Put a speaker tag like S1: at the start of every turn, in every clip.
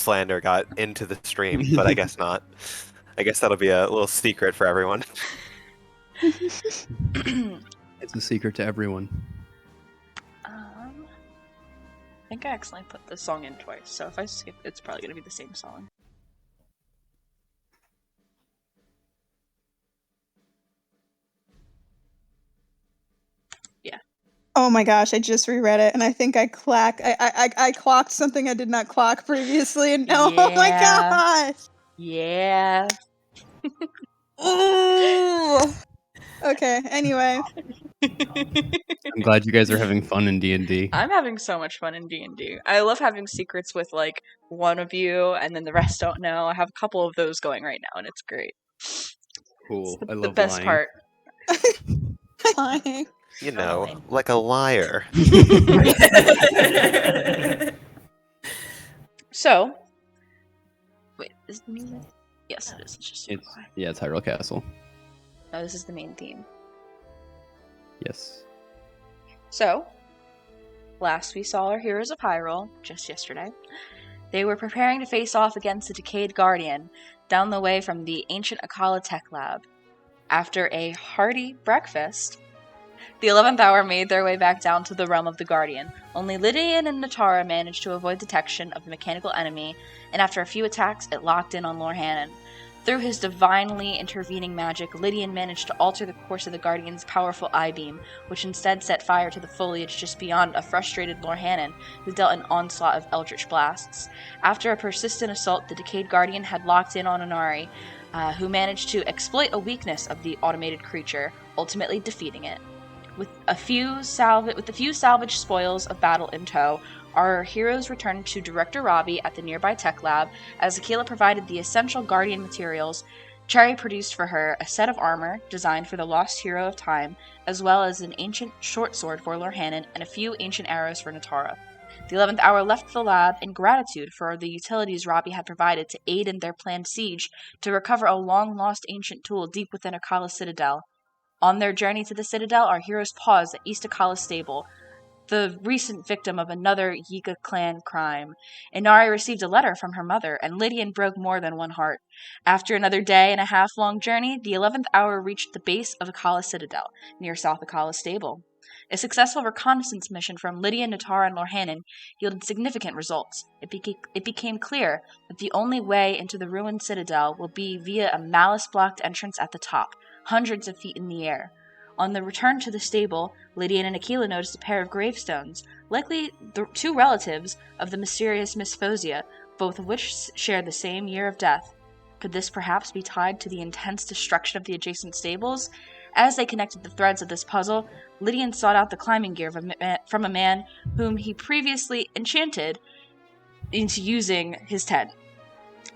S1: slander got into the stream, but I guess not. I guess that'll be a little secret for everyone.
S2: It's a secret to everyone.
S3: I think I accidentally put the song in twice, so if I skip, it's probably going to be the same song. Yeah.
S4: Oh my gosh, I just reread it, and I think I clocked something I did not clock previously, and oh my gosh!
S3: Yeah.
S4: Ooh. Okay, anyway.
S2: I'm glad you guys are having fun in D&D.
S3: I'm having so much fun in D&D. I love having secrets with, like, one of you, and then the rest don't know. I have a couple of those going right now, and it's great.
S2: Cool.
S3: It's
S2: I love
S3: the best
S2: lying.
S3: part.
S4: Lying.
S1: You know, like a liar.
S3: So, wait, is it the music? Yes, it is. It's just super quiet.
S2: Yeah, it's Hyrule Castle.
S3: No, this is the main theme.
S2: Yes.
S3: So, last we saw our heroes of Hyrule, just yesterday. They were preparing to face off against the Decayed Guardian, down the way from the ancient Akkala Tech Lab. After a hearty breakfast, the 11th hour made their way back down to the realm of the Guardian. Only Lydian and Natara managed to avoid detection of the mechanical enemy, and after a few attacks, it locked in on Lord Hannon. Through his divinely intervening magic, Lydian managed to alter the course of the Guardian's powerful eye beam, which instead set fire to the foliage just beyond a frustrated Lord Hannon, who dealt an onslaught of eldritch blasts. After a persistent assault, the Decayed Guardian had locked in on Inari, who managed to exploit a weakness of the automated creature, ultimately defeating it. With a few salvaged spoils of battle in tow, our heroes returned to Director Robbie at the nearby tech lab, as Akkala provided the essential Guardian materials. Cherry produced for her a set of armor designed for the lost hero of time, as well as an ancient short sword for Lord Hannon and a few ancient arrows for Natara. The 11th hour left the lab in gratitude for the utilities Robbie had provided to aid in their planned siege to recover a long-lost ancient tool deep within Akkala's Citadel. On their journey to the Citadel, our heroes paused at East Akkala's stable, the recent victim of another Yika clan crime. Inari received a letter from her mother, and Lydian broke more than one heart. After another day and a half long journey, the 11th hour reached the base of Akkala Citadel, near South Akkala's stable. A successful reconnaissance mission from Lydian, Natara, and Lord Hannon yielded significant results. It became clear that the only way into the ruined Citadel will be via a malice-blocked entrance at the top, hundreds of feet in the air. On the return to the stable, Lydian and Akkala noticed a pair of gravestones, likely the two relatives of the mysterious Miss Fosia, both of which shared the same year of death. Could this perhaps be tied to the intense destruction of the adjacent stables? As they connected the threads of this puzzle, Lydian sought out the climbing gear from a man whom he previously enchanted into using his tent.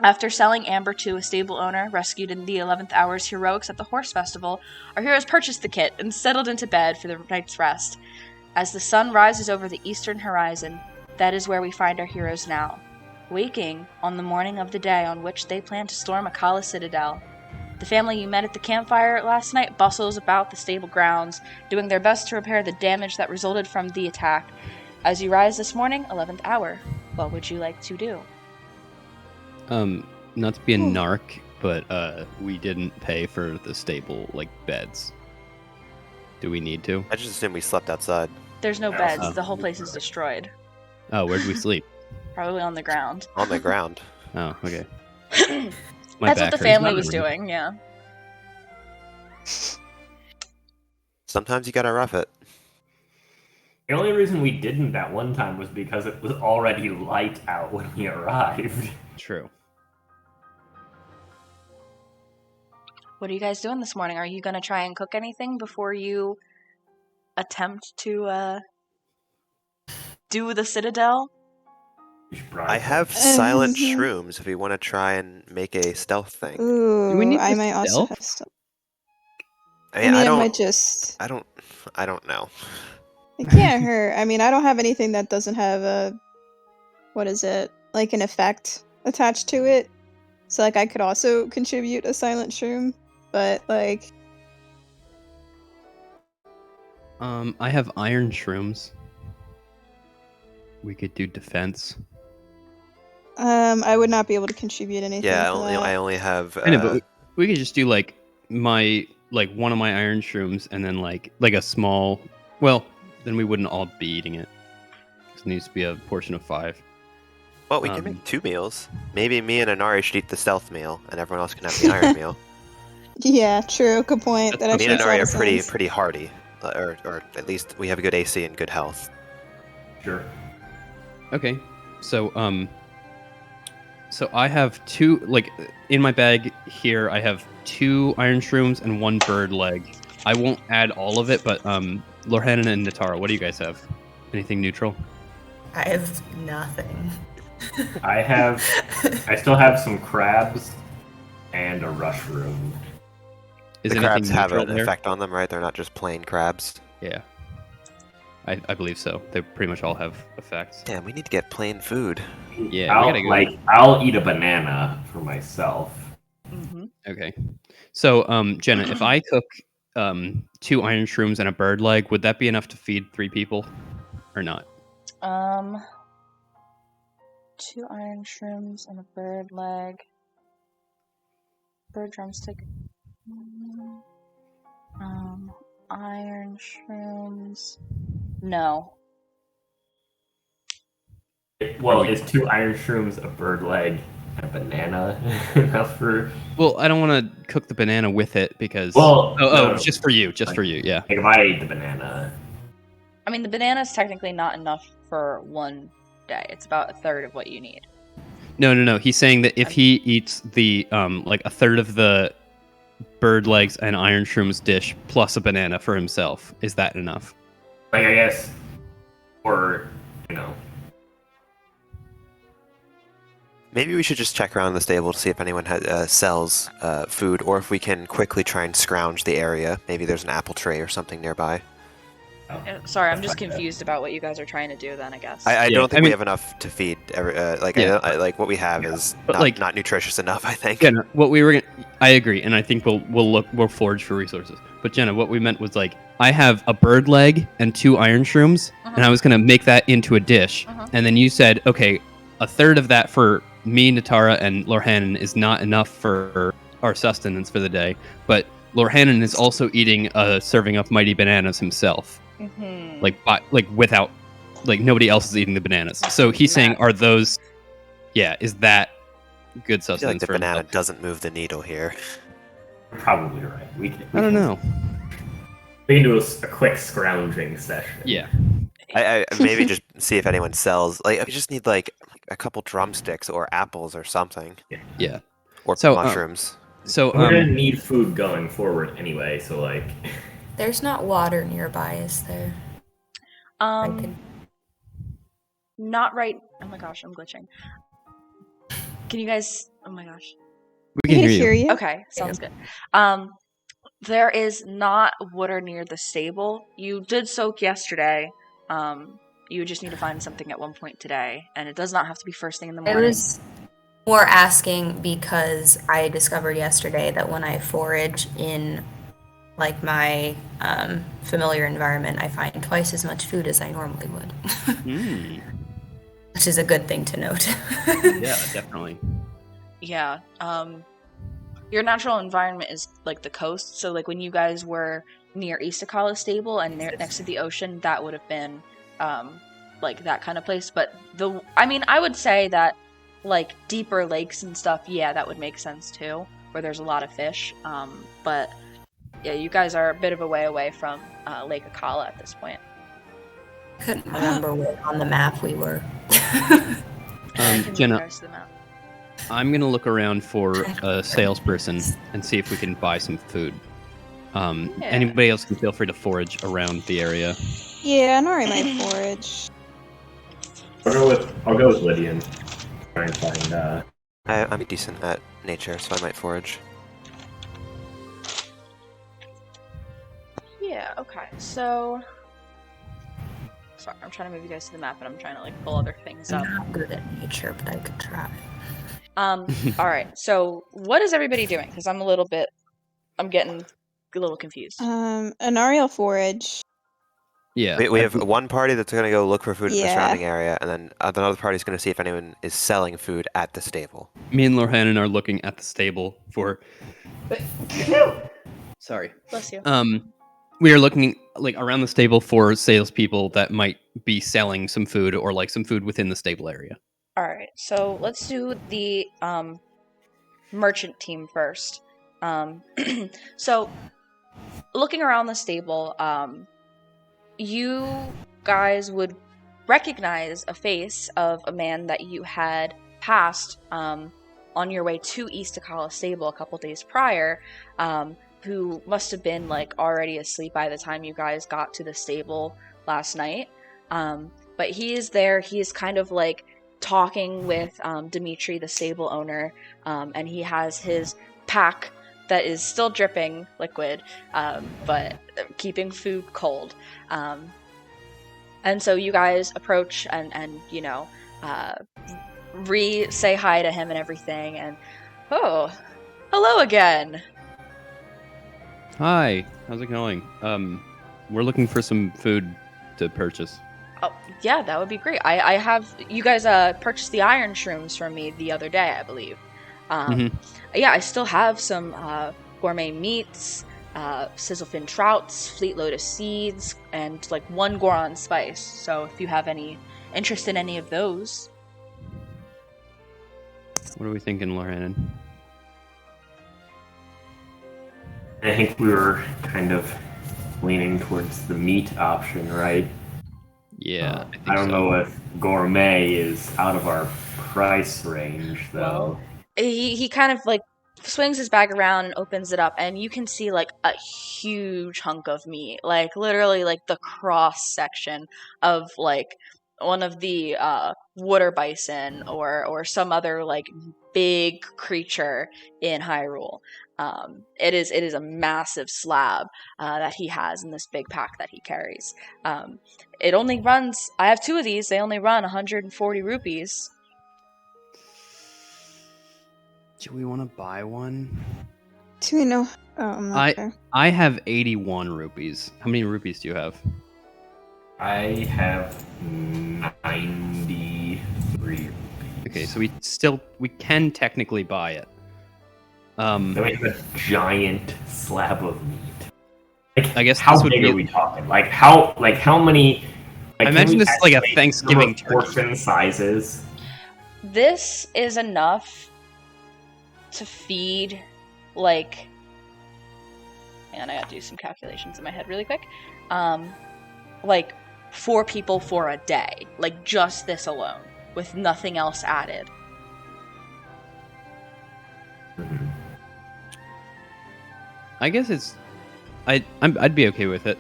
S3: After selling Amber to a stable owner rescued in the 11th hour's heroics at the horse festival, our heroes purchased the kit and settled into bed for the night's rest. As the sun rises over the eastern horizon, that is where we find our heroes now, waking on the morning of the day on which they plan to storm Akkala Citadel. The family you met at the campfire last night bustles about the stable grounds, doing their best to repair the damage that resulted from the attack. As you rise this morning, 11th hour, what would you like to do?
S2: Not to be a narc, but we didn't pay for the stable, beds. Do we need to?
S1: I just assume we slept outside.
S3: There's no beds. The whole place is destroyed.
S2: Oh, where'd we sleep?
S3: Probably on the ground.
S1: On the ground.
S2: Oh, okay.
S3: That's what the family was doing, yeah.
S1: Sometimes you gotta rough it.
S5: The only reason we didn't that one time was because it was already light out when we arrived.
S2: True.
S3: What are you guys doing this morning? Are you going to try and cook anything before you attempt to do the Citadel?
S1: I have silent shrooms if we want to try and make a stealth thing.
S4: Ooh,
S2: Do we need
S4: I
S2: this
S4: might also
S2: stealth?
S4: have stealth.
S1: I mean,
S4: I might just...
S1: I don't know.
S4: It can't hurt. I mean, I don't have anything that doesn't have a... What is it? Like an effect attached to it. So, I could also contribute a silent shroom. But,
S2: I have iron shrooms. We could do defense.
S4: I would not be able to contribute anything.
S1: Yeah,
S4: to that.
S1: I only have.
S2: I know, but we could just do like one of my iron shrooms, and then like a small. Well, then we wouldn't all be eating it. It needs to be a portion of 5.
S1: Well, we can make 2 meals. Maybe me and Inari should eat the stealth meal, and everyone else can have the iron meal.
S4: Yeah, true. Good point. That
S1: Me
S4: actually
S1: and
S4: makes a
S1: Inari
S4: lot
S1: are
S4: of sense.
S1: pretty hardy, or at least we have a good AC and good health.
S5: Sure.
S2: Okay, so I have 2 in my bag here. I have 2 iron shrooms and 1 bird leg. I won't add all of it, but Lorhannon and Natara, what do you guys have? Anything neutral?
S6: I have nothing.
S5: I still have some crabs and a rush room.
S2: Is
S1: The
S2: anything
S1: crabs have
S2: neutral
S1: an
S2: there?
S1: effect on them, right? They're not just plain crabs.
S2: Yeah, I believe so. They pretty much all have effects.
S1: Damn, we need to get plain food.
S2: Yeah, we gotta go.
S5: I'll eat a banana for myself.
S3: Mm-hmm.
S2: Okay, so Jenna, if I cook 2 iron shrooms and a bird leg, would that be enough to feed 3 people, or not?
S3: 2 iron shrooms and a bird leg. Bird drumstick. Iron shrooms. No.
S5: Well, is 2 iron shrooms, a bird leg, and a banana enough for?
S2: Well, I don't want to cook the banana with it because.
S5: Well,
S2: oh,
S5: no.
S2: just for you, yeah.
S5: Like if I ate the banana.
S3: I mean, the banana's technically not enough for one day. It's about a third of what you need.
S2: No. He's saying that if he eats the a third of the bird legs and iron shrooms dish plus a banana for himself, is that enough?
S5: Like I guess, or you know.
S1: Maybe we should just check around the stable to see if anyone sells food, or if we can quickly try and scrounge the area. Maybe there's an apple tray or something nearby.
S3: Sorry, I'm just confused about what you guys are trying to do then, I guess.
S1: I
S2: Yeah,
S1: don't think
S2: I
S1: we
S2: mean-
S1: have enough to feed.
S2: Yeah.
S1: What we have is
S2: But,
S1: not nutritious enough. I think.
S2: Jenna, what we were gonna, I agree, and I think we'll forage for resources. But Jenna, what we meant was I have a bird leg and 2 iron shrooms, and I was gonna make that into a dish, and then you said, okay, a third of that for me, Natara, and Lorhannon is not enough for our sustenance for the day, but Lorhannon is also eating a serving of mighty bananas himself,
S3: Mm-hmm.
S2: without nobody else is eating the bananas. So he's saying, are those? Yeah, is that good
S1: I feel like
S2: sustenance
S1: the
S2: for
S1: banana
S2: himself?
S1: doesn't move the needle here.
S5: You're probably right.
S2: I don't know.
S5: We can do a quick scrounging session.
S2: Yeah.
S1: I maybe just see if anyone sells. We just need a couple drumsticks or apples or something,
S2: Yeah.
S1: or
S2: So,
S1: mushrooms.
S2: So
S5: We're gonna need food going forward anyway, so
S6: There's not water nearby, is there? I could...
S3: Not right. Oh my gosh, I'm glitching. Can you guys? Oh my gosh.
S2: we can hear you.
S4: you.
S3: Okay, sounds good. There is not water near the stable. You did soak yesterday. You just need to find something at one point today, and it does not have to be first thing in the
S6: I
S3: morning.
S6: was more asking because I discovered yesterday that when I forage in my familiar environment, I find twice as much food as I normally would.
S2: Mm.
S6: Which is a good thing to note.
S2: Yeah, definitely.
S3: Yeah. Your natural environment is the coast. So when you guys were near East Akkala stable and next to the ocean, that would have been that kind of place. But I would say that deeper lakes and stuff, yeah, that would make sense too, where there's a lot of fish. But yeah, you guys are a bit of a way away from Lake Akkala at this point.
S6: Couldn't remember where on the map we were.
S3: I can move
S2: Jenna,
S3: you guys to the map.
S2: I'm gonna look around for a salesperson and see if we can buy some food. Anybody else can feel free to forage around the area.
S4: Yeah, Nori might forage.
S5: I'll go with Lydian. Try and find.
S1: I'm decent at nature, so I might forage.
S3: Yeah, okay. So sorry, I'm trying to move you guys to the map, and I'm trying to pull other things up.
S6: I'm not good at nature, but I could try.
S3: All right. So what is everybody doing? Because I'm getting a little confused.
S4: Anariel forage.
S2: Yeah.
S1: We have one party that's going to go look for food in the
S4: Yeah.
S1: surrounding area, and then another party is going to see if anyone is selling food at the stable.
S2: Me and Lorhanan are looking at the stable for. Sorry.
S3: Bless you.
S2: We are looking like around the stable for salespeople that might be selling some food or like some food within the stable area.
S3: All right, so let's do the merchant team first. So, looking around the stable, you guys would recognize a face of a man that you had passed on your way to East Akkala Stable a couple days prior, who must have been like already asleep by the time you guys got to the stable last night. But he is there. He is kind of like talking with Dimitri, the stable owner, and he has his pack that is still dripping liquid, but keeping food cold. And so you guys approach and you know, say hi to him and everything, and oh, hello again.
S2: Hi, how's it going? We're looking for some food to purchase.
S3: Oh, yeah, that would be great. I have you guys purchased the iron shrooms from me the other day, I believe. Yeah, I still have some gourmet meats, sizzlefin trouts, fleet lotus seeds, and like one Goron spice. So if you have any interest in any of those.
S2: What are we thinking, Lorhanan?
S5: I think we were kind of leaning towards the meat option, right?
S2: Yeah,
S5: I don't know if gourmet is out of our price range, though.
S3: Well, he kind of like swings his bag around and opens it up, and you can see like a huge hunk of meat, like literally like the cross section of like one of the water bison or some other like big creature in Hyrule. It is a massive slab that he has in this big pack that he carries. It only runs. I have two of these. They only run 140 rupees.
S2: Do we want to buy one?
S4: Do we know? Oh, I'm not sure.
S2: I have 81 rupees. How many rupees do you have?
S5: I have 93 rupees.
S2: Okay, so we can technically buy it.
S5: Then we have a giant slab of meat. Like,
S2: I guess
S5: how
S2: this would
S5: big
S2: be-
S5: are we talking? Like how many?
S2: I
S5: can
S2: imagine
S5: we
S2: this is like a
S5: estimate
S2: Thanksgiving
S5: the number of portion sizes.
S3: This is enough to feed like. And I gotta do some calculations in my head really quick. Like 4 people for a day, like just this alone, with nothing else added.
S5: Mhm.
S2: I guess it's I'd be okay with it.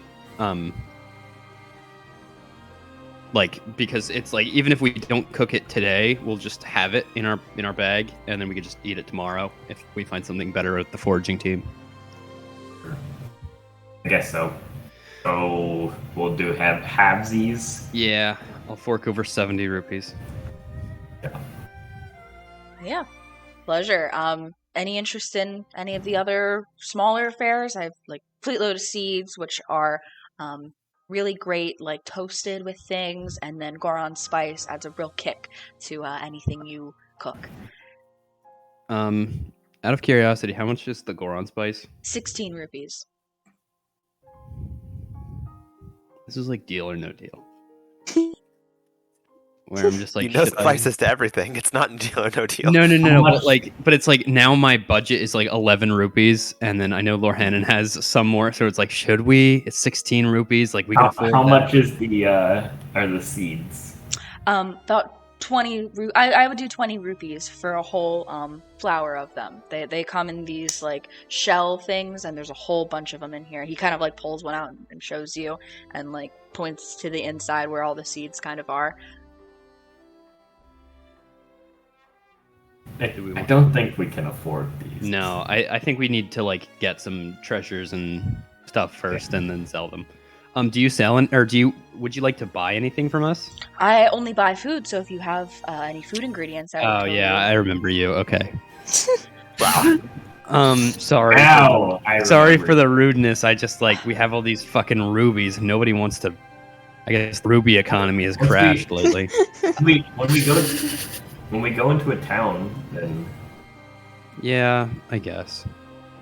S2: Like because it's like even if we don't cook it today, we'll just have it in our bag and then we could just eat it tomorrow if we find something better at the foraging team.
S5: I guess so. So we'll do halvesies.
S2: Yeah, I'll fork over 70 rupees.
S3: Yeah, pleasure. Any interest in any of the other smaller affairs? I have like fleet lotus seeds, which are really great, like toasted with things, and then Goron spice adds a real kick to anything you cook.
S2: Out of curiosity, how much is the Goron spice?
S3: 16 rupees.
S2: This is like deal or no deal. Where I'm just like,
S1: He knows
S2: should
S1: the
S2: I-
S1: prices to everything. It's not deal or no deal.
S2: No,
S5: How much-
S2: but it's like now my budget is like 11 rupees, and then I know Lorhanan has some more, so it's like, should we? It's 16 rupees, like we can afford
S5: How
S2: that.
S5: much is are the seeds?
S3: About 20. I would do 20 rupees for a whole flower of them. They come in these like shell things, and there's a whole bunch of them in here. He kind of like pulls one out and shows you, and like points to the inside where all the seeds kind of are.
S5: I
S2: Do we want-
S5: don't think we can afford these.
S2: No, I think we need to like get some treasures and stuff first, and then sell them. Do you sell or would you like to buy anything from us?
S3: I only buy food, so if you have any food ingredients, I would
S2: Oh
S3: totally-
S2: yeah, I remember you. Okay.
S1: Wow.
S2: Sorry.
S5: Ow! I
S2: Sorry
S5: remember.
S2: for the rudeness. I just like we have all these fucking rubies. Nobody wants to I guess the ruby economy has crashed lately.
S5: When we go into a town, then
S2: Yeah, I guess.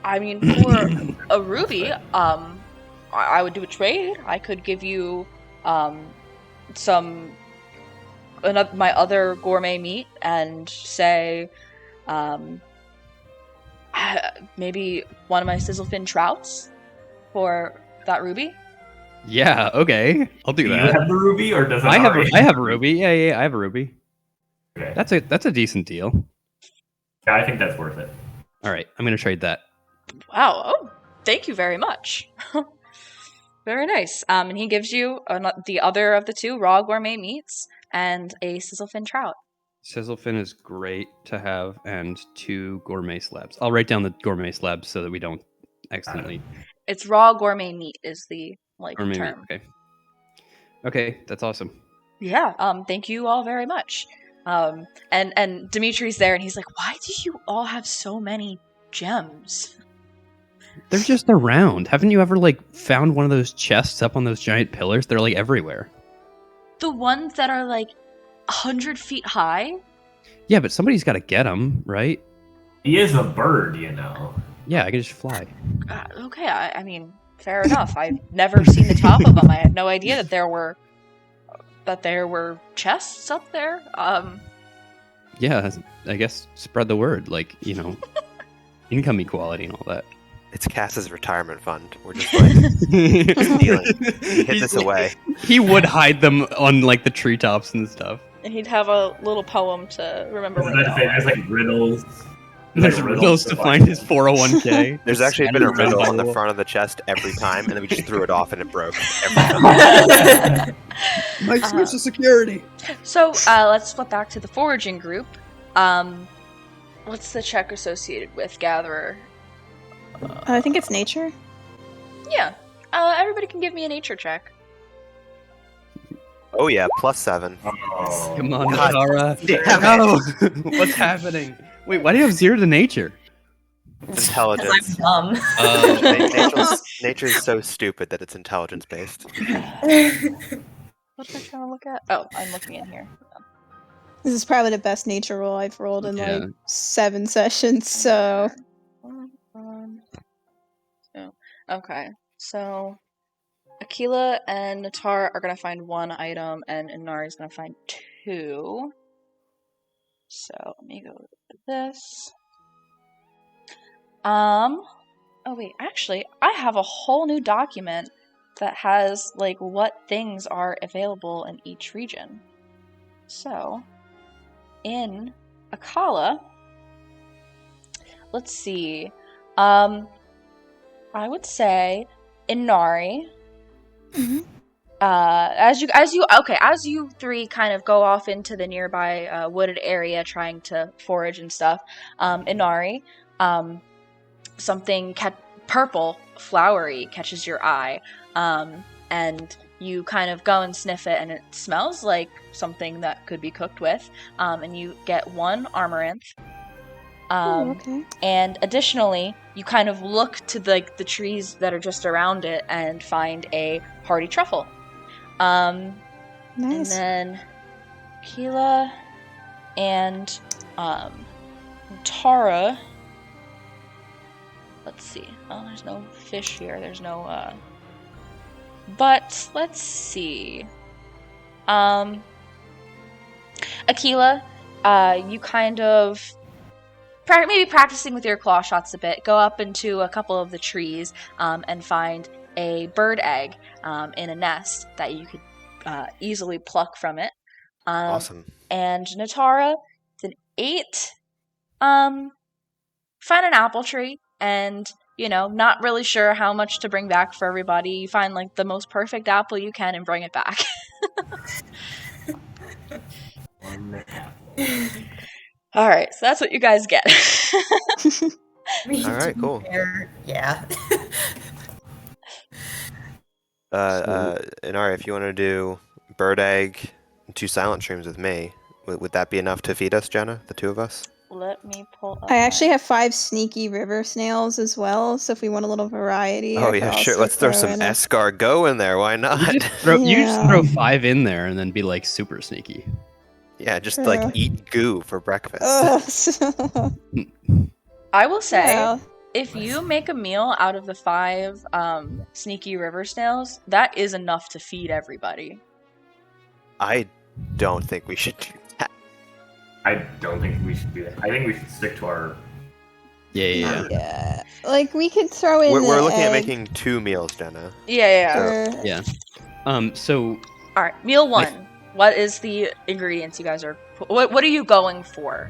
S3: I mean, for a ruby, I would do a trade. I could give you my other gourmet meat and say maybe one of my sizzlefin trouts for that ruby.
S2: Yeah, okay. I'll do
S5: do you
S2: that.
S5: have the ruby, or does it
S2: I have
S5: already-
S2: I have a ruby. Yeah, I have a ruby.
S5: Okay.
S2: That's a decent deal.
S5: Yeah, I think that's worth it.
S2: All right, I'm gonna trade that.
S3: Wow. Oh, thank you very much. Very nice. And he gives you the other of the two raw gourmet meats and a sizzlefin trout.
S2: Sizzlefin is great to have, and 2 gourmet slabs. I'll write down the gourmet slabs so that we don't accidentally.
S3: It's raw gourmet meat is the
S2: Gourmet meat.
S3: term.
S2: Okay. Okay, that's awesome.
S3: Yeah. Thank you all very much. And Dimitri's there, and he's like, "Why do you all have so many gems?"
S2: They're just around. Haven't you ever found one of those chests up on those giant pillars? They're everywhere.
S3: The ones that are 100 feet high.
S2: Yeah, but somebody's got to get them, right?
S5: He is a bird, you know.
S2: Yeah, I can just fly.
S3: Okay, I mean, fair enough. I've never seen the top of them. I had no idea that there were chests up there.
S2: Yeah, I guess spread the word, income equality and all that.
S1: It's Cass's retirement fund. We're just stealing. Hid this away.
S2: He would hide them on the treetops and stuff.
S3: And he'd have a little poem to remember where they
S5: There's riddles.
S2: There's riddles to find his 401k.
S1: There's actually been a riddle on the front of the chest every time, and then we just threw it off and it broke every time.
S2: My social security.
S3: So let's flip back to the foraging group. What's the check associated with Gatherer?
S4: I think it's nature.
S3: Yeah. Everybody can give me a nature check.
S1: Oh yeah, +7.
S5: Oh.
S2: Come on,
S1: God.
S2: Tara.
S1: Damn
S2: No! What's happening? Wait, why do you have 0 to nature?
S1: Intelligence.
S6: I'm dumb.
S1: Nature is so stupid that it's intelligence based.
S3: What am I trying to look at? Oh, I'm looking in here.
S4: This is probably the best nature roll I've rolled in
S2: Yeah.
S4: 7 sessions, so...
S3: Okay, so Akkala and Natar are gonna find 1 item, and Inari's gonna find 2. So let me go with this. Oh wait, actually, I have a whole new document that has what things are available in each region. So in Akkala, let's see. I would say Inari.
S4: Mhm.
S3: As you 3 kind of go off into the nearby wooded area trying to forage and stuff, Inari, something purple, flowery catches your eye, and you kind of go and sniff it, and it smells like something that could be cooked with, and you get 1 amaranth.
S4: okay.
S3: And additionally, you kind of look to the trees that are just around it and find a hardy truffle. And
S4: Nice.
S3: then Keela and Tara. Let's see. Oh, there's no fish here. There's no. But let's see. Akkala, you kind of. Maybe practicing with your claw shots a bit, go up into a couple of the trees and find a bird egg in a nest that you could easily pluck from it.
S1: Awesome.
S3: And Natara, it's an 8. Find an apple tree, and not really sure how much to bring back for everybody. You find the most perfect apple you can and bring it back.
S5: One apple.
S3: All right, so that's what you guys get.
S1: All right, cool.
S6: Yeah.
S1: Inari, if you want to do bird egg and 2 silent streams with me, would that be enough to feed us, Jenna, the 2 of us?
S3: Let me pull up.
S4: I actually have 5 sneaky river snails as well, so if we want a little variety,
S1: Oh
S4: I could
S1: yeah, sure.
S4: also
S1: Let's throw some
S4: in a-
S1: escargot in there. Why not?
S2: You just
S4: Yeah.
S2: throw 5 in there and then be like super sneaky.
S1: Yeah, just
S4: True.
S1: like eat goo for breakfast.
S4: Ugh.
S3: I will say,
S4: Well,
S3: if you make a meal out of the 5 sneaky river snails, that is enough to feed everybody.
S1: I don't think we should do that.
S5: I don't think we should do that. I think we should stick to our.
S2: Yeah.
S4: like we could throw in
S1: We're
S4: the
S1: looking at
S4: egg
S1: making 2 meals, Jenna.
S3: Yeah.
S4: for-
S2: Yeah. So
S3: All right, meal 1. What is the ingredients you guys are? What are you going for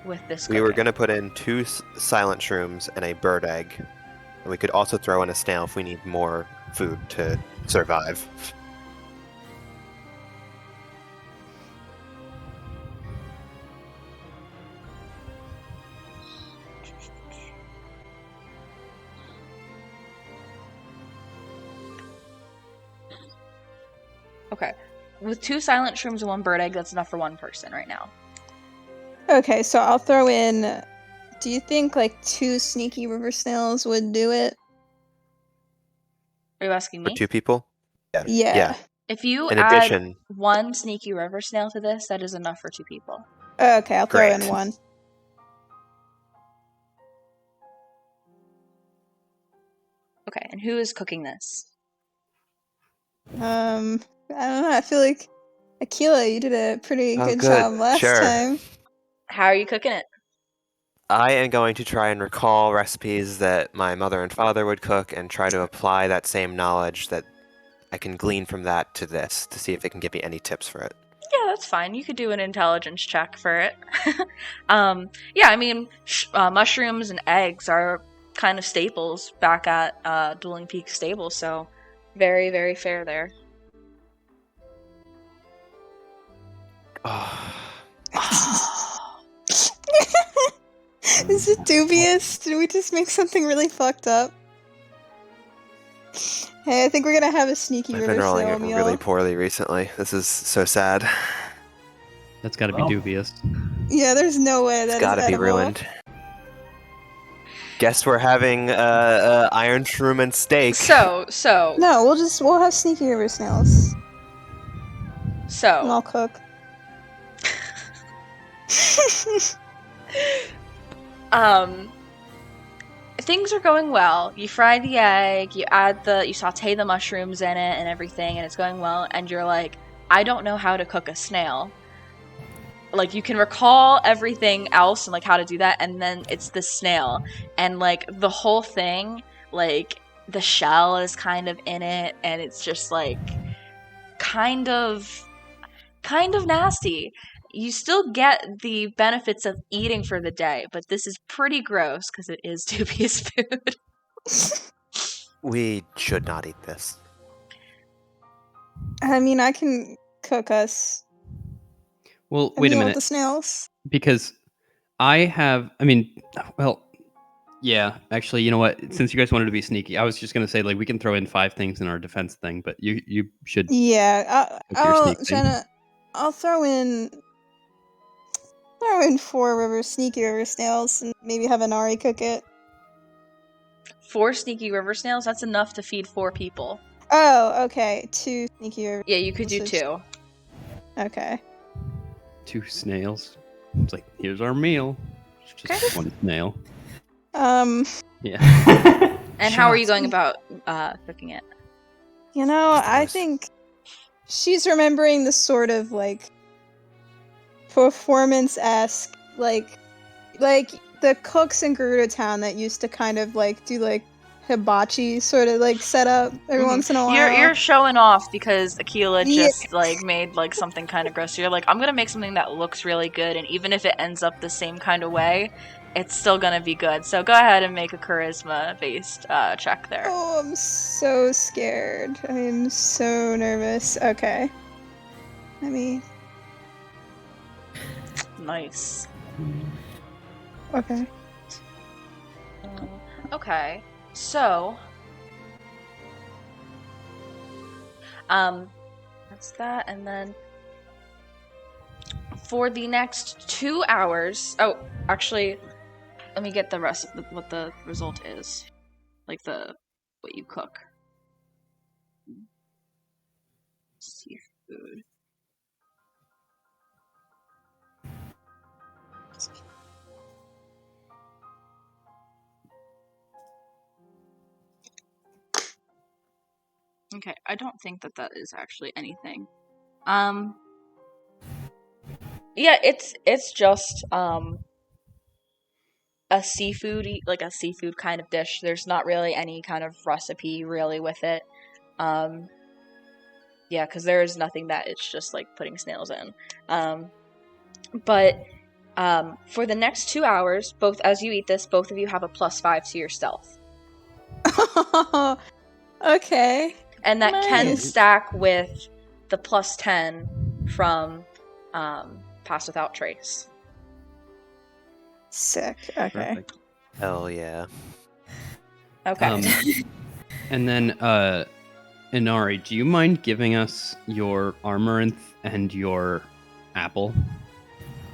S3: with this?
S1: We were
S3: cooking?
S1: gonna put in 2 silent shrooms and a bird egg. And we could also throw in a snail if we need more food to survive.
S3: Okay, with 2 silent shrooms and 1 bird egg, that's enough for 1 person right now.
S4: Okay, so I'll throw in. Do you think like 2 sneaky river snails would do it?
S3: Are you asking
S1: For
S3: me?
S1: 2 people?
S4: Yeah.
S1: Yeah.
S3: If you
S1: In
S3: add
S1: addition,
S3: 1 sneaky river snail to this, that is enough for 2 people.
S4: Okay, I'll throw in
S1: Great.
S4: 1.
S3: Okay, and who is cooking this?
S4: I don't know. I feel like Akkala, you did a pretty
S1: Oh,
S4: good
S1: good.
S4: job last
S1: Sure.
S4: time.
S3: How are you cooking it?
S1: I am going to try and recall recipes that my mother and father would cook and try to apply that same knowledge that I can glean from that to this to see if it can give me any tips for it.
S3: Yeah, that's fine. You could do an intelligence check for it. Yeah, I mean, mushrooms and eggs are kind of staples back at Dueling Peak Stable, so very, very fair there.
S1: Oh,
S4: Is it dubious? Did we just make something really fucked up? Hey, I think we're gonna have a sneaky
S1: I've
S4: river
S1: been rolling
S4: snail
S1: it
S4: meal.
S1: really poorly recently. This is so sad.
S2: that's got to be
S5: Well.
S2: dubious.
S4: Yeah, there's no way
S1: It's
S4: that is
S1: gotta be
S4: edible.
S1: ruined. Guess we're having iron shroom and steak.
S3: So,
S4: No, we'll have sneaky river snails, and I'll cook.
S3: Things are going well. You fry the egg, you saute the mushrooms in it and everything, and it's going well, and you're like, I don't know how to cook a snail. Like, you can recall everything else and, like, how to do that, and then it's the snail. And, like, the whole thing, like, the shell is kind of in it, and it's just, like, kind of nasty. You still get the benefits of eating for the day, but this is pretty gross because it is dubious food.
S1: We should not eat this.
S4: I mean, I can cook us
S2: Well,
S4: a
S2: wait a
S4: meal with
S2: minute,
S4: the snails.
S2: because well, yeah, actually, you know what? Since you guys wanted to be sneaky, I was just gonna say like we can throw in 5 things in our defense thing, but you should.
S4: Yeah,
S2: With your
S4: I'll
S2: sneak thing.
S4: Jenna, I'll throw in 4 sneaky river snails and maybe have Anari cook it.
S3: 4 sneaky river snails, that's enough to feed 4 people.
S4: Oh, okay. 2 sneaky river.
S3: Yeah, you could do
S4: snails.
S3: 2.
S4: Okay.
S2: 2 snails. It's like here's our meal. It's just
S3: Okay.
S2: 1 snail. Yeah.
S3: And how are you
S2: Shots.
S3: going about cooking it?
S4: You know,
S1: Just
S4: I
S1: this.
S4: think she's remembering the sort of like performance-esque, like the cooks in Gerudo Town that used to kind of like do like hibachi sort of like setup every
S3: Mhm.
S4: once in a while.
S3: You're showing off because Akkala
S4: Yeah.
S3: just like made like something kind of gross. So you're like, I'm gonna make something that looks really good, and even if it ends up the same kind of way, it's still gonna be good. So go ahead and make a charisma-based check there.
S4: Oh, I'm so scared. I am so nervous. Okay. Let me.
S3: Nice.
S4: Okay.
S3: Okay, so that's that, and then for the next 2 hours. Oh, actually, let me get the rest of what the result is. Like what you cook. Seafood. Okay, I don't think that is actually anything. Yeah, it's just a seafood kind of dish. There's not really any kind of recipe really with it. Yeah, because there is nothing that it's just like putting snails in. But for the next 2 hours, as you eat this, both of you have a +5 to your stealth.
S4: Okay.
S3: And that can
S4: Nice.
S3: stack with the +10 from Pass Without Trace.
S4: Sick. Okay.
S2: Perfect.
S1: Hell yeah.
S3: Okay.
S2: And then, Inari, do you mind giving us your Armorinth and your apple?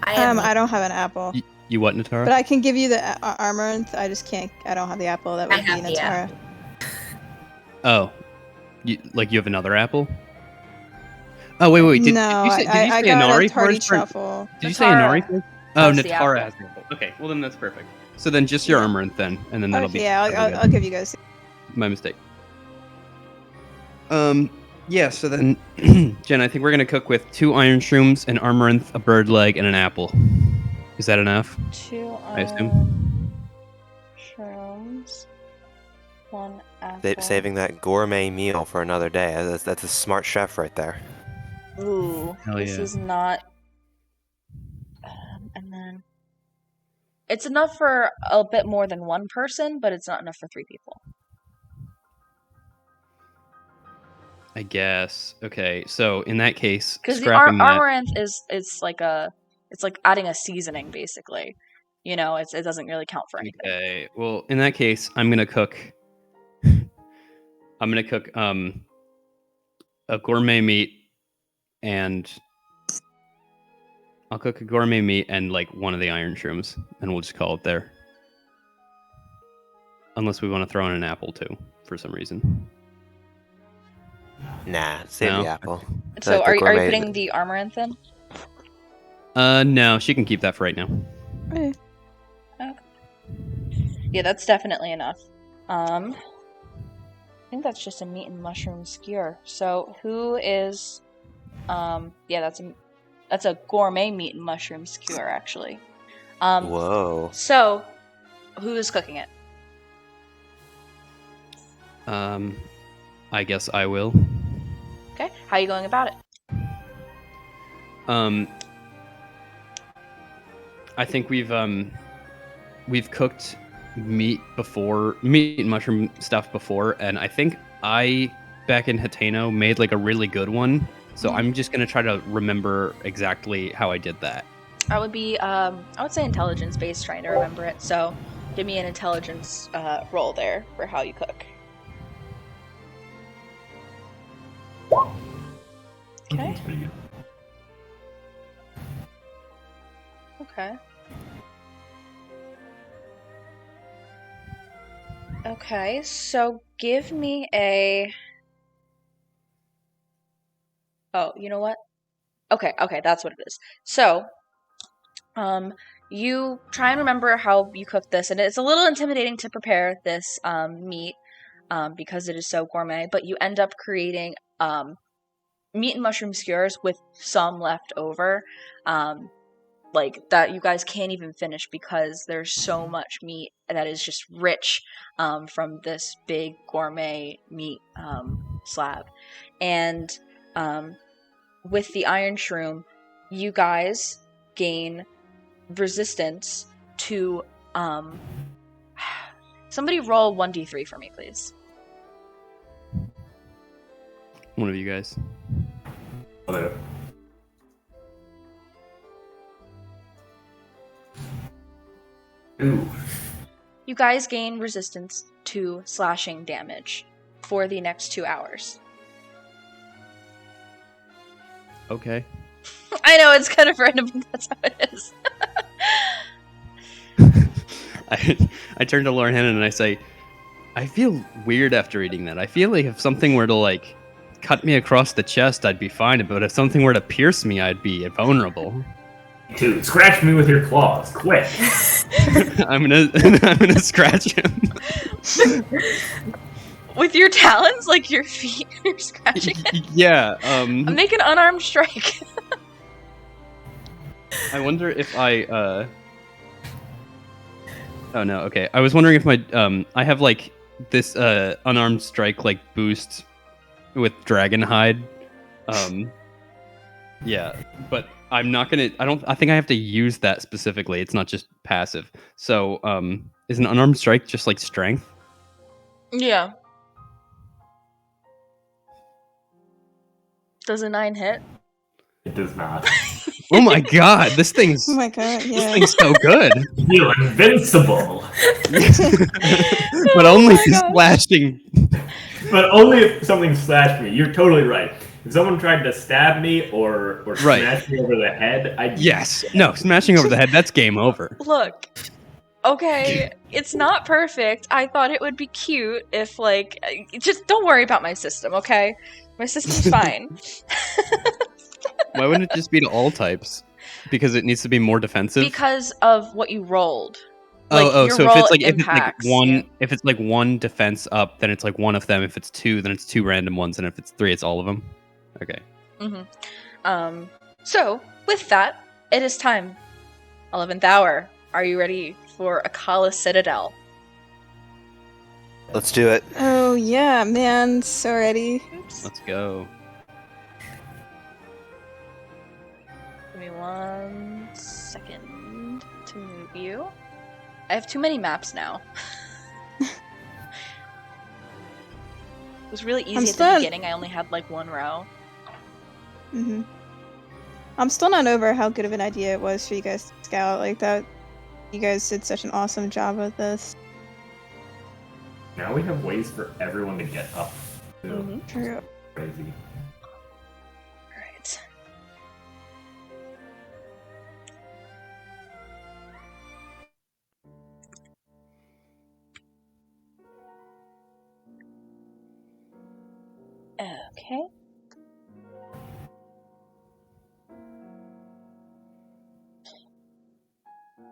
S4: I don't have an apple,
S2: You what, Natara?
S4: but I can give you the Armorinth. I just can't. I don't have the apple. That would be
S6: have the
S4: Natara.
S2: Oh, you have another apple? Oh wait. Did
S4: No,
S2: you say
S4: I got
S2: Inari
S4: a tardy
S2: first? Or-
S4: truffle.
S2: Did you say Inari
S3: Natara
S2: first? Oh,
S3: has the
S2: Natara
S3: apple.
S2: has the apple. Okay, well then that's perfect. So then just your Armorinth then, and then that'll be.
S4: Yeah,
S2: that'll be
S4: I'll give you guys.
S2: My mistake. Yeah, so then, Jen, I think we're going to cook with 2 iron shrooms, an Armorinth, a bird leg, and an apple. Is that enough?
S3: 2
S2: I assume.
S3: shrooms, 1 apple.
S1: Saving that gourmet meal for another day. That's a smart chef right there.
S3: Ooh,
S2: Hell
S3: this
S2: yeah.
S3: is not. And then it's enough for a bit more than 1 person, but it's not enough for 3 people.
S2: I guess. Okay, so in that case,
S3: Because the
S2: scrapping that.
S3: Armorinth it's like adding a seasoning basically. You know, it doesn't really count for anything.
S2: Okay, well, in that case, I'm gonna cook a gourmet meat, and I'll cook a gourmet meat and like one of the iron shrooms, and we'll just call it there. Unless we want to throw in an apple too, for some reason.
S1: Nah, save
S2: No?
S1: the apple.
S3: So
S1: The
S3: are you
S1: gourmet-
S3: putting the Armorinth in?
S2: No, she can keep that for right now.
S4: Okay.
S3: Yeah, that's definitely enough. I think that's just a meat and mushroom skewer. So who is yeah, that's a gourmet meat and mushroom skewer actually.
S1: Whoa.
S3: So who is cooking it?
S2: I guess I will.
S3: Okay. How are you going about it?
S2: I think we've cooked meat and mushroom stuff before, and I think I back in Hateno made like a really good one. So I'm just gonna try to remember exactly how I did that.
S3: I would be I would say intelligence based, trying to remember it. So give me an intelligence roll there for how you cook. Okay.
S5: That's pretty good.
S3: Okay. Okay, so give me a... Oh, you know what? Okay, that's what it is. So, you try and remember how you cook this, and it's a little intimidating to prepare this meat because it is so gourmet, but you end up creating meat and mushroom skewers with some left over. Like that you guys can't even finish because there's so much meat that is just rich from this big gourmet meat slab. And with the iron shroom, you guys gain resistance to somebody roll 1d3 for me, please.
S2: One of you guys.
S5: Okay. Ooh.
S3: You guys gain resistance to slashing damage for the next 2 hours.
S2: Okay.
S3: I know it's kind of random, but that's how it is.
S2: I turn to Lauren Hannon and I say, I feel weird after reading that. I feel like if something were to like cut me across the chest, I'd be fine. But if something were to pierce me, I'd be vulnerable.
S5: Dude, scratch me with your claws, quick!
S2: I'm gonna scratch him.
S3: With your talons, like your feet, you're scratching it.
S2: Yeah.
S3: Make an unarmed strike.
S2: I wonder if I. Oh no. Okay. I was wondering if my I have like this unarmed strike like boost with dragon hide. Yeah, but I'm not gonna. I think I have to use that specifically. It's not just passive. So is an unarmed strike just like strength?
S3: Yeah. Does a 9 hit?
S5: It does not.
S2: Oh my god, this thing's
S4: Oh my god,
S2: this
S4: yeah.
S2: thing's so good.
S5: You're invincible!
S2: But only
S3: my gosh.
S2: splashing.
S5: But only if something slashed me. You're totally right. If someone tried to stab me or
S2: Right.
S5: smash me over the head, I'd...
S2: Yes. No, smashing over the head. That's game over.
S3: Look. Okay, it's not perfect. I thought it would be cute if, like, just don't worry about my system, okay? My system's fine.
S2: Why wouldn't it just be to all types? Because it needs to be more defensive.
S3: Because of what you rolled. Like,
S2: Oh,
S3: your
S2: so
S3: roll
S2: if it's
S3: impacts,
S2: like one,
S3: yeah.
S2: if it's like one defense up, then it's like one of them. If it's two, then it's two random ones, and if it's three, it's all of them. Okay.
S3: Mm-hmm. So with that, it is time. 11th hour. Are you ready for Akkala Citadel?
S1: Let's do it.
S4: Oh yeah, man, so ready.
S3: Oops.
S2: Let's go.
S3: Give me 1 second to move you. I have too many maps now. It was really easy
S4: I'm
S3: at the
S4: still-
S3: beginning. I only had like one row.
S4: hmm I'm still not over how good of an idea it was for you guys to scout like that. You guys did such an awesome job with this.
S5: Now we have ways for everyone to get up. Too.
S3: Mhm.
S4: True.
S5: Crazy.
S3: Alright. Okay.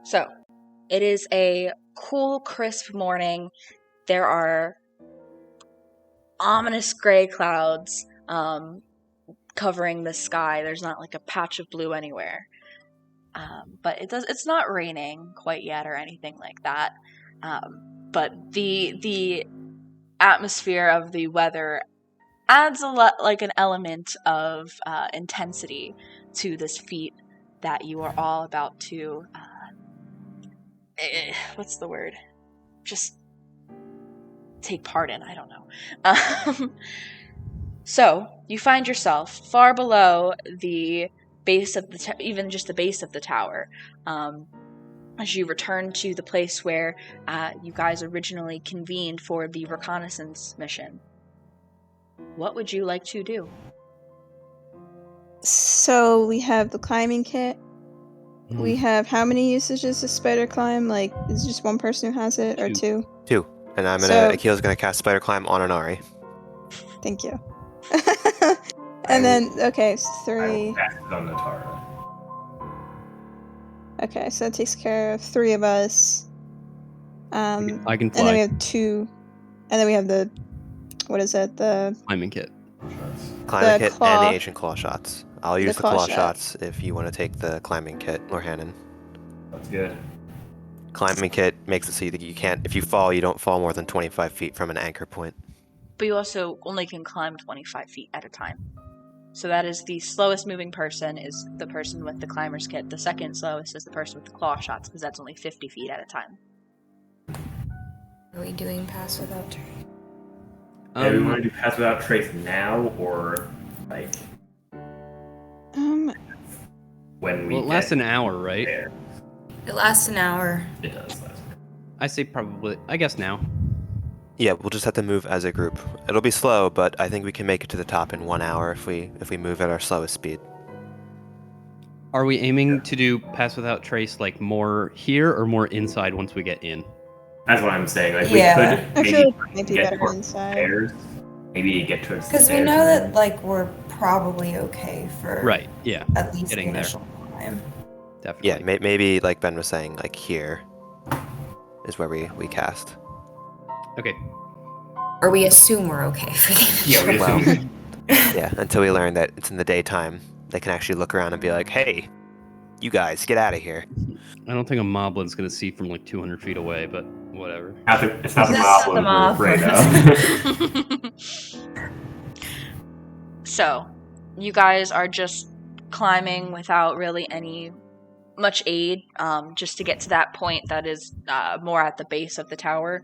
S3: So, it is a cool, crisp morning. There are ominous gray clouds covering the sky. There's not like a patch of blue anywhere. But it's not raining quite yet or anything like that. But the atmosphere of the weather adds a lot, like an element of intensity to this feat that you are all about to what's the word? Just take part in. I don't know. So you find yourself far below the base of the even just the base of the tower. As you return to the place where you guys originally convened for the reconnaissance mission. What would you like to do?
S4: So we have the climbing kit.
S2: Mm-hmm.
S4: We have how many usages of spider climb? Like, is it just one person who has it, or two?
S1: 2. And Akil's gonna cast Spider Climb on Anari.
S4: Thank you. And then, okay, so
S5: I will
S4: 3.
S5: cast it on Natara.
S4: Okay, so that takes care of 3 of us.
S2: I can
S4: And then we
S2: fly.
S4: have 2. And then we have the, what is it? The
S2: Climbing kit.
S1: Climbing kit
S4: claw-
S1: and the ancient claw shots. I'll use the
S4: claw
S1: claw
S4: shot.
S1: shots if you want to take the climbing kit, or Hannon.
S5: That's good.
S1: Climbing kit makes it so that you can't, if you fall, you don't fall more than 25 feet from an anchor point.
S3: But you also only can climb 25 feet at a time. So that is the slowest moving person is the person with the climber's kit. The second slowest is the person with the claw shots, because that's only 50 feet at a time.
S6: Are we doing pass without trace?
S5: Yeah, we want to do pass without trace now, or like when we
S2: Well, it lasts
S5: get
S2: an hour, right?
S5: there.
S6: It lasts an hour.
S5: It does last.
S2: I say probably. I guess now.
S1: Yeah, we'll just have to move as a group. It'll be slow, but I think we can make it to the top in 1 hour if we move at our slowest speed.
S2: Are we aiming to do pass without trace like more here or more inside once we get in?
S5: That's what I'm saying. Like
S6: Yeah.
S5: we could
S4: I
S5: maybe
S4: feel like it might be
S5: get
S4: better
S5: towards
S4: inside.
S5: stairs. Maybe get towards the
S6: Because we
S5: stairs
S6: know
S5: and
S6: that
S5: then-
S6: like we're probably okay for
S2: Right. Yeah.
S6: at least the
S2: Getting there.
S6: initial time.
S2: Definitely.
S1: Yeah, maybe like Ben was saying, like here is where we cast.
S2: Okay.
S6: Or we assume we're okay for the
S5: Yeah, we
S6: initial
S1: Well,
S5: assume.
S1: Yeah, until we learn that it's in the daytime, they can actually look around and be like, "Hey, you guys, get out of here."
S2: I don't think a moblin's gonna see from like 200 feet away, but whatever.
S5: It's not the
S6: That's
S5: moblin
S6: not the
S5: we're afraid of.
S3: So, you guys are just climbing without really any much aid, just to get to that point that is more at the base of the tower.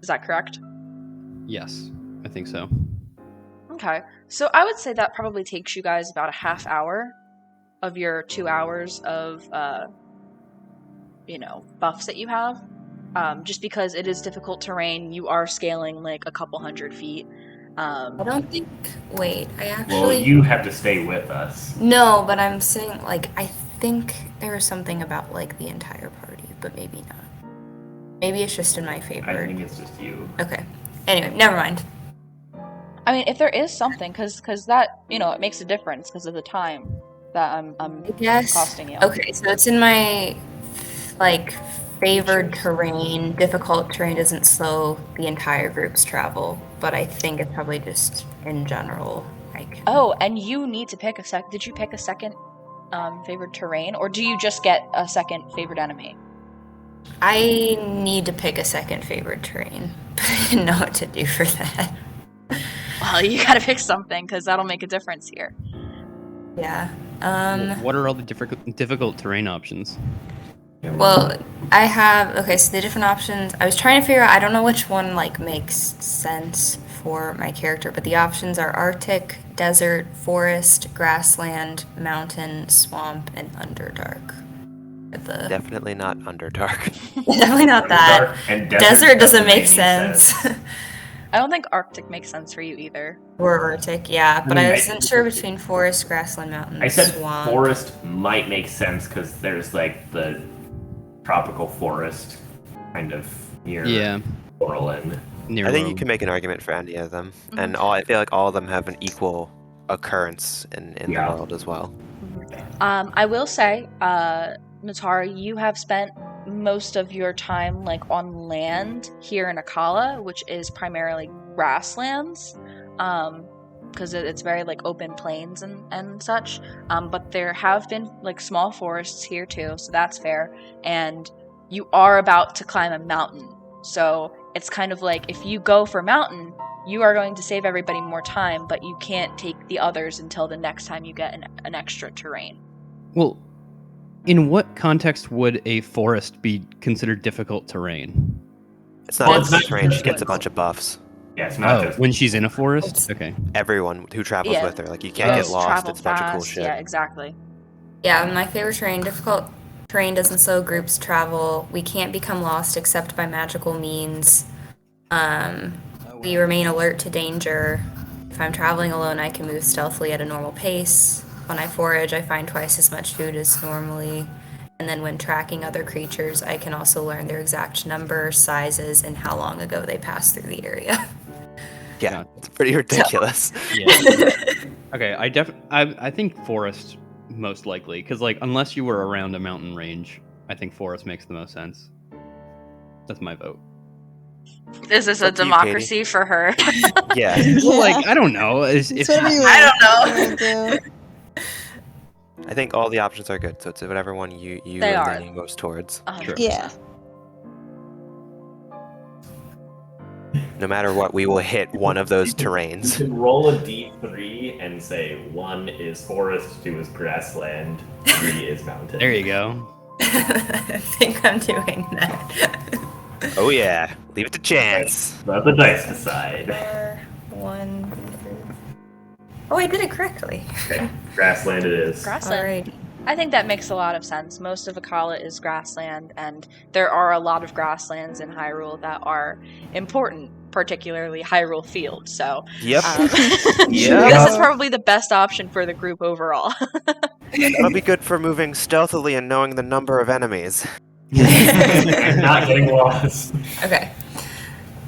S3: Is that correct?
S2: Yes, I think so.
S3: Okay. So I would say that probably takes you guys about a half hour of your 2 hours of, buffs that you have. Just because it is difficult terrain, you are scaling like a couple hundred feet.
S6: I don't think. Wait, I actually.
S5: Well, you have to stay with us.
S6: No, but I'm saying like I think there was something about like the entire party, but maybe not. Maybe it's just in my favor.
S5: I think it's just you.
S6: Okay. Anyway, never mind.
S3: I mean, if there is something, because that, it makes a difference because of the time that I'm
S6: I guess.
S3: costing you.
S6: Okay, so it's in my like favored terrain. Difficult terrain doesn't slow the entire group's travel, but I think it's probably just in general. Like.
S3: Oh, and you need to pick Did you pick a second favored terrain, or do you just get a second favored enemy?
S6: I need to pick a second favored terrain, but I didn't know what to do for that.
S3: Well, you gotta pick something because that'll make a difference here.
S6: Yeah.
S2: What are all the difficult terrain options?
S6: Well, I have so the different options. I was trying to figure out. I don't know which one like makes sense for my character, but the options are Arctic, desert, forest, grassland, mountain, swamp, and Underdark.
S1: Definitely not Underdark.
S6: Definitely not that.
S5: And
S6: Desert doesn't make sense.
S3: I don't think Arctic makes sense for you either.
S6: Or Arctic, yeah. But
S5: mean,
S6: I wasn't sure between forest, grassland, mountain,
S5: I said
S6: swamp.
S5: forest might make sense because there's like the tropical forest kind of near Orlin.
S2: Near
S1: I think you
S2: Rome.
S1: can make an argument for any of them, and I feel like all of them have an equal occurrence in the world as well.
S3: I will say, Natara, you have spent most of your time like on land here in Akkala, which is primarily grasslands, because it's very like open plains and such. But there have been like small forests here too, so that's fair. And you are about to climb a mountain, so it's kind of like if you go for mountain, you are going to save everybody more time, but you can't take the others until the next time you get an extra terrain.
S2: Well, in what context would a forest be considered difficult terrain?
S1: It's not
S5: Well,
S1: just
S5: it's not
S1: terrain; she
S5: just
S1: gets a
S5: like-
S1: bunch of buffs.
S5: Yeah, it's not
S2: Oh,
S5: just
S2: when she's in a forest? Okay.
S1: Everyone who travels
S3: Yeah.
S1: with her, like you can't get
S3: Those
S1: lost.
S3: travel
S1: It's a bunch of cool
S3: fast.
S1: shit.
S3: Yeah, exactly.
S6: Yeah, my favorite terrain, difficult terrain doesn't slow groups travel. We can't become lost except by magical means. We remain alert to danger. If I'm traveling alone, I can move stealthily at a normal pace. When I forage, I find twice as much food as normally. And then when tracking other creatures, I can also learn their exact number, sizes, and how long ago they passed through the area.
S1: Yeah, it's pretty ridiculous.
S2: Yeah. Okay, I think forest most likely, because like unless you were around a mountain range, I think forest makes the most sense. That's my vote.
S3: Is this a
S1: Up to you,
S3: democracy for her?
S1: Yeah.
S2: Well, like I don't know.
S4: It's whatever you
S3: I
S4: want
S3: don't
S4: to do.
S1: I think all the options are good, so it's whatever one you
S3: They
S1: are
S3: are.
S1: leaning most towards.
S3: 100%.
S4: Yeah.
S1: No matter what, we will hit one of those
S5: You
S1: terrains.
S5: can roll a d3 and say 1 is forest, 2 is grassland, 3 is mountain.
S2: There you go.
S6: I think I'm doing that.
S1: Oh yeah, leave it to chance.
S5: Let the dice decide.
S6: 1. Oh, I did it correctly.
S5: Okay, grassland it is.
S3: Grassland.
S6: Alrighty.
S3: I think that makes a lot of sense. Most of Akkala is grassland, and there are a lot of grasslands in Hyrule that are important, particularly Hyrule Field. So,
S1: Yep.
S3: this
S1: Yeah.
S3: is probably the best option for the group overall.
S1: That'll be good for moving stealthily and knowing the number of enemies.
S5: And not getting lost.
S6: Okay.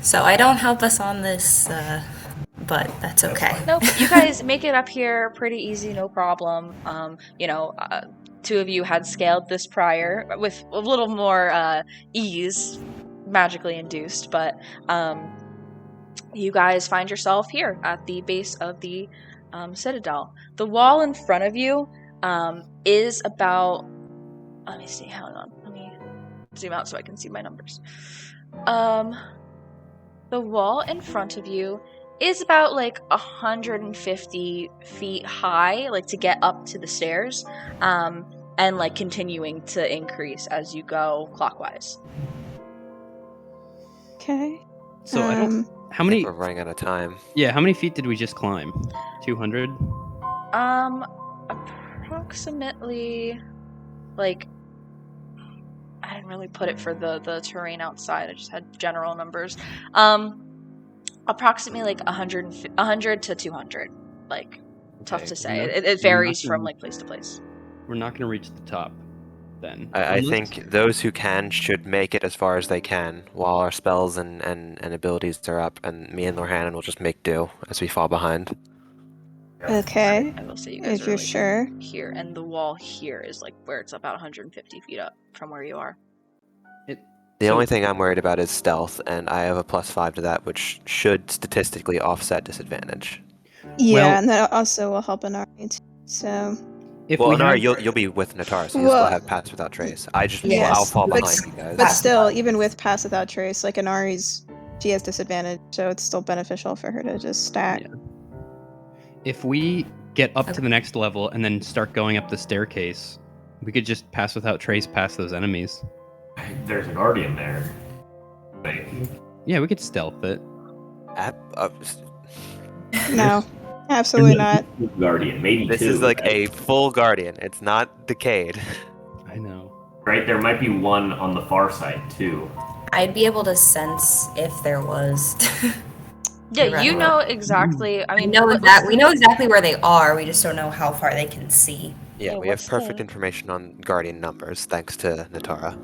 S6: So I don't help us on this, but that's okay.
S3: Nope, you guys make it up here pretty easy, no problem. Two of you had scaled this prior with a little more ease, magically induced, but you guys find yourself here at the base of the Citadel. The wall in front of you is about... Let me see, hang on. Let me zoom out so I can see my numbers. The wall in front of you is about like 150 feet high, like to get up to the stairs, and like continuing to increase as you go clockwise.
S4: Okay.
S2: So I don't. How many?
S1: We're running out of time.
S2: Yeah, how many feet did we just climb? 200.
S3: Approximately, like, I didn't really put it for the terrain outside. I just had general numbers. Approximately like 100 to 200. Like, tough
S2: Okay,
S3: to say.
S2: and
S3: It varies
S2: we're not
S3: from like place to place.
S2: We're not going to reach the top, then.
S1: I
S2: Unless-
S1: think those who can should make it as far as they can, while our spells and abilities are up, and me and Lorhanan will just make do as we fall behind.
S4: Okay.
S3: I will say you guys
S4: If
S3: are
S4: you're
S3: like
S4: sure.
S3: here, and the wall here is like where it's about 150 feet up from where you are.
S1: The
S2: So-
S1: only thing I'm worried about is stealth, and I have a +5 to that, which should statistically offset disadvantage.
S4: Yeah,
S2: Well-
S4: and that also will help an army too. So
S2: If
S1: Well,
S2: we
S1: Inari,
S2: have,
S1: you'll be with Natara, so you'll
S4: Well-
S1: still have Pass Without Trace.
S6: Yes,
S1: I'll fall
S6: but-
S1: behind you guys.
S4: but still, even with pass without trace, like Inari's, she has disadvantage, so it's still beneficial for her to just stack.
S2: Yeah. if we get up to the next level and then start going up the staircase, we could just pass without trace past those enemies.
S5: There's a guardian there. Like,
S2: Yeah, we could stealth it.
S4: No, absolutely not.
S5: Guardian, maybe
S1: This
S5: two.
S1: is like
S5: right?
S1: a full Guardian. It's not Decayed.
S2: I know.
S5: Right, there might be one on the far side too.
S6: I'd be able to sense if there was.
S3: Yeah,
S6: You're
S3: you
S6: right.
S3: know exactly. I
S6: we
S3: mean,
S6: know
S3: what-
S6: that we know exactly where they are. We just don't know how far they can see.
S1: Yeah,
S3: Yeah,
S1: we have
S3: what's
S1: perfect
S3: the-
S1: information on Guardian numbers, thanks to Natara.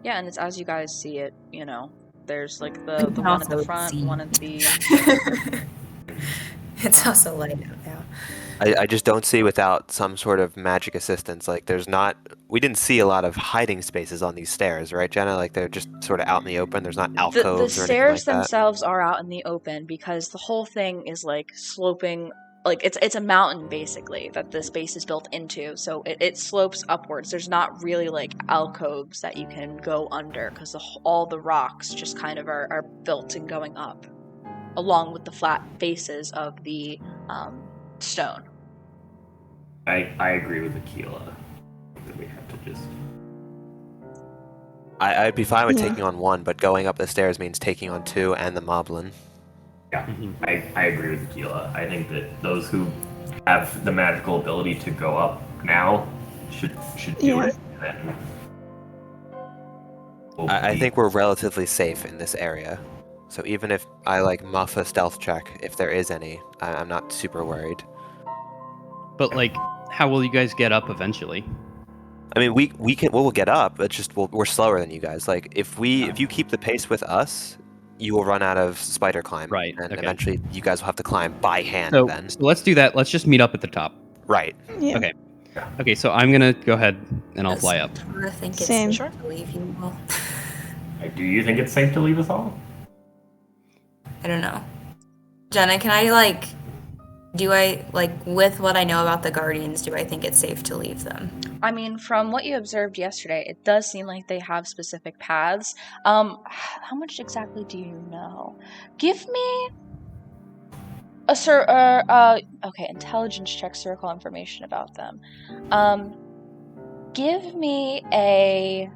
S3: Yeah, and it's as you guys see it. There's like
S6: We
S3: the
S6: can
S3: one at the
S6: also
S3: front,
S6: see.
S3: one at the.
S6: It's also light out now.
S1: I just don't see without some sort of magic assistance. Like, we didn't see a lot of hiding spaces on these stairs, right, Jenna? Like, they're just sort of out in the open. There's not
S3: The
S1: alcoves or anything
S3: stairs
S1: like that.
S3: themselves are out in the open because the whole thing is like sloping. Like it's a mountain basically that this base is built into, so it slopes upwards. There's not really like alcoves that you can go under because all the rocks just kind of are built and going up, along with the flat faces of the stone.
S5: I agree with Akkala. That we have to just.
S1: I'd be fine with
S4: Yeah.
S1: taking on one, but going up the stairs means taking on two and the moblin.
S5: Yeah,
S2: Mhm.
S5: I agree with Akkala. I think that those who have the magical ability to go up now should do
S4: Yeah.
S5: it. And then we'll
S1: I
S5: be-
S1: think we're relatively safe in this area. So even if I muff a stealth check, if there is any, I'm not super worried.
S2: But like, how will you guys get up eventually?
S1: I mean, we'll get up. It's just we're slower than you guys. Like if you keep the pace with us, you will run out of spider climb.
S2: Right,
S1: And
S2: okay.
S1: eventually, you guys will have to climb by hand.
S2: So,
S1: then.
S2: so let's do that. Let's just meet up at the top.
S1: Right.
S4: Yeah.
S2: Okay. Okay, so I'm gonna go ahead and I'll fly up.
S6: I think it's
S4: Same.
S6: safe to leave you all.
S5: Do you think it's safe to leave us all?
S6: I don't know. Jenna, can I with what I know about the Guardians, do I think it's safe to leave them?
S3: I mean, from what you observed yesterday, it does seem like they have specific paths. How much exactly do you know? Give me okay, intelligence check, circle information about them. Give me a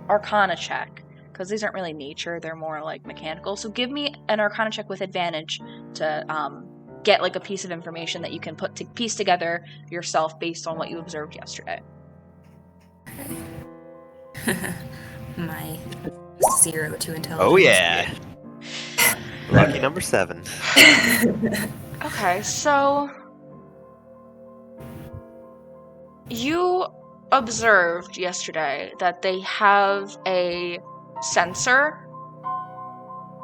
S3: Arcana check, because these aren't really nature; they're more like mechanical. So give me an Arcana check with advantage to get like a piece of information that you can piece together yourself based on what you observed yesterday.
S6: My 0 to intelligence.
S1: Oh yeah. Lucky number 7.
S3: Okay, so You observed yesterday that they have a sensor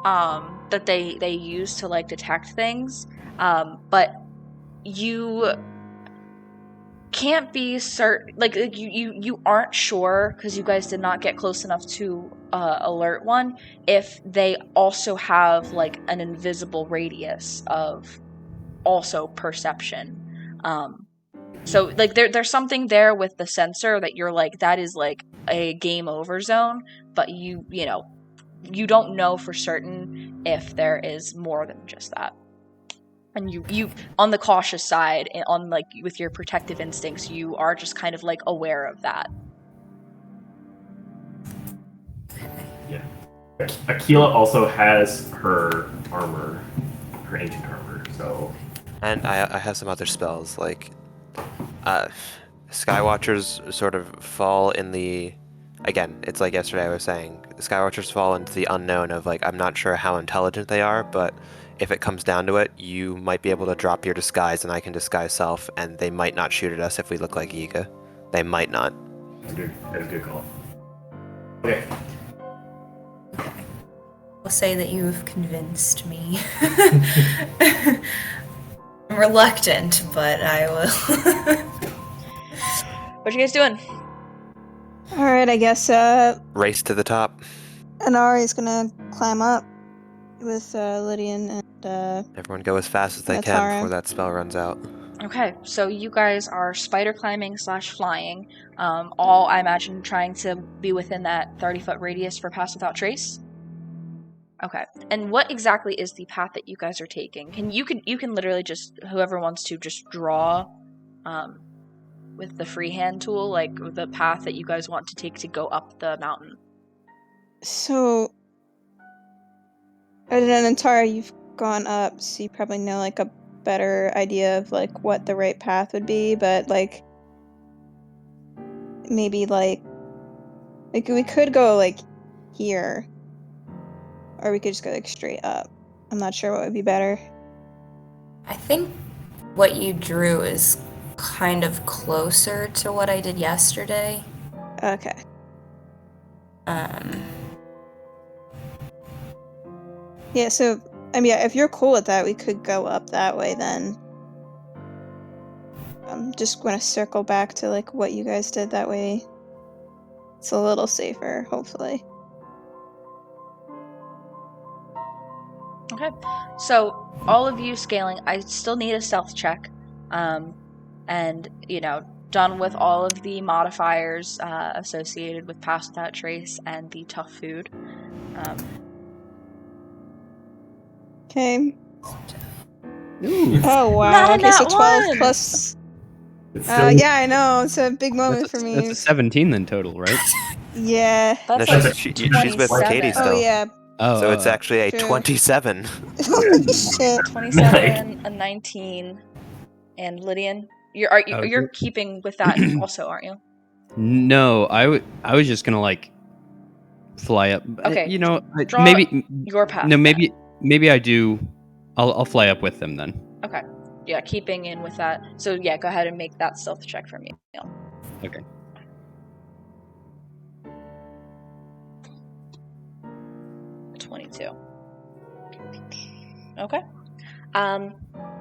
S3: that they use to like detect things, but you can't be certain, like you aren't sure, because you guys did not get close enough to alert one, if they also have like an invisible radius of also perception. So like there's something there with the sensor that you're like, that is like a game over zone, but you don't know for certain if there is more than just that. And you on the cautious side, and on like with your protective instincts, you are just kind of like aware of that.
S5: Yeah. Akkala also has her armor, her ancient armor, so...
S1: And I have some other spells, like... Skywatchers sort of fall in the... Again, it's like yesterday I was saying, Skywatchers fall into the unknown of, like, I'm not sure how intelligent they are, but if it comes down to it, you might be able to drop your disguise and I can disguise self, and they might not shoot at us if we look like Yiga. They might not.
S5: That's a good call. Okay.
S6: I'll say that you've convinced me. I'm reluctant, but I will.
S3: What you guys doing?
S4: Alright, I guess
S1: Race to the top.
S4: Inari's gonna climb up with Lydian and
S1: Everyone go as fast as they can
S4: Natara.
S1: before that spell runs out.
S3: Okay, so you guys are spider climbing / flying, all I imagine trying to be within that 30-foot radius for Pass Without Trace. Okay, and what exactly is the path that you guys are taking? You can literally just, whoever wants to, just draw with the freehand tool, like the path that you guys want to take to go up the mountain.
S4: So, other than Natara, you've gone up, so you probably know like a better idea of like what the right path would be, but like maybe like we could go like here, or we could just go like straight up. I'm not sure what would be better.
S6: I think what you drew is kind of closer to what I did yesterday.
S4: Okay. Yeah, so I mean, if you're cool with that, we could go up that way then. I'm just going to circle back to like what you guys did that way. It's a little safer, hopefully.
S3: Okay, so all of you scaling, I still need a stealth check, and done with all of the modifiers associated with Pass Without Trace and the tough food.
S4: Okay.
S2: Ooh.
S4: Oh wow.
S3: Not
S4: Okay, so
S3: that
S4: 12
S3: one!
S4: plus.
S5: It's still...
S4: Yeah, I know. It's a big moment for me.
S2: That's a 17 then total, right?
S4: Yeah.
S3: That's
S1: No,
S3: like
S1: she's with
S3: 27.
S1: Katie still.
S4: Oh yeah.
S2: Oh,
S1: So it's actually a
S4: True.
S1: 27.
S4: Holy shit.
S3: 27, a 19, and Lydian. You're
S2: Okay.
S3: keeping with that also, aren't you?
S2: No, I was just gonna like fly up.
S3: Okay, draw
S2: maybe
S3: your path.
S2: no, maybe I do. I'll fly up with them then.
S3: Okay. Yeah, keeping in with that. So yeah, go ahead and make that stealth check for me.
S2: Okay.
S3: A 22. Okay.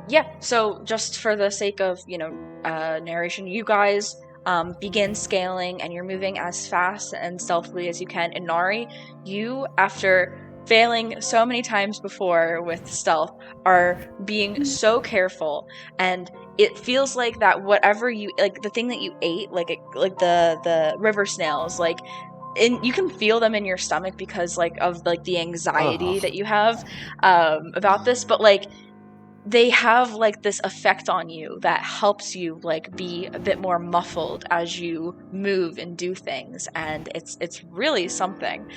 S3: Yeah, so just for the sake of, narration, you guys begin scaling and you're moving as fast and stealthily as you can. Inari, you, after failing so many times before with stealth, are being so careful, and it feels like that whatever you, like the thing that you ate, like the river snails, like, you can feel them in your stomach because of the anxiety that you have about this, but they have this effect on you that helps you be a bit more muffled as you move and do things, and it's really something.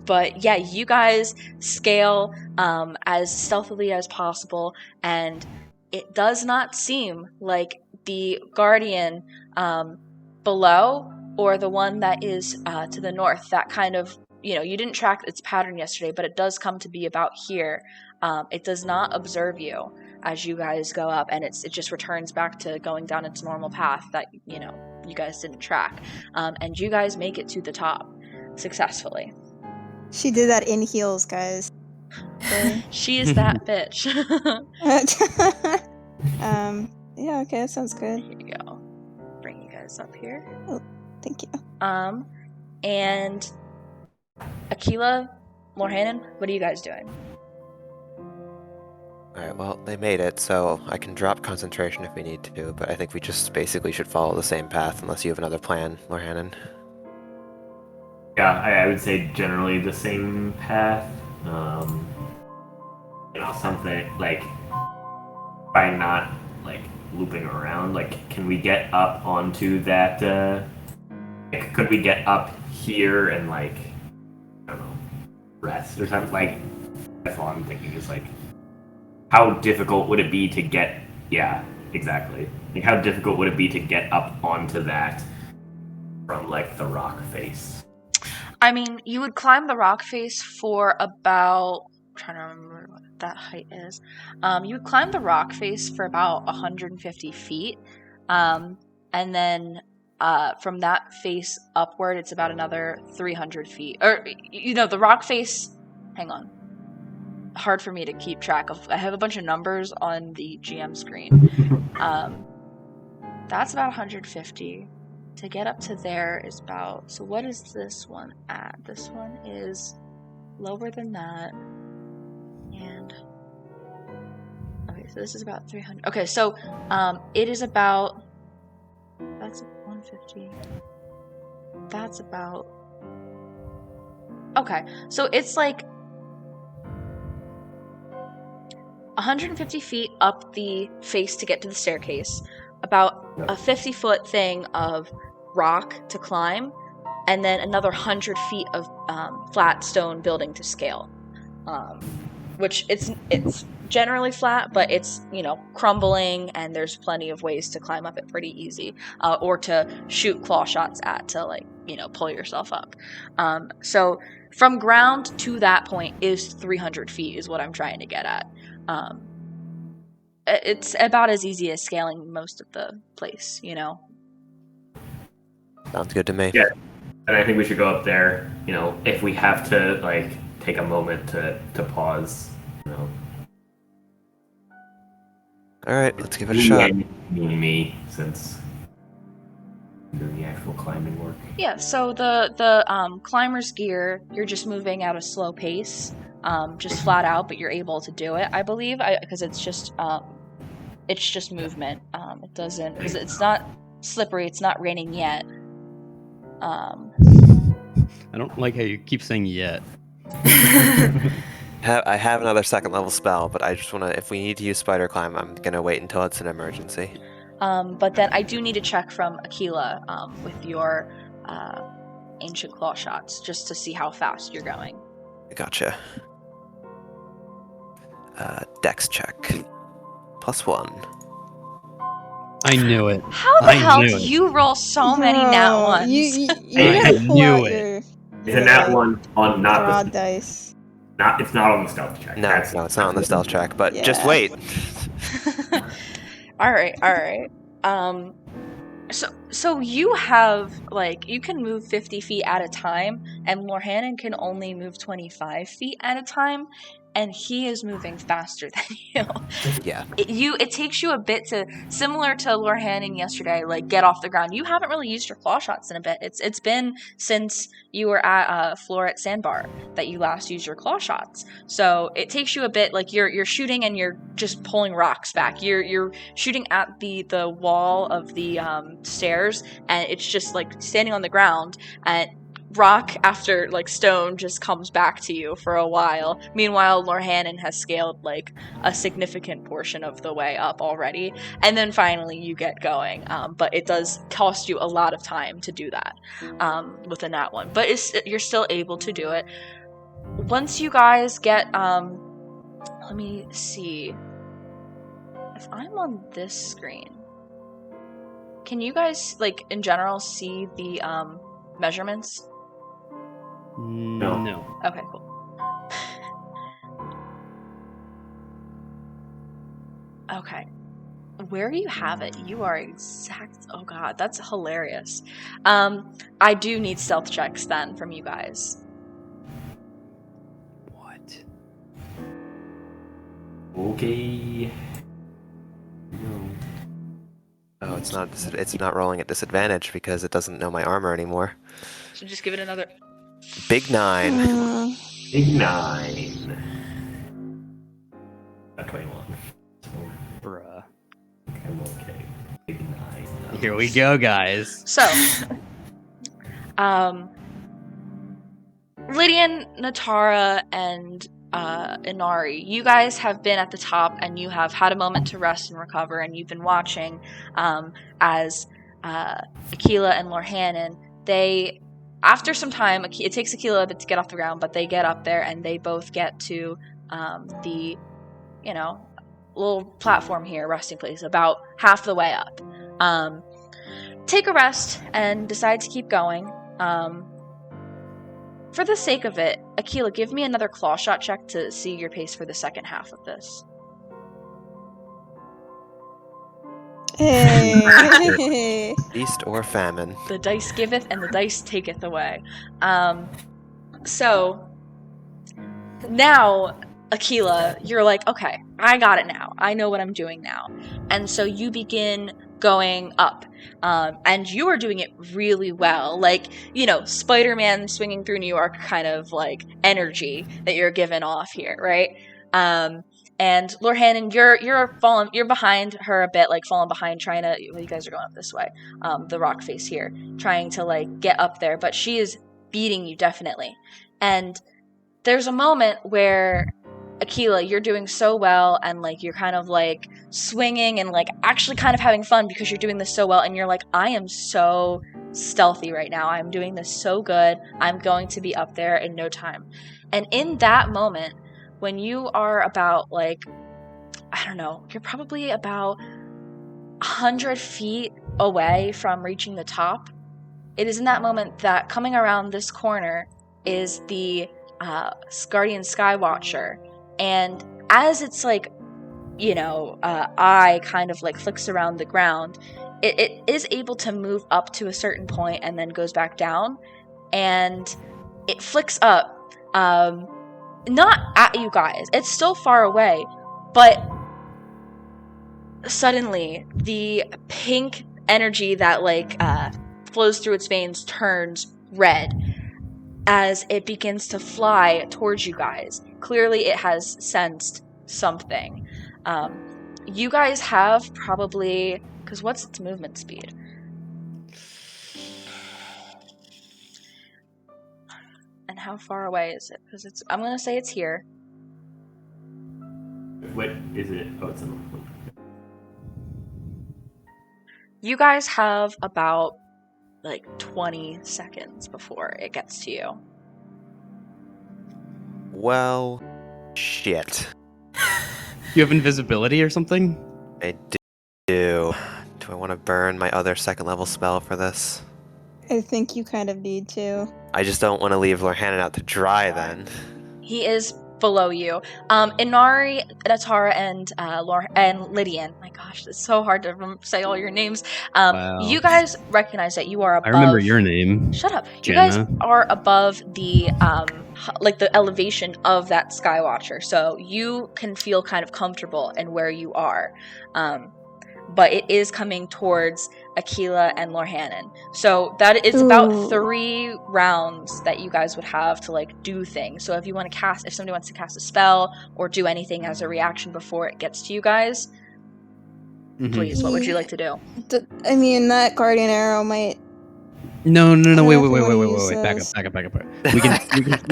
S3: But yeah, you guys scale as stealthily as possible, and it does not seem like the guardian below, or the one that is to the north, that kind of, you didn't track its pattern yesterday, but it does come to be about here. It does not observe you as you guys go up, and it just returns back to going down its normal path that you guys didn't track. And you guys make it to the top successfully.
S4: She did that in heels, guys.
S3: She is that bitch.
S4: Yeah, okay, that sounds good.
S3: Here you go. Bring you guys up here.
S4: Oh, thank you.
S3: And Akkala, Lorhannon, what are you guys doing?
S1: Alright, well, they made it, so I can drop concentration if we need to, but I think we just basically should follow the same path unless you have another plan, Lorhannon.
S5: Yeah, I would say generally the same path. Something like by not like looping around. Like, can we get up onto that? Could we get up here and like I don't know, rest or something? Like, that's all I'm thinking is like, how difficult would it be to get? Yeah, exactly. Like, how difficult would it be to get up onto that from like the rock face?
S3: I mean, you would climb the rock face for about. I'm trying to remember what that height is. You would climb the rock face for about 150 feet, and then from that face upward, it's about another 300 feet. Or the rock face. Hang on. Hard for me to keep track of. I have a bunch of numbers on the GM screen. That's about 150. To get up to there is about. So what is this one at? This one is lower than that. And okay, so this is about 300. Okay, so it is about. That's 150. That's about. Okay, so it's like 150 feet up the face to get to the staircase, about a 50-foot thing of rock to climb, and then another 100 feet of flat stone building to scale. Which it's generally flat, but it's crumbling, and there's plenty of ways to climb up it pretty easy, or to shoot claw shots at to pull yourself up. So from ground to that point is 300 feet is what I'm trying to get at. It's about as easy as scaling most of the place,
S1: Sounds good to me.
S5: Yeah, and I think we should go up there. If we have to like take a moment to pause.
S1: Alright, let's give it a shot.
S5: Me, since I'm doing the actual climbing work.
S3: Yeah, so the climber's gear, you're just moving at a slow pace, just flat out, but you're able to do it, I believe, because it's just movement. It doesn't, because it's not slippery, it's not raining yet.
S2: I don't like how you keep saying yet.
S1: I have another second level spell, but I just want to, if we need to use spider climb, I'm going to wait until it's an emergency.
S3: But then I do need to check from Akkala with your ancient claw shots, just to see how fast you're going.
S1: Gotcha. Dex check. +1.
S2: I knew it.
S3: How the hell do you roll so many nat ones?
S4: You
S2: I
S4: gotta pull
S2: knew
S4: out
S2: it.
S5: It's a nat one on not
S4: broad
S5: the
S4: dice.
S5: it's not on the stealth check.
S1: No, it's not on the stealth check, but just
S4: Yeah.
S1: wait.
S3: All right. So you have you can move 50 feet at a time, and Lorhannon can only move 25 feet at a time, and he is moving faster than you.
S1: Yeah.
S3: It takes you a bit to, similar to Lorhannon yesterday, get off the ground. You haven't really used your claw shots in a bit. It's been since you were at Floret Sandbar that you last used your claw shots. So it takes you a bit, you're shooting and you're just pulling rocks back. You're shooting at the wall of the stairs, and it's just standing on the ground, and rock after stone just comes back to you for a while. Meanwhile, Lorhannon has scaled a significant portion of the way up already, and then finally you get going. But it does cost you a lot of time to do that with a nat one. But you're still able to do it. Once you guys get let me see if I'm on this screen. Can you guys in general see the measurements?
S2: No.
S3: Okay, cool. Okay. Where you have it, you are exact. Oh god, that's hilarious. I do need stealth checks then from you guys.
S2: What?
S5: Okay. No.
S1: Oh, it's not rolling at disadvantage because it doesn't know my armor anymore.
S3: So just give it another.
S1: Big 9.
S5: Big 9. 21. So,
S2: Bruh.
S5: I'm okay. Big 9.
S2: Here we go, guys.
S3: So, Lydian, Natara, and Inari, you guys have been at the top and you have had a moment to rest and recover, and you've been watching as Akkala and Lorhannon, after some time, it takes Akkala a bit to get off the ground, but they get up there and they both get to the, little platform here, resting place, about half the way up. Take a rest and decide to keep going. For the sake of it, Akkala, give me another claw shot check to see your pace for the second half of this.
S4: Hey.
S1: Feast or famine.
S3: The dice giveth and the dice taketh away. So now, Akkala, you're like, okay, I got it now. I know what I'm doing now. And so you begin going up. And you are doing it really well. Like, Spider-Man swinging through New York kind of like energy that you're giving off here, right? And Lorhannon, you're behind her a bit, like falling behind, trying to. Well, you guys are going up this way, the rock face here, trying to like get up there, but she is beating you definitely. And there's a moment where Akkala, you're doing so well, and like you're kind of like swinging and like actually kind of having fun because you're doing this so well, and you're like, I am so stealthy right now. I'm doing this so good. I'm going to be up there in no time. And in that moment, when you are about like, I don't know, you're probably about 100 feet away from reaching the top, it is in that moment that coming around this corner is the Guardian Skywatcher. And as it's like, eye kind of like flicks around the ground, it is able to move up to a certain point and then goes back down. And it flicks up, not at you guys. It's still far away, but suddenly the pink energy that like flows through its veins turns red as it begins to fly towards you guys. Clearly it has sensed something. You guys have probably, because what's its movement speed? And how far away is it? Because I'm going to say it's here.
S5: What is it? Oh, it's in the...
S3: You guys have about like 20 seconds before it gets to you.
S1: Well, shit.
S2: You have invisibility or something?
S1: I do. Do I want to burn my other second level spell for this?
S4: I think you kind of need to.
S1: I just don't want to leave Lorhannon out to dry then.
S3: He is below you. Inari, Natara, and Lydian. My gosh, it's so hard to say all your names.
S2: Wow.
S3: You guys recognize that you are above.
S2: I remember your name.
S3: Shut up.
S2: Jenna.
S3: You guys are above the like the elevation of that Skywatcher, so you can feel kind of comfortable in where you are. But it is coming towards Akkala and Lorhannon. So that is about 3 rounds that you guys would have to like do things. So if somebody wants to cast a spell or do anything as a reaction before it gets to you guys, please, what would you like to do?
S4: I mean, that guardian arrow might.
S2: No, wait,
S4: use
S2: back up.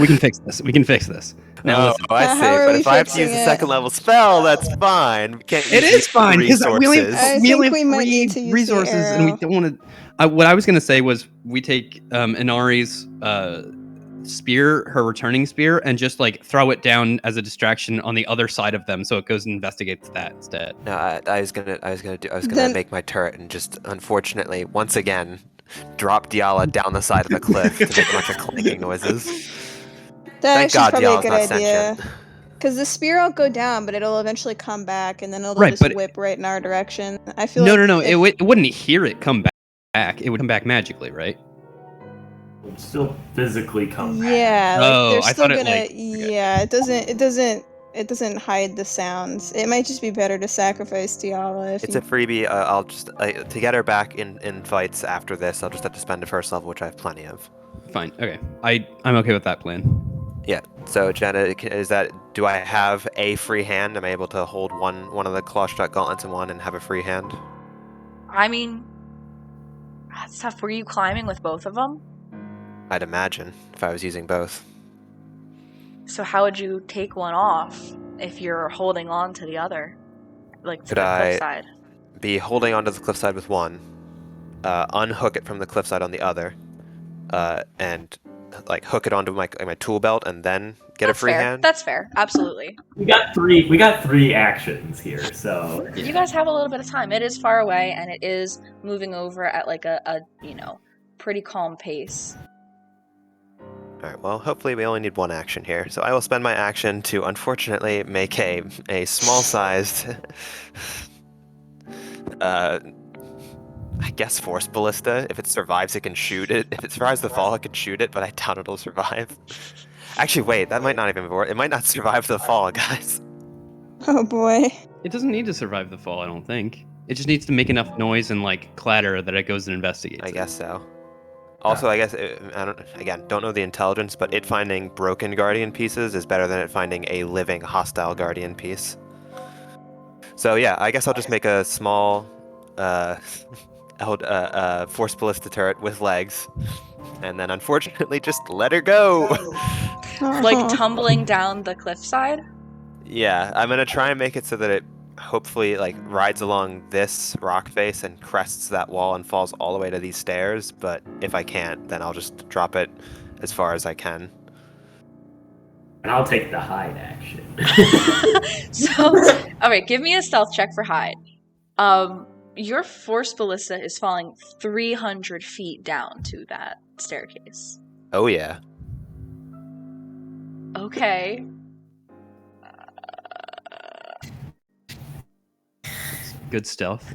S2: We can fix this. We can fix this. Now
S1: No,
S2: listen.
S1: I
S4: How
S1: see.
S4: are
S1: But
S4: we
S1: if I have to use
S4: fixing
S1: a
S4: it?
S1: second level spell, that's fine. We can't
S2: It
S1: use
S2: is fine because we only
S1: resources.
S4: I
S2: we
S4: think
S2: only
S4: we
S2: have
S4: might
S2: 3
S4: need to use the
S2: resources, and we
S4: arrow.
S2: don't want to. What I was gonna say was we take Inari's spear, her returning spear, and just like throw it down as a distraction on the other side of them, so it goes and investigates that instead.
S1: No, I was gonna
S4: Then-
S1: make my turret and just unfortunately once again drop Diala down the side of a cliff to make a bunch of clanking noises.
S4: That
S1: Thank
S4: actually is
S1: God
S4: probably a
S1: Diala's
S4: good
S1: not
S4: idea.
S1: sentient.
S4: Because the spear will go down, but it'll eventually come back, and then it'll
S2: Right,
S4: just
S2: but-
S4: whip right in our direction. I feel
S2: No.
S4: if-
S2: It wouldn't hear it come back. It would come back magically, right?
S5: It would still physically come back.
S4: Yeah, like
S2: Oh,
S4: they're
S2: I
S4: still
S2: thought it,
S4: gonna.
S2: like- okay.
S4: Yeah, it doesn't hide the sounds. It might just be better to sacrifice Diala if
S1: It's
S4: you.
S1: a freebie. I'll just to get her back in fights after this. I'll just have to spend a first level, which I have plenty of.
S2: Fine. Okay. I'm okay with that plan.
S1: Yeah. So Jenna, do I have a free hand? Am I able to hold one of the claw-struck gauntlets in one and have a free hand?
S3: I mean, that's tough. Were you climbing with both of them?
S1: I'd imagine if I was using both.
S3: So how would you take one off if you're holding on to the other, like to
S1: Could
S3: the
S1: I-
S3: cliffside?
S1: Be holding onto the cliffside with one, unhook it from the cliffside on the other, and like hook it onto my tool belt and then get
S3: That's
S1: a free
S3: fair.
S1: hand.
S3: That's fair. Absolutely.
S5: We got three actions here, so
S3: You guys have a little bit of time. It is far away, and it is moving over at like a pretty calm pace.
S1: All right. Well, hopefully we only need one action here, so I will spend my action to unfortunately make a small-sized, I guess force ballista. If it survives, it can shoot it. If it survives the fall, it can shoot it, but I doubt it'll survive. Actually, wait, that might not even work. It might not survive the fall, guys.
S4: Oh boy.
S2: It doesn't need to survive the fall, I don't think. It just needs to make enough noise and like clatter that it goes and investigates.
S1: I guess so. Also, I guess don't know the intelligence, but it finding broken guardian pieces is better than it finding a living hostile guardian piece. So yeah, I guess I'll just make a small, force ballista turret with legs, and then unfortunately just let her go.
S3: Like tumbling down the cliffside.
S1: Yeah, I'm gonna try and make it so that it hopefully like rides along this rock face and crests that wall and falls all the way to these stairs. But if I can't, then I'll just drop it as far as I can.
S5: and I'll take the hide action.
S3: So, all right, give me a stealth check for hide. Your force ballista is falling 300 feet down to that staircase.
S1: Oh yeah.
S3: Okay.
S2: Good stealth.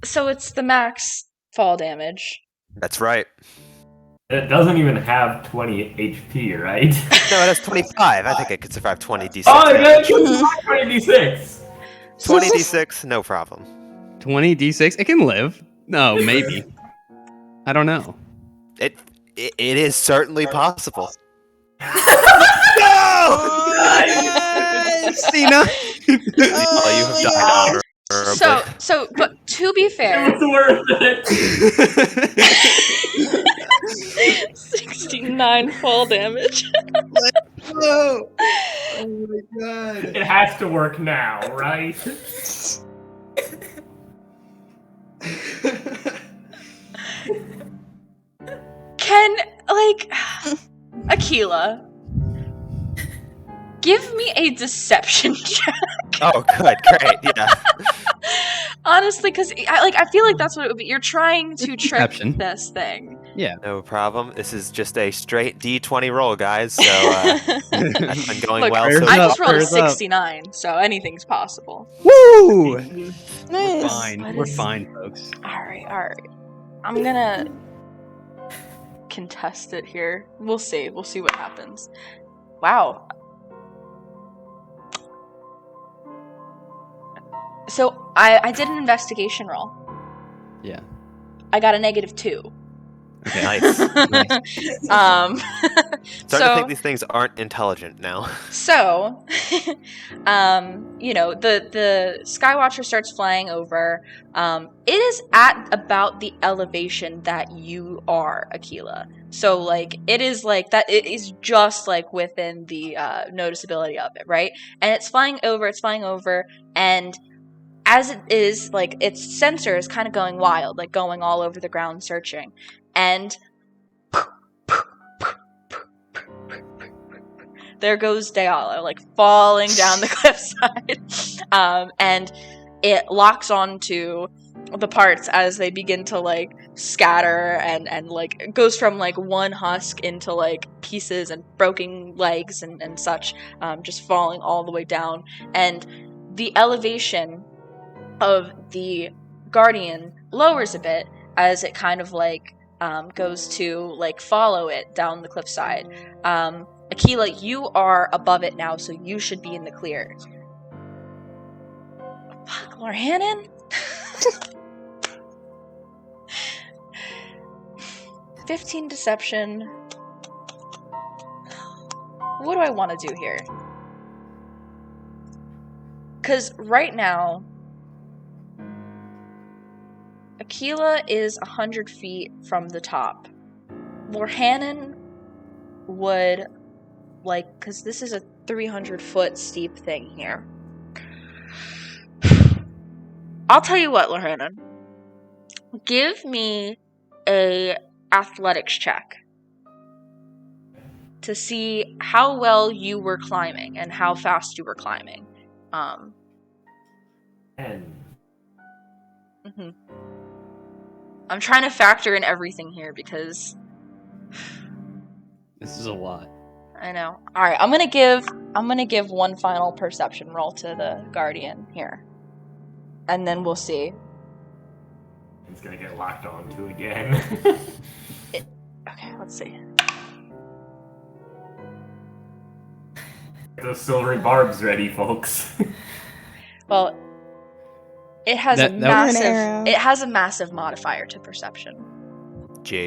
S3: So it's the max fall damage.
S1: That's right.
S5: It doesn't even have 20 HP, right?
S1: No, it has 25. I think I could survive 20 d6.
S5: Oh, it got 20 d6.
S1: 20 d6, no problem.
S2: 20 d6. It can live. No, maybe. I don't know.
S1: It is certainly possible.
S2: Cena.
S1: Oh, you have died honorably.
S3: But to be fair,
S5: It was worth it.
S3: 69 fall damage.
S2: Oh my god.
S5: It has to work now, right?
S3: Can, like, Akkala, give me a deception check.
S1: Oh, good, great, yeah.
S3: Honestly, because I feel like that's what it would be. You're trying to trick
S2: Deception.
S3: this thing.
S1: No problem. This is just a straight D20 roll, guys. So that's been going
S3: Look,
S1: well.
S2: prayers
S1: So
S3: I
S2: up,
S3: just rolled a
S2: prayers up.
S3: 69, so anything's possible.
S2: Woo! We're
S4: Nice.
S2: fine.
S3: What
S2: We're
S3: is-
S2: fine, folks.
S3: Alright. I'm gonna contest it here. We'll see what happens. Wow. So, I did an investigation roll.
S2: Yeah.
S3: I got a -2.
S2: Okay.
S1: nice.
S3: Um,
S1: Starting to think these things aren't intelligent now.
S3: So, the Skywatcher starts flying over. It is at about the elevation that you are, Akkala. So, like, it is like that. It is just like within the noticeability of it, right? And it's flying over. And as it is, like, its sensor is kind of going wild, like going all over the ground searching, and there goes Diala, like falling down the cliffside. And it locks onto the parts as they begin to like scatter and like it goes from like one husk into like pieces and broken legs and such, just falling all the way down. And the elevation of the guardian lowers a bit as it kind of like goes to like follow it down the cliffside. Akkala, you are above it now, so you should be in the clear. Fuck, Lorhannon? 15 deception. What do I want to do here? Because right now, Akkala is 100 feet from the top. Lorhannon would, like, because this is a 300-foot steep thing here. I'll tell you what, Lorhannon. Give me a athletics check to see how well you were climbing and how fast you were climbing.
S5: And
S3: I'm trying to factor in everything here because
S2: This is a lot.
S3: I know. All right, I'm gonna give one final perception roll to the guardian here, and then we'll see.
S5: it's gonna get locked onto again.
S3: Okay, let's see.
S5: Get those silvery barbs ready, folks.
S3: Well, it has
S2: That- that
S4: was an arrow.
S3: It has a massive modifier to perception.
S1: Gee.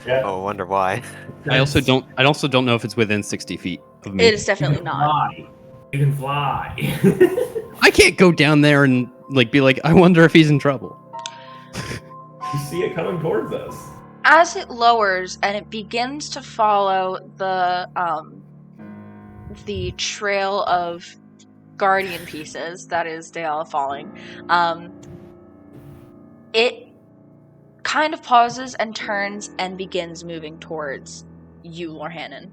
S5: Yeah.
S1: Oh, I wonder why.
S2: I also don't know if it's within 60 feet of me.
S3: It is definitely not.
S5: Fly. You can fly.
S2: I can't go down there and like be like, I wonder if he's in trouble.
S5: You see it coming towards us.
S3: As it lowers and it begins to follow the trail of guardian pieces, that is Dayala falling, it kind of pauses and turns and begins moving towards you, Lorhannon.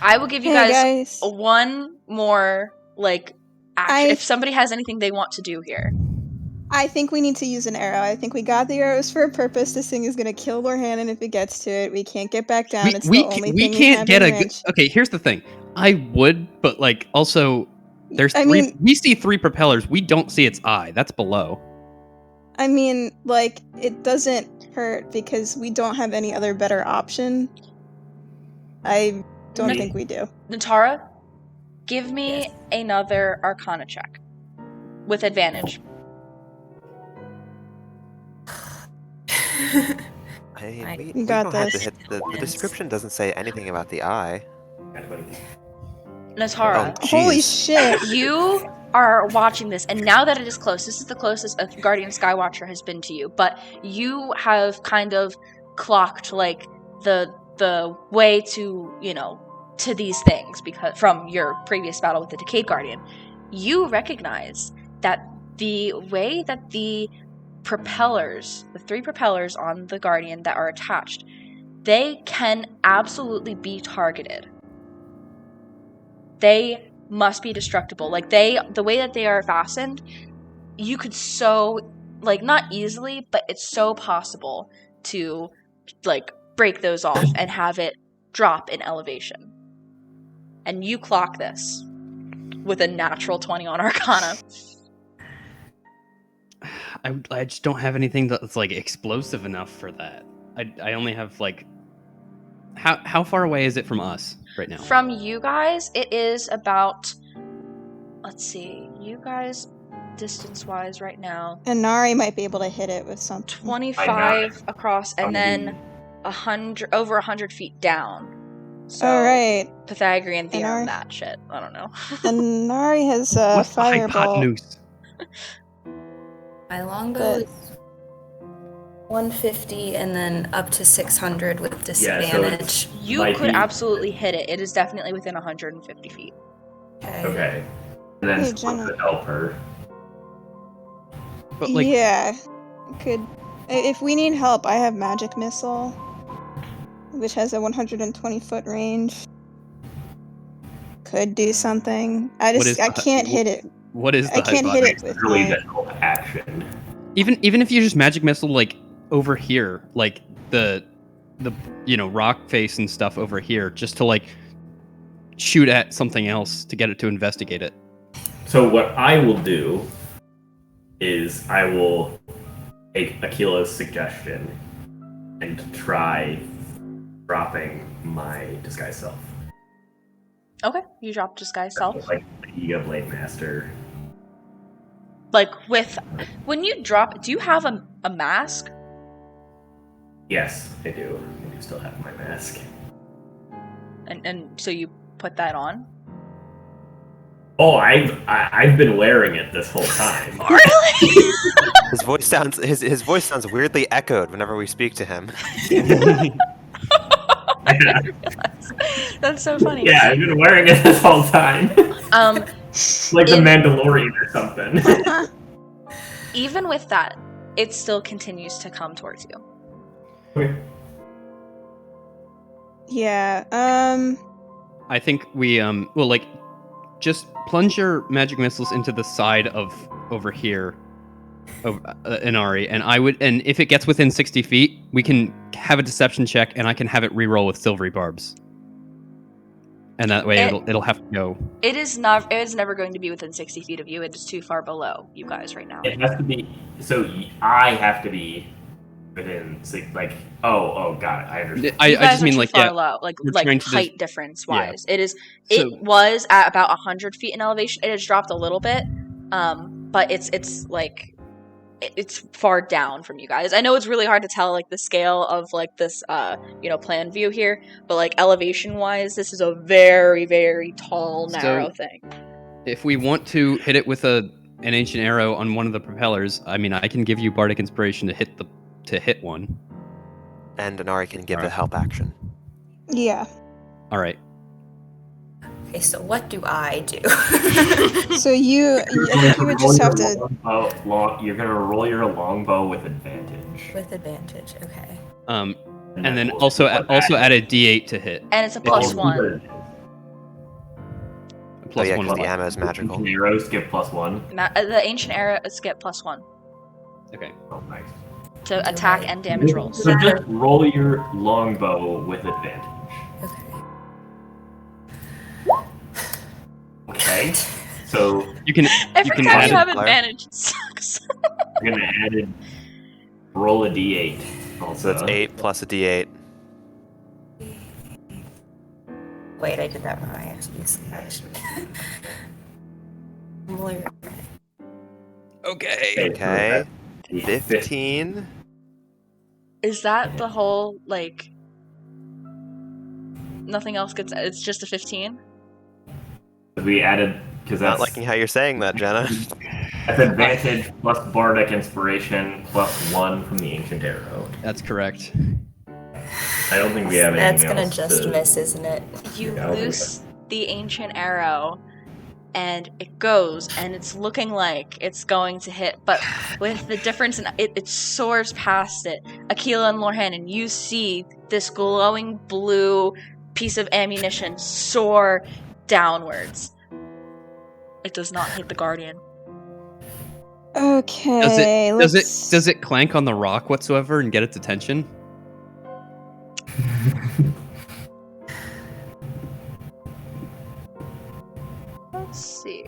S3: I will give you guys one more like action if somebody has anything they want to do here.
S4: I think we need to use an arrow. I think we got the arrows for a purpose. This thing is going to kill Lorhannon if it gets to it. We can't get back down. It's the only thing
S2: can't
S4: have
S2: get
S4: in
S2: a good.
S4: range.
S2: Okay, here's the thing. I would, but like also, there's
S4: I
S2: three.
S4: mean-
S2: We see three propellers. We don't see its eye. That's below.
S4: I mean, like, it doesn't hurt because we don't have any other better option. I don't think we do.
S3: Natara, give me another Arcana check with advantage.
S1: I mean,
S6: I-
S1: we
S4: You got
S1: don't have to
S4: this.
S1: hit the description doesn't say anything about the eye.
S3: Natara,
S1: Oh,
S4: Holy
S1: jeez.
S4: shit.
S3: you are watching this, and now that it is close, this is the closest a Guardian Skywatcher has been to you, but you have kind of clocked like the way to, you know, to these things because from your previous battle with the Decayed Guardian. You recognize that the way that the propellers, the three propellers on the Guardian that are attached, they can absolutely be targeted. They must be destructible. Like the way that they are fastened, you could like not easily, but it's so possible to like break those off and have it drop in elevation. And you clock this with a natural 20 on Arcana.
S2: I just don't have anything that's like explosive enough for that. I only have like. How far away is it from us right now?
S3: From you guys, it is about, let's see, you guys distance-wise right now,
S4: And Nari might be able to hit it with something.
S3: 25 across, and then 100 over 100 feet down. So
S4: Alright.
S3: Pythagorean theorem,
S4: our-
S3: that shit. I don't know.
S4: And Nari has a
S2: What's the
S4: fireball.
S2: hypotenuse?
S6: My longbow is 150 and then up to 600 with disadvantage.
S3: You
S5: Might
S3: could
S5: be-
S3: absolutely hit it. It is definitely within 150 feet.
S5: Okay. And then
S4: Hey,
S5: someone
S4: Jenna.
S5: could help her.
S2: But like,
S4: Yeah. Could if we need help, I have magic missile, which has a 120-foot range. Could do something. I
S2: What is
S4: just I
S2: the-
S4: can't hit it
S2: What is the
S4: I can't hit it with
S5: Really,
S4: my...
S5: that whole action.
S2: Even if you just magic missile like over here, like the rock face and stuff over here, just to like shoot at something else to get it to investigate it.
S5: So what I will do is I will take Akila's suggestion and try dropping my disguise self.
S3: Okay, you drop disguise self.
S5: Like the Ega Blade Master.
S3: Like when you drop, do you have a mask?
S5: Yes, I do. I do still have my mask.
S3: And so you put that on?
S5: Oh, I've been wearing it this whole time.
S3: Really?
S1: His voice sounds weirdly echoed whenever we speak to him.
S3: That's so funny.
S5: Yeah, I've been wearing it this whole time. Like the
S3: in-
S5: Mandalorian or something.
S3: Even with that, it still continues to come towards you.
S5: Okay.
S4: Yeah,
S2: I think we just plunge your magic missiles into the side of over here of Inari, and if it gets within 60 feet, we can have a deception check, and I can have it reroll with silvery barbs. And that way it'll have to go.
S3: It is never going to be within 60 feet of you. It is too far below you guys right now.
S5: It has to be. So I have to be within got it. I understand.
S3: You
S2: I
S3: guys
S2: just
S3: are
S2: mean
S3: too
S2: like
S3: far
S2: yeah.
S3: low, like
S2: we're trying to
S3: height difference wise.
S2: Yeah.
S3: It was at about 100 feet in elevation. It has dropped a little bit, but it's like it's far down from you guys. I know it's really hard to tell like the scale of like this plan view here, but like elevation wise, this is a very, very tall, narrow thing.
S2: If we want to hit it with an ancient arrow on one of the propellers, I mean I can give you bardic inspiration to hit one.
S1: And Inari can give the help action.
S4: yeah.
S2: All right.
S6: Okay, so what do I do?
S4: So I think you would just have to...
S5: You're gonna roll your longbow with advantage.
S6: With advantage, okay.
S2: And then also add a D8 to hit.
S3: And it's a +1.
S2: Plus
S1: yeah,
S2: one.
S1: because the ammo is magical.
S5: Can arrows give +1?
S3: The ancient arrows get +1
S2: Okay.
S5: Oh, nice.
S3: to attack and damage rolls.
S5: So just roll your longbow with advantage.
S6: Okay.
S5: Okay. So
S2: You can
S3: Every time
S2: add
S3: you have
S2: a,
S3: advantage, it sucks.
S5: you're gonna roll a d8. Also.
S1: So that's 8 plus a d8.
S6: Wait, I did that wrong. I have to use some action.
S2: Okay.
S1: Okay.
S5: so that's
S1: 15.
S3: Is that the whole, like... Nothing else gets... It's just a 15?
S5: We added because
S1: Not
S5: that's
S1: liking how you're saying that, Jenna.
S5: that's advantage plus bardic inspiration +1 from the ancient arrow.
S2: That's correct.
S5: I don't think we have anything
S6: That's gonna
S5: else
S6: just
S5: to-
S6: miss, isn't it?
S3: You
S5: Yeah, I don't think
S3: loose the ancient arrow, and it goes, and it's looking like it's going to hit, but with the difference in it soars past it. Akkala and Lorhan, and you see this glowing blue piece of ammunition soar downwards. It does not hit the Guardian.
S4: Okay,
S2: Does it clank on the rock whatsoever and get its attention?
S3: Let's see.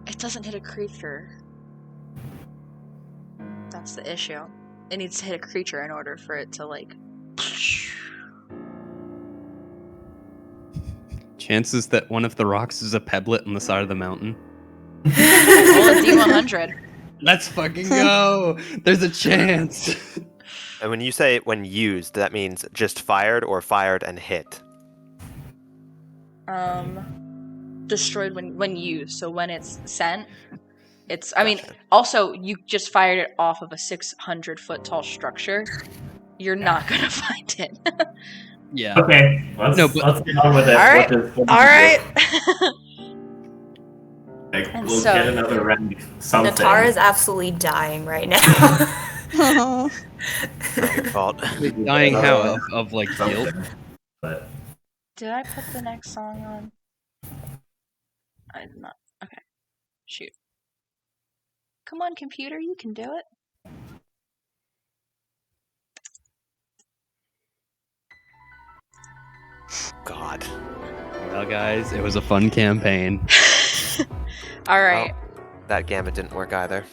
S3: It doesn't hit a creature. That's the issue. It needs to hit a creature in order for it to, like...
S2: Chances that one of the rocks is a pebblet on the side of the mountain.
S3: Roll a D100.
S2: Let's fucking go! There's a chance!
S1: And when you say when used, that means just fired or fired and hit.
S3: Destroyed when used. So when it's sent, it's... I mean, also, you just fired it off of a 600-foot tall structure. You're not gonna find it.
S2: Yeah.
S5: Okay, let's get on with it.
S3: Alright,
S5: What
S3: alright.
S5: Like,
S3: And
S5: we'll
S3: so-
S5: get another round of something.
S6: Natara is absolutely dying right now.
S1: Not your fault.
S2: Dying how? Of like guilt?
S5: Something. But
S3: Did I put the next song on? I did not. Okay. Shoot. Come on, computer, you can do it.
S1: God.
S2: Well, guys, it was a fun campaign.
S3: All right.
S1: Well, that gambit didn't work either.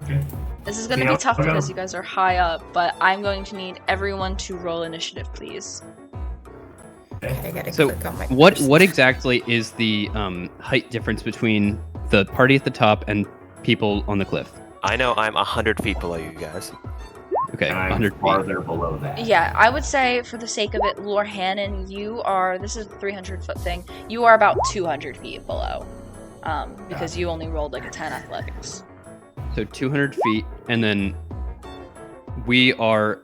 S5: Okay.
S3: This is going to be tough because you guys are high up, but I'm going to need everyone to roll initiative, please.
S6: I gotta
S2: So,
S6: click on my
S2: what exactly is the height difference between the party at the top and people on the cliff?
S1: I know I'm 100 feet below you guys.
S2: Okay,
S5: And I'm
S2: 100 feet.
S5: farther below that.
S3: Yeah, I would say for the sake of it, Lord Hannon, you are, this is a 300-foot thing, you are about 200 feet below, because you only rolled like a 10 athletics.
S2: So 200 feet, and then we are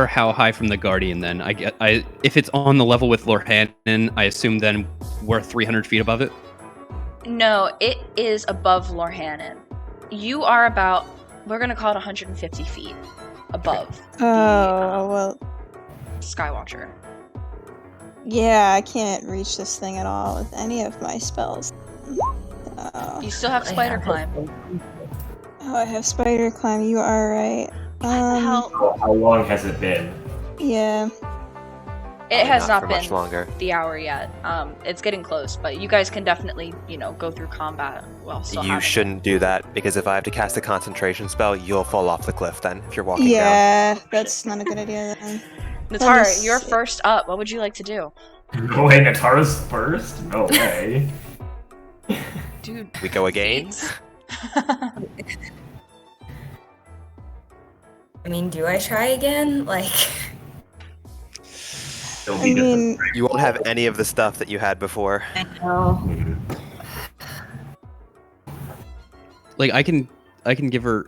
S2: how high from the Guardian then? If it's on the level with Lord Hannon, I assume then we're 300 feet above it?
S3: No, it is above Lord Hannon. You are about, we're going to call it 150 feet above
S4: Oh, well,
S3: Skywatcher.
S4: yeah, I can't reach this thing at all with any of my spells. Oh,
S3: You still have Spider Climb.
S4: I have Spider Climb, you are right.
S5: How long has it been?
S4: Yeah.
S3: It has not
S1: for
S3: been
S1: much longer.
S3: the hour yet. It's getting close, but you guys can definitely, go through combat while still
S1: You
S3: having
S1: shouldn't do that, because if I have to cast a concentration spell, you'll fall off the cliff then, if you're walking down.
S4: Yeah, that's not a good idea then.
S3: Natara,
S4: Let me
S3: you're
S4: see.
S3: first up. What would you like to do?
S5: No way, Natara's first? No way.
S3: Dude,
S1: We go again?
S6: I mean, do I try again? Like,
S5: It'll
S4: I
S5: be
S4: mean,
S1: You won't have any of the stuff that you had before.
S6: I know.
S5: different.
S2: Like, I can give her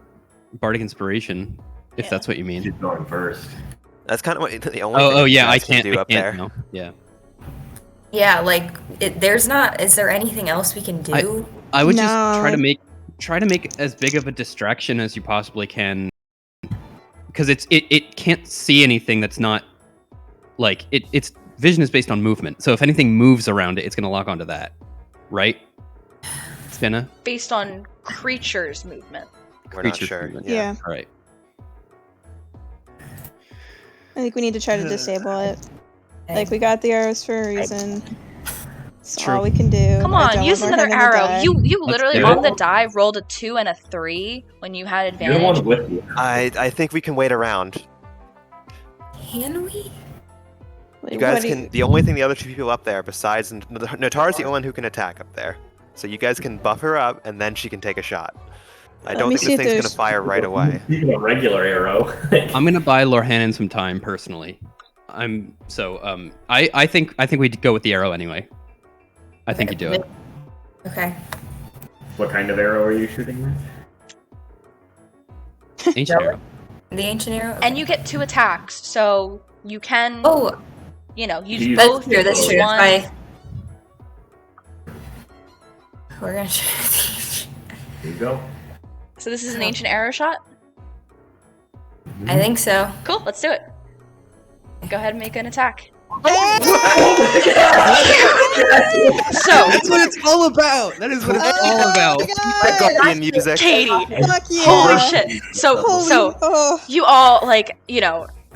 S2: Bardic Inspiration, if
S3: Yeah.
S2: that's what you mean.
S5: She's going first.
S1: That's kind of what the only thing
S2: Oh,
S1: you
S2: yeah, I
S1: guys can
S2: can't
S1: do up there.
S2: no. Yeah.
S6: Yeah, like, is there anything else we can do?
S2: I would just
S4: No.
S2: try to make as big of a distraction as you possibly can, because it can't see anything that's not like its vision is based on movement. So if anything moves around it, it's gonna lock onto that, right? Spinna?
S3: Based on creatures' movement.
S1: We're not
S2: Creature's
S1: sure.
S2: movement.
S4: yeah.
S2: All right.
S4: I think we need to try to disable it.
S6: Okay.
S4: Like, we got the arrows for a reason. It's
S2: True.
S4: all we can do.
S3: Come
S4: I
S3: on,
S4: don't
S3: use
S4: want
S3: another
S4: Lord Hannon to
S3: arrow.
S4: die.
S3: You
S2: Let's
S3: literally
S2: do
S3: on
S2: it.
S3: the die rolled a 2 and a 3 when you had
S5: You're the one
S3: advantage.
S5: with me.
S1: I think we can wait around.
S6: Can we?
S4: Wait,
S1: You guys
S4: what do
S1: can. The only thing the other two people up there, besides Natara's the only one who can attack up there. So you guys can buff her up, and then she can take a shot. I
S4: Let
S1: don't
S4: me
S1: think
S4: see
S1: this
S4: if
S1: thing's gonna
S4: there's-
S1: fire right away.
S5: Even a regular arrow.
S2: I'm gonna buy Lord Hannon some time personally. I think we'd go with the arrow anyway. I think you do it.
S6: Okay.
S5: What kind of arrow are you shooting with?
S2: Ancient arrow.
S6: The ancient arrow?
S3: And you get 2 attacks, so you can,
S6: Oh,
S3: use
S5: That's
S3: both
S6: true, that's
S3: use
S6: true.
S3: one.
S6: We're gonna try.
S5: Here you go.
S3: So this is an ancient arrow shot?
S6: I think so.
S3: Cool, let's do it. Go ahead and make an attack. So,
S2: That's what it's all about. That is what it's all about.
S1: Guardian music.
S3: Katie,
S4: Fuck yeah!
S3: holy shit. So,
S4: Oh,
S3: you all,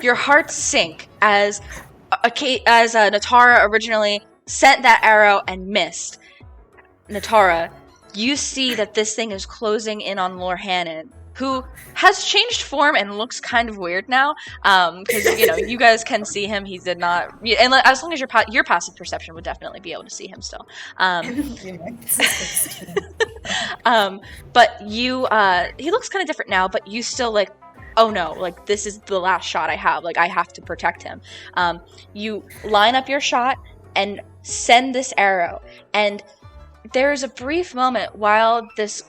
S3: your hearts sink as Natara originally sent that arrow and missed. Natara, you see that this thing is closing in on Lord Hannon, who has changed form and looks kind of weird now. Because you guys can see him. He did not, and as long as your passive perception would definitely be able to see him still. But you, he looks kind of different now. But you still oh no, this is the last shot I have. I have to protect him. You line up your shot and send this arrow, and there's a brief moment while this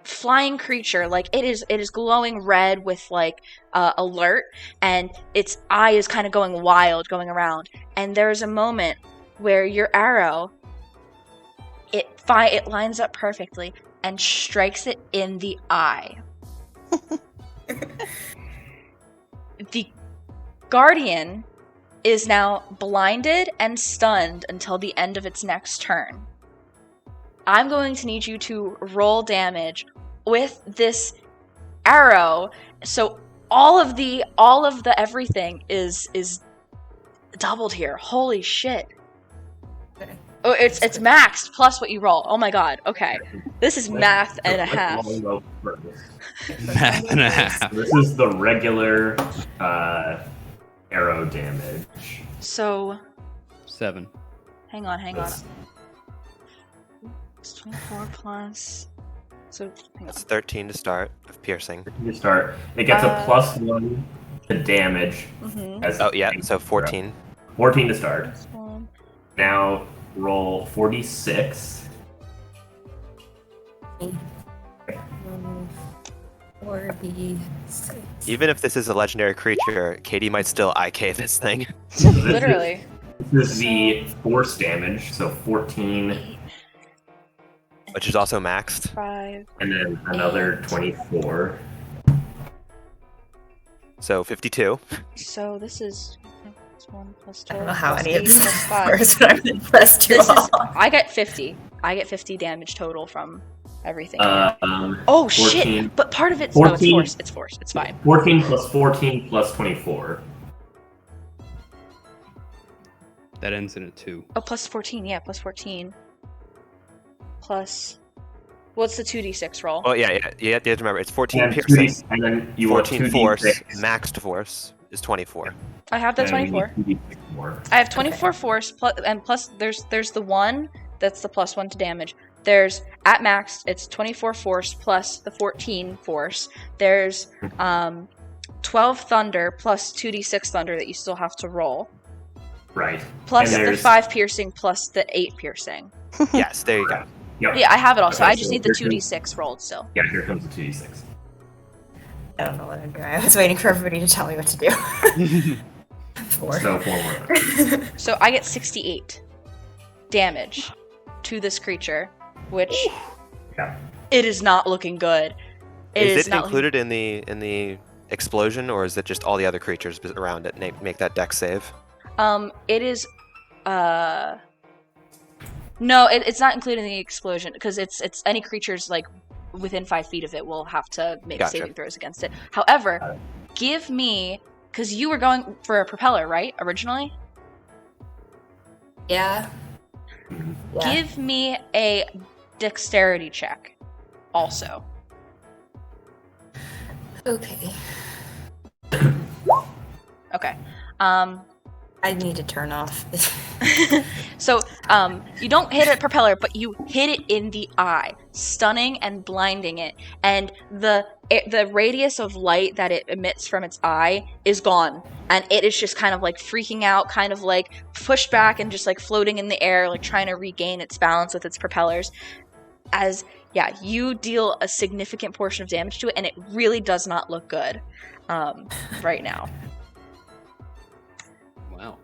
S3: flying creature, it is glowing red with alert, and its eye is kind of going wild, going around. And there's a moment where your arrow, it lines up perfectly and strikes it in the eye. The Guardian is now blinded and stunned until the end of its next turn. I'm going to need you to roll damage with this arrow. So all of the everything is doubled here. Holy shit.
S6: Okay.
S3: Oh, it's maxed plus what you roll. Oh my god. Okay. This is math and a half.
S2: Math and a half.
S5: This is the regular arrow damage.
S3: So
S2: 7.
S3: hang on. It's 24 plus. So hang on.
S1: That's 13 to start of piercing.
S5: You start. It gets a +1 to damage. As
S1: Oh yeah, so 14.
S5: 14 to start.
S3: Plus one.
S5: Now roll 46.
S6: 4d6.
S1: Even if this is a legendary creature, Katie might still IK this thing.
S3: Literally.
S5: This is the force damage, so 14,
S1: Which is also maxed.
S3: 5.
S5: and then another 24.
S1: So 52.
S3: So this is plus 1 plus 12.
S6: I don't know how
S3: plus
S6: any of
S3: 8
S6: this
S3: plus 5.
S6: works, but I'm impressed you
S3: This is.
S6: all.
S3: I get 50. I get 50 damage total from everything. Oh
S5: 14,
S3: shit! But part of it's no, it's
S5: 14.
S3: force. It's force. It's fine.
S5: 14 plus 14 plus 24.
S2: That ends in a 2.
S3: Oh, plus 14. Yeah, plus 14. Plus. What's the 2d6 roll?
S1: Oh yeah. You have to remember, it's 14
S5: And,
S1: piercing,
S5: and then you want
S1: 14 force,
S5: 2d6.
S1: maxed force is 24.
S3: I have the
S5: and you
S3: 24.
S5: need 2d6 more.
S3: I have 24 force plus there's the 1 that's the plus 1 to damage. There's at max it's 24 force plus the 14 force. There's 12 thunder plus 2d6 thunder that you still have to roll.
S5: Right.
S3: Plus
S5: And
S3: the
S5: there's-
S3: 5 piercing plus the 8 piercing.
S1: Yes, there you go.
S5: Yep.
S3: Yeah, I have it all. So
S5: Okay,
S3: I just
S5: so
S3: need the
S5: here
S3: 2d6 rolled still.
S5: Yeah, here comes the 2d6.
S6: I don't know what I'm doing. I was waiting for everybody to tell me what to do. 4.
S5: So 4 more.
S3: So I get 68 damage to this creature, which
S5: Yeah.
S3: it is not looking good.
S1: Is it
S3: not
S1: included in the explosion, or is it just all the other creatures around it make that dex save?
S3: It is. No, it's not included in the explosion because it's any creatures like within 5 feet of it will have to make
S1: Gotcha.
S3: saving throws against it. However, give me because you were going for a propeller, right? Originally,
S6: Yeah. Yeah.
S3: give me a dexterity check. Also,
S6: Okay.
S3: okay.
S6: I need to turn off.
S3: So, you don't hit a propeller, but you hit it in the eye, stunning and blinding it. And the radius of light that it emits from its eye is gone. And it is just kind of like freaking out, kind of like pushed back and just like floating in the air, like trying to regain its balance with its propellers. As, yeah, you deal a significant portion of damage to it, and it really does not look good right now.
S2: Wow.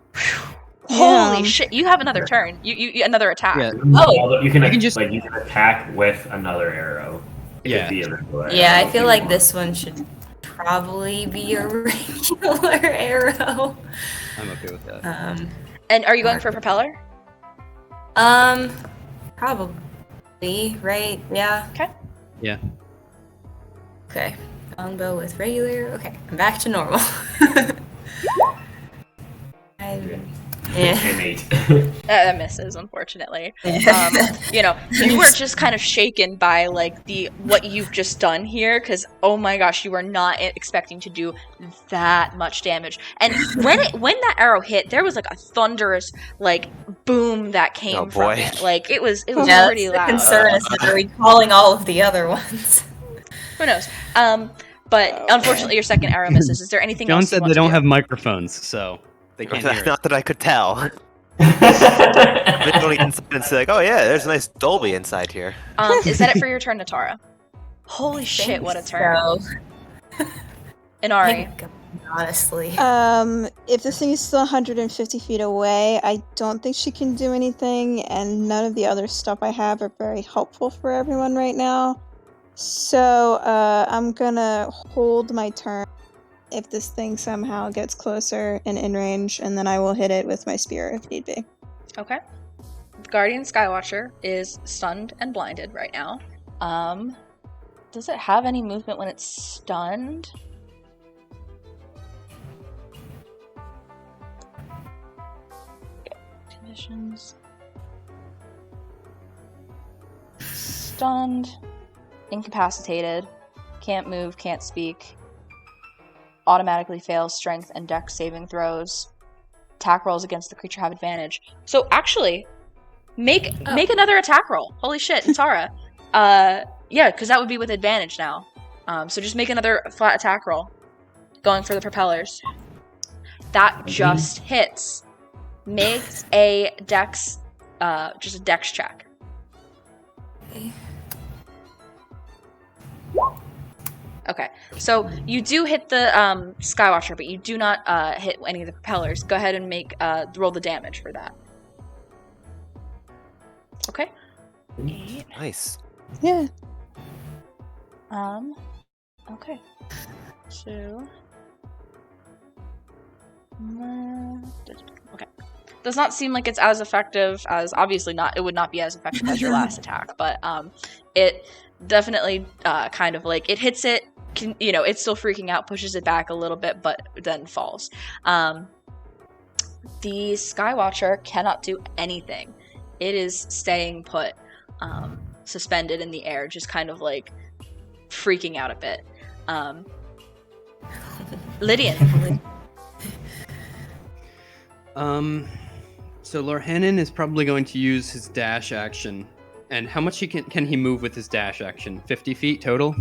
S3: Holy
S4: Yeah.
S3: shit, you have another turn. You another attack.
S2: Yeah.
S6: Oh,
S5: you can,
S2: you can just-
S5: you can attack with another arrow. It
S2: Yeah.
S5: could be a regular arrow
S6: yeah, I
S5: if
S6: feel
S5: you
S6: like
S5: want.
S6: this one should probably be a regular arrow.
S2: I'm okay with that.
S3: And are you going for a propeller?
S6: Probably, right? Yeah.
S3: Okay.
S2: Yeah.
S6: Okay. Longbow with regular. Okay, I'm back to normal. Yeah.
S5: An 8.
S3: That misses, unfortunately. You were just kind of shaken by like what you've just done here, because oh my gosh, you were not expecting to do that much damage. And when that arrow hit, there was like a thunderous like boom that came
S1: Oh,
S3: from
S1: boy.
S3: it. Like it was
S6: Yeah,
S3: pretty
S6: that's the
S3: loud.
S6: concern is that they're recalling all of the other ones.
S3: Who knows? But unfortunately, your second arrow misses. Is there anything
S2: John
S3: else you
S2: said
S3: want
S2: they
S3: to
S2: don't
S3: do?
S2: have microphones, so they can't hear it.
S1: Not that I could tell. They only inside and say like, oh yeah, there's a nice Dolby inside here.
S3: Is that it for your turn, Natara? Holy shit, what a turn.
S6: So,
S3: Inari.
S6: honestly.
S4: If this thing is still 150 feet away, I don't think she can do anything, and none of the other stuff I have are very helpful for everyone right now. So, I'm gonna hold my turn if this thing somehow gets closer and in range, and then I will hit it with my spear if need be.
S3: Okay. Guardian Skywatcher is stunned and blinded right now. Does it have any movement when it's stunned? Conditions. Stunned, incapacitated, can't move, can't speak, automatically fails strength and dex saving throws. Attack rolls against the creature have advantage. So actually, make another attack roll. Holy shit, Tara. Yeah, because that would be with advantage now. So just make another flat attack roll. Going for the propellers. That just hits. Makes a dex, just a dex check. Okay, so you do hit the Skywatcher, but you do not hit any of the propellers. Go ahead and make roll the damage for that. Okay. 8.
S1: Nice.
S4: Yeah.
S3: Okay. So. Okay. Does not seem like it's as effective as, obviously not, it would not be as effective as your last attack, but it definitely kind of like, it hits it, it's still freaking out, pushes it back a little bit, but then falls. The Skywatcher cannot do anything. It is staying put, suspended in the air, just kind of like freaking out a bit. Lydian.
S2: So Lorhannen is probably going to use his dash action. And how much can he move with his dash action? 50 feet total?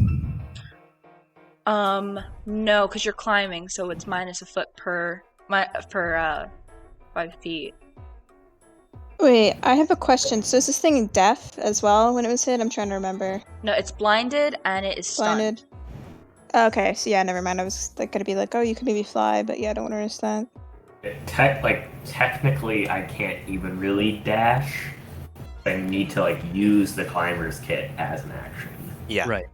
S3: No, because you're climbing, so it's minus a foot per 5 feet.
S4: Wait, I have a question. So is this thing deaf as well when it was hit? I'm trying to remember.
S3: No, it's blinded and it is stunned.
S4: Blinded. Okay, so yeah, never mind. I was like gonna be like, oh, you could maybe fly, but yeah, I don't understand.
S5: Technically, I can't even really dash. I need to use the climber's kit as an action.
S1: Yeah.
S2: Right.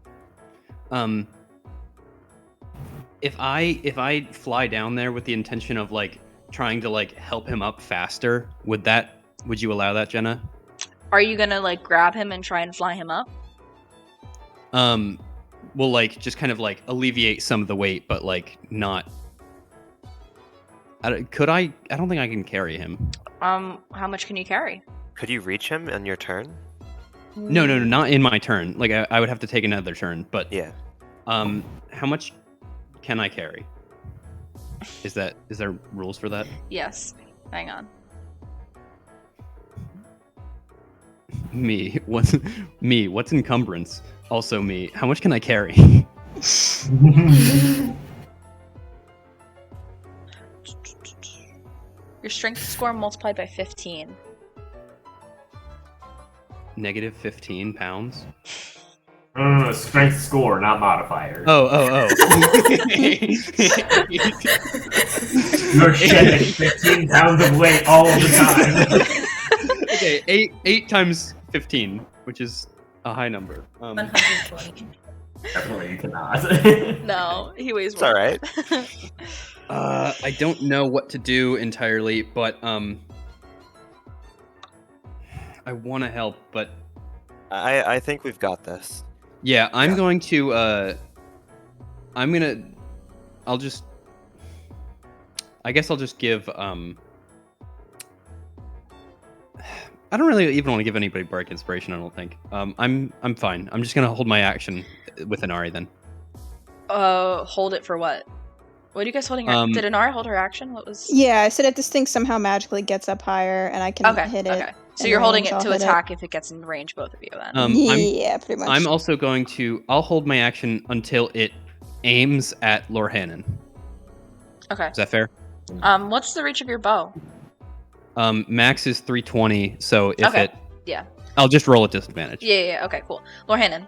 S2: If I fly down there with the intention of trying to help him up faster, would you allow that, Jenna?
S3: Are you gonna grab him and try and fly him up?
S2: Well, just kind of alleviate some of the weight, but not. Could I? I don't think I can carry him.
S3: How much can you carry?
S1: Could you reach him on your turn?
S2: No, not in my turn. I would have to take another turn. But
S1: yeah.
S2: How much can I carry? Is there rules for that?
S3: Yes. Hang on.
S2: What's encumbrance? Also me. How much can I carry?
S3: Your strength score multiplied by 15.
S2: Negative 15 pounds.
S5: Strength score, not modifier.
S2: Oh.
S5: You're shedding 15 pounds of weight all the time.
S2: Okay, 8 times 15, which is a high number.
S6: 120.
S5: Definitely you cannot.
S3: No, he weighs
S1: It's
S3: more.
S1: all right.
S2: I don't know what to do entirely, but I want to help, but
S1: I think we've got this.
S2: yeah, I'm going to I guess I'll just give I don't really even want to give anybody bardic inspiration, I don't think. I'm fine. I'm just gonna hold my action with Inari then.
S3: Hold it for what? What are you guys holding? Did Inari hold her action? What was?
S4: Yeah, I said if this thing somehow magically gets up higher and I can hit it.
S3: Okay. So
S4: in
S3: you're holding
S4: range,
S3: it
S4: I'll
S3: to
S4: hit
S3: attack if it gets in range, both of you then.
S4: Yeah, pretty much.
S2: I'm also going to. I'll hold my action until it aims at Lorhannen.
S3: Okay.
S2: Is that fair?
S3: What's the reach of your bow?
S2: Max is 320, so if
S3: Okay.
S2: it.
S3: Yeah.
S2: I'll just roll at disadvantage.
S3: Yeah. Okay, cool. Lorhannen.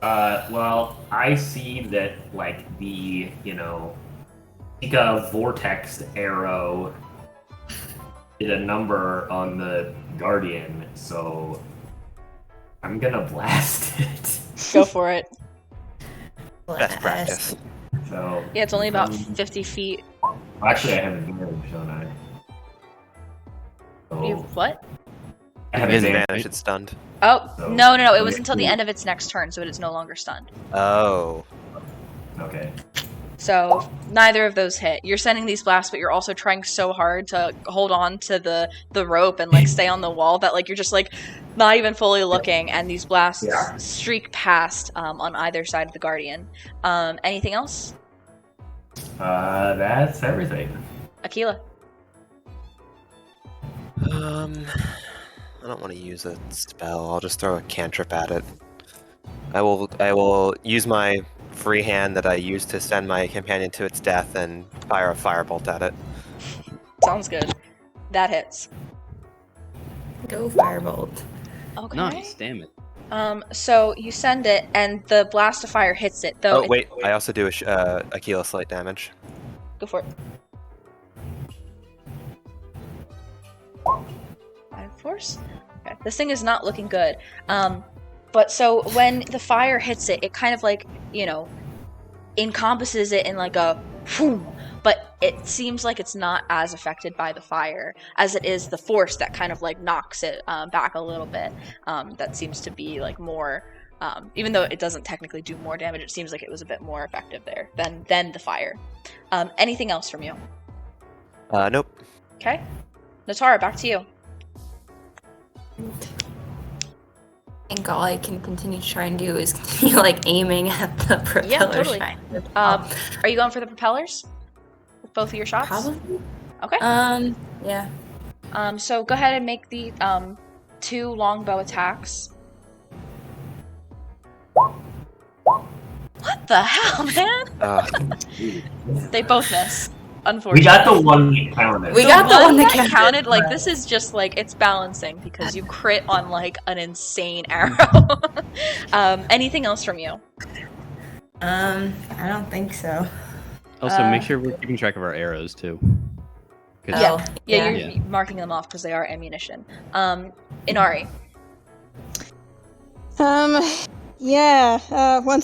S5: Well, I see that the Ika vortex arrow did a number on the Guardian, so I'm gonna blast it.
S3: Go for it.
S1: Best practice.
S5: So
S3: Yeah, it's only about 50 feet.
S5: Actually, I have advantage, don't I? So,
S3: You what?
S5: I have
S1: Disadvantage,
S5: advantage.
S1: it's stunned.
S3: Oh,
S5: So-
S3: no. It was
S5: Yeah.
S3: until the end of its next turn, so it is no longer stunned.
S1: Oh.
S5: Okay.
S3: So neither of those hit. You're sending these blasts, but you're also trying so hard to hold on to the rope and like stay on the wall that like you're just like not even fully looking, and these blasts
S5: Yeah.
S3: streak past on either side of the guardian. Anything else?
S5: That's everything.
S3: Akkala.
S1: I don't want to use a spell. I'll just throw a cantrip at it. I will use my free hand that I used to send my companion to its death and fire a firebolt at it.
S3: Sounds good. That hits.
S6: Go firebolt.
S3: Okay.
S2: Nice, damn it.
S3: So you send it, and the blast of fire hits it. Though.
S1: Oh wait, I also do a kilo slight damage.
S3: Go for it. 5 force. Okay. This thing is not looking good. But so when the fire hits it, it kind of like, encompasses it in like a whoom, but it seems like it's not as affected by the fire as it is the force that kind of like knocks it back a little bit. That seems to be like more, even though it doesn't technically do more damage, it seems like it was a bit more effective there than the fire. Anything else from you?
S1: Nope.
S3: Okay. Natara, back to you.
S6: I think all I can continue to try and do is continue like aiming at the propeller.
S3: Yeah, totally.
S6: shine.
S3: Are you going for the propellers? With both of your shots?
S6: Probably.
S3: Okay.
S6: Yeah.
S3: So go ahead and make the 2 longbow attacks. What the hell, man? They both miss. Unfortunately.
S5: We got the one that counted.
S6: We got the one that
S3: counted.
S6: counted.
S3: Like, this is just like it's balancing because you crit on like an insane arrow. Anything else from you?
S6: I don't think so.
S2: Also, make sure we're keeping track of our arrows too. 'Cause-
S3: Yeah. Yeah, you're
S2: Yeah.
S3: marking them off because they are ammunition. Inari.
S4: Once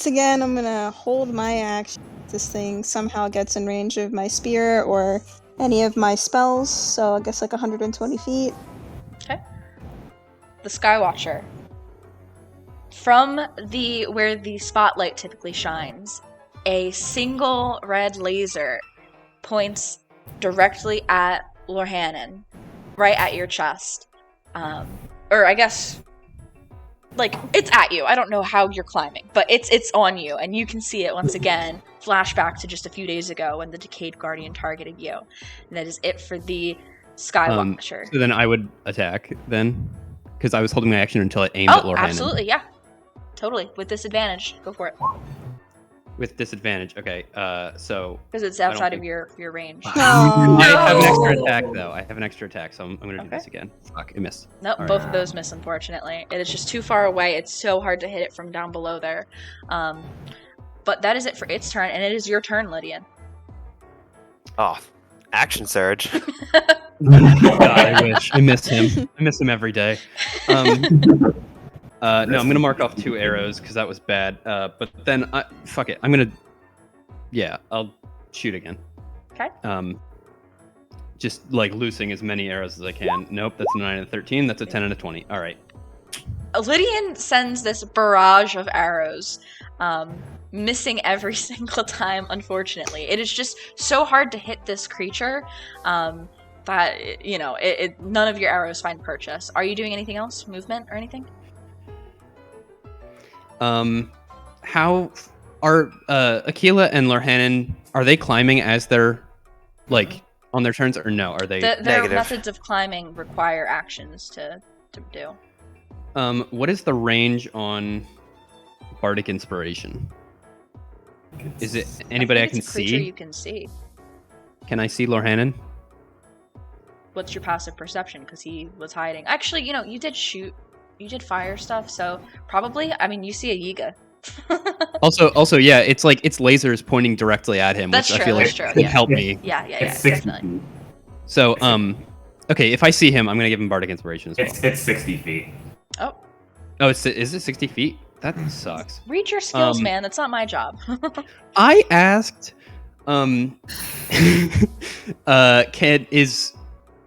S4: again, I'm gonna hold my action. This thing somehow gets in range of my spear or any of my spells, so I guess like 120 feet.
S3: Okay. The Skywatcher. From where the spotlight typically shines, a single red laser points directly at Lorhanan, right at your chest. Or I guess, like, it's at you. I don't know how you're climbing, but it's on you, and you can see it once again. Flashback to just a few days ago when the Decayed Guardian targeted you. And that is it for the Skywatcher.
S2: So then I would attack then, because I was holding my action until it aimed at Lorhanan.
S3: Absolutely, yeah. Totally. With disadvantage. Go for it.
S2: With disadvantage. Okay. So
S3: Because it's
S2: I don't
S3: outside of
S2: think-
S3: your range.
S4: Oh,
S2: I have an extra
S3: No.
S2: attack though. I have an extra attack, so I'm gonna do
S3: Okay.
S2: this again. Fuck, I missed.
S3: Nope,
S2: All
S3: both
S2: right.
S3: of those miss, unfortunately. It is just too far away. It's so hard to hit it from down below there. But that is it for its turn, and it is your turn, Lydian.
S1: Oh, action surge.
S2: God, I wish. I miss him. I miss him every day. No, I'm gonna mark off 2 arrows because that was bad. But then, fuck it. I'll shoot again.
S3: Okay.
S2: Just like loosing as many arrows as I can. Nope, that's a 9 and a 13. That's a 10 and a 20. All right.
S3: Lydian sends this barrage of arrows, missing every single time, unfortunately. It is just so hard to hit this creature that, none of your arrows find purchase. Are you doing anything else? Movement or anything?
S2: How are Akkala and Lorhanan, are they climbing as they're like on their turns or no? Are they
S3: Their
S1: Negative.
S3: methods of climbing require actions to do.
S2: what is the range on Bardic Inspiration? Is it anybody I
S3: think
S2: can
S3: it's a creature
S2: see?
S3: you can see.
S2: Can I see Lorhanan?
S3: What's your passive perception? Because he was hiding. Actually, you did shoot. You did fire stuff, so probably. I mean, you see a Yiga.
S2: Also, yeah, it's like it's lasers pointing directly at him,
S3: That's
S2: which I
S3: true,
S2: feel
S3: that's
S2: like
S3: true,
S2: could
S3: yeah.
S2: help me.
S3: Yeah,
S5: It's 60
S3: definitely.
S5: feet.
S2: So, okay, if I see him, I'm gonna give him Bardic Inspiration as well.
S5: It's 60 feet.
S3: Oh,
S2: Oh, is it 60 feet? That sucks.
S3: Read your skills, man. That's not my job.
S2: I asked,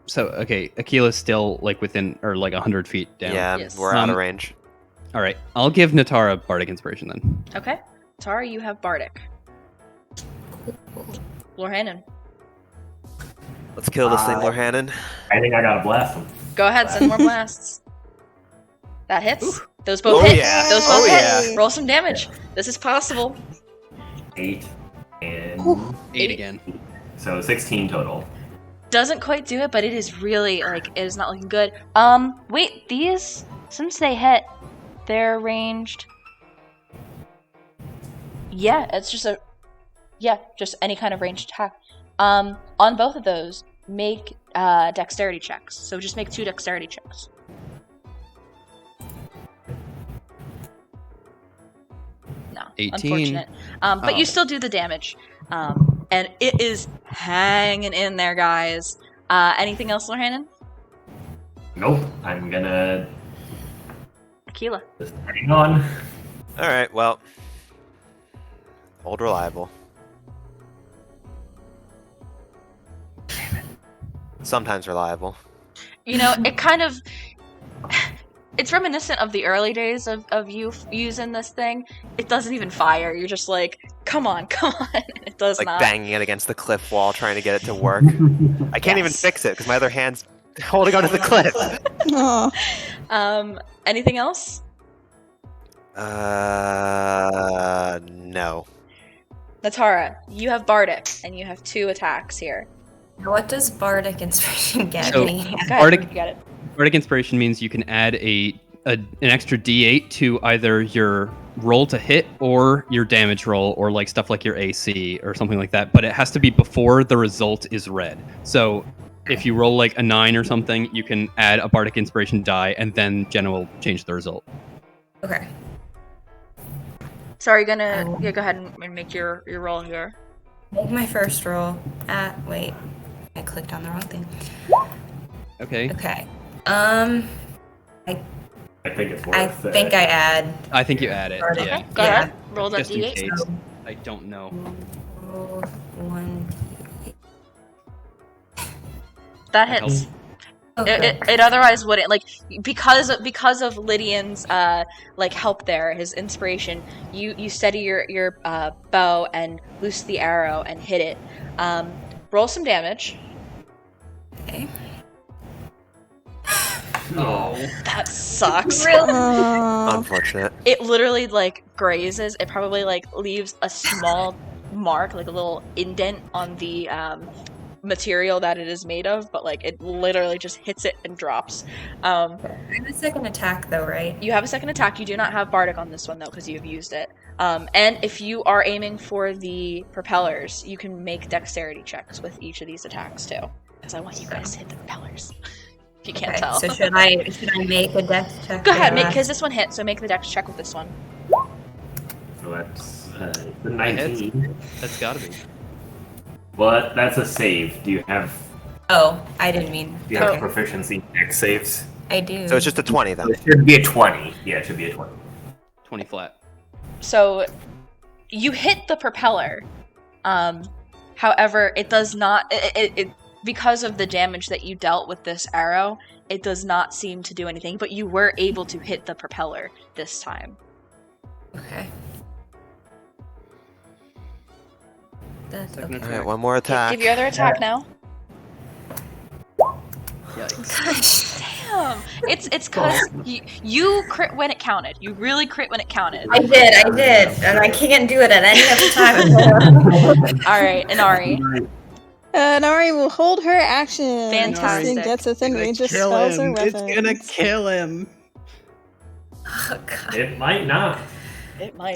S2: Akila's still like within or like 100 feet down.
S1: Yeah,
S3: Yes.
S1: we're out of range.
S2: All right, I'll give Natara Bardic Inspiration then.
S3: Okay. Tara, you have Bardic. Lorhannen,
S1: Let's kill this thing, Lorhannen.
S5: I think I gotta blast him.
S3: go ahead. Send more blasts. That hits.
S1: Ooh.
S3: Those both
S1: Oh,
S3: hit.
S1: yeah.
S3: Those
S1: Oh,
S3: both
S1: yeah.
S3: hit. Roll some damage. This is possible.
S5: 8 and
S2: 8 again.
S5: so 16 total.
S3: Doesn't quite do it, but it is really like it is not looking good. Wait, these since they hit, they're ranged. Yeah, it's just just any kind of ranged attack. On both of those, make dexterity checks. So just make 2 dexterity checks. No,
S2: 18.
S3: unfortunate. But
S2: Oh.
S3: you still do the damage. And it is hanging in there, guys. Anything else, Lorhannen?
S5: Nope. I'm gonna
S3: Akkala.
S5: just hang on.
S1: All right, well, old reliable. Sometimes reliable.
S3: You know, it kind of... It's reminiscent of the early days of you using this thing. It doesn't even fire. You're just like, come on, come on. It does
S1: Like
S3: not.
S1: banging it against the cliff wall, trying to get it to work. I can't even
S3: Yes.
S1: fix it because my other hand's holding onto the cliff.
S4: Aw.
S3: Anything else?
S1: No.
S3: Natara, you have Bardic, and you have 2 attacks here.
S6: What does Bardic Inspiration get
S2: So-
S6: me?
S3: Go ahead,
S2: Bardic-
S3: you got it.
S2: Bardic Inspiration means you can add an extra D8 to either your roll to hit or your damage roll or like stuff like your AC or something like that. But it has to be before the result is read. So if you roll like a 9 or something, you can add a Bardic Inspiration die and then Jenna will change the result.
S6: Okay.
S3: So are you gonna go ahead and make your roll here?
S6: Make my first roll. Wait. I clicked on the wrong thing.
S2: Okay.
S6: Okay.
S5: I think it's worth
S6: I think I add.
S2: I think you add it.
S6: Bardic.
S2: Yeah.
S3: Okay, go
S6: Yeah.
S3: ahead. Roll that
S2: Just in
S3: d8.
S2: case. I don't know.
S6: Roll 1.
S3: That
S2: That
S3: hits.
S2: helps.
S6: Okay.
S3: It otherwise wouldn't, like, because of Lydian's like help there, his inspiration. You steady your bow and loose the arrow and hit it. Roll some damage.
S6: Okay.
S2: Oh.
S3: That sucks.
S4: Aw.
S1: Unfortunate.
S3: It literally like grazes. It probably like leaves a small mark, like a little indent on the material that it is made of, but like it literally just hits it and drops.
S6: I have a second attack though, right?
S3: You have a second attack. You do not have Bardic on this one though, because you have used it. And if you are aiming for the propellers, you can make dexterity checks with each of these attacks too. Because I want you guys to hit the propellers. If you can't
S6: Okay,
S3: tell.
S6: so should I make a dex check?
S3: Go
S6: for
S3: ahead,
S6: that?
S3: because this one hit. So make the dex check with this one.
S5: So that's the 19.
S2: That's gotta be.
S5: But that's a save. Do you have
S6: Oh, I didn't mean. Okay.
S5: proficiency in dex saves?
S6: I do.
S1: So it's just a 20 then.
S5: It should be a 20. Yeah, it should be a 20.
S2: 20 flat.
S3: So you hit the propeller. However, it does not. It because of the damage that you dealt with this arrow, it does not seem to do anything. But you were able to hit the propeller this time.
S6: Okay. That's
S2: Second
S6: okay.
S1: All right, one more attack.
S3: Give your other attack now.
S2: Yikes.
S6: Gosh.
S3: Damn! It's cause you crit when it counted. You really crit when it counted.
S6: I did, and I can't do it at any other time.
S3: All right, Inari.
S4: Nari will hold her action.
S3: Fantastic.
S4: And gets within range of spells or weapons.
S2: kill him.
S6: Oh god.
S5: It might not.
S3: It might.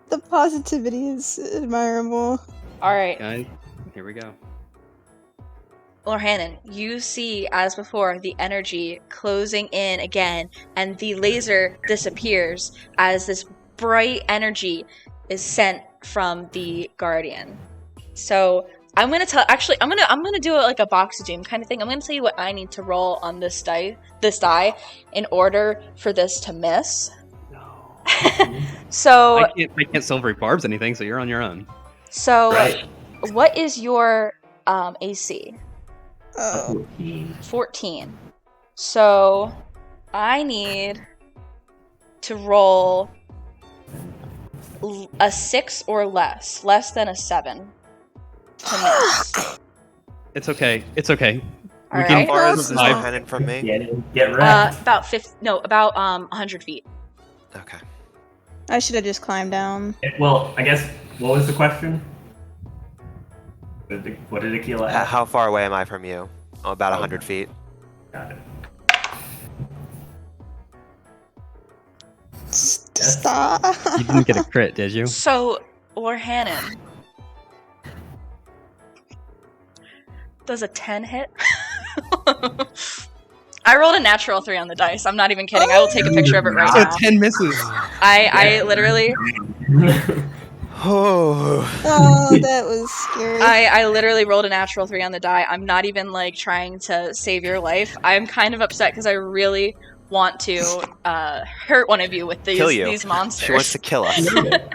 S4: The positivity is admirable.
S3: All right,
S2: Guys, here we go.
S3: Lorhannen, you see, as before, the energy closing in again, and the laser disappears as this bright energy is sent from the Guardian. So, I'm gonna tell. Actually, I'm gonna do it like a box of doom kind of thing. I'm gonna tell you what I need to roll on this die, in order for this to miss.
S2: No.
S3: So
S2: I can't silvery barbs anything, so you're on your own.
S3: So,
S5: Right.
S3: what is your AC?
S4: Oh.
S3: 14. So, I need to roll a 6 or less than a 7 to miss.
S2: It's okay. It's okay.
S3: All
S2: We
S1: How
S3: right.
S1: far is
S4: That's
S1: this
S4: not-
S1: Lieutenant from me?
S5: Get wrecked.
S3: About 100 feet.
S1: Okay.
S4: I should have just climbed down.
S5: Well, I guess, what was the question? What did Akkala ask?
S1: How far away am I from you? Oh, about 100 feet.
S5: Got it.
S4: Stop.
S2: You didn't get a crit, did you?
S3: So, Lorhannon, does a 10 hit? I rolled a natural 3 on the dice. I'm not even kidding. I will take a picture of it right
S2: So
S3: now.
S2: 10 misses.
S3: I literally
S1: Oh.
S4: Oh, that was scary.
S3: I literally rolled a natural 3 on the die. I'm not even like trying to save your life. I'm kind of upset because I really want to hurt one of you with
S1: Kill you.
S3: these monsters.
S1: She wants to kill us.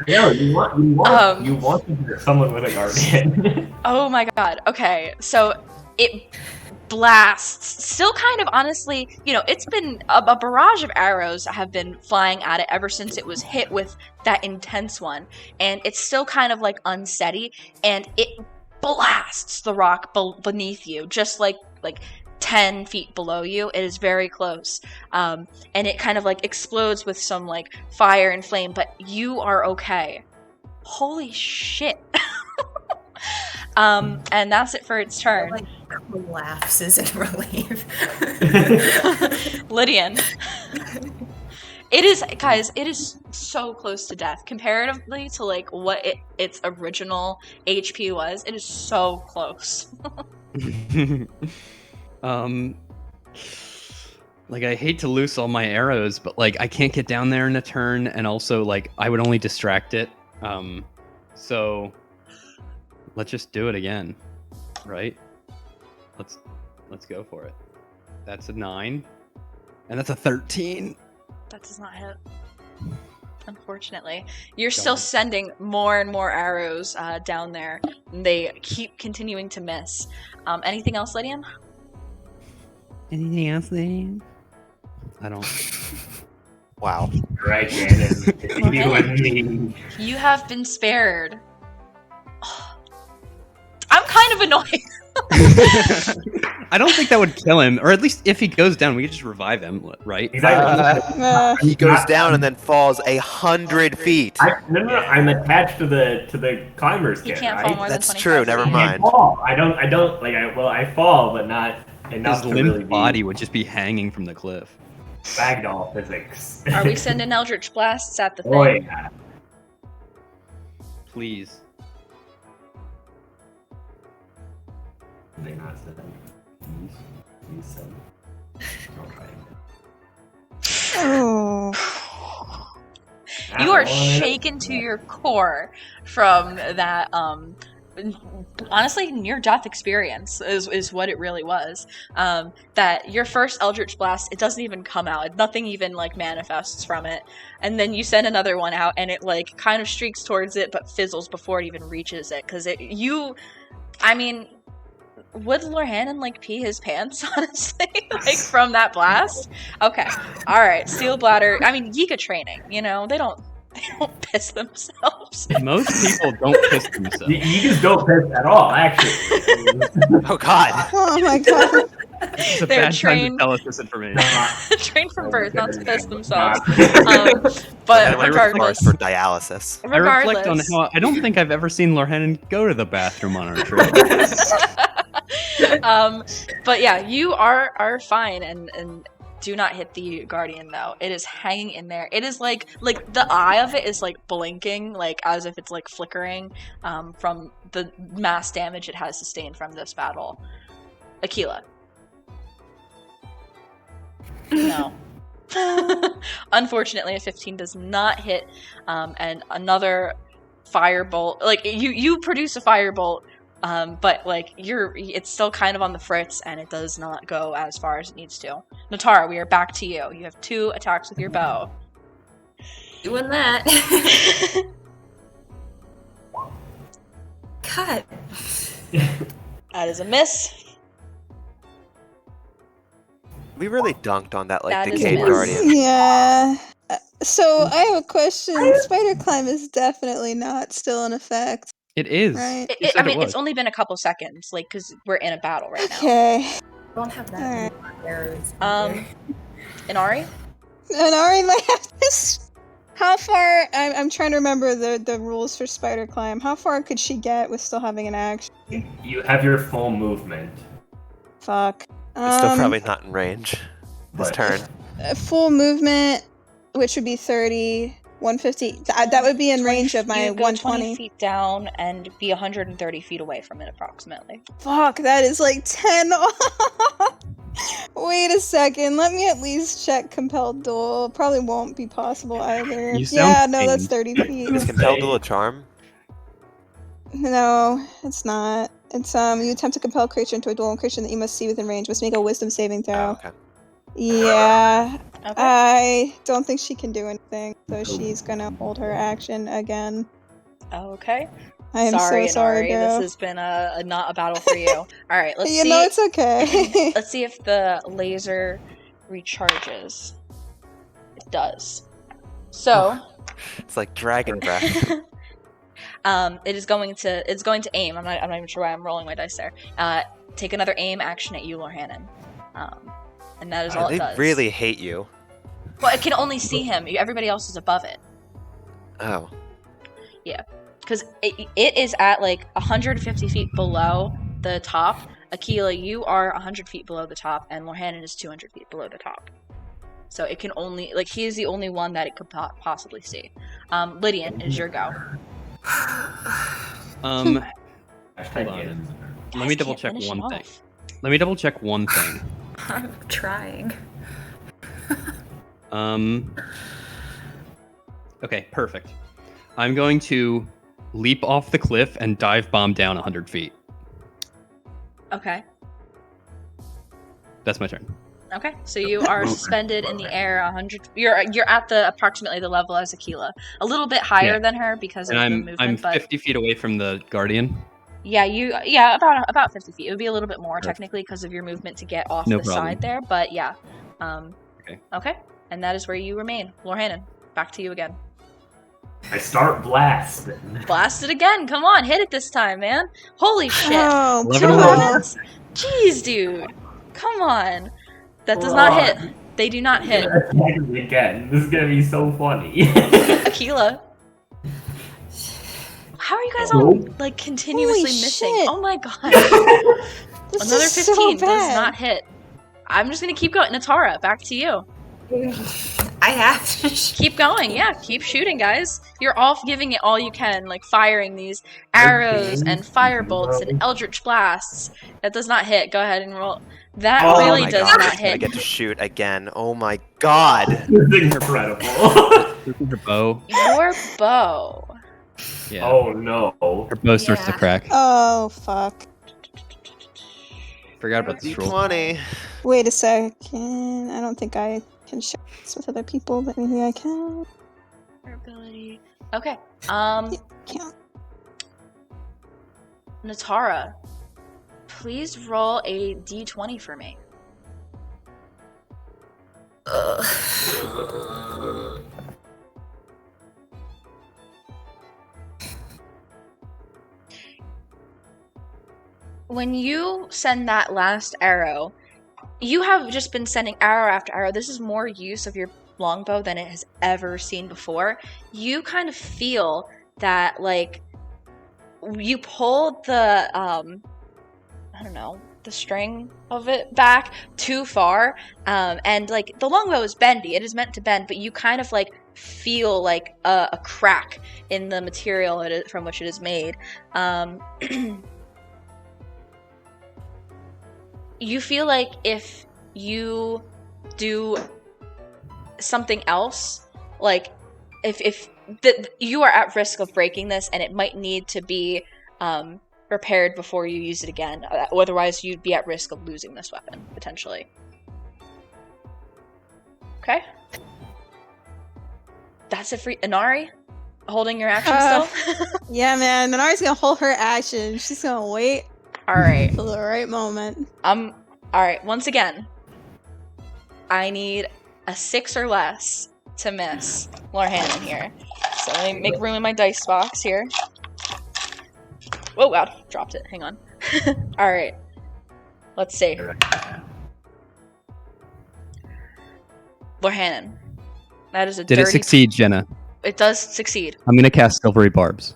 S5: Yeah, you want to hurt someone with a guardian.
S3: Oh my god. Okay, so it blasts. Still kind of honestly, it's been a barrage of arrows have been flying at it ever since it was hit with that intense one. And it's still kind of like unsteady, and it blasts the rock beneath you, just like 10 feet below you. It is very close. And it kind of like explodes with some like fire and flame, but you are okay. Holy shit. And that's it for its turn.
S6: Like, collapses in relief.
S3: Lydian. It is so close to death comparatively to like what its original HP was. It is so close.
S2: Like, I hate to lose all my arrows, but like I can't get down there in a turn, and also like I would only distract it. So let's just do it again, right? Let's go for it. That's a 9, and that's a 13.
S3: That does not hit. Unfortunately, you're still sending more and more arrows down there. And they keep continuing to miss. Anything else, Lydian?
S2: Anything else, Lydian? I don't.
S1: Wow.
S5: Right, Shannon. You and me.
S3: You have been spared. I'm kind of annoyed.
S2: I don't think that would kill him, or at least if he goes down, we could just revive him, right?
S5: Exactly.
S1: He goes down and then falls 100 feet.
S5: No. I'm attached to the climber's
S3: You
S5: kit,
S3: can't
S5: right?
S3: fall more than
S1: That's
S3: 25
S1: true,
S3: feet.
S1: never
S5: I
S1: mind.
S5: can't fall. I don't like. I fall, but not enough
S2: His
S5: to
S2: limp
S5: really
S2: body
S5: be
S2: would just be hanging from the cliff.
S5: ragdoll physics.
S3: Are we sending Eldritch Blasts at the thing?
S5: Oh yeah.
S2: Please.
S5: They not said that. You said. I'll try it.
S4: Oh.
S3: You are
S5: Well,
S3: shaken to your core from that honestly near-death experience is what it really was. That your first Eldritch Blast, it doesn't even come out. Nothing even like manifests from it. And then you send another one out and it like kind of streaks towards it but fizzles before it even reaches it. Because would Lorhannon like pee his pants, honestly? Like from that blast? Okay. Alright, Steel Bladder. I mean, Yika training, they don't piss themselves.
S2: Most people don't piss themselves.
S5: You just don't piss at all, actually.
S1: Oh God.
S4: Oh my god.
S2: It's a
S3: They're
S2: bad
S3: trained-
S2: time to tell us this information.
S3: Trained from birth not to piss themselves.
S5: Not-
S3: But
S1: I
S3: regardless,
S1: for dialysis.
S2: I reflect on how I don't think I've ever seen Lorhannon go to the bathroom on our trip.
S3: But yeah, you are fine and do not hit the guardian though. It is hanging in there. It is like the eye of it is like blinking, like as if it's like flickering from the mass damage it has sustained from this battle. Akkala. No. Unfortunately, a 15 does not hit, and another firebolt. Like you produce a firebolt But like it's still kind of on the fritz, and it does not go as far as it needs to. Natara, we are back to you. You have 2 attacks with your bow.
S6: Doing that. Cut.
S3: That is a miss.
S1: We really dunked on that, like,
S3: That is a
S1: Decayed
S3: miss.
S1: Guardian.
S4: Yeah. So I have a question. Spider climb is definitely not still in effect,
S2: It is.
S4: right?
S2: You said
S3: I mean,
S2: it was.
S3: it's only been a couple seconds, like, because we're in a battle right now.
S4: Okay.
S6: I don't have that
S4: Alright.
S6: many arrows.
S3: Inari?
S4: And Ari might have this. How far? I'm trying to remember the rules for spider climb. How far could she get with still having an action?
S5: You have your full movement.
S4: Fuck.
S1: It's still probably not in range this
S5: But-
S1: turn.
S4: Full movement, which would be 30, 150. That would be in range of my
S3: You go
S4: 120.
S3: 20 feet down and be 130 feet away from it, approximately.
S4: Fuck, that is like 10 off. Wait a second. Let me at least check compelled duel. Probably won't be possible either.
S2: You sound
S4: Yeah, no, that's
S2: pained.
S4: 30 feet.
S1: Is Compelled Duel a charm?
S4: No, it's not. It's you attempt to compel a creature into a duel, and creature that you must see within range must make a wisdom saving throw.
S1: Oh, okay.
S4: Yeah.
S3: Okay.
S4: I don't think she can do anything, so she's gonna hold her action again.
S3: Okay.
S4: I am
S3: sorry,
S4: so sorry,
S3: Inari.
S4: girl.
S3: This has been a not a battle for you. All right, let's
S4: You
S3: see.
S4: know, it's okay.
S3: Let's see if the laser recharges. It does. So,
S1: It's like Dragon Breath.
S3: it's going to aim. I'm not even sure why I'm rolling my dice there. Take another aim action at you, Lorhannon. And that is all
S1: They
S3: it does.
S1: really hate you.
S3: Well, it can only see him. Everybody else is above it.
S1: Oh.
S3: Because it is at like 150 feet below the top. Akkala, you are 100 feet below the top, and Lorhannon is 200 feet below the top. So it can only, like, he is the only one that it could possibly see. Lydian, it is your go.
S2: Hold
S5: Hashtag
S2: on.
S5: in.
S2: Let me
S3: Guys
S2: double
S3: can't
S2: check
S3: finish
S2: one
S3: him
S2: thing.
S3: off.
S2: Let me double check one thing.
S6: I'm trying.
S2: Okay, perfect. I'm going to leap off the cliff and dive bomb down 100 feet.
S3: Okay.
S2: That's my turn.
S3: Okay. So you are suspended in the air 100. You're at the approximately the level as Akkala. A little bit higher
S2: Yeah.
S3: than her because
S2: And
S3: of the
S2: I'm
S3: movement, but
S2: 50 feet away from the guardian.
S3: yeah, about 50 feet. It would be a little bit more
S2: Perfect.
S3: technically because of your movement to get off
S2: No
S3: the
S2: problem.
S3: side there, but yeah.
S2: Okay.
S3: Okay. And that is where you remain. Lorhannon, back to you again.
S5: I start blast.
S3: Blast it again. Come on, hit it this time, man. Holy shit.
S4: Oh,
S2: 11
S3: Two
S2: and one.
S3: weapons? Jeez, dude. Come on. That does not hit. They do not hit.
S5: Attack me again. This is gonna be so funny.
S3: Akkala. How are you guys all like continuously
S4: Holy
S3: missing?
S4: shit.
S3: Oh my god.
S4: This
S3: Another
S4: is
S3: 15
S4: so
S3: does
S4: bad.
S3: not hit. I'm just gonna keep going. Natara, back to you.
S6: I have to.
S3: Keep going. Yeah, keep shooting, guys. You're all giving it all you can, like firing these arrows and fire bolts and eldritch blasts. That does not hit. Go ahead and roll. That
S1: Oh
S3: really
S1: my
S3: does
S1: God,
S3: not
S1: I
S3: hit.
S1: get to shoot again. Oh my god.
S5: This is incredible.
S2: This is her bow.
S3: Your bow.
S2: Yeah.
S5: Oh no.
S2: Her bow starts to
S6: Yeah.
S2: crack.
S4: Oh, fuck.
S2: Forgot about this roll.
S1: D20.
S4: Wait a second. I don't think I can share this with other people, but maybe I can.
S3: Your ability. Okay.
S4: Can't.
S3: Natara, please roll a d20 for me. When you send that last arrow, you have just been sending arrow after arrow. This is more use of your longbow than it has ever seen before. You kind of feel that, like, you pulled the, I don't know, the string of it back too far, and, like, the longbow is bendy. It is meant to bend, but you kind of, like, feel, like, a crack in the material from which it is made. You feel like if you do something else, like if you are at risk of breaking this, and it might need to be prepared before you use it again. Otherwise, you'd be at risk of losing this weapon, potentially. Okay? That's it for Inari? Holding your action still?
S4: Yeah, man. Minari's gonna hold her action. She's gonna wait
S3: Alright.
S4: for the right moment.
S3: Alright, once again. I need a 6 or less to miss Lorhannon here. So let me make room in my dice box here. Oh god, dropped it. Hang on. Alright. Let's see. Lorhannon. That is a
S2: Did
S3: dirty...
S2: it succeed, Jenna?
S3: It does succeed.
S2: I'm gonna cast Silvery Barbs.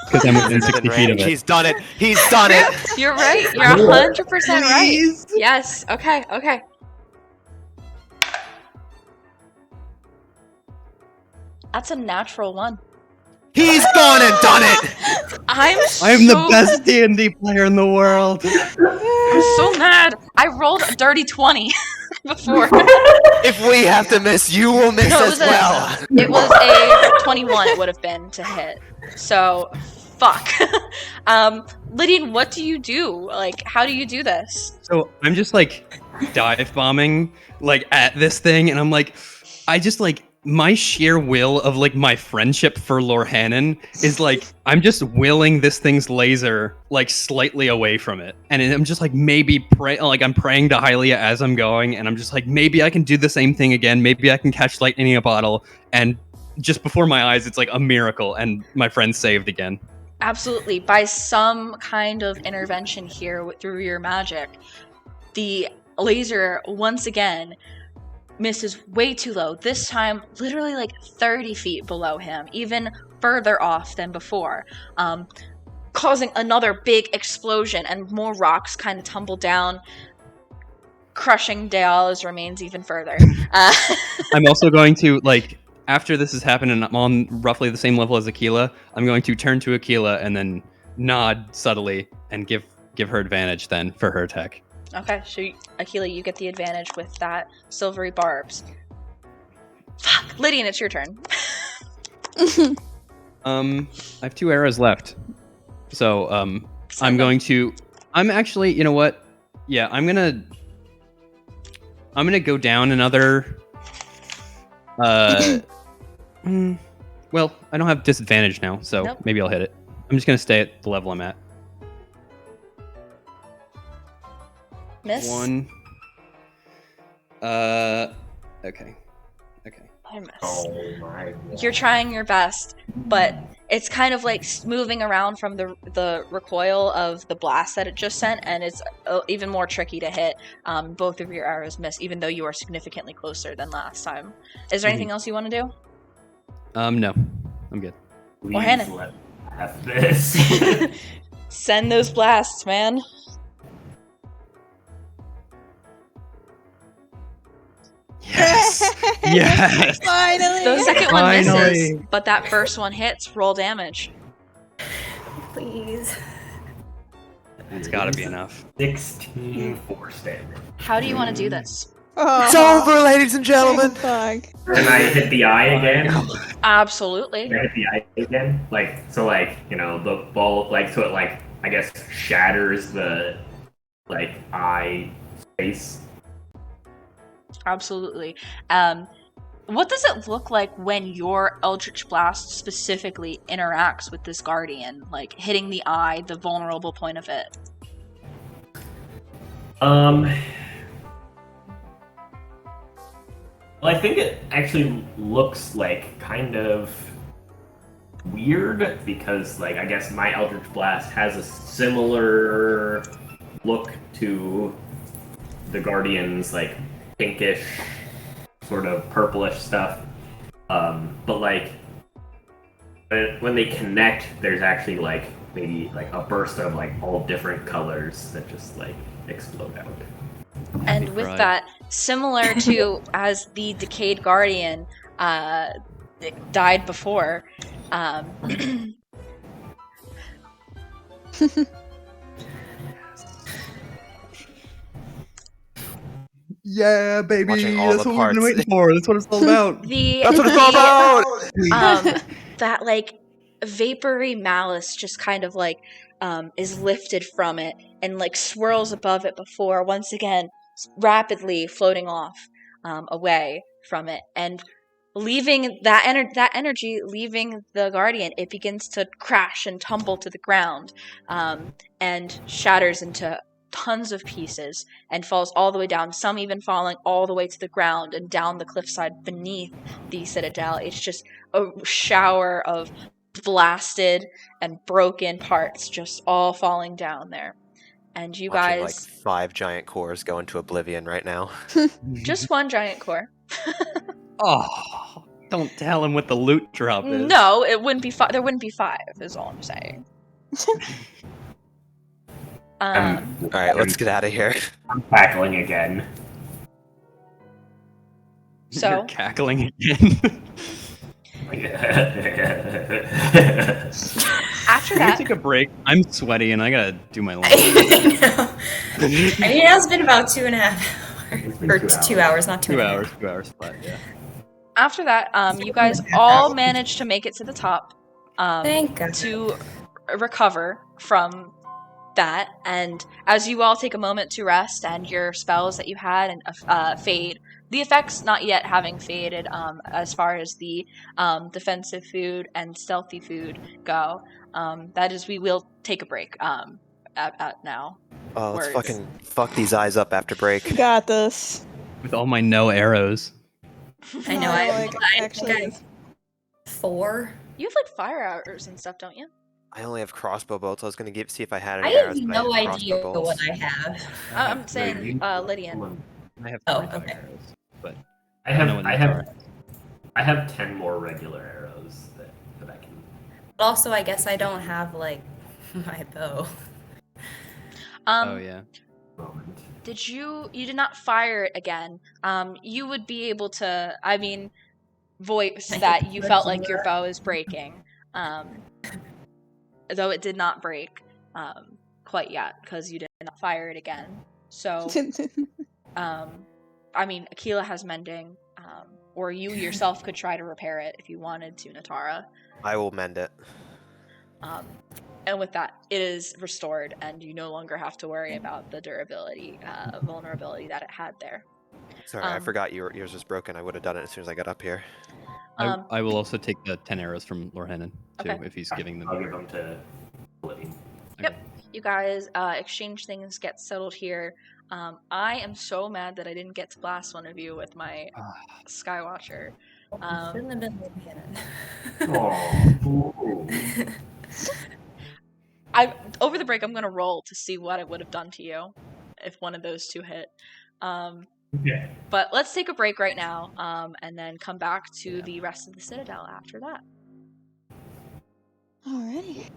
S2: Because I'm within 60 feet of it.
S1: He's done it. He's done it.
S3: You're right. You're 100% right.
S2: Please?
S3: Yes. Okay. Okay. That's a natural 1.
S1: He's gone and done it.
S3: I'm
S2: the best D&D player in the world.
S3: I'm so mad. I rolled a dirty 20 before.
S1: If we have to miss, you will miss
S3: No,
S1: as well.
S3: It was a 21. It would have been to hit. So, fuck. Lydian, what do you do? Like, how do you do this?
S2: So I'm just like dive bombing like at this thing, and I'm like, I just like my sheer will of like my friendship for Lorhannon is like I'm just willing this thing's laser like slightly away from it, and I'm just like maybe I'm praying to Hylia as I'm going, and I'm just like maybe I can do the same thing again, maybe I can catch lightning in a bottle, and just before my eyes it's like a miracle, and my friend's saved again.
S3: Absolutely. By some kind of intervention here through your magic, the laser once again misses way too low. This time, literally like 30 feet below him, even further off than before, causing another big explosion, and more rocks kind of tumble down, crushing Diala's remains even further.
S2: I'm also going to like, after this has happened and I'm on roughly the same level as Akkala, I'm going to turn to Akkala and then nod subtly and give her advantage then for her attack.
S3: Okay, so Akkala, you get the advantage with that silvery barbs. Fuck, Lydian, it's your turn.
S2: I have 2 arrows left, so I'm actually, you know what? Yeah, I'm gonna go down another. Well, I don't have disadvantage now, so
S3: Nope.
S2: maybe I'll hit it. I'm just gonna stay at the level I'm at.
S3: Miss?
S2: 1. Okay.
S3: I miss.
S5: Oh my god.
S3: You're trying your best, but it's kind of like moving around from the recoil of the blast that it just sent, and it's even more tricky to hit. Both of your arrows miss, even though you are significantly closer than last time. Is there anything else you want to do?
S2: No, I'm good.
S5: Please
S3: Hannah.
S5: let me have this.
S3: Send those blasts, man.
S2: Yes. Yes.
S4: Finally.
S3: The second one misses,
S2: Finally.
S3: but that first one hits. Roll damage.
S6: Please.
S2: It's got to be enough.
S5: 16 force damage.
S3: How do you want to do this?
S4: Oh,
S1: It's over, ladies and gentlemen.
S4: fuck.
S5: Can I hit the eye again?
S3: Absolutely.
S5: Can I hit the eye again? Like, so like, you know, the ball, like, so it like, I guess, shatters the, like, eye space.
S3: Absolutely. What does it look like when your Eldritch Blast specifically interacts with this Guardian? Like, hitting the eye, the vulnerable point of it?
S5: Well, I think it actually looks like kind of weird because, like, I guess my Eldritch Blast has a similar look to the Guardian's, like, pinkish, sort of purplish stuff. But, like, when they connect, there's actually, like, maybe, like, a burst of, like, all different colors that just, like, explode out.
S3: And with
S2: Right.
S3: that, similar to as the Decayed Guardian died before,
S2: Yeah, baby.
S1: Watching all
S2: That's
S1: the
S2: what we've been
S1: parts.
S2: waiting for. That's what it's all about.
S1: That's what it's all about.
S3: that like vapory malice just kind of like is lifted from it and like swirls above it before once again rapidly floating off away from it, and leaving that energy leaving the Guardian, it begins to crash and tumble to the ground, and shatters into tons of pieces and falls all the way down, some even falling all the way to the ground and down the cliffside beneath the Citadel. It's just a shower of blasted and broken parts just all falling down there. And you
S1: Watching like
S3: guys,
S1: 5 giant cores go into oblivion right now.
S3: just one giant core.
S2: Oh, don't tell him what the loot drop is.
S3: No, it wouldn't be there wouldn't be 5, is all I'm saying.
S1: All right, let's get out of here.
S5: I'm cackling again.
S3: So
S2: You're cackling again.
S3: after
S2: Can we
S3: that,
S2: take a break? I'm sweaty and I gotta do my laundry.
S6: I mean, it has been about 2.5 hours.
S5: It's been
S6: Or
S5: 2
S6: 2 hours, not 2
S2: 2
S6: and a
S2: hours,
S6: half.
S2: 2 hours flat, yeah.
S3: after that, you guys all managed to make it to the top.
S6: Thank God.
S3: To recover from that, and as you all take a moment to rest and your spells that you had and fade, the effects not yet having faded as far as the defensive food and stealthy food go, that is, we will take a break at now.
S1: Oh, let's
S3: Words.
S1: fucking fuck these eyes up after break.
S4: Got this.
S2: With all my no arrows.
S6: I know,
S4: No,
S6: I
S4: like,
S6: think I
S4: actually,
S6: have 4.
S3: You have like fire arrows and stuff, don't you?
S1: I only have crossbow bolts. I was gonna see if I had
S6: I
S1: any
S6: have
S1: arrows, but
S6: no
S1: I have
S6: idea
S1: crossbow bolts.
S6: what I have.
S3: I'm saying Lydian.
S2: I have
S6: Oh,
S2: 45
S6: okay.
S2: arrows, but
S5: I
S2: don't know what these are.
S5: have 10 more regular arrows that I can.
S6: But also, I guess I don't have, like, my bow.
S2: Oh yeah.
S5: Moment.
S3: You did not fire it again. You would be able to, I mean, voice that you felt like your bow is breaking. Though it did not break quite yet because you did not fire it again. So, I mean, Akkala has mending, or you yourself could try to repair it if you wanted to, Natara.
S1: I will mend it.
S3: And with that, it is restored, and you no longer have to worry about the durability, vulnerability that it had there.
S1: Sorry, I forgot yours was broken. I would have done it as soon as I got up here.
S2: I will also take the 10 arrows from Lorhannen, too,
S3: Okay.
S2: if he's giving them.
S5: I'll give them to Oblivion.
S3: Yep. You guys exchange things, get settled here. I am so mad that I didn't get to blast one of you with my Skywatcher.
S6: Shouldn't have been looking
S3: Over the break, I'm gonna roll to see what it would have done to you if one of those two hit.
S5: Okay.
S3: But let's take a break right now, and then come back to the rest of the Citadel after that.
S4: Alrighty.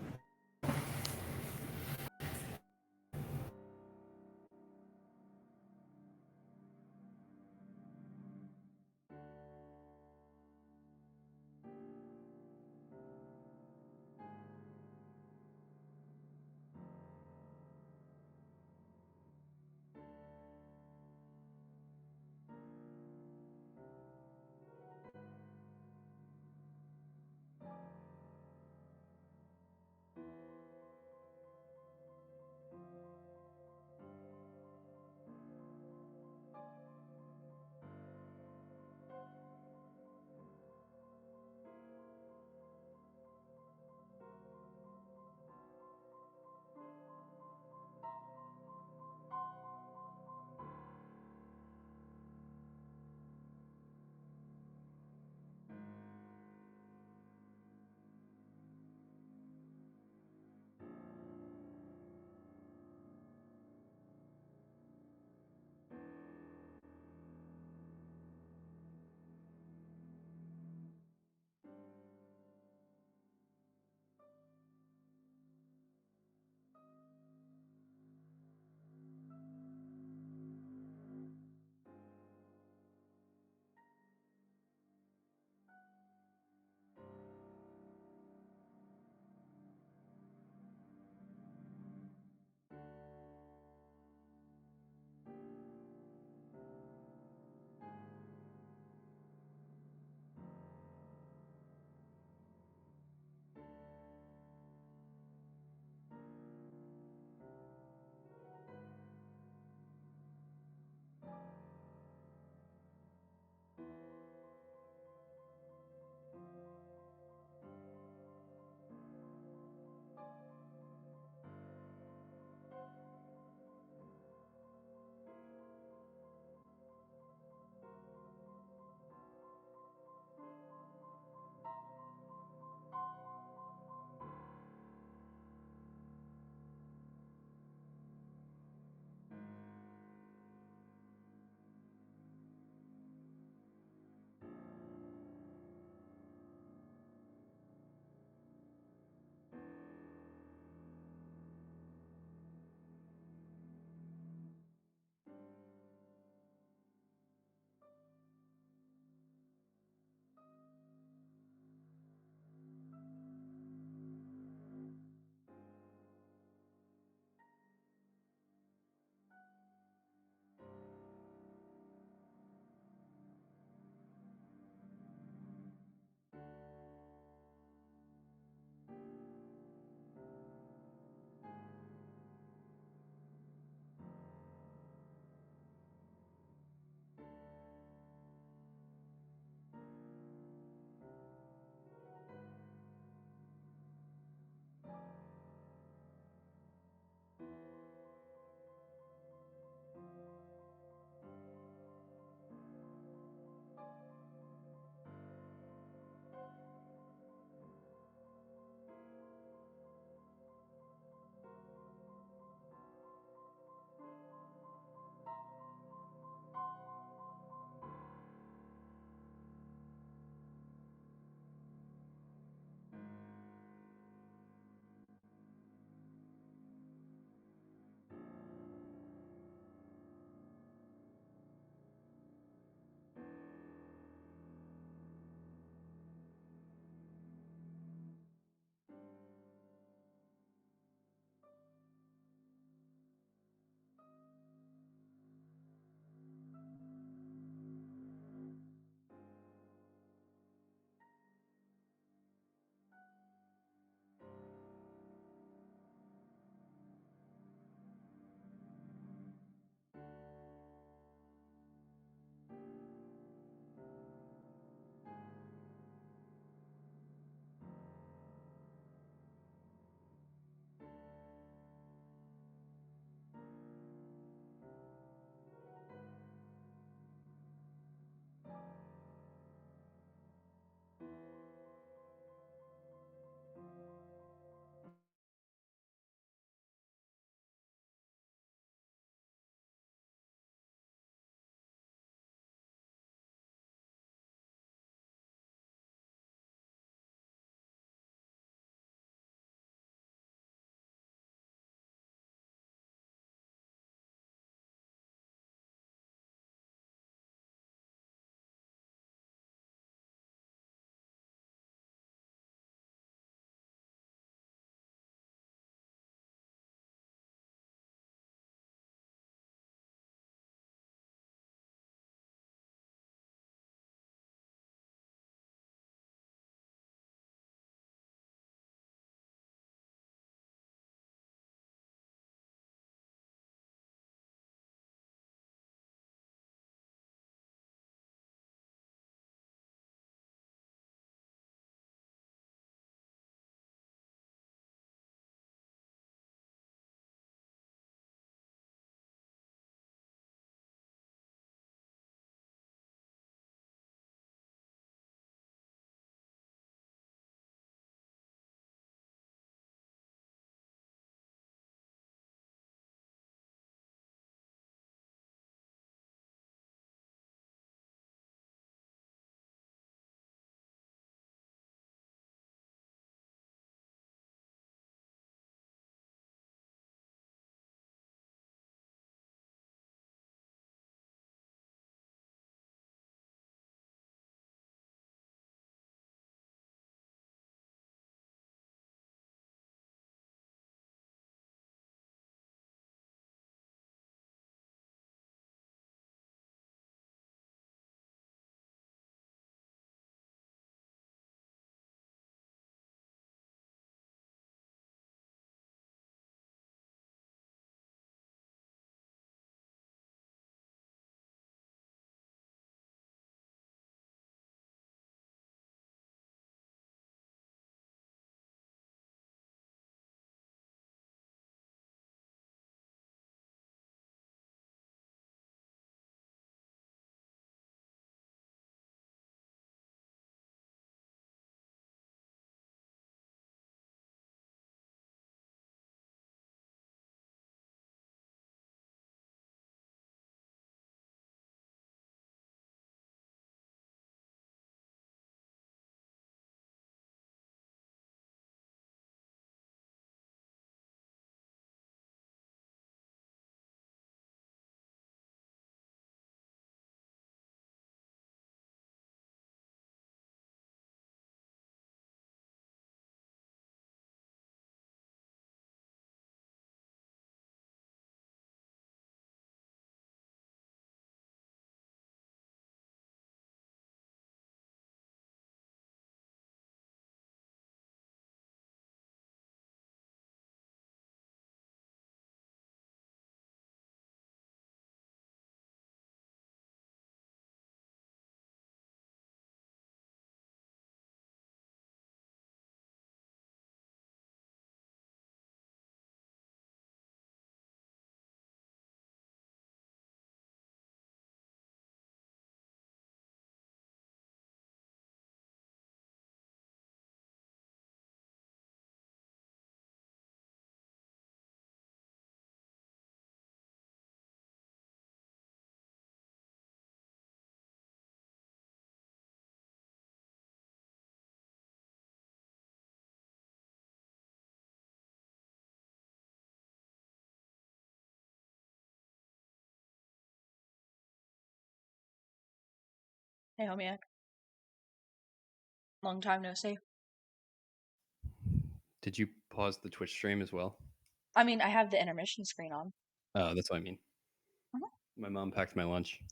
S3: Hey, Homiak. Long time no see.
S2: Did you pause the Twitch stream as well?
S3: I mean, I have the intermission screen on.
S2: Oh, that's what I mean.
S3: Mhm.
S2: My mom packed my lunch.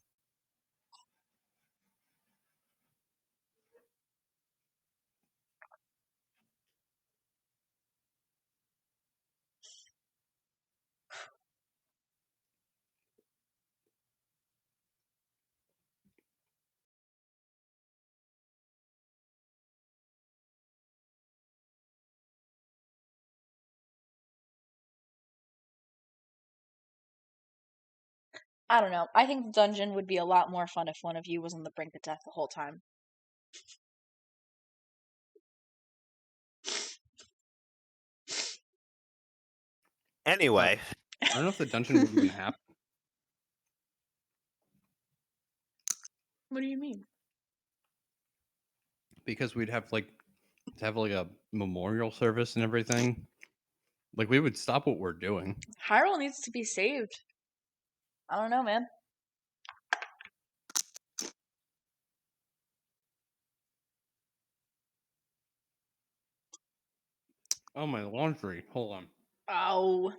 S3: I don't know. I think the dungeon would be a lot more fun if one of you was on the brink of death the whole time.
S1: Anyway,
S2: I don't know if the dungeon would even happen
S3: What do you mean?
S2: because we'd have like to have like a memorial service and everything. Like we would stop what we're doing.
S3: Hyrule needs to be saved. I don't know, man.
S2: Oh, my laundry. Hold on.
S3: Oh.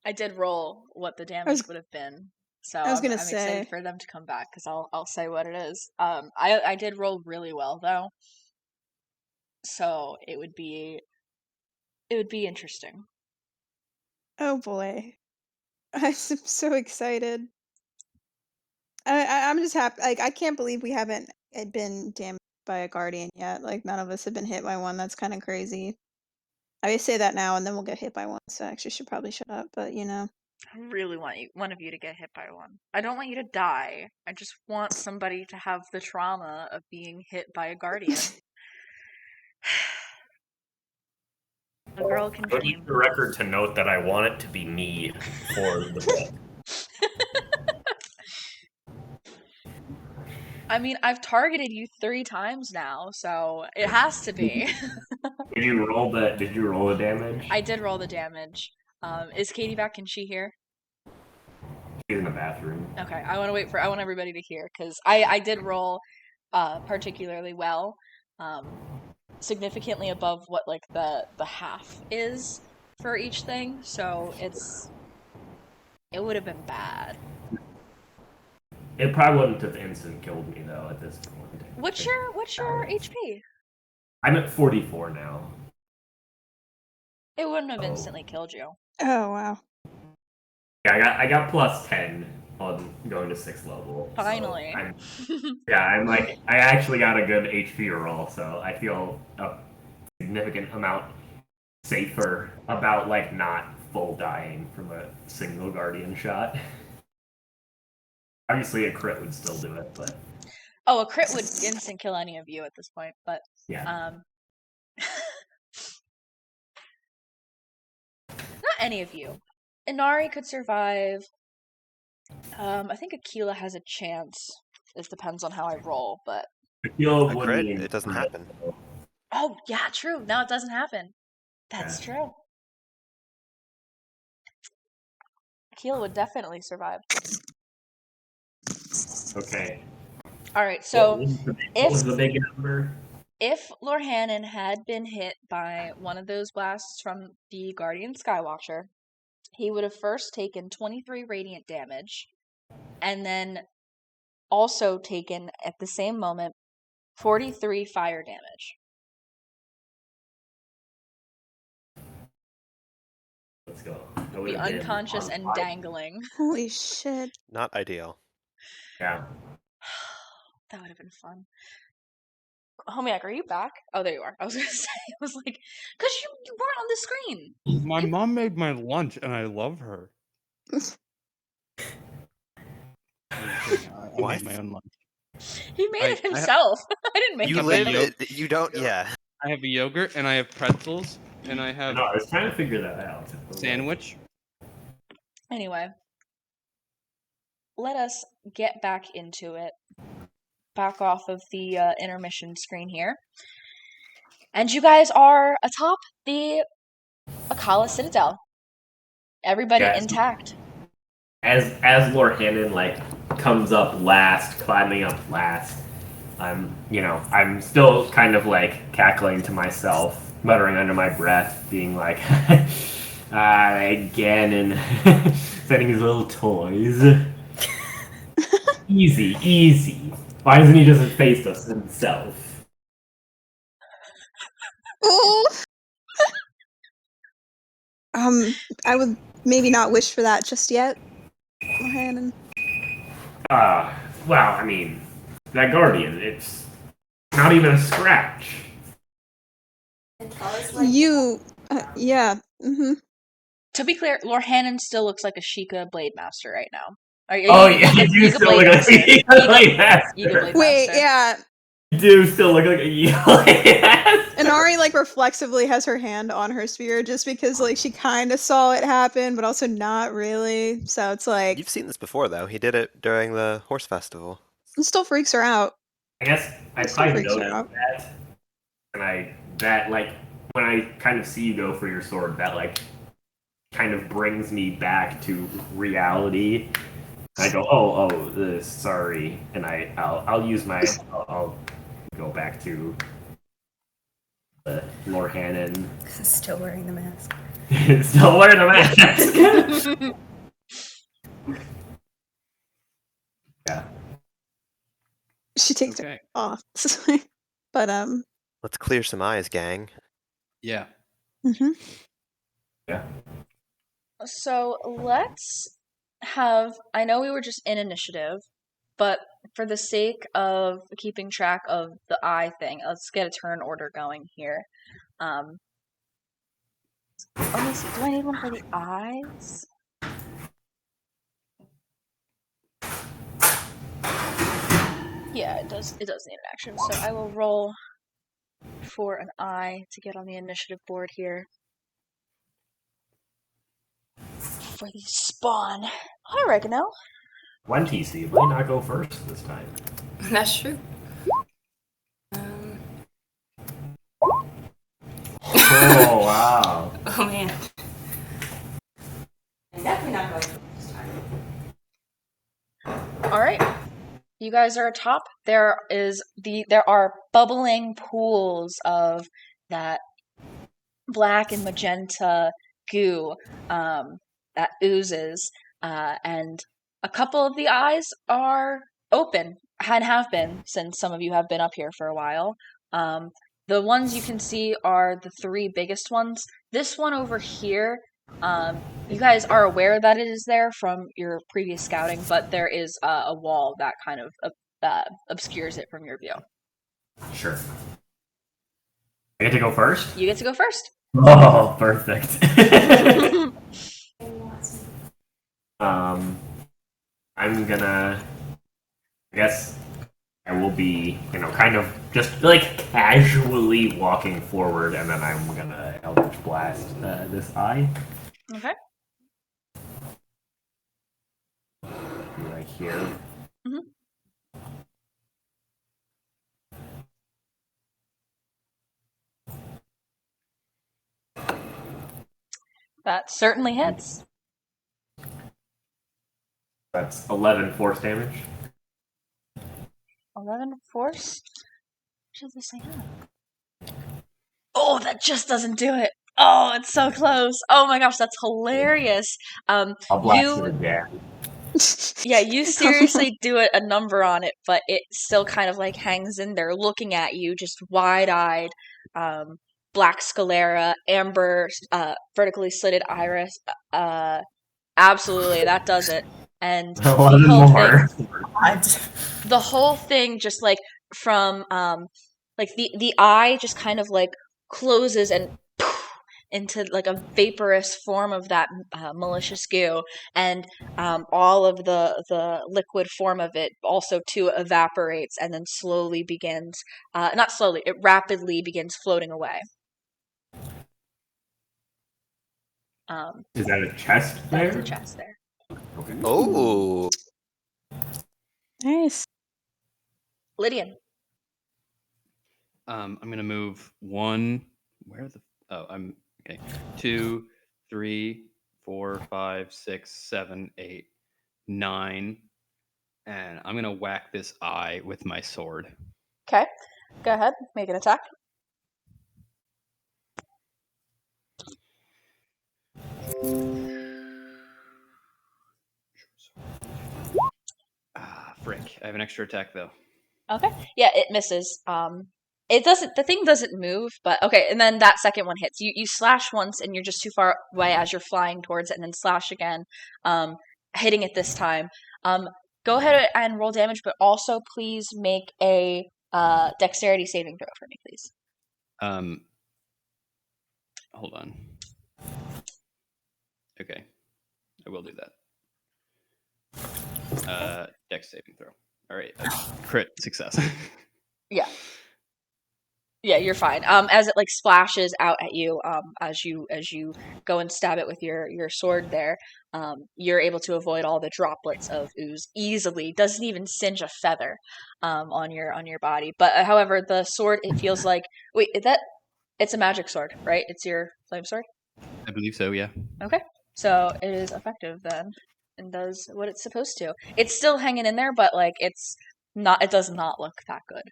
S3: I did roll what the damage would have been, so
S4: I was gonna
S3: I'm excited
S4: say.
S3: for them to come back because I'll say what it is. I did roll really well though, so it would be interesting.
S4: Oh boy. I'm so excited. I'm just happy. Like, I can't believe we haven't been damaged by a guardian yet. Like, none of us have been hit by one. That's kind of crazy. I say that now, and then we'll get hit by one. So I actually should probably shut up. But you know,
S3: I really want one of you to get hit by one. I don't want you to die. I just want somebody to have the trauma of being hit by a guardian. A girl can
S5: I need the record to note that I want it to be me for the book.
S3: I mean, I've targeted you 3 times now, so it has to be.
S5: Did you roll the damage?
S3: I did roll the damage. Is Katie back? Can she hear?
S5: She's in the bathroom.
S3: Okay, I want everybody to hear because I did roll particularly well, significantly above what like the half is for each thing. So it would have been bad.
S5: It probably wouldn't have instant killed me though at this point.
S3: What's your HP?
S5: I'm at 44 now.
S3: It wouldn't have instantly killed you.
S4: oh wow.
S5: Yeah, I got plus 10 on going to 6th level.
S3: Finally.
S5: So I actually got a good HP roll, so I feel a significant amount safer about like not full dying from a single guardian shot. Obviously, a crit would still do it, but
S3: Oh, a crit would instant kill any of you at this point, but
S5: yeah.
S3: Not any of you. Inari could survive. I think Akkala has a chance. It depends on how I roll, but
S5: Akkala
S1: a
S5: would
S1: crit,
S5: be
S1: it doesn't happen.
S3: oh yeah, true. Now it doesn't happen. That's true. Akkala would definitely survive.
S5: Okay.
S3: All right, so
S5: what was the big number?
S3: if Lorhannon had been hit by one of those blasts from the Guardian Skywatcher, he would have first taken 23 radiant damage, and then also taken, at the same moment, 43 fire damage.
S5: Let's go.
S3: Be unconscious and dangling.
S4: Holy shit.
S1: Not ideal.
S5: Yeah.
S3: That would have been fun. Homiak, are you back? Oh, there you are. I was gonna say, I was like, because you weren't on the screen.
S2: My mom made my lunch, and I love her. I
S1: What?
S2: made my own lunch.
S3: He made it himself. I didn't make
S1: You
S3: it.
S1: live. You don't. Yeah.
S2: I have a yogurt, and I have pretzels, And I have
S5: No, I was trying to figure that out.
S2: sandwich.
S3: Anyway, let us get back into it. Back off of the intermission screen here. And you guys are atop the Akkala Citadel. Everybody
S5: Yes.
S3: intact.
S5: As Lord Hannon like comes up last, climbing up last, I'm still kind of like cackling to myself, muttering under my breath, being like, again, and setting his little toys. Easy. Why doesn't he just face us himself?
S4: Oh. I would maybe not wish for that just yet, Hannon.
S5: Well, I mean, that Guardian, it's not even a scratch.
S4: You, yeah. Mm-hmm.
S3: To be clear, Lord Hannon still looks like a Sheikah Blade Master right now.
S5: You do still look like a Blade Master.
S4: Wait, yeah.
S5: You do still look like a Blade Master.
S4: And Ari, like, reflexively has her hand on her spear just because, like, she kind of saw it happen, but also not really. So it's like...
S1: You've seen this before, though. He did it during the horse festival.
S4: It still freaks her out.
S5: I guess I probably noticed that. And when I kind of see you go for your sword, that, like, kind of brings me back to reality. I go, sorry. And I'll use my... I'll go back to... Lord Hannon.
S6: Still wearing the mask.
S5: Still wearing the mask. Yeah.
S4: She takes it off. But,
S1: Let's clear some eyes, gang.
S2: Yeah.
S4: Mm-hmm.
S5: Yeah.
S3: So let's have... I know we were just in initiative, but for the sake of keeping track of the eye thing, let's get a turn order going here. Let me see. Do I need one for the eyes? Yeah, it does. It does need an action. So I will roll for an eye to get on the initiative board here. For the spawn. Hi, Oregano.
S5: 20, so you might not go first this time.
S6: That's true.
S5: Oh, wow.
S6: Oh, man. I'm definitely not going this time.
S3: Alright. You guys are atop. There are bubbling pools of that black and magenta goo that oozes, and a couple of the eyes are open and have been since some of you have been up here for a while. The ones you can see are the three biggest ones. This one over here, you guys are aware that it is there from your previous scouting, but there is a wall that kind of obscures it from your view.
S5: Sure. I get to go first?
S3: You get to go first.
S5: Oh, perfect. I'm gonna... I guess I will be, kind of just, like, casually walking forward, and then I'm gonna Eldritch Blast this eye.
S3: Okay.
S5: Right here.
S3: Mm-hmm. That certainly hits.
S5: That's 11 force damage.
S3: 11 force? What does this say? Oh, that just doesn't do it. Oh, it's so close. Oh my gosh, that's hilarious.
S5: I'll blast it again.
S3: Yeah, you seriously do a number on it, but it still kind of like hangs in there looking at you, just wide-eyed. Black sclera, amber, vertically slitted iris. Absolutely, that does it. And the whole thing just like from like the eye just kind of like closes and into like a vaporous form of that malicious goo, and all of the liquid form of it also too evaporates and then slowly begins not slowly, it rapidly begins floating away.
S5: Is that a chest
S3: That's
S5: there?
S3: a chest there.
S5: Okay.
S1: Oh,
S4: Nice.
S3: Lydian.
S2: I'm gonna move 1. Where the? Oh, I'm okay. 2, 3, 4, 5, 6, 7, 8, 9, and I'm gonna whack this eye with my sword.
S3: Okay. Go ahead. Make an attack.
S2: Ah, frick! I have an extra attack though.
S3: Okay. Yeah, it misses. It doesn't. The thing doesn't move, but okay. And then that second one hits. You slash once, and you're just too far away as you're flying towards it, and then slash again, hitting it this time. Go ahead and roll damage, but also please make a dexterity saving throw for me, please.
S2: Hold on. Okay, I will do that. Dex saving throw. All right, crit success.
S3: Yeah. Yeah, you're fine. As it like splashes out at you, as you go and stab it with your sword there, you're able to avoid all the droplets of ooze easily. Doesn't even singe a feather, on your body. But however, the sword, it feels like it's a magic sword, right? It's your flame sword.
S2: I believe so. Yeah.
S3: Okay, so it is effective then, and does what it's supposed to. It's still hanging in there, but like it's not. It does not look that good.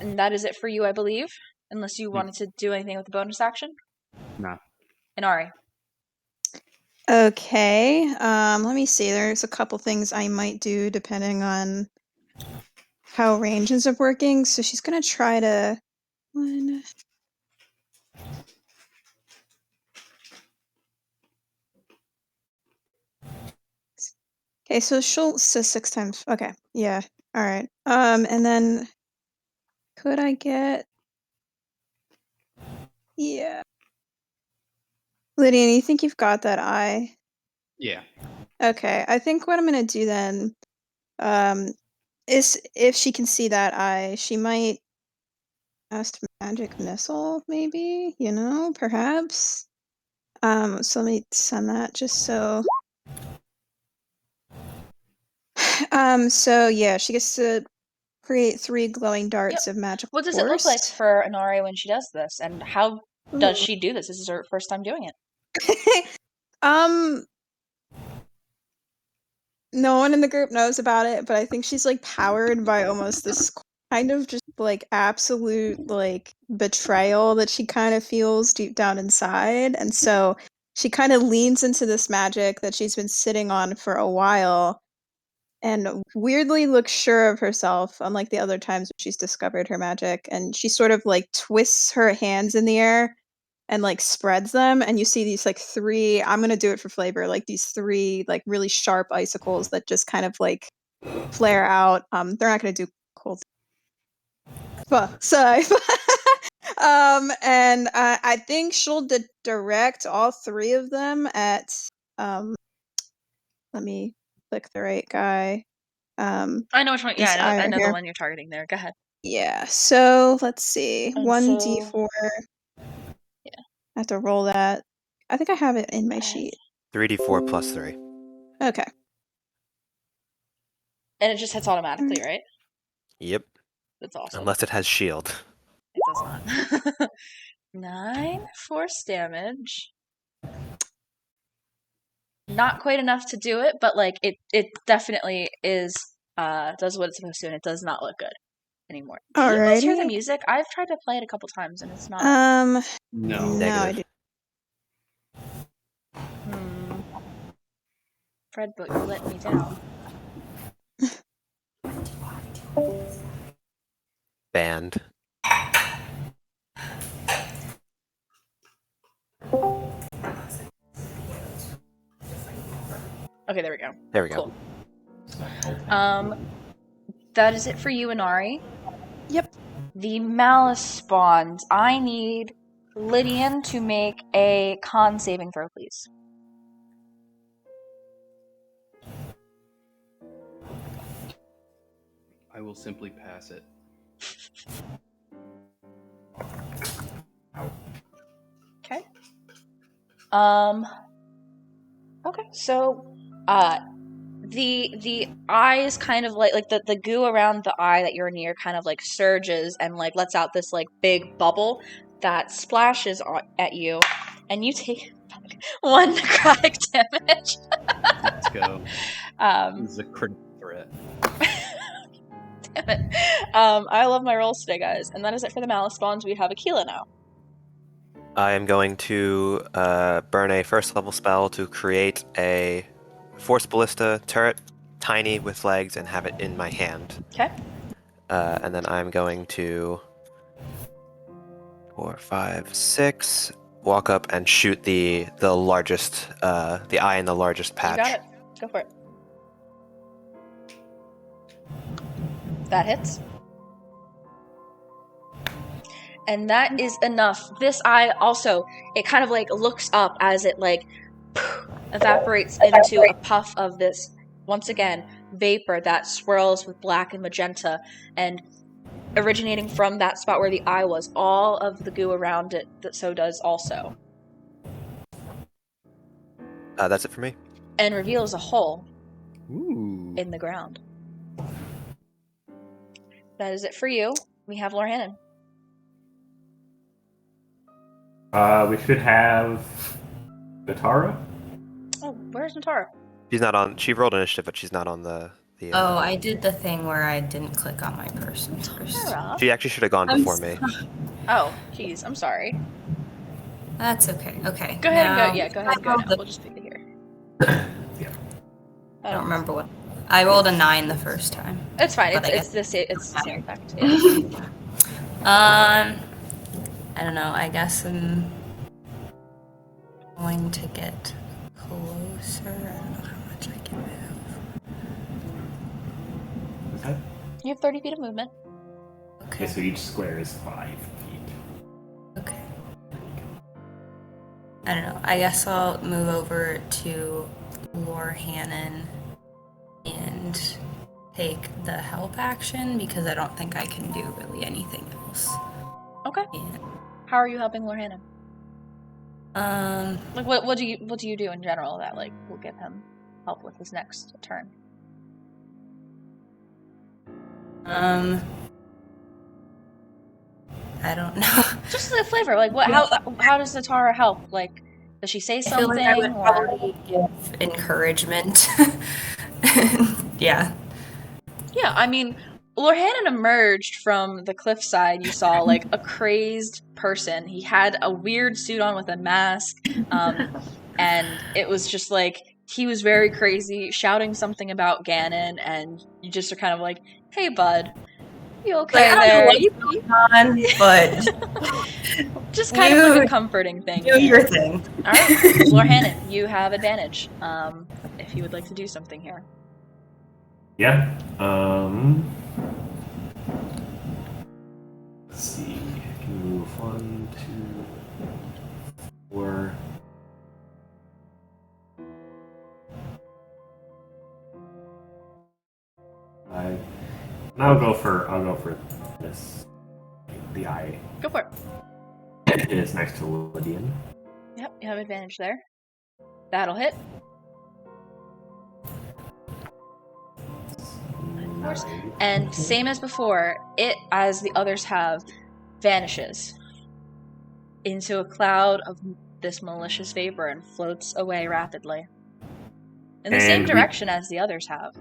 S3: And that is it for you, I believe. Unless you wanted to do anything with the bonus action.
S2: Nah.
S3: Inari.
S4: Okay. Let me see. There's a couple things I might do depending on how range ends up working. So she's gonna try to one. Okay, so 6 times. Okay, yeah. All right. And then could I get? Yeah. Lydian, you think you've got that eye?
S2: Yeah.
S4: Okay, I think what I'm gonna do then, is if she can see that eye, she might cast magic missile, maybe. Perhaps. So let me send that just so. So yeah, she gets to create 3 glowing darts of magical
S3: What does it look like
S4: force.
S3: for Inari when she does this, and how does
S4: Ooh.
S3: she do this? This is her first time doing it.
S4: Um, no one in the group knows about it, but I think she's like powered by almost this kind of just like absolute like betrayal that she kind of feels deep down inside. And so she kind of leans into this magic that she's been sitting on for a while and weirdly looks sure of herself, unlike the other times when she's discovered her magic. And she sort of like twists her hands in the air and like spreads them, and you see these like 3, I'm gonna do it for flavor, like these 3 like really sharp icicles that just kind of like flare out. They're not gonna do cool but so and I think she'll direct all 3 of them at let me click the right guy.
S3: I know which one.
S4: This
S3: Yeah, I
S4: eye
S3: know the
S4: here.
S3: one you're targeting there. Go ahead.
S4: Yeah, so let's see.
S3: And
S4: 1d4.
S3: Yeah.
S4: I have to roll that. I think I have it in my
S3: Go ahead.
S4: sheet.
S1: 3d4 plus 3.
S4: Okay.
S3: And it just hits automatically, right?
S1: Yep.
S3: That's awesome.
S1: Unless it has shield.
S3: It does not. 9 force damage. Not quite enough to do it, but like it definitely is does what it's supposed to, and it does not look good anymore. Do you guys hear the
S4: Alrighty.
S3: music? I've tried to play it a couple times and it's not.
S2: No.
S4: No, I
S1: Negative.
S3: Hmm. Fred, but you let me down.
S1: Banned.
S3: Okay, there we go.
S1: There we go.
S3: Cool. That is it for you, Inari.
S4: Yep.
S3: The malice spawns. I need Lydian to make a con saving throw, please.
S2: I will simply pass it.
S3: Okay. Okay, so the eyes kind of like the goo around the eye that you're near kind of like surges and like lets out this like big bubble that splashes at you, and you take 1 necrotic damage.
S2: Let's go. This is a critical threat.
S3: Damn it. I love my rolls today, guys. And that is it for the Malice spawns. We have Akkala now.
S1: I am going to burn a first level spell to create a Force Ballista turret, tiny with legs, and have it in my hand.
S3: Okay.
S1: And then I'm going to 4, 5, 6 walk up and shoot the largest, the eye in the largest patch.
S3: You got it. Go for it. That hits. And that is enough. This eye also, it kind of like looks up as it like evaporates into a puff of this, once again, vapor that swirls with black and magenta, and originating from that spot where the eye was, all of the goo around it that so does also.
S1: That's it for me.
S3: And reveals a hole
S2: Ooh.
S3: in the ground. That is it for you. We have Lorhannon.
S5: We should have Natara.
S3: Oh, where's Natara?
S1: She's not on. She rolled initiative, but she's not on the.
S6: Oh, I did the thing where I didn't click on my person first.
S3: Natara?
S1: She actually should have gone before me.
S3: Oh, jeez. I'm sorry.
S6: That's okay. Okay.
S3: Go ahead and
S6: now-
S3: go. Yeah, go ahead and go. Now. We'll just pick it here.
S5: Yeah.
S6: I don't remember what. I rolled a 9 the first time.
S3: It's fine.
S6: But I
S3: It's
S6: guess-
S3: the same effect. Yeah.
S6: I don't know. I guess I'm going to get closer. I don't know how much I can move.
S5: Is that?
S3: You have 30 feet of movement.
S6: Okay.
S5: Okay, so each square is 5 feet.
S6: Okay. I don't know. I guess I'll move over to Lorhannon and take the help action because I don't think I can do really anything else.
S3: Okay.
S6: And,
S3: How are you helping Lorhannon? Like, what do you do in general that like will give him help with his next turn?
S6: I don't know.
S3: Just the flavor. Like, what? How does Natara help? Like, does she say
S6: I feel
S3: something?
S6: like I would
S3: or...
S6: probably give encouragement. Yeah.
S3: Yeah, I mean, Lorhannon emerged from the cliffside. You saw like a crazed person. He had a weird suit on with a mask, and it was just like he was very crazy, shouting something about Ganon, and you just are kind of like, "Hey, bud, you okay
S6: Like, I
S3: there?"
S6: don't know what's going on, but
S3: Just kind of like a comforting thing.
S6: do your thing.
S3: All right, Lorhannon, you have advantage. If you would like to do something here.
S5: Yeah. Let's see. I can move 1, 2, 4. I'll go for this. The eye.
S3: Go for it.
S5: It is next to Lydian.
S3: Yep, you have advantage there. That'll hit. course.
S5: 9.
S3: And same as before, it, as the others have, vanishes into a cloud of this malicious vapor and floats away rapidly. In the same
S5: And
S3: direction as the others have.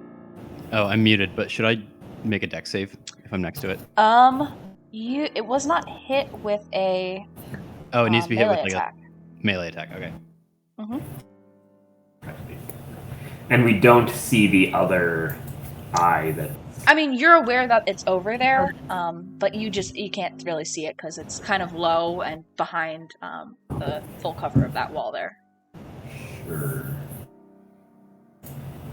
S2: Oh, I'm muted, but should I make a dex save if I'm next to it?
S3: It was not hit with a
S2: Oh, it needs to be hit with
S3: melee
S2: like
S3: attack.
S2: a melee attack. Okay.
S3: Mm-hmm.
S5: And we don't see the other eye that.
S3: I mean, you're aware that it's over there, but you can't really see it because it's kind of low and behind the full cover of that wall there.
S5: Sure.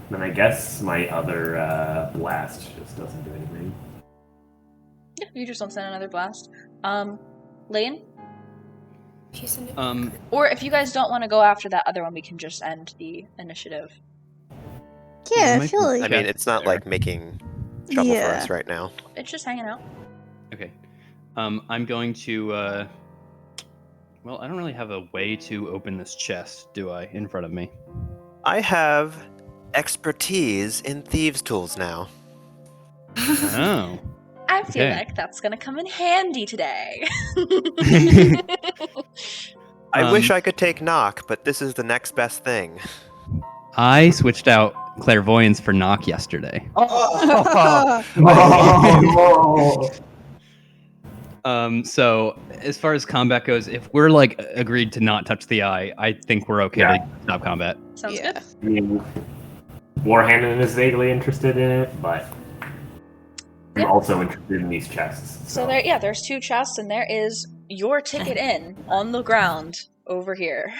S5: Then I guess my other blast just doesn't do anything.
S3: Yeah, you just don't send another blast. Lane? Or if you guys don't want to go after that other one, we can just end the initiative.
S4: Yeah, I
S2: might
S4: feel
S2: be-
S4: like
S1: I mean, it's not like making trouble for us right now.
S3: It's just hanging out.
S2: Okay. I'm going to Well, I don't really have a way to open this chest, do I, in front of me?
S1: I have expertise in thieves' tools now.
S2: Oh.
S3: I feel
S2: Okay.
S3: like that's gonna come in handy today.
S1: I wish
S2: Um,
S1: I could take knock, but this is the next best thing.
S2: I switched out clairvoyance for knock yesterday. So as far as combat goes, if we're like agreed to not touch the eye, I think we're okay
S5: Yeah.
S2: to stop combat.
S3: Sounds
S4: Yeah.
S3: good.
S5: I mean, Warhammer is vaguely interested in it, but I'm
S3: Yeah.
S5: also interested in these chests.
S3: So there's 2 chests, and there is your ticket in on the ground over here.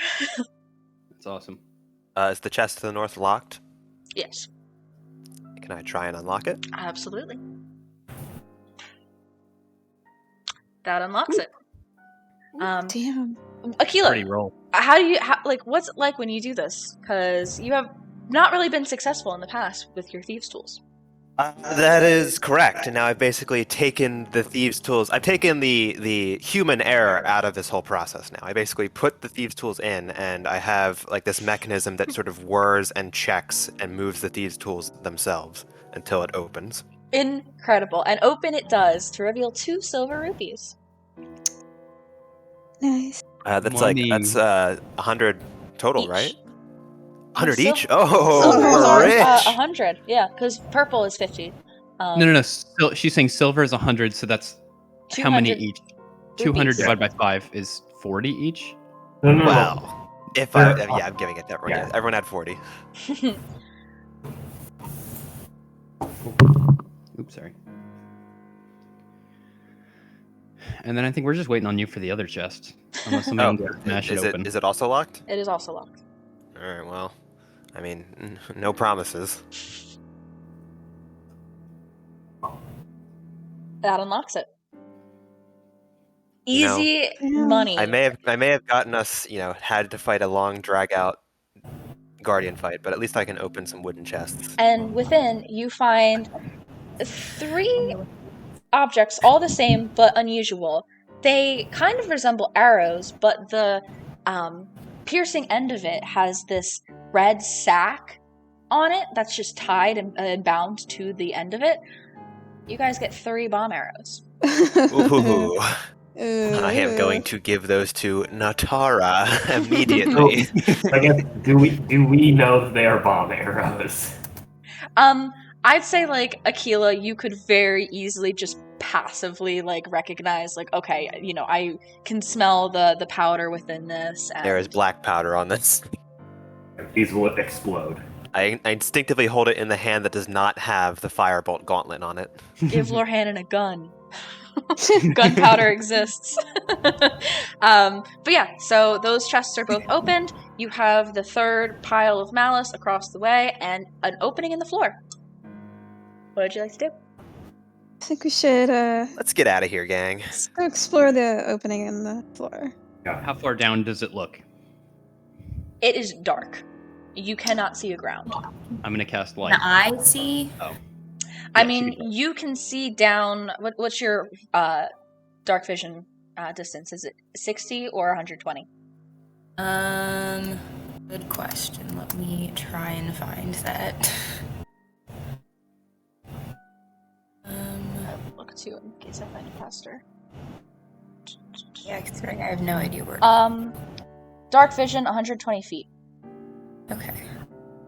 S2: That's awesome.
S1: Is the chest to the north locked?
S3: Yes,
S1: Can I try and unlock it?
S3: absolutely. That unlocks it.
S4: Damn.
S2: Pretty
S3: Akkala,
S2: roll.
S3: what's it like when you do this? Because you have not really been successful in the past with your thieves' tools.
S1: That is correct. And now I've basically taken the thieves' tools. I've taken the human error out of this whole process now. I basically put the thieves' tools in, and I have like this mechanism that sort of whirs and checks and moves the thieves' tools themselves until it opens.
S3: Incredible. And open it does to reveal 2 silver rupees.
S4: Nice.
S1: That's
S2: Well, I mean-
S1: 100 total,
S3: Each.
S1: right? 100
S3: Sil-
S1: each? Oh,
S3: Silvers
S1: we're
S3: are
S1: rich!
S3: 100, yeah, because purple is 50.
S2: No. She's saying silver is 100, so that's how many
S3: 200
S2: each? 200
S3: rupees.
S2: divided by 5 is 40 each.
S5: No.
S1: Wow. If I, yeah, I'm giving it to everyone.
S5: Yeah.
S1: Yeah. Everyone had 40.
S2: Oops, sorry. And then I think we're just waiting on you for the other chest. Unless somebody can smash it
S1: is
S2: open.
S1: it also locked?
S3: It is also locked.
S1: All right. Well, I mean, no promises.
S3: That unlocks it.
S1: You know,
S3: Easy
S4: Yeah.
S3: money.
S1: I may have gotten us, had to fight a long, drag out guardian fight, but at least I can open some wooden chests.
S3: And within, you find 3 objects, all the same but unusual. They kind of resemble arrows, but the piercing end of it has this red sack on it that's just tied and bound to the end of it. You guys get 3 bomb arrows.
S1: Ooh. I am going to give those to Natara immediately.
S5: I guess do we know that they are bomb arrows?
S3: I'd say Akkala, you could very easily just passively recognize okay, I can smell the powder within this. And
S1: There is black powder on this.
S5: These will explode.
S1: I instinctively hold it in the hand that does not have the firebolt gauntlet on it.
S3: give Lorhannon a gun. Gunpowder exists. But yeah, so those chests are both opened. You have the 3rd pile of malice across the way and an opening in the floor. What would you like to do?
S4: I think we should
S1: Let's get out of here, gang.
S4: let's go explore the opening in the floor.
S2: How far down does it look?
S3: It is dark. You cannot see a ground.
S2: I'm gonna cast light.
S6: Can I see?
S3: I
S2: Yes,
S3: mean,
S2: you can.
S3: you can see down. What's your dark vision distance? Is it 60 or 120?
S6: Good question. Let me try and find that.
S3: Look too in case I find it faster.
S6: Yeah, considering I have no idea where.
S3: Dark vision 120 feet.
S6: Okay.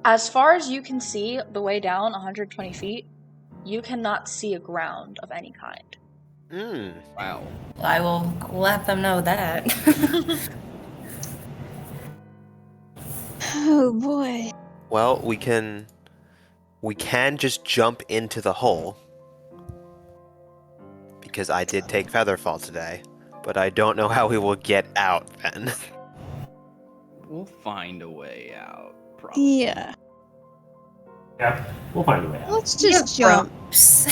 S3: As far as you can see, the way down 120 feet, you cannot see a ground of any kind.
S2: Wow.
S6: Well, I will let them know that.
S4: Oh boy.
S1: Well, we can just jump into the hole. Because I did take Featherfall today, but I don't know how we will get out then.
S2: We'll find a way out. Probably.
S4: Yeah.
S5: Yeah, we'll find a way out.
S4: Let's just jump.
S6: Ropes.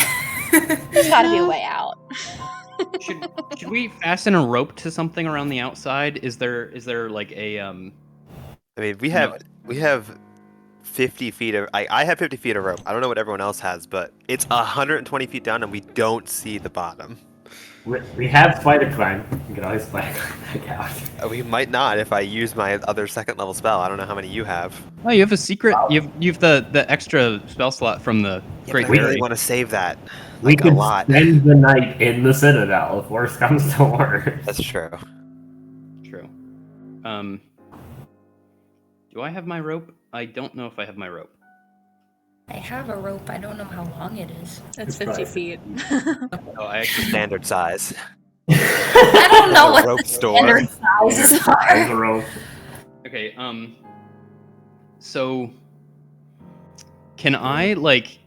S3: There's gotta be a way out.
S2: Should we fasten a rope to something around the outside? Is there like a
S1: I mean, we have 50 feet of I have 50 feet of rope. I don't know what everyone else has, but it's 120 feet down and we don't see the bottom.
S5: We have spider climb. We can always spider climb back out.
S1: We might not if I use my other second level spell. I don't know how many you have.
S2: Oh, you have a secret. You have the extra spell slot from the
S1: Yeah,
S2: Great
S1: but I really
S2: Fairy.
S1: want to save that.
S5: We
S1: Like a
S5: could
S1: lot.
S5: spend the night in the Citadel if worse comes to worse.
S1: That's true.
S2: True. Do I have my rope? I don't know if I have my rope.
S6: I have a rope. I don't know how long it is.
S3: It's 50 feet.
S2: Oh, I actually
S1: Standard size.
S6: I don't know what
S1: Rope
S6: the
S1: store.
S6: standard sizes
S5: There's
S6: are.
S5: a rope.
S2: Okay. So, can I like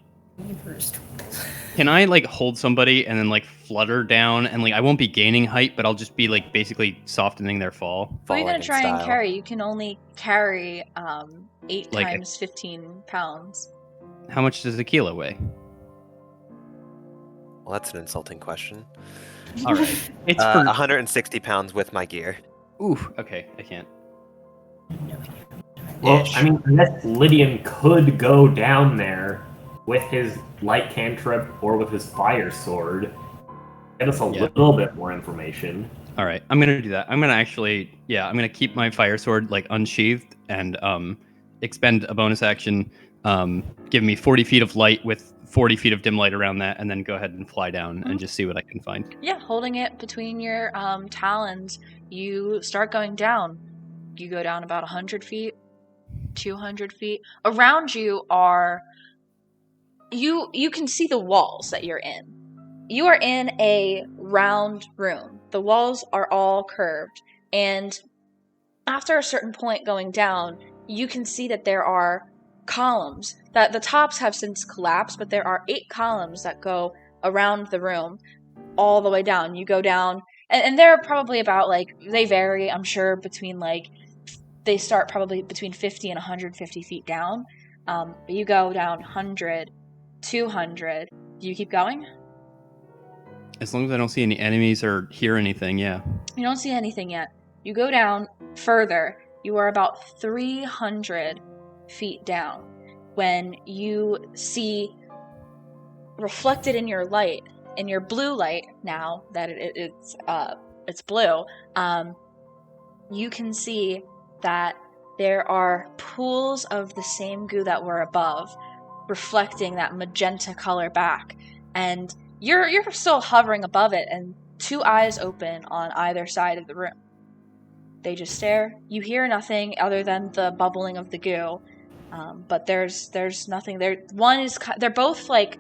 S2: hold somebody and then like flutter down and like I won't be gaining height, but I'll just be like basically softening their fall.
S3: What are you
S1: Falling
S3: gonna
S1: in
S3: try and
S1: style.
S3: carry? You can only carry 8
S2: Like
S3: times 15 pounds.
S2: How much does a kilo weigh?
S1: Well, that's an insulting question.
S2: All right. It's
S1: 160 pounds with my gear.
S2: Ooh. Okay, I can't.
S5: Well,
S1: Ish.
S5: I mean, unless Lydian could go down there with his light cantrip or with his fire sword, get us a little bit more information.
S2: All right, I'm gonna do that. I'm gonna keep my fire sword like unsheathed and expend a bonus action, give me 40 feet of light with 40 feet of dim light around that, and then go ahead and fly down and just see what I can find.
S3: Yeah, holding it between your talons, you start going down. You go down about 100 feet, 200 feet. Around you are... You can see the walls that you're in. You are in a round room. The walls are all curved. And after a certain point going down, you can see that there are columns. That the tops have since collapsed, but there are 8 columns that go around the room all the way down. You go down, and they're probably about, like, they vary, I'm sure, between, like, they start probably between 50 and 150 feet down. But you go down 100, 200. Do you keep going?
S2: As long as I don't see any enemies or hear anything, yeah.
S3: You don't see anything yet. You go down further. You are about 300 feet down when you see reflected in your light, in your blue light now that it's blue, you can see that there are pools of the same goo that were above, reflecting that magenta color back. And you're still hovering above it, and 2 eyes open on either side of the room. They just stare. You hear nothing other than the bubbling of the goo, but there's nothing there. They're both like,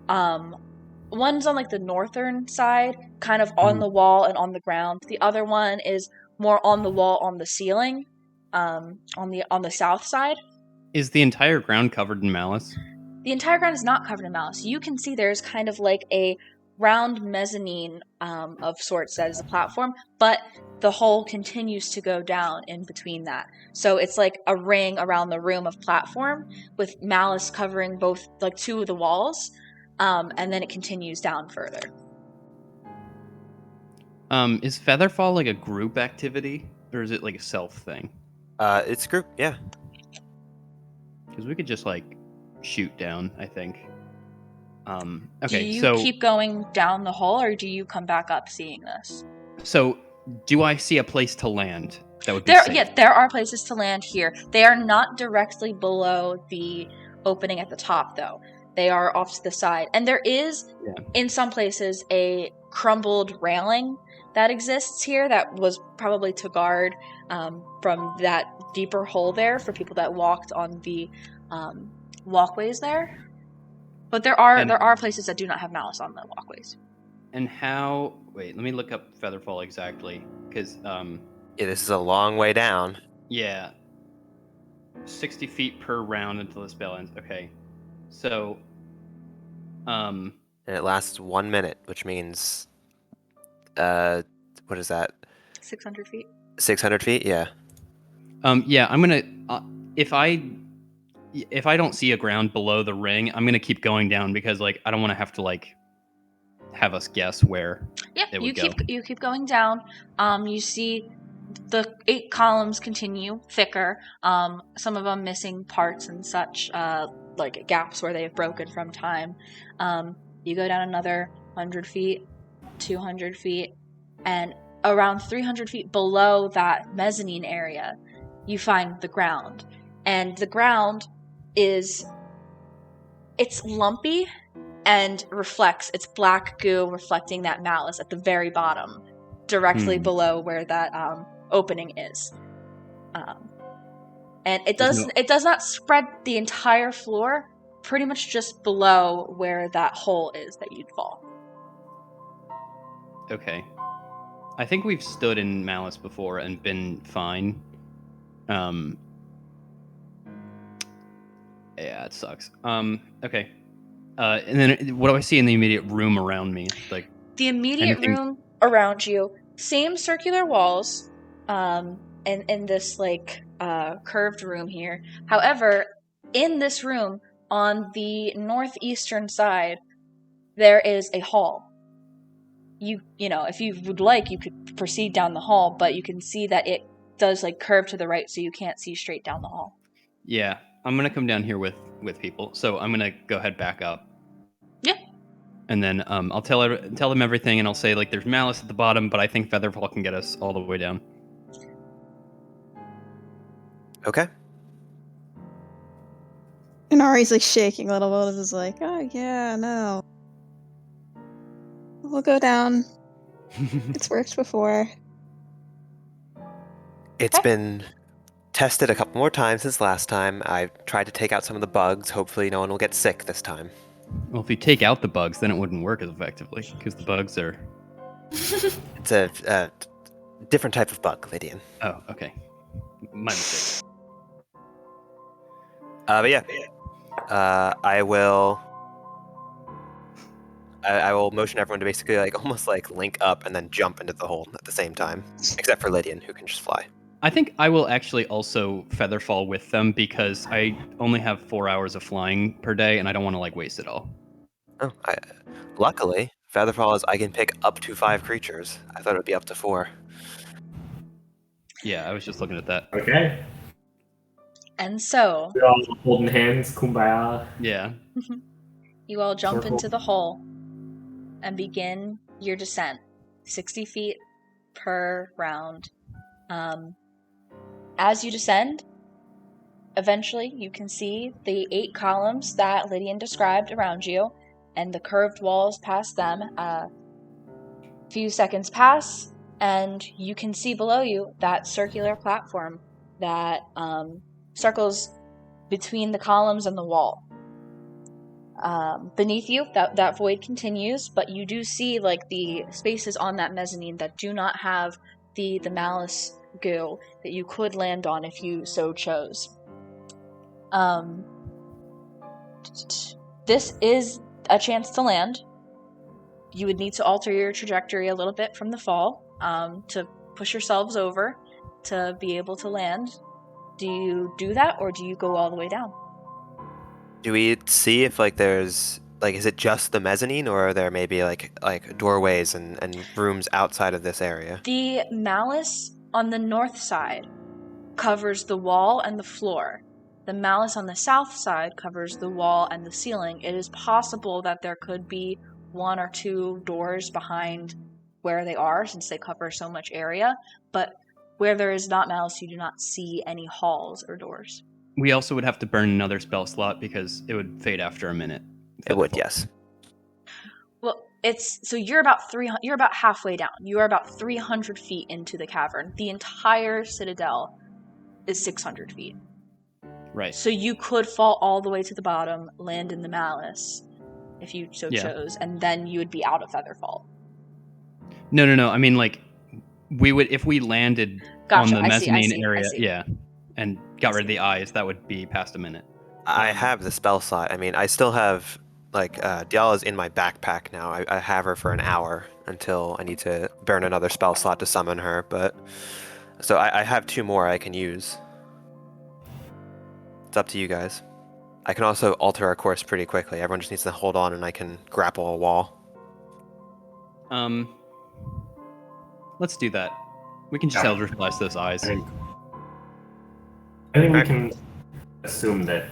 S3: one's on like the northern side, kind of on the wall and on the ground. The other one is more on the wall, on the ceiling, on the south side.
S2: Is the entire ground covered in malice?
S3: The entire ground is not covered in malice. You can see there's kind of like a round mezzanine of sorts that is a platform, but the hole continues to go down in between that. So it's like a ring around the room of platform with malice covering both, like, 2 of the walls, and then it continues down further.
S2: Is Featherfall like a group activity, or is it like a self thing?
S1: It's group, yeah.
S2: Because we could just like shoot down, I think. Okay,
S3: do you
S2: so
S3: keep going down the hole, or do you come back up seeing this?
S2: So, do I see a place to land that would be
S3: There,
S2: safe?
S3: yeah, there are places to land here. They are not directly below the opening at the top, though. They are off to the side. And there is, in some places, a crumbled railing that exists here that was probably to guard from that deeper hole there for people that walked on the walkways there. But there are places that do not have malice on the walkways.
S2: And how... Wait, let me look up Featherfall exactly, because...
S1: Yeah, this is a long way down.
S2: Yeah. 60 feet per round until the spell ends. Okay. So...
S1: And it lasts 1 minute, which means... what is that?
S3: 600 feet.
S1: 600 feet? Yeah.
S2: Yeah, I'm gonna... if I don't see a ground below the ring, I'm gonna keep going down because, like, I don't want to have to, like, have us guess where it would go.
S3: You keep going down. You see the 8 columns continue thicker. Some of them missing parts and such, like gaps where they have broken from time. You go down another 100 feet, 200 feet, and around 300 feet below that mezzanine area, you find the ground. And the ground it's lumpy and reflects, it's black goo reflecting that malice at the very bottom, directly below where that opening is. And it does not spread the entire floor, pretty much just below where that hole is that you'd fall.
S2: Okay. I think we've stood in malice before and been fine. Yeah, it sucks. Okay. And then what do I see in the immediate room around me? Like
S3: the immediate room around you, same circular walls, in this like curved room here. However, in this room on the northeastern side, there is a hall. You know, if you would like, you could proceed down the hall, but you can see that it does like curve to the right, so you can't see straight down the hall.
S2: Yeah, I'm gonna come down here with people, so I'm gonna go ahead back up.
S3: Yeah.
S2: And then I'll tell them everything, and I'll say like there's malice at the bottom, but I think Featherfall can get us all the way down.
S1: Okay.
S4: And Ari's like shaking a little bit. Is like, oh yeah, no. We'll go down. It's worked before.
S1: It's been tested a couple more times since last time. I tried to take out some of the bugs. Hopefully no one will get sick this time.
S2: Well, if you take out the bugs, then it wouldn't work as effectively, because the bugs are...
S1: It's a different type of bug, Lydian.
S2: Oh, okay. My mistake.
S1: But yeah. I will motion everyone to basically like almost like link up and then jump into the hole at the same time. Except for Lydian, who can just fly.
S2: I think I will actually also Featherfall with them, because I only have 4 hours of flying per day, and I don't want to like waste it all.
S1: Oh, luckily, Featherfall is I can pick up to 5 creatures. I thought it would be up to 4.
S2: Yeah, I was just looking at that.
S5: Okay.
S3: And so
S5: We're all holding hands, kumbaya.
S2: Yeah.
S3: you all jump
S5: Circle.
S3: into the hole and begin your descent, 60 feet per round. As you descend, eventually you can see the 8 columns that Lydian described around you, and the curved walls past them. A few seconds pass, and you can see below you that circular platform that circles between the columns and the wall. Beneath you, that void continues, but you do see like the spaces on that mezzanine that do not have the malice goo that you could land on if you so chose. This is a chance to land. You would need to alter your trajectory a little bit from the fall to push yourselves over to be able to land. Do you do that, or do you go all the way down?
S1: Do we see if like there's like is it just the mezzanine, or are there maybe like doorways and rooms outside of this area?
S3: The malice on the north side covers the wall and the floor. The malice on the south side covers the wall and the ceiling. It is possible that there could be 1 or 2 doors behind where they are, since they cover so much area, but where there is not malice, you do not see any halls or doors.
S2: We also would have to burn another spell slot, because it would fade after a minute.
S1: It would, yes.
S3: Well, you're about halfway down. You are about 300 feet into the cavern. The entire Citadel is 600 feet.
S2: Right.
S3: So you could fall all the way to the bottom, land in the malice, if you so chose, and then you would be out of Featherfall.
S2: No. I mean, like, we would, if we landed
S3: Gotcha,
S2: on the
S3: I see,
S2: mezzanine
S3: I
S2: area,
S3: see.
S2: yeah, and got rid of the eyes, that would be past a minute.
S1: I have the spell slot. I mean, I still have like Diala's in my backpack now. I have her for an hour until I need to burn another spell slot to summon her. But so I have 2 more I can use. It's up to you guys. I can also alter our course pretty quickly. Everyone just needs to hold on, and I can grapple a wall.
S2: Let's do that. We can just Eldritch Blast those eyes.
S5: I think we can assume that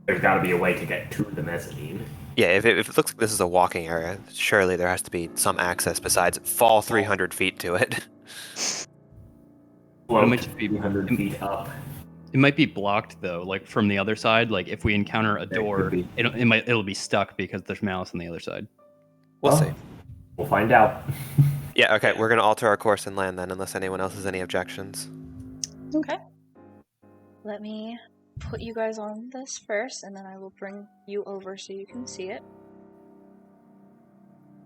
S5: there's got to be a way to get to the mezzanine.
S1: Yeah, if it looks like this is a walking area, surely there has to be some access besides fall 300 feet to it.
S2: But it
S5: Float
S2: might just be
S5: 300 feet up.
S2: It might be blocked though, like from the other side. Like if we encounter a door,
S5: be.
S2: it'll be stuck because there's malice on the other side.
S1: We'll
S5: Well,
S1: see.
S5: We'll find out.
S1: Yeah, okay, we're going to alter our course and land then, unless anyone else has any objections.
S3: Okay. Let me put you guys on this first, and then I will bring you over so you can see it.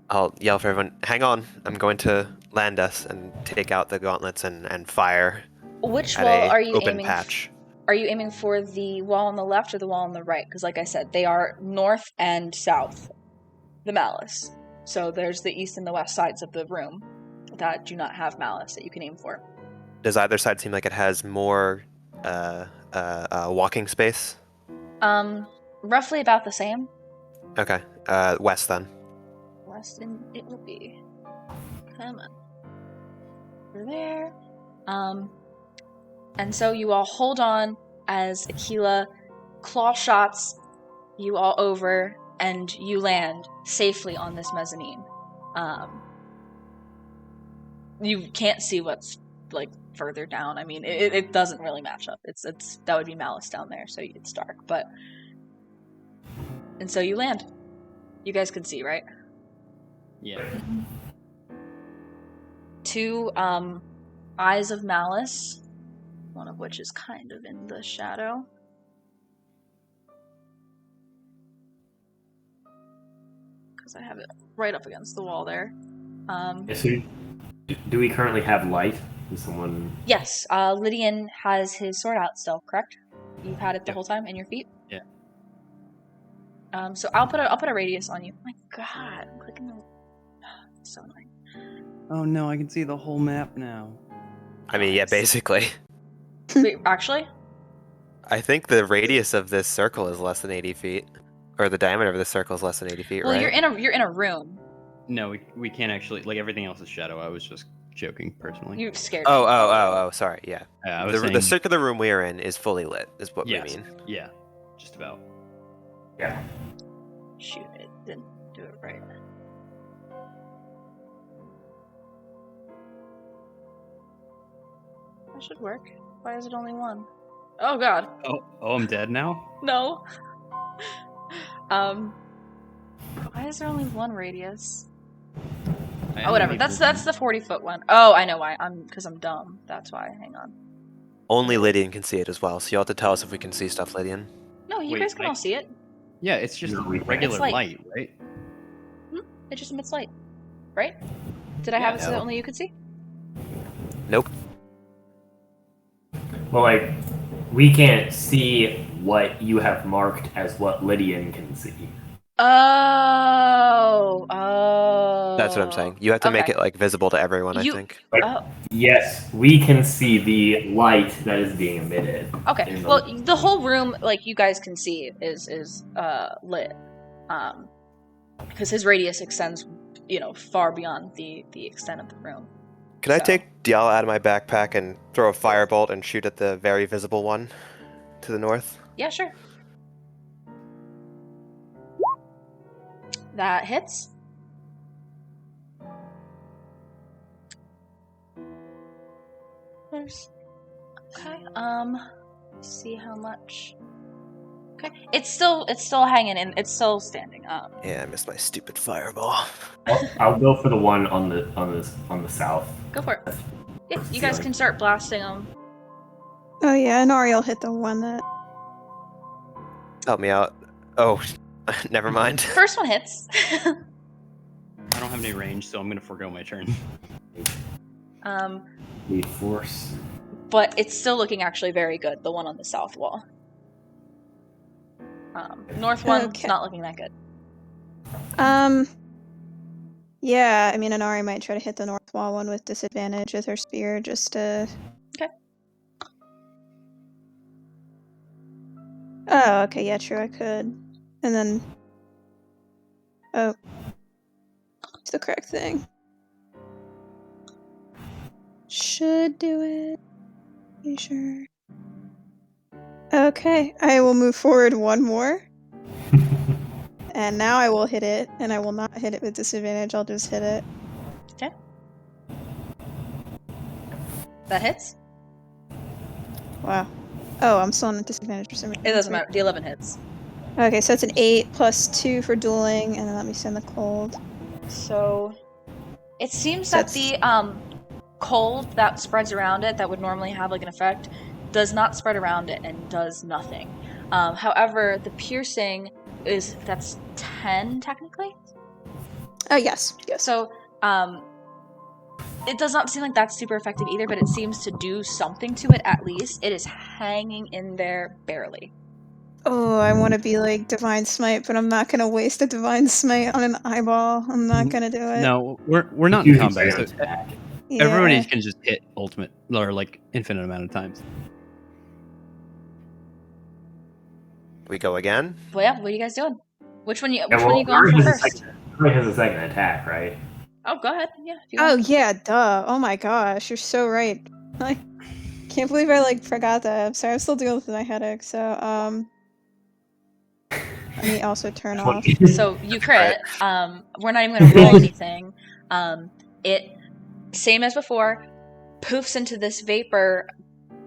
S1: I'll yell for everyone, hang on, I'm going to land us and take out the gauntlets and fire
S3: Which
S1: at
S3: wall
S1: a
S3: are you
S1: open
S3: aiming?
S1: patch.
S3: Are you aiming for the wall on the left or the wall on the right? Because, like I said, they are north and south. The malice. So there's the east and the west sides of the room that do not have malice that you can aim for.
S1: Does either side seem like it has more walking space?
S3: Roughly about the same.
S1: Okay, west then.
S3: West and it will be. Come on. Over there. And so you all hold on as Akkala claw shots you all over and you land safely on this mezzanine. You can't see what's like further down. I mean, it doesn't really match up. It's that would be malice down there, so it's dark. And so you land. You guys can see, right?
S2: Yeah.
S3: Two eyes of malice, one of which is kind of in the shadow. Because I have it right up against the wall there.
S5: Yes, do we currently have light? Is someone...
S3: Yes, Lydian has his sword out still, correct? You've had it the whole time in your feet?
S2: Yeah.
S3: So I'll put a radius on you. Oh my god, I'm clicking the... So annoying.
S2: Oh no, I can see the whole map now.
S1: I mean, yeah, basically.
S3: Wait, actually?
S1: I think the radius of this circle is less than 80 feet. Or the diameter of this circle is less than 80 feet,
S3: Well,
S1: right?
S3: you're in a room.
S2: No, we can't actually. Like everything else is shadow. I was just joking personally.
S3: You scared me.
S1: Oh, sorry, yeah.
S2: I was
S1: The
S2: saying,
S1: circular room we are in is fully lit, is what
S2: yes,
S1: we mean.
S2: yeah, just about.
S5: Yeah.
S3: Shoot, it didn't do it right. That should work. Why is it only one? Oh god.
S2: Oh, I'm dead now.
S3: No. Why is there only one radius? Oh, whatever. That's the 40-foot one. Oh, I know why. Because I'm dumb. That's why. Hang on.
S1: Only Lydian can see it as well, so you'll have to tell us if we can see stuff, Lydian.
S3: No, you
S2: Wait,
S3: guys can all see it.
S2: Yeah, it's just
S5: No, we can't.
S2: regular
S3: It's light.
S2: light, right?
S3: It just emits light. Right? Did I have it so
S1: no.
S3: that only you could see?
S1: Nope.
S5: Well, like, we can't see what you have marked as what Lydian can see.
S3: Oh.
S1: That's what I'm saying. You have to make
S3: Okay.
S1: it like visible to everyone, I
S3: You-
S1: think.
S5: Like,
S3: Oh.
S5: yes, we can see the light that is being emitted.
S3: Okay.
S5: in the-
S3: Well, the whole room, like you guys can see, is lit, because his radius extends, far beyond the extent of the room.
S1: Can I
S3: So-
S1: take Diala out of my backpack and throw a firebolt and shoot at the very visible one to the north?
S3: Yeah, sure. That hits. Okay. See how much. Okay. It's still hanging in. It's still standing.
S1: Yeah, I missed my stupid fireball.
S5: I'll go for the one on the south.
S3: Go for it. Yeah, you guys can start blasting them.
S4: Oh yeah, and Ariel hit the one that.
S1: Help me out. Oh, never mind.
S3: First one hits.
S2: I don't have any range, so I'm gonna forego my turn.
S5: The force.
S3: But it's still looking actually very good. The one on the south wall. North one,
S4: Okay.
S3: not looking that good.
S4: Yeah, I mean, Inari might try to hit the north wall one with disadvantage with her spear, just to.
S3: Okay.
S4: Oh, okay, yeah, true, I could. And then. Oh. It's the correct thing. Should do it. You sure? Okay, I will move forward one more. And now I will hit it, and I will not hit it with disadvantage. I'll just hit it.
S3: Okay. That hits.
S4: Wow. Oh, I'm still on a disadvantage for some reason.
S3: It doesn't matter. The 11 hits.
S4: Okay, so it's an 8 plus 2 for dueling, and then let me send the cold.
S3: So it seems
S4: So
S3: that
S4: that's-
S3: the cold that spreads around it that would normally have like an effect does not spread around it and does nothing. However, the piercing that's 10 technically.
S4: Oh, yes.
S3: So it does not seem like that's super effective either, but it seems to do something to it at least. It is hanging in there barely.
S4: Oh, I want to be like Divine Smite, but I'm not going to waste a Divine Smite on an eyeball. I'm not going to do it.
S2: No, we're not in
S5: Use
S2: combat, so
S5: attack.
S4: Yeah.
S2: everybody can just hit ultimate or like infinite amount of times.
S1: We go again.
S3: Well, yeah. What are you guys doing? Which one you
S5: Yeah,
S3: going for first?
S5: Murray has a second attack, right?
S3: Oh, go ahead. Yeah. if you
S4: Oh,
S3: want.
S4: yeah, duh. Oh my gosh, you're so right. I can't believe I like forgot that. I'm sorry, I'm still dealing with my headache, so let me also turn off.
S3: So you crit. We're not even going to roll anything. It, same as before, poofs into this vapor.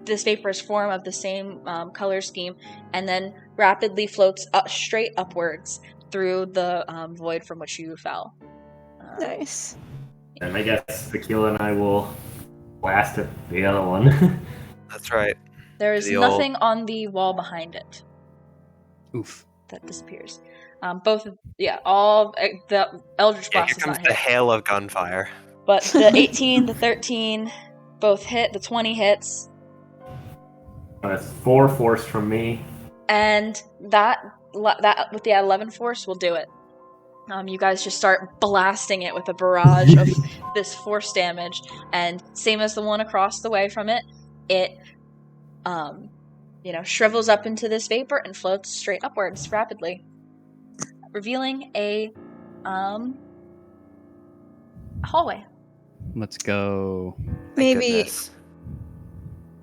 S3: This vaporous form of the same color scheme, and then rapidly floats straight upwards through the void from which you fell.
S4: Nice.
S5: And I guess Tequila and I will blast at the other one.
S1: That's right.
S3: There is
S1: The
S3: nothing on the wall behind it
S2: Oof.
S3: that disappears. All the Eldritch
S1: Yeah,
S3: Blast
S1: here
S3: is
S1: comes
S3: not
S1: the
S3: hit.
S1: hail of gunfire.
S3: But the 18, the 13, both hit. The 20 hits.
S5: That's 4 force from me.
S3: And that with the 11 force will do it. You guys just start blasting it with a barrage of this force damage, and same as the one across the way from it, it shrivels up into this vapor and floats straight upwards rapidly, revealing a hallway.
S2: Let's go.
S1: Thank
S4: Maybe
S1: goodness.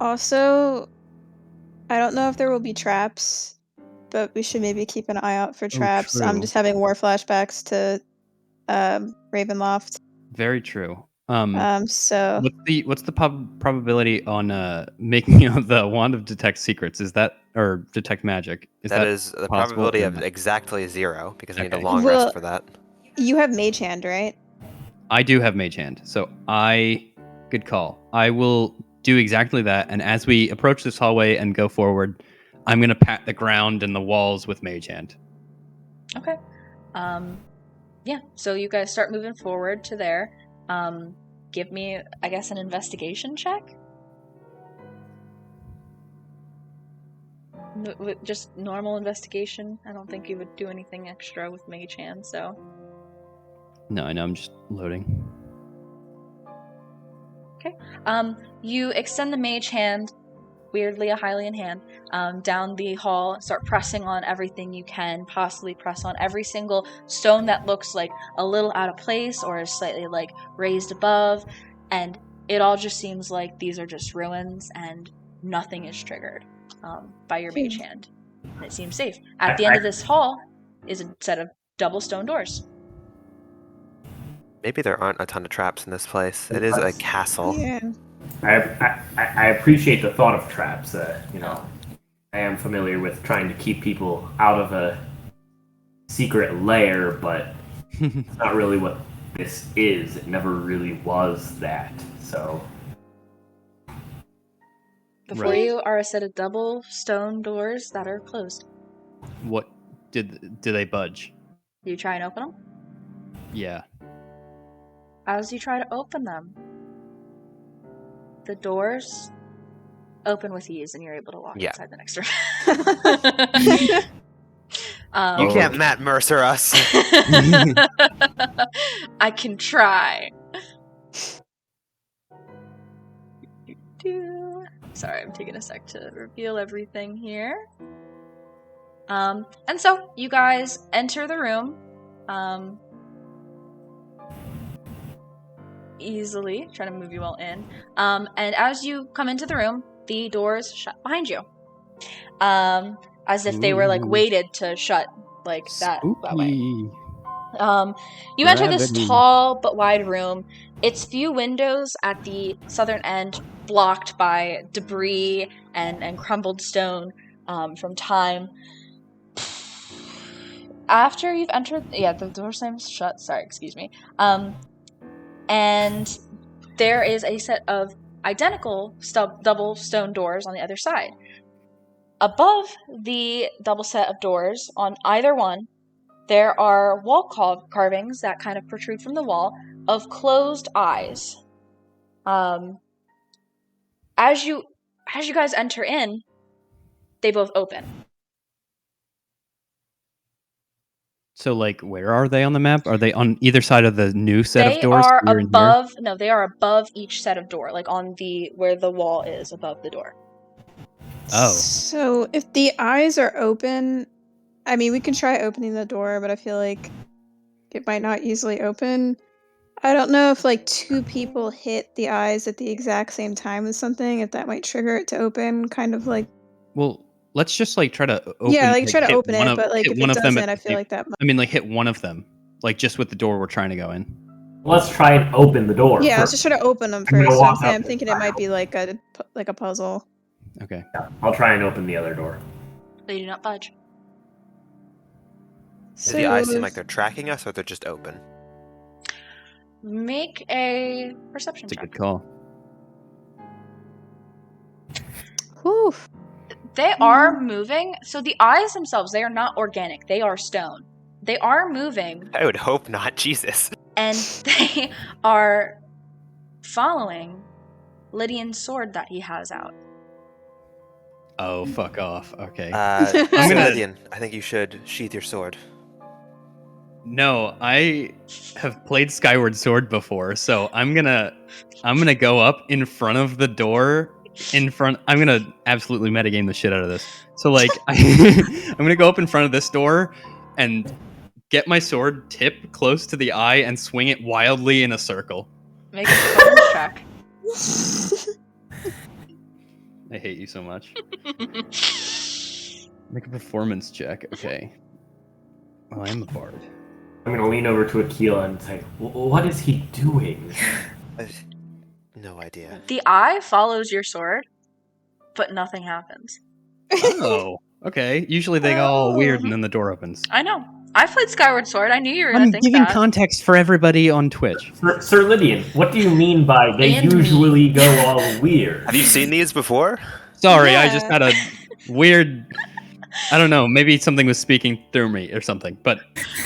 S4: also, I don't know if there will be traps, but we should maybe keep an eye out for traps. I'm
S2: true.
S4: just having war flashbacks to Ravenloft.
S2: Very true.
S4: So
S2: What's the probability on making the wand of detect secrets? Is that or detect magic?
S1: That is the
S2: possible
S1: probability
S2: or
S1: of
S2: not?
S1: exactly 0 because I need a
S2: Okay.
S1: long
S4: Well-
S1: rest for that.
S4: you have Mage Hand, right?
S2: I do have Mage Hand, so good call. I will do exactly that, and as we approach this hallway and go forward, I'm gonna pat the ground and the walls with Mage Hand.
S3: Okay. Yeah, so you guys start moving forward to there. Give me, I guess, an investigation check? Just normal investigation. I don't think you would do anything extra with Mage Hand, so...
S2: No, I know, I'm just loading.
S3: Okay. You extend the Mage Hand, weirdly a Hylian hand, down the hall, start pressing on everything you can, possibly press on every single stone that looks like a little out of place or is slightly like raised above, and it all just seems like these are just ruins and nothing is triggered by your Mage Hand. And it seems safe. At the end of this hall is a set of double stone doors.
S1: Maybe there aren't a ton of traps in this place. It is a castle.
S4: Yeah.
S5: I appreciate the thought of traps. I am familiar with trying to keep people out of a secret lair, but it's not really what this is. It never really was that. So
S3: Before
S2: Right.
S3: you are a set of double stone doors that are closed.
S2: What do they budge?
S3: You try and open them?
S2: Yeah.
S3: As you try to open them, the doors open with ease and you're able to walk
S1: Yeah.
S3: inside the next room.
S1: You can't Matt Mercer us.
S3: I can try. Sorry, I'm taking a sec to reveal everything here. And so you guys enter the room easily, trying to move you all in. And as you come into the room, the doors shut behind you. As if they were like
S2: Ooh.
S3: weighted to shut like that way.
S2: Spooky.
S3: You enter this
S2: Gravity.
S3: tall but wide room. Its few windows at the southern end blocked by debris and crumbled stone from time. After you've entered, the door seems shut. Sorry, excuse me. And there is a set of identical double stone doors on the other side. Above the double set of doors, on either one, there are wall carvings that kind of protrude from the wall of closed eyes. As you guys enter in, they both open.
S2: So, like, where are they on the map? Are they on either side of the new set of doors?
S3: They are
S2: Here and
S3: above. No, they are above each set of door, like on where the wall is above the door.
S2: Oh.
S4: So if the eyes are open, I mean, we can try opening the door, but I feel like it might not easily open. I don't know if like two people hit the eyes at the exact same time as something, if that might trigger it to open, kind of like.
S2: Well, let's just like try to open.
S4: Yeah, like try to
S2: hit
S4: open
S2: one
S4: it,
S2: of-
S4: but like
S2: hit
S4: if
S2: one
S4: it
S2: of them
S4: doesn't,
S2: at
S4: I
S2: the
S4: feel
S2: same-
S4: like that.
S2: I mean, like hit one of them, like just with the door we're trying to go in.
S5: Let's try and open the door.
S4: Yeah, let's
S5: first.
S4: just try to open them
S5: I'm gonna
S4: first. So
S5: walk
S4: I'm
S5: up
S4: thinking
S5: and
S4: it might be like a puzzle.
S2: Okay.
S5: Yeah, I'll try and open the other door.
S3: They do not budge.
S1: Do the eyes seem like they're tracking us, or they're just open?
S3: Make a perception
S2: That's a
S3: check.
S2: good call.
S4: Whew.
S3: They are moving. So the eyes themselves, they are not organic. They are stone. They are moving,
S1: I would hope not. Jesus.
S3: and they are following Lydian's sword that he has out.
S2: Oh, fuck off. Okay.
S1: I'm
S2: gonna-
S1: Lydian. I think you should sheath your sword.
S2: No, I have played Skyward Sword before, so I'm gonna go up in front of the door. I'm gonna absolutely metagame the shit out of this. So like, I'm gonna go up in front of this door and get my sword tip close to the eye and swing it wildly in a circle.
S3: Make a performance check.
S2: I hate you so much. Make a performance check. Okay. Well, I am a bard.
S5: I'm gonna lean over to Akkala and say, "What is he doing?"
S1: No idea.
S3: The eye follows your sword, but nothing happens.
S2: Oh, okay. Usually they go all weird and then the door opens.
S3: I know. I played Skyward Sword. I knew you were going
S2: I'm
S3: to think
S2: giving
S3: that.
S2: context for everybody on Twitch.
S5: Sir Lydian, what do you mean by they
S6: And me.
S5: usually go all weird?
S1: Have you seen these before?
S2: Sorry, I
S4: Yeah.
S2: just had a weird. I don't know. Maybe something was speaking through me or something, but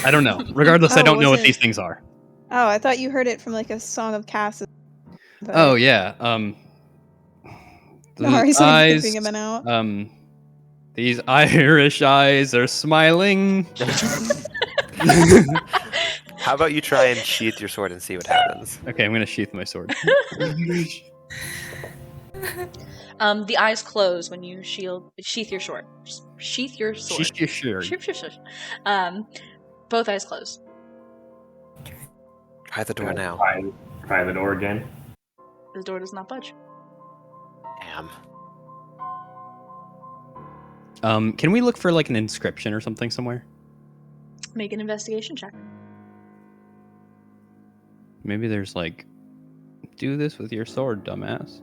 S2: I don't know. Regardless, I
S4: Oh,
S2: don't know
S4: was
S2: what
S4: it-
S2: these things are.
S4: Oh, I thought you heard it from like a Song of Cass. But
S2: Oh yeah. The
S4: Sorry, someone's
S2: eyes.
S4: creeping him out.
S2: These Irish eyes are smiling.
S1: How about you try and sheath your sword and see what happens?
S2: Okay, I'm gonna sheath my sword.
S3: The eyes close when you sheath your sword. Sheath your sword.
S2: Sheath your sword.
S3: Sheath your sword. Both eyes close.
S1: Try the door now.
S5: Try the door again.
S3: The door does not budge.
S1: Damn.
S2: Can we look for like an inscription or something somewhere?
S3: Make an investigation check.
S2: Maybe there's like, do this with your sword, dumbass.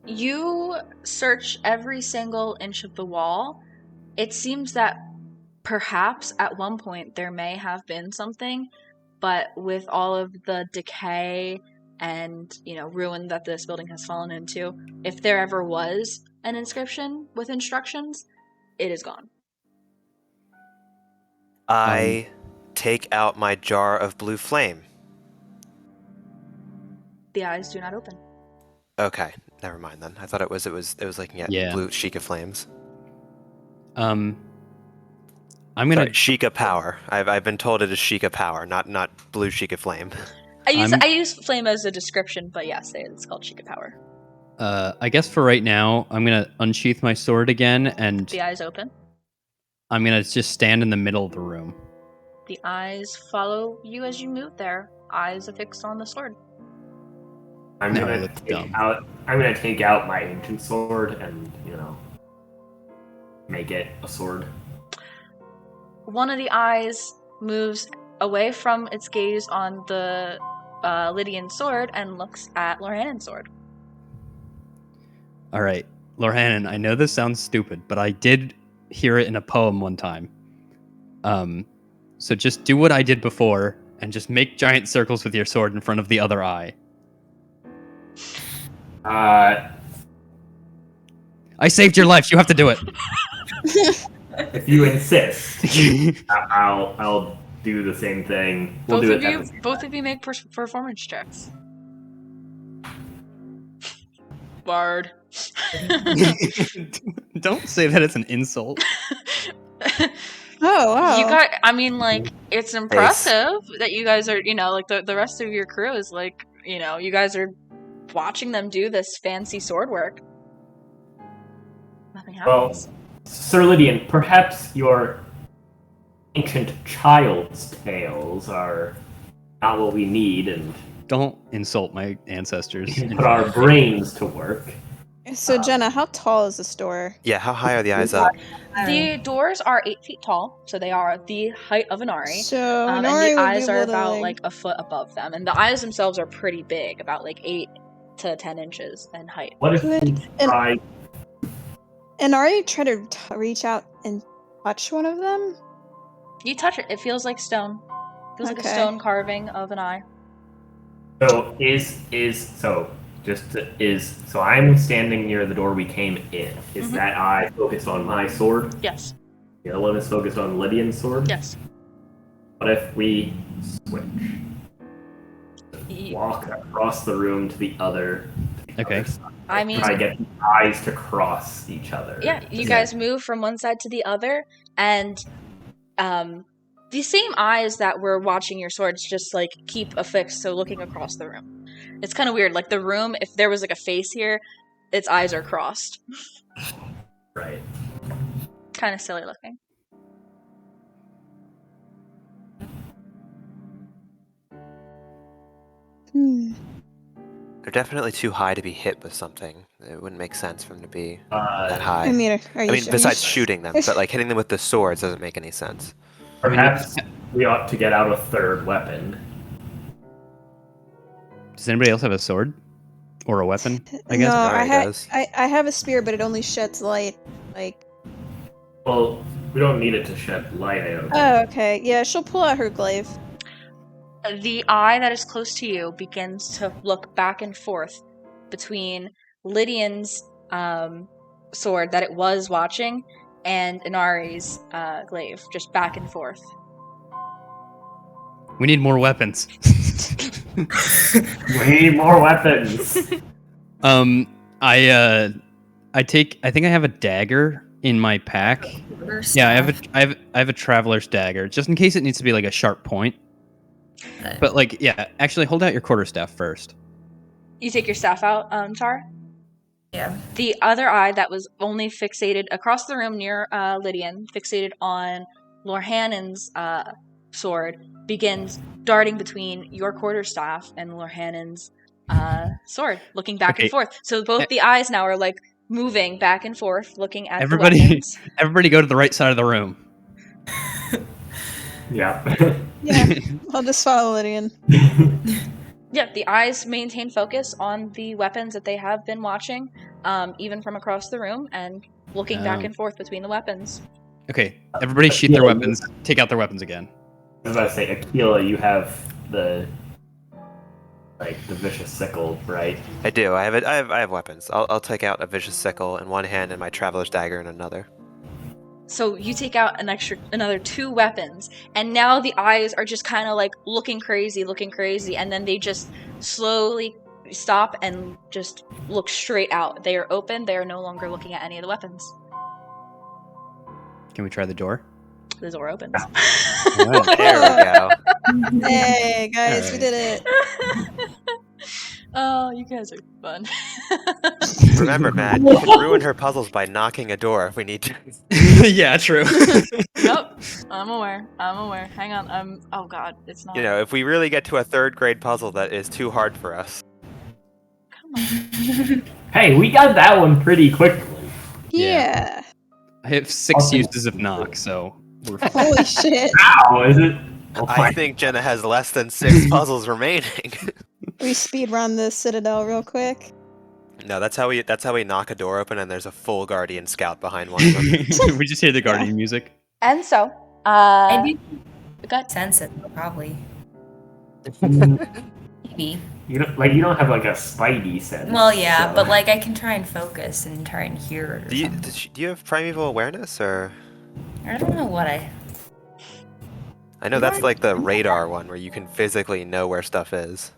S3: You search every single inch of the wall. It seems that perhaps at one point there may have been something, but with all of the decay and, ruin that this building has fallen into, if there ever was an inscription with instructions, it is gone.
S1: I take out my jar of blue flame.
S3: The eyes do not open.
S1: Okay, never mind then. I thought it was looking at
S2: Yeah.
S1: blue Sheikah flames.
S2: I'm gonna.
S1: Sorry, Sheikah power. I've been told it is Sheikah power, not blue Sheikah flame.
S3: I use flame as a description, but yes, it's called Sheikah power.
S2: I guess for right now, I'm gonna unsheath my sword again, and
S3: The eyes open.
S2: I'm gonna just stand in the middle of the room.
S3: The eyes follow you as you move there. Eyes affixed on the sword.
S5: I'm
S2: No,
S5: gonna
S2: that's
S5: take
S2: dumb.
S5: out. I'm gonna take out my ancient sword and make it a sword?
S3: One of the eyes moves away from its gaze on the Lydian sword and looks at Lorhanon's sword.
S2: All right, Lorhanon, I know this sounds stupid, but I did hear it in a poem one time. So just do what I did before and just make giant circles with your sword in front of the other eye.
S5: Uh,
S2: I saved your life. You have to do it.
S5: if you insist, I'll do the same thing. We'll do it at the same
S3: Both
S5: time.
S3: of you make performance checks. Bard.
S2: Don't say that it's an insult.
S4: Oh wow.
S3: You got. I mean, like, it's impressive that you guys are. You know, like the rest of your crew is like. You know, you guys are watching them do this fancy sword work. Nothing
S5: Well,
S3: happens.
S5: Sir Lydian, perhaps your ancient child's tales are not what we need, and
S2: Don't insult my ancestors.
S5: we can put our brains to work.
S4: So Jenna, how tall is this door?
S1: Yeah, how high are the eyes up?
S3: The doors are 8 feet tall, so they are the height of an Ari.
S4: So
S3: And
S4: Nori
S3: the
S4: would
S3: eyes
S4: be
S3: are
S4: able to,
S3: about like a foot above them, and the eyes themselves are pretty big, about like 8 to 10 inches in height.
S5: What if
S4: Good.
S5: we try?
S4: And Ari try to reach out and touch one of them?
S3: You touch it; it feels like stone. It feels like a
S4: Okay.
S3: stone carving of an eye.
S5: So so I'm standing near the door we came in. Is
S3: Mhm.
S5: that eye focused on my sword?
S3: Yes.
S5: The other one is focused on Lydian's sword?
S3: Yes.
S5: What if we switch?
S3: Y-
S5: Walk across the room to the other.
S2: Okay.
S5: Other side.
S3: I mean,
S5: Try to get the eyes to cross each other.
S3: yeah, you guys move from one side to the other, and the same eyes that were watching your swords just like keep affixed, so looking across the room. It's kind of weird. Like the room, if there was like a face here, its eyes are crossed.
S5: Right.
S3: Kind of silly looking.
S4: Hmm.
S1: They're definitely too high to be hit with something. It wouldn't make sense for them to be that high.
S4: I mean, are you
S1: I mean,
S4: sure?
S1: besides shooting them, but like hitting them with the swords doesn't make any sense.
S5: Perhaps we ought to get out a third weapon.
S2: Does anybody else have a sword or a weapon? I guess.
S4: No,
S1: Nori does.
S4: I have a spear, but it only sheds light. Like,
S5: Well, we don't need it to shed light, I don't think.
S4: oh, okay. Yeah, she'll pull out her glaive.
S3: The eye that is close to you begins to look back and forth between Lydian's sword that it was watching and Inari's glaive, just back and forth.
S2: We need more weapons.
S5: We need more weapons!
S2: I think I have a dagger in my pack. Yeah, I have a traveler's dagger, just in case it needs to be like a sharp point. But like, yeah, actually hold out your quarterstaff first.
S3: You take your staff out, Tara?
S6: Yeah.
S3: The other eye that was only fixated across the room near Lydian, fixated on Lorhanon's sword, begins darting between your quarterstaff and Lorhanon's sword, looking back
S2: Okay.
S3: and forth. So both the eyes now are like moving back and forth, looking at
S2: Everybody-
S3: the weapons.
S2: Everybody go to the right side of the room.
S5: Yeah.
S4: Yeah, I'll just follow Lydian.
S3: Yeah, the eyes maintain focus on the weapons that they have been watching, even from across the room, and looking back
S2: Oh.
S3: and forth between the weapons.
S2: Okay, everybody sheath their weapons. Take out their weapons again.
S5: I was about to say, Akkala, you have the vicious sickle, right?
S1: I do. I have weapons. I'll take out a vicious sickle in one hand and my traveler's dagger in another.
S3: So you take out another 2 weapons, and now the eyes are just kind of like looking crazy, and then they just slowly stop and just look straight out. They are open. They are no longer looking at any of the weapons.
S2: Can we try the door?
S3: The door opens.
S2: Alright.
S1: There we go.
S4: Hey guys, we
S2: Alright.
S4: did it.
S3: Oh, you guys are fun.
S1: Remember, Matt, you can ruin her puzzles by knocking a door if we need to.
S2: Yeah, true.
S3: Nope. I'm aware. Hang on. Oh god, it's not.
S1: You know, if we really get to a 3rd grade puzzle that is too hard for us.
S3: Come on.
S5: Hey, we got that one pretty quickly.
S4: Yeah.
S2: I have 6
S5: Okay.
S2: uses of knock, so we're fine.
S4: Holy shit.
S5: Ow, is it? Oh,
S1: I
S5: my.
S1: think Jenna has less than 6 puzzles remaining.
S4: We speed run the Citadel real quick.
S1: No, that's how we knock a door open and there's a full Guardian Scout behind one of them.
S2: We just hear the Guardian music.
S3: And so,
S6: I do
S3: good.
S6: sense it, probably. Maybe.
S5: You don't have like a spidey sense.
S6: Well, yeah,
S5: so-
S6: but like I can try and focus and try and hear it. Or
S1: Do you
S6: something.
S1: do you have primeval awareness or?
S6: I don't know what
S1: I know that's like the radar one where you can physically know where stuff is.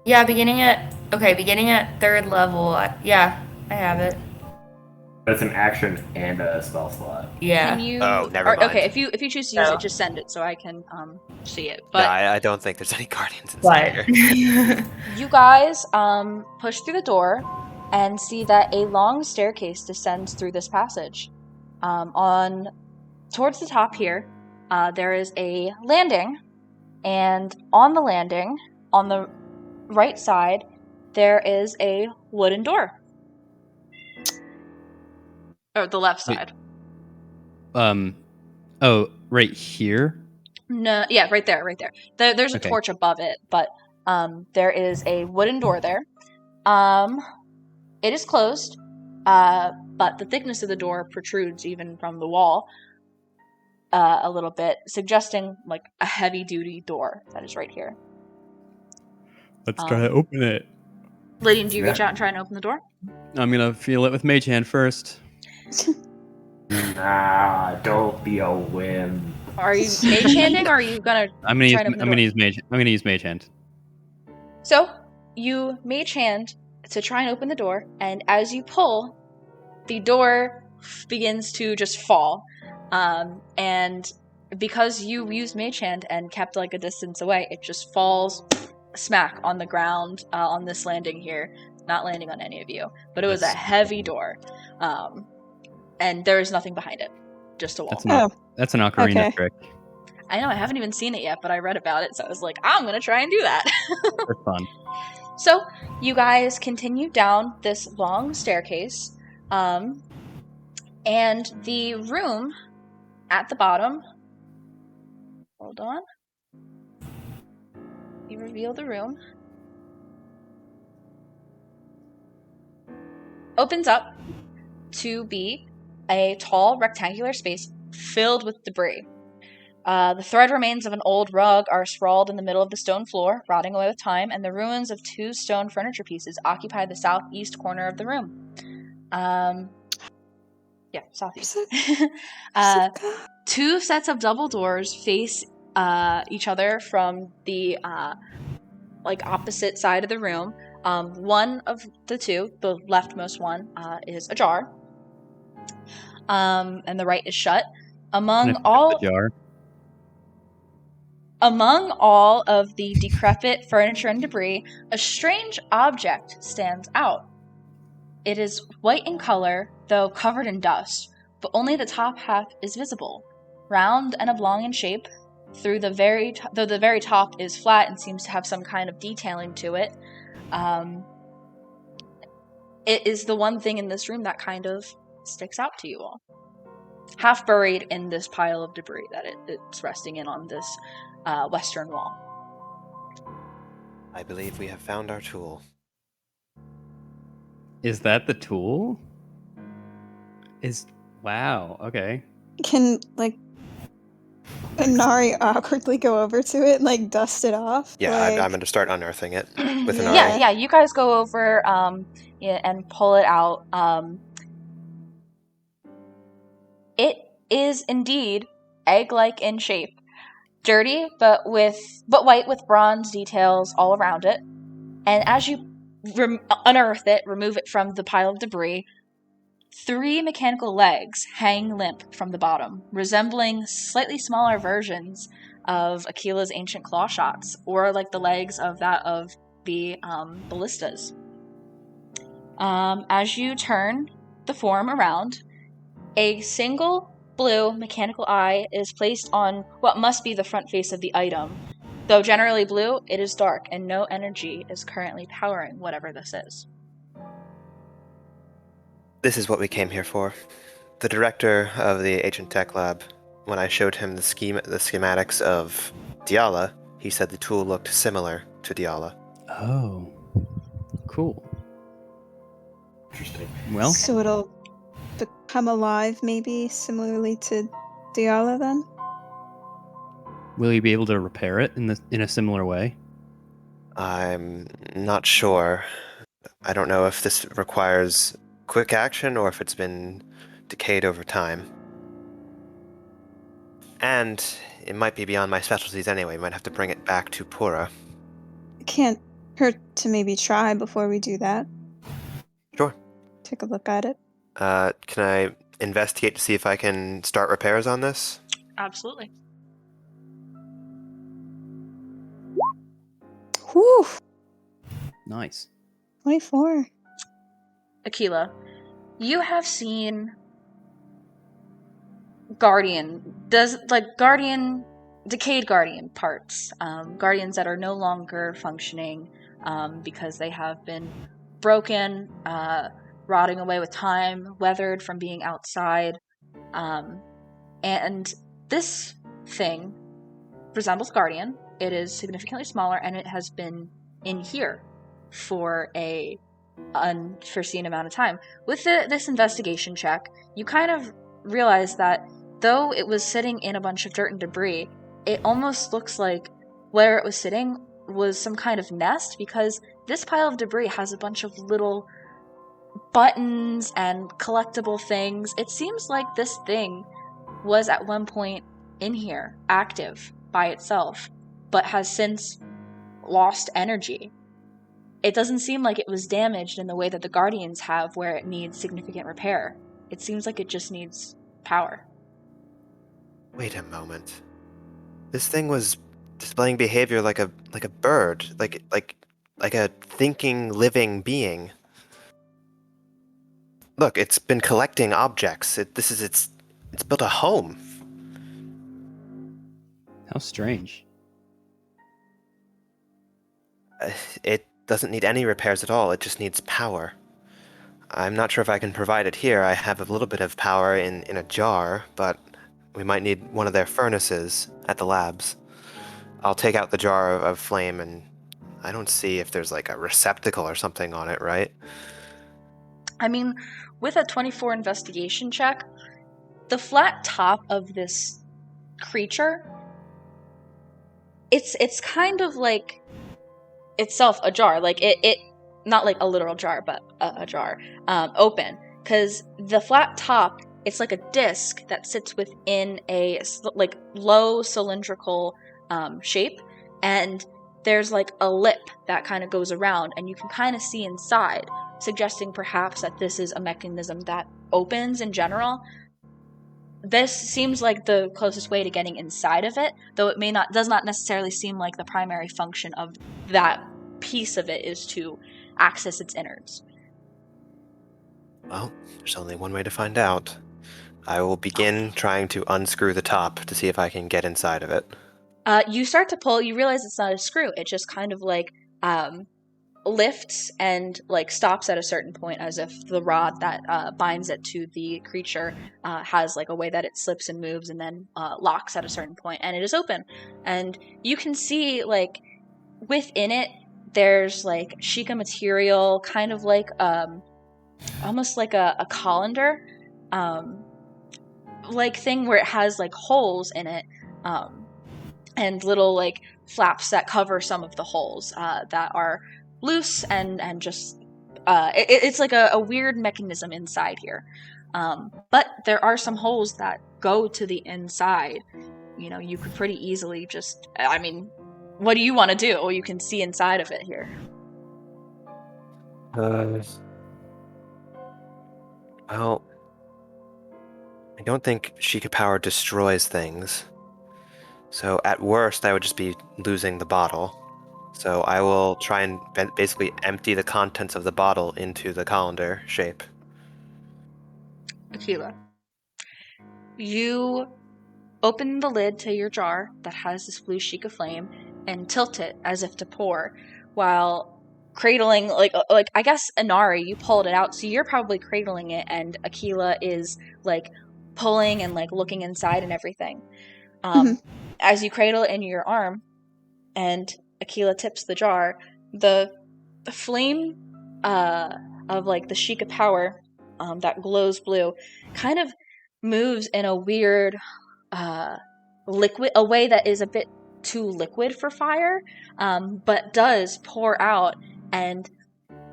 S6: Yeah, beginning at 3rd level. Yeah, I have it.
S5: That's an action and a spell slot.
S6: Yeah.
S3: Can you?
S1: Oh, never mind.
S3: Okay, if you choose to use
S6: No.
S3: it, just send it so I can see it.
S1: No,
S3: But
S1: I don't think there's any Guardians inside
S6: But
S1: here.
S3: you guys push through the door and see that a long staircase descends through this passage. On towards the top here, there is a landing, and on the landing, on the right side, there is a wooden door. Or the left
S2: Wait.
S3: side.
S2: Oh, right here?
S3: No, yeah, right there. There's a
S2: Okay.
S3: torch above it, but there is a wooden door there. It is closed, but the thickness of the door protrudes even from the wall a little bit, suggesting like a heavy-duty door that is right here.
S2: Let's try to open it.
S3: Lydian, do you reach
S5: Yeah.
S3: out and try and open the door?
S2: I'm gonna feel it with Mage Hand first.
S5: Nah, don't be a whim.
S3: Are you mage handing, or are you gonna?
S2: I'm gonna
S3: Try to open the door.
S2: use Mage Hand.
S3: So you mage hand to try and open the door, and as you pull, the door begins to just fall. And because you used mage hand and kept like a distance away, it just falls smack on the ground on this landing here, not landing on any of you. But it was a
S2: That's-
S3: heavy door, and there is nothing behind it, just a wall.
S2: That's an ocarina
S4: Okay.
S2: trick.
S3: I know I haven't even seen it yet, but I read about it, so I was like, I'm gonna try and do that.
S2: For fun.
S3: So you guys continue down this long staircase, and the room at the bottom. Hold on. You reveal the room. Opens up to be a tall rectangular space filled with debris. The thread remains of an old rug are sprawled in the middle of the stone floor, rotting away with time, and the ruins of 2 stone furniture pieces occupy the southeast corner of the room. Southeast. 2 sets of double doors face each other from the opposite side of the room. One of the 2, the leftmost one, is ajar, and the right is shut. Among all of the decrepit furniture and debris, a strange object stands out. It is white in color, though covered in dust, but only the top half is visible. Round and oblong in shape, though the very top is flat and seems to have some kind of detailing to it. It is the one thing in this room that kind of sticks out to you all. Half buried in this pile of debris that it's resting in on this western wall.
S1: I believe we have found our tool.
S2: Is that the tool? Wow, okay.
S4: Can, Nari awkwardly go over to it and, dust it off?
S1: Yeah, I'm going to start unearthing it with an
S3: Yeah,
S1: eye.
S3: yeah, you guys go over and pull it out. It is indeed egg-like in shape. Dirty, but white with bronze details all around it. And as you unearth it, remove it from the pile of debris, 3 mechanical legs hang limp from the bottom, resembling slightly smaller versions of Akkila's ancient claw shots, or like the legs of that of the ballistas. As you turn the form around, a single blue mechanical eye is placed on what must be the front face of the item. Though generally blue, it is dark, and no energy is currently powering whatever this is.
S1: This is what we came here for. The director of the Ancient Tech Lab, when I showed him the schematics of Diala, he said the tool looked similar to Diala.
S2: Oh, cool.
S5: Interesting.
S2: Well,
S4: So it'll become alive, maybe similarly to Diala then?
S2: will you be able to repair it in a similar way?
S1: I'm not sure. I don't know if this requires quick action or if it's been decayed over time. And it might be beyond my specialties anyway. Might have to bring it back to Pura.
S4: It can't hurt to maybe try before we do that.
S1: Sure.
S4: Take a look at it.
S1: Can I investigate to see if I can start repairs on this?
S3: Absolutely.
S4: Whew!
S2: Nice.
S4: 24.
S3: Akkala, you have seen decayed Guardian parts. Guardians that are no longer functioning because they have been broken, rotting away with time, weathered from being outside. And this thing resembles Guardian. It is significantly smaller, and it has been in here for a unforeseen amount of time. With this investigation check, you kind of realize that though it was sitting in a bunch of dirt and debris, it almost looks like where it was sitting was some kind of nest, because this pile of debris has a bunch of little buttons and collectible things. It seems like this thing was at one point in here, active by itself, but has since lost energy. It doesn't seem like it was damaged in the way that the Guardians have, where it needs significant repair. It seems like it just needs power.
S1: Wait a moment. This thing was displaying behavior like a bird, like a thinking, living being. Look, it's been collecting objects. It's built a home.
S2: How strange.
S1: It doesn't need any repairs at all. It just needs power. I'm not sure if I can provide it here. I have a little bit of power in a jar, but we might need one of their furnaces at the labs. I'll take out the jar of flame, and I don't see if there's like a receptacle or something on it, right?
S3: I mean, with a 24 investigation check, the flat top of this creature, it's kind of like itself a jar. Like it not like a literal jar, but a jar, open. Because the flat top, it's like a disc that sits within a like low cylindrical shape, and there's like a lip that kind of goes around, and you can kind of see inside, suggesting perhaps that this is a mechanism that opens in general. This seems like the closest way to getting inside of it, though it does not necessarily seem like the primary function of that piece of it is to access its innards.
S1: Well, there's only one way to find out. I will begin trying to unscrew the top to see if I can get inside of it.
S3: You start to pull, you realize it's not a screw, it just kind of like lifts and like stops at a certain point, as if the rod that binds it to the creature has like a way that it slips and moves and then locks at a certain point, and it is open. And you can see like within it there's like Sheikah material, kind of like almost like a colander like thing, where it has like holes in it and little like flaps that cover some of the holes that are loose and just it's like a weird mechanism inside here, but there are some holes that go to the inside. You know, you could pretty easily just, I mean, what do you want to do? Well, you can see inside of it here.
S1: Well, I don't think Sheikah power destroys things. So at worst, I would just be losing the bottle. So I will try and basically empty the contents of the bottle into the colander shape.
S3: Akkala, you open the lid to your jar that has this blue Sheikah flame and tilt it as if to pour, while cradling, like I guess Inari, you pulled it out, so you're probably cradling it, and Akkala is like pulling and like looking inside and everything. As you cradle it in your arm, and Akkala tips the jar, the flame of like the Sheikah power that glows blue kind of moves in a weird liquid, a way that is a bit too liquid for fire, but does pour out and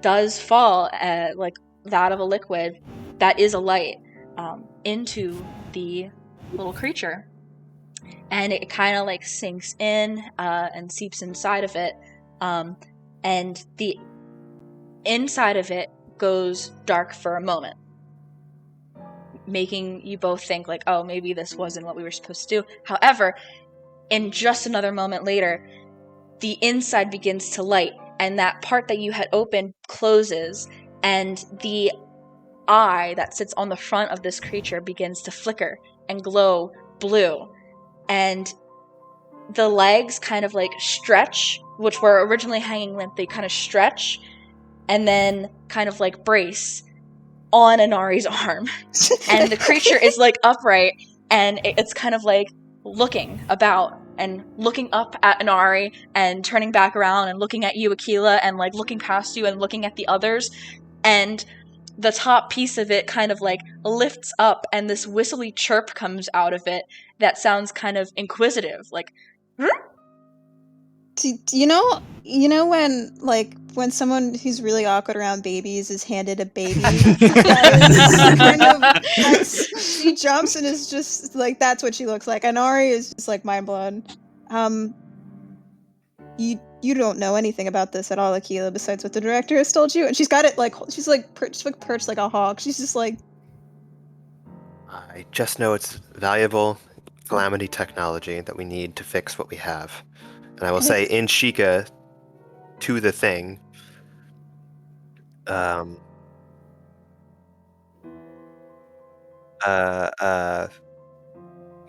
S3: does fall like that of a liquid that is a light into the little creature, and it kind of like sinks in and seeps inside of it, and the inside of it goes dark for a moment, making you both think like, oh, maybe this wasn't what we were supposed to do. However, in just another moment later, the inside begins to light, and that part that you had opened closes, and the eye that sits on the front of this creature begins to flicker and glow blue, and the legs kind of like stretch, which were originally hanging limp. They kind of stretch and then kind of like brace on Inari's arm, and the creature is like upright, and it's kind of like looking about and looking up at Inari and turning back around and looking at you, Akkala, and like looking past you and looking at the others, and the top piece of it kind of like lifts up, and this whistly chirp comes out of it that sounds kind of inquisitive, like
S4: You know when someone who's really awkward around babies is handed a baby, she jumps and is just like, that's what she looks like. Inari is just like mind blown. You don't know anything about this at all, Akkala, besides what the director has told you, and she's got it like she's like perched like a hawk. She's just like,
S1: I just know it's valuable calamity technology that we need to fix what we have. And I will say in Sheikah to the thing,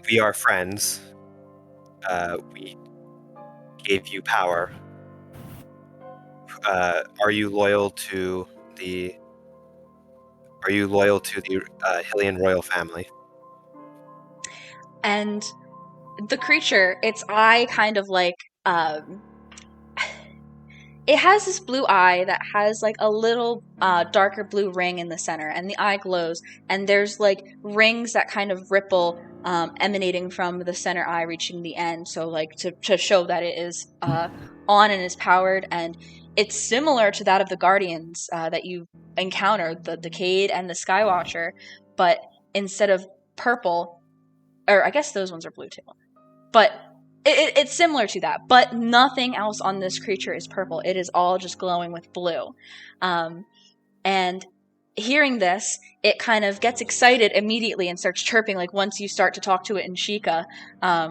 S1: we are friends. We gave you power. Are you loyal to the Hylian royal family?
S3: and the creature, its eye kind of like it has this blue eye that has like a little darker blue ring in the center, and the eye glows, and there's like rings that kind of ripple emanating from the center eye reaching the end, so like to show that it is on and is powered, and it's similar to that of the Guardians that you encountered, the Decade and the Skywatcher, but instead of purple, or I guess those ones are blue too, but it's similar to that, but nothing else on this creature is purple. It is all just glowing with blue. And hearing this, it kind of gets excited immediately and starts chirping, like once you start to talk to it in Sheikah,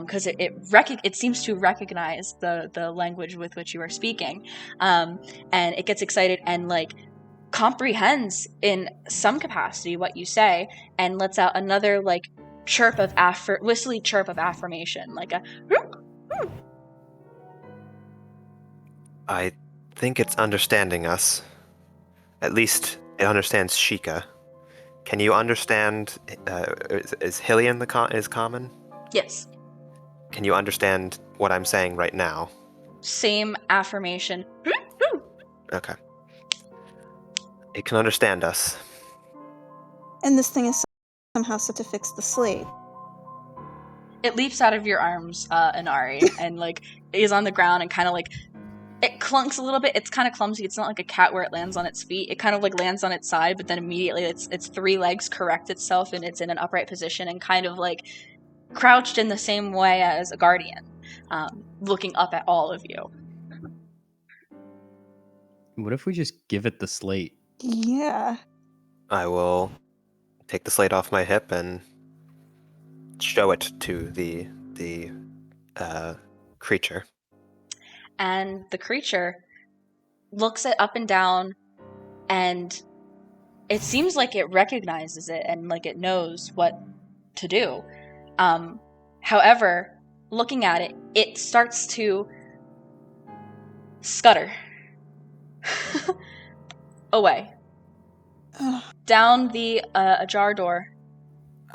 S3: because it seems to recognize the language with which you are speaking. And it gets excited and like comprehends in some capacity what you say, and lets out another like chirp of whistly chirp of affirmation, like a
S1: I think it's understanding us. At least it understands Sheikah. Can you understand? Is Hylian is common?
S3: yes.
S1: Can you understand what I'm saying right now?
S3: Same affirmation.
S1: Okay. It can understand us.
S4: and this thing is somehow set to fix the slate.
S3: It leaps out of your arms, Inari, and like is on the ground and kind of like it clunks a little bit. It's kind of clumsy. It's not like a cat where it lands on its feet. It kind of like lands on its side, but then immediately its three legs correct itself and it's in an upright position and kind of like crouched in the same way as a guardian, looking up at all of you.
S2: What if we just give it the slate?
S4: Yeah.
S1: I will take the slate off my hip and show it to the creature.
S3: And the creature looks it up and down, and it seems like it recognizes it and like it knows what to do. However, looking at it, it starts to scutter Away.
S4: Ugh.
S3: Down the ajar door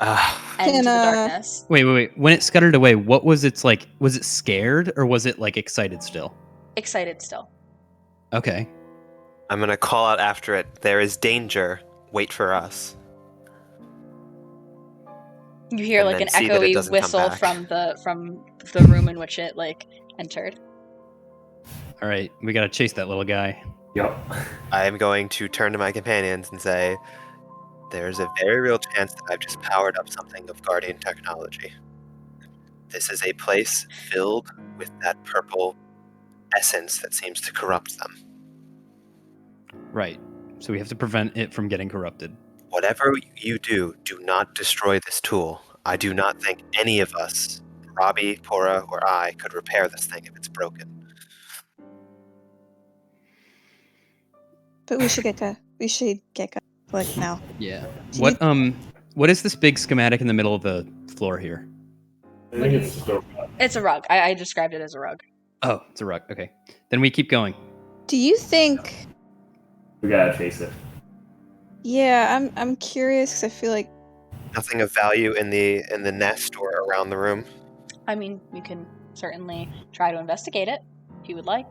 S3: and into the darkness.
S2: Wait. When it scuttered away, what was its like? Was it scared or was it like excited still?
S3: Excited still.
S2: Okay.
S1: I'm gonna call out after it. There is danger. Wait for us.
S3: You hear
S1: And
S3: like
S1: then
S3: an
S1: see that it
S3: echoey
S1: doesn't come
S3: whistle
S1: back.
S3: from the room in which it like entered.
S2: All right. We gotta chase that little guy.
S5: Yep.
S1: I am going to turn to my companions and say, there's a very real chance that I've just powered up something of Guardian technology. This is a place filled with that purple essence that seems to corrupt them.
S2: Right. So we have to prevent it from getting corrupted.
S1: Whatever you do not destroy this tool. I do not think any of us, Robbie, Pora, or I, could repair this thing if it's broken.
S4: But we should get like now.
S2: Yeah.
S4: Do you-
S2: What is this big schematic in the middle of the floor here?
S5: I think it's just a...
S3: It's a rug. I described it as a rug.
S2: Oh, it's a rug. Okay. Then we keep going.
S4: Do you think?
S5: We gotta chase it.
S4: Yeah, I'm curious because I feel like
S1: Nothing of value in the nest or around the room.
S3: I mean, you can certainly try to investigate it if you would like.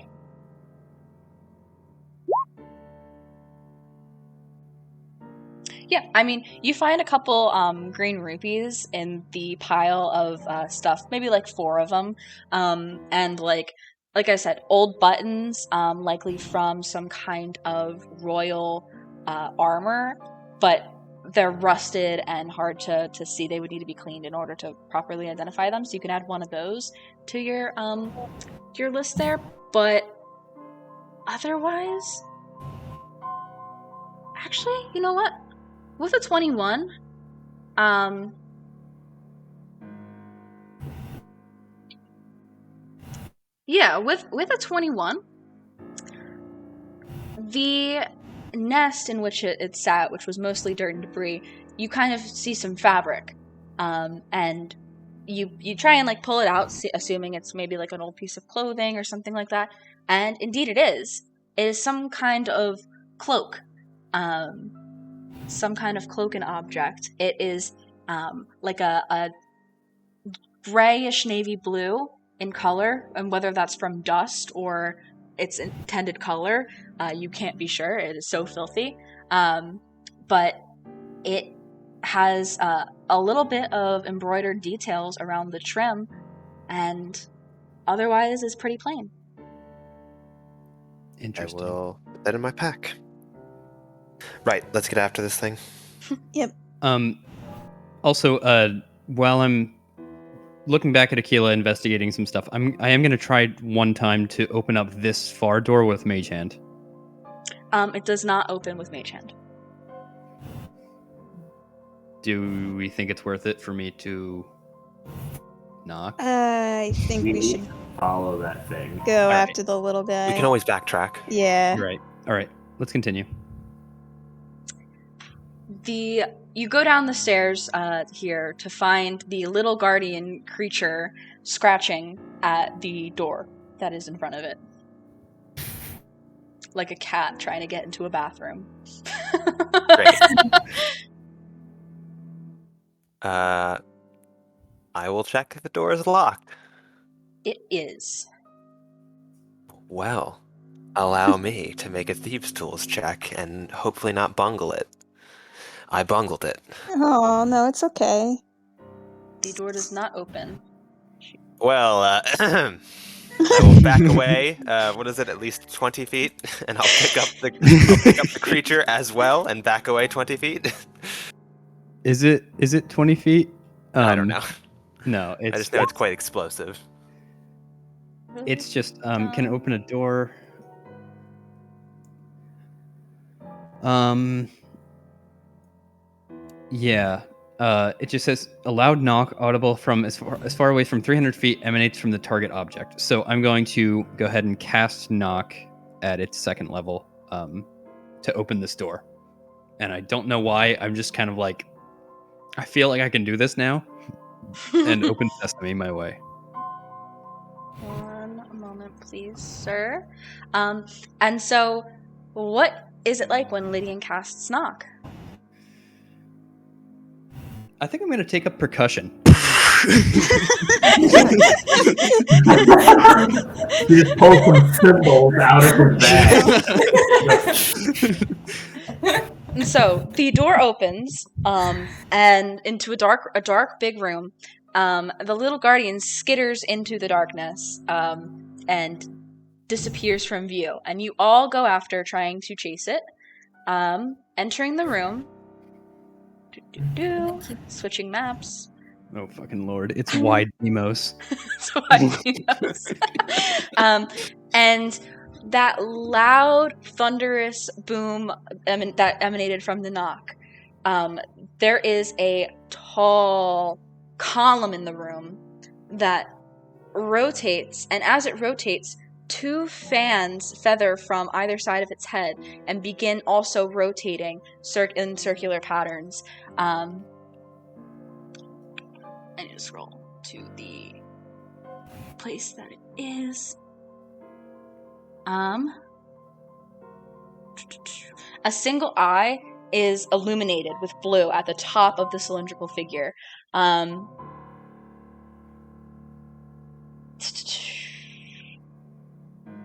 S3: Yeah, I mean, you find a couple green rupees in the pile of stuff, maybe like 4 of them, and like I said, old buttons, likely from some kind of royal armor, but they're rusted and hard to see. They would need to be cleaned in order to properly identify them. So you can add one of those to your list there. But otherwise, actually, you know what? With a 21, yeah, with a 21, the nest in which it sat, which was mostly dirt and debris, you kind of see some fabric, and you try and like pull it out, assuming it's maybe like an old piece of clothing or something like that, and indeed it is. It is some kind of cloak, some kind of cloak and object. It is like a grayish navy blue in color, and whether that's from dust or its intended color, you can't be sure. It is so filthy. But it has a little bit of embroidered details around the trim, and otherwise is pretty plain.
S2: Interesting.
S1: I will put that in my pack. Right, let's get after this thing.
S4: Yep.
S2: Also, while I'm looking back at Akkala investigating some stuff, I am going to try one time to open up this far door with Mage Hand.
S3: It does not open with Mage Hand.
S2: Do we think it's worth it for me to knock?
S4: I think we should
S5: follow that thing.
S4: go
S2: right.
S4: after the little guy.
S1: We can always backtrack.
S4: Yeah.
S2: Right. All right. Let's continue.
S3: You go down the stairs here to find the little guardian creature scratching at the door that is in front of it. Like a cat trying to get into a bathroom.
S1: Great. I will check if the door is locked.
S3: It is.
S1: Well, allow me to make a thieves' tools check and hopefully not bungle it. I bungled it.
S4: Oh no, it's okay.
S3: The door does not open.
S1: Well, I will back away. What is it? At least 20 feet, and I'll pick up the creature as well and back away 20 feet.
S2: Is it 20 feet?
S1: I don't know.
S2: No,
S1: I just know it's quite explosive.
S2: It's just can open a door. Yeah. It just says a loud knock audible from as far away from 300 feet emanates from the target object. So I'm going to go ahead and cast knock at its second level to open this door. And I don't know why. I'm just kind of like, I feel like I can do this now. And open sesame my way.
S3: One moment, please, sir. And so What is it like when Lydian casts Knock?
S2: I think I'm going to take up percussion.
S5: He just pulled some symbols out of his bag.
S3: And so the door opens, and into a dark big room. The little guardian skitters into the darkness, and disappears from view. And you all go after, trying to chase it. Entering the room. Switching maps.
S2: Oh, fucking lord. It's wide Demos.
S3: So and that loud, thunderous boom that emanated from the knock. There is a tall column in the room that rotates, and as it rotates, 2 fans feather from either side of its head and begin also rotating in circular patterns. I need to scroll to the place that it is. A single eye is illuminated with blue at the top of the cylindrical figure.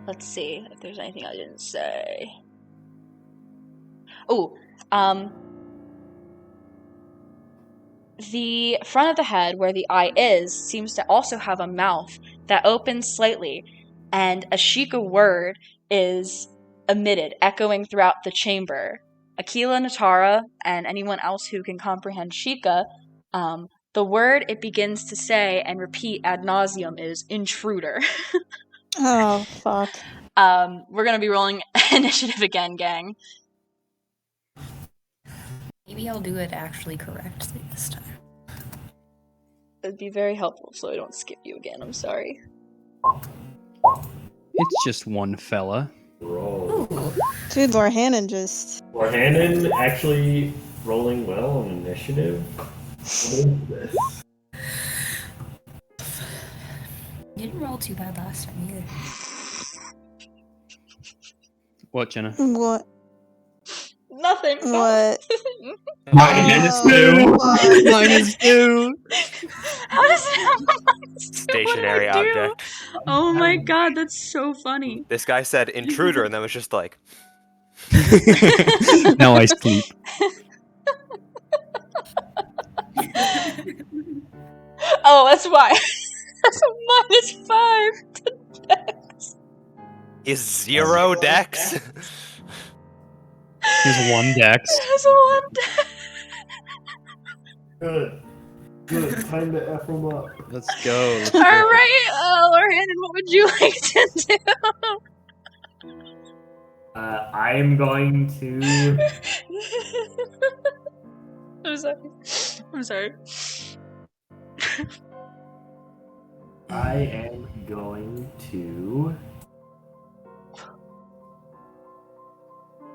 S3: Let's see if there's anything I didn't say. The front of the head, where the eye is, seems to also have a mouth that opens slightly, and a Sheikah word is emitted, echoing throughout the chamber. Akkala, Natara, and anyone else who can comprehend Sheikah, the word it begins to say and repeat ad nauseum is intruder.
S4: Oh, fuck.
S3: We're gonna be rolling initiative again, gang.
S6: Maybe I'll do it actually correctly this time.
S3: It'd be very helpful so I don't skip you again. I'm sorry.
S2: It's just one fella.
S5: Roll.
S4: Dude, Lorhannon just...
S5: Lorhannon actually rolling well on initiative. What is this?
S6: You didn't roll too bad last time either.
S2: What, Jenna?
S4: What?
S3: Nothing.
S4: What?
S5: -2.
S2: -2.
S3: How does that
S1: Stationary
S3: What do I do?
S1: object.
S3: Oh my god, that's so funny.
S1: This guy said intruder, and then was just like,
S2: Now I sleep.
S3: Oh, that's why. That's a -5 to Dex.
S1: is 0 dex?
S2: Here's 1 dex.
S3: That's a 1 Dex.
S5: Good. Time to F him up.
S2: Let's go. Let's go.
S3: Alright, Lorhannon, what would you like to do?
S5: I am going to.
S3: I'm sorry.
S5: I am going to.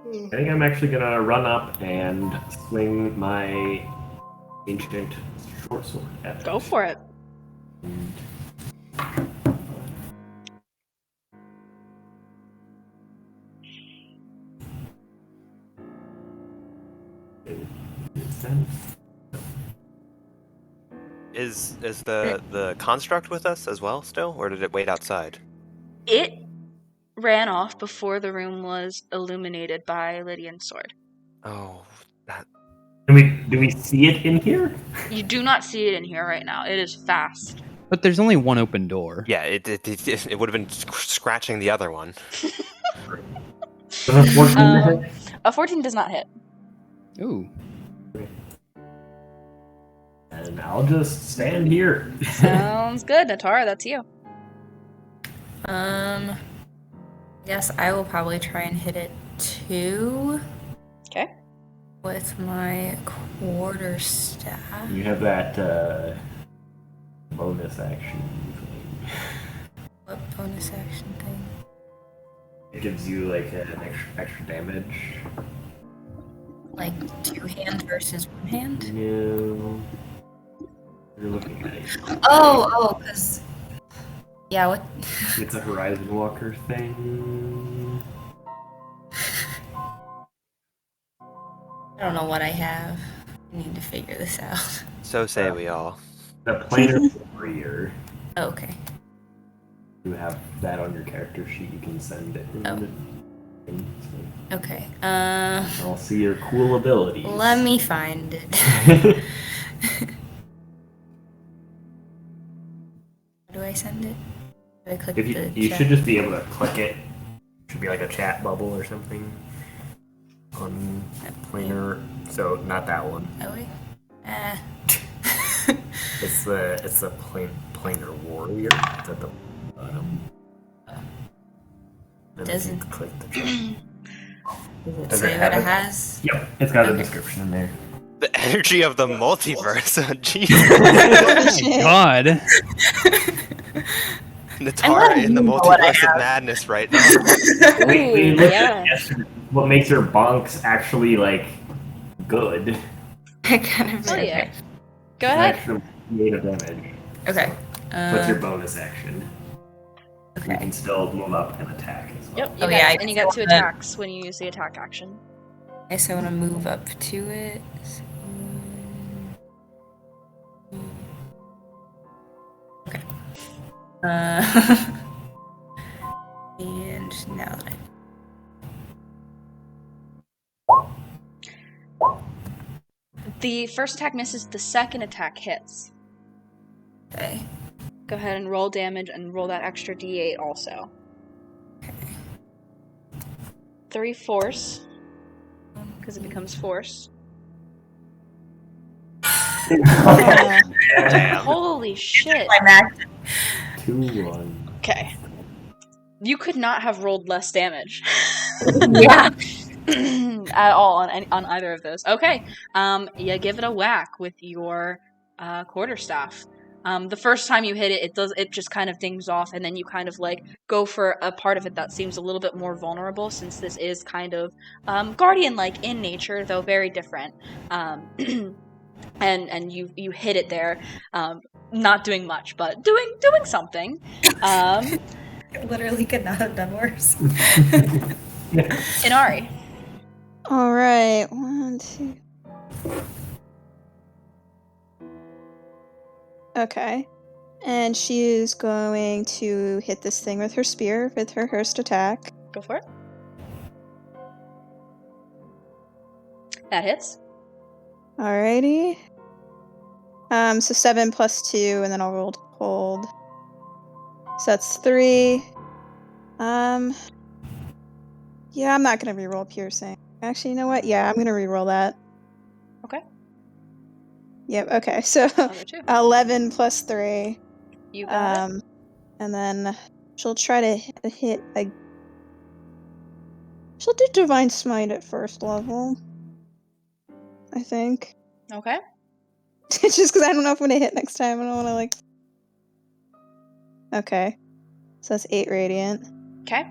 S5: I think I'm actually gonna run up and swing my ancient short sword at it.
S3: Go for it.
S1: Is the construct with us as well still, or did it wait outside?
S3: It ran off before the room was illuminated by Lydian's sword.
S1: Oh, that.
S5: Do we see it in here?
S3: You do not see it in here right now. It is fast.
S2: But there's only one open door.
S1: Yeah, it would have been scratching the other one.
S5: Does a 14 hit?
S3: A 14 does not hit.
S2: Ooh.
S5: And I'll just stand here.
S3: Sounds good. Natara, that's you.
S6: Yes, I will probably try and hit it too.
S3: Okay.
S6: With my quarterstaff.
S5: You have that bonus action thing.
S6: What bonus action thing?
S5: It gives you like an extra damage.
S6: Like 2 hands versus 1 hand?
S5: No. You're looking at it.
S6: Oh, because... Yeah, what?
S5: It's a Horizon Walker thing.
S6: I don't know what I have. I need to figure this out.
S1: So say we all.
S5: The planar warrior.
S6: Oh, okay.
S5: You have that on your character sheet. You can send it.
S6: Okay.
S5: I'll see your cool abilities.
S6: Let me find it. How do I send it? Do I click
S5: If you should just be able to click it. Should be like a chat bubble or something on planar. So not that one.
S6: Oh wait.
S5: It's the planar warrior. It's at the bottom. Then
S6: Doesn't-
S5: if you click the chat.
S6: Does it
S5: Does
S6: say
S5: it
S6: what
S5: have
S6: it
S5: it?
S6: has?
S5: Yep, it's got a
S6: Okay.
S5: description in there.
S1: The energy of the multiverse. Jeez.
S4: Shit.
S2: God.
S1: Natara in the
S6: know what I
S1: multiverse of
S6: have.
S1: madness right now.
S5: We
S3: Ooh,
S5: looked
S3: yeah.
S5: at it yesterday. What makes your bonks actually like good?
S6: I kind of
S3: Oh yeah.
S6: okay.
S3: Go ahead.
S5: Actual creative damage.
S6: Okay.
S5: What's your bonus action? You
S6: Okay.
S5: can still move up and attack as well.
S3: Yep.
S6: Oh, yeah, I
S3: And you
S6: guess
S3: got 2
S6: I wanna-
S3: attacks when you use the attack action.
S6: Okay, so I want to move up to it. Okay. And now that
S3: The first attack misses. The second attack hits.
S6: okay.
S3: Go ahead and roll damage and roll that extra d8 also. 3 force. Because it becomes force.
S1: Damn.
S3: Holy shit.
S6: Climax.
S5: 2-1.
S3: Okay. You could not have rolled less damage.
S6: Yeah.
S3: At all on either of those. Okay. You give it a whack with your quarterstaff. The first time you hit it, it just kind of dings off, and then you kind of like go for a part of it that seems a little bit more vulnerable, since this is kind of guardian-like in nature, though very different. And you hit it there, not doing much, but doing something.
S6: Literally could not have done worse.
S3: Inari.
S4: All right, 1, 2. Okay, and she is going to hit this thing with her spear with her first attack.
S3: Go for it. That hits.
S4: Alrighty. So 7 plus 2, and then I'll roll to hold. So that's 3. Yeah, I'm not gonna reroll piercing. Actually, you know what? Yeah, I'm gonna reroll that.
S3: Okay.
S4: Yep. Okay. So
S3: Other 2.
S4: 11 plus 3.
S3: You got it.
S4: And then she'll try to hit a. She'll do Divine Smite at first level. I think.
S3: Okay.
S4: It's just because I don't know if I'm gonna hit next time. I don't want to like. Okay. So that's 8 radiant.
S3: Okay.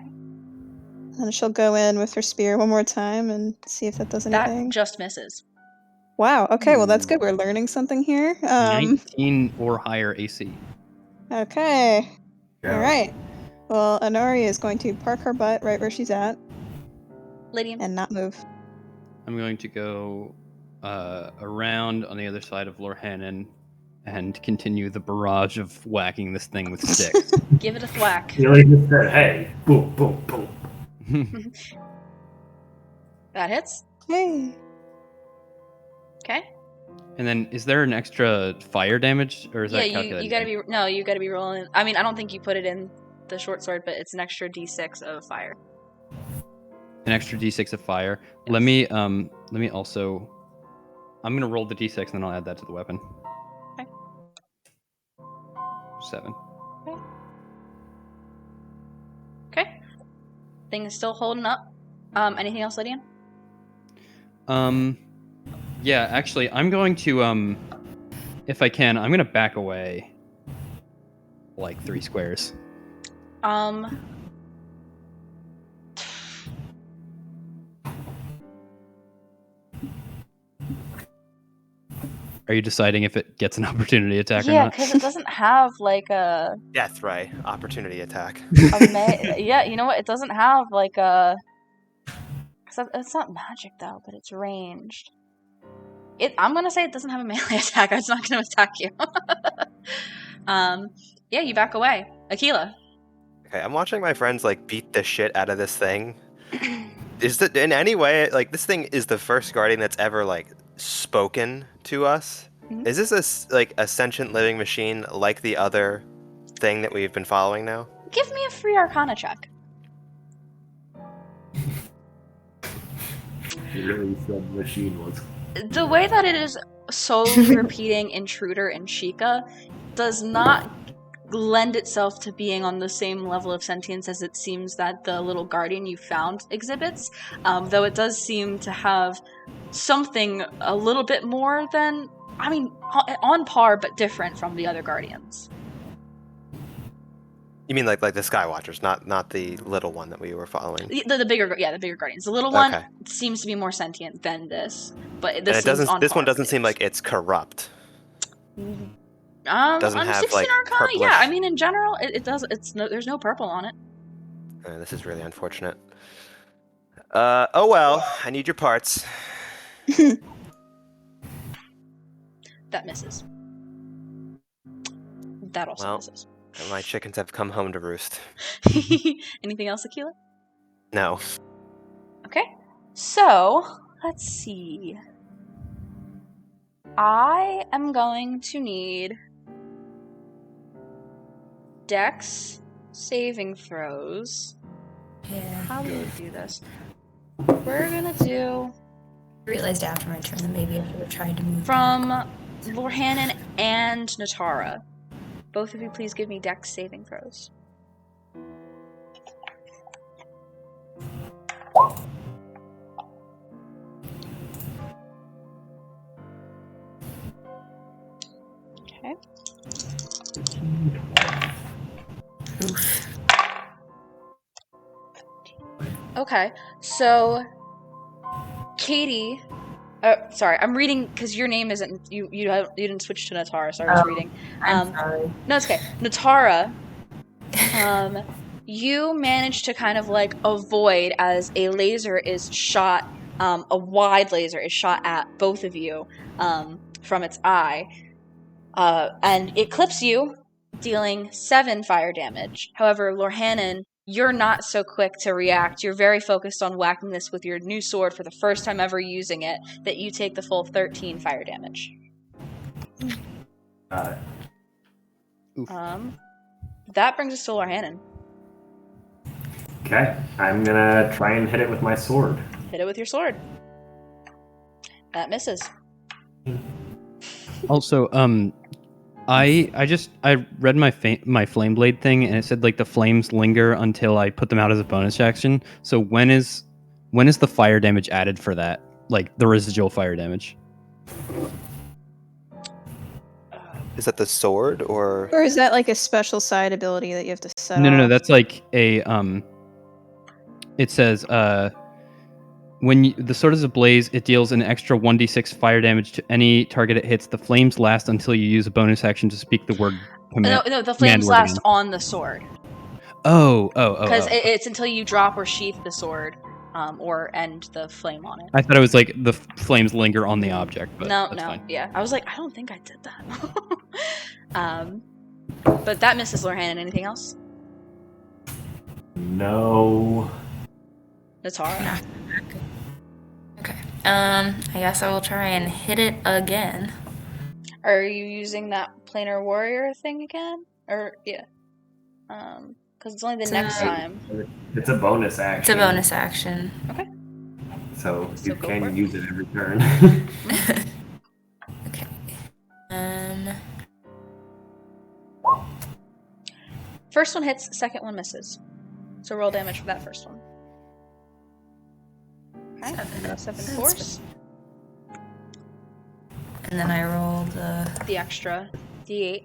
S4: And she'll go in with her spear one more time and see if that does anything.
S3: That just misses.
S4: Wow. Okay. Well, that's good. We're learning something here.
S2: 19 or higher AC.
S4: Okay.
S5: Yeah.
S4: All right. Well, Inari is going to park her butt right where she's at
S3: Lydian.
S4: and not move.
S2: I'm going to go around on the other side of Lorhannen and continue the barrage of whacking this thing with sticks.
S3: Give it a thwack.
S5: He like just said, "Hey, boom, boom, boom."
S3: That hits.
S4: Hey.
S3: Okay.
S2: And then, is there an extra fire damage, or is
S3: Yeah,
S2: that
S3: you
S2: calculated?
S3: gotta be you gotta be rolling. I mean, I don't think you put it in the short sword, but it's an extra d6 of fire.
S2: An extra d6 of fire. Let me also. I'm gonna roll the d6 and then I'll add that to the weapon.
S3: Okay.
S2: 7.
S3: Okay. Thing is still holding up. Anything else, Lydian?
S2: Yeah, actually, I'm going to if I can, I'm gonna back away like 3 squares. Are you deciding if it gets an opportunity attack or
S3: Yeah,
S2: not?
S3: because it doesn't have like a
S1: Death ray. Opportunity attack.
S3: yeah, you know what? It doesn't have like a It's not magic though, but it's ranged. I'm gonna say it doesn't have a melee attack. It's not gonna attack you. Yeah, you back away. Akkala.
S1: Okay, I'm watching my friends like beat the shit out of this thing. Is it in any way like this thing is the first guardian that's ever like spoken to us?
S3: Mhm.
S1: Is this a sentient living machine like the other thing that we've been following now?
S3: Give me a free Arcana check.
S5: You really said machine was.
S3: The way that it is solely repeating Intruder and Sheikah does not lend itself to being on the same level of sentience as it seems that the little guardian you found exhibits, though it does seem to have something a little bit more than, I mean, on par but different from the other guardians.
S1: You mean like the Skywatchers, not the little one that we were following?
S3: The bigger guardians. The little one
S1: Okay.
S3: seems to be more sentient than this, but
S1: And
S3: this
S1: it doesn't.
S3: seems on
S1: This
S3: par
S1: one doesn't
S3: with
S1: seem
S3: it.
S1: like it's corrupt. Doesn't
S3: On
S1: have,
S3: 16
S1: like,
S3: Arcana, yeah.
S1: purplish-
S3: I mean, in general, it does. There's no purple on it.
S1: This is really unfortunate. Oh well. I need your parts.
S3: That misses. That also
S1: Well.
S3: misses.
S1: My chickens have come home to roost.
S3: Anything else, Akkala?
S1: No.
S3: Okay. So, let's see. I am going to need Dex saving throws.
S6: Yeah.
S3: How do we do this? We're gonna do
S6: I realized after my turn that maybe I should have tried to move.
S3: from Lorhannon and Natara. Both of you please give me Dex saving throws. Okay.
S6: Oof.
S3: Okay, so Katie, sorry, I'm reading because your name isn't you didn't switch to Natara, so I was reading.
S6: I'm sorry.
S3: No, it's okay. Natara, you managed to kind of like avoid as a laser is shot, a wide laser is shot at both of you from its eye, and it clips you, dealing 7 fire damage. However, Lorhannon, you're not so quick to react. You're very focused on whacking this with your new sword for the first time ever using it, that you take the full 13 fire damage. That brings us to Lorhannon.
S5: Okay, I'm gonna try and hit it with my sword.
S3: Hit it with your sword. That misses.
S2: Also, I read my flame blade thing, and it said like the flames linger until I put them out as a bonus action. So when is the fire damage added for that? Like the residual fire damage?
S1: Is that the sword or?
S4: Or is that like a special side ability that you have to set
S2: No,
S4: off?
S2: that's like a It says when the sword is ablaze, it deals an extra 1d6 fire damage to any target it hits. The flames last until you use a bonus action to speak the word command.
S3: No, the
S2: command
S3: flames
S2: word
S3: last
S2: again.
S3: on the sword.
S2: Oh.
S3: Because it's until you drop or sheath the sword, or end the flame on it.
S2: I thought it was like the flames linger on the object, but
S3: No,
S2: that's fine.
S3: yeah. I was like, I don't think I did that. But that misses Lorhannon. Anything else?
S5: No.
S3: Natara.
S6: Okay. I guess I will try and hit it again.
S3: Are you using that planar warrior thing again? Or yeah. Because it's only the next time.
S5: It's a bonus action.
S6: It's a bonus action.
S3: Okay.
S5: So
S3: So
S5: you
S3: go for it.
S5: can use it every turn.
S6: Okay.
S3: First one hits, second one misses. So roll damage for that first one. Okay. 7 force.
S6: And then I roll
S3: The extra D8.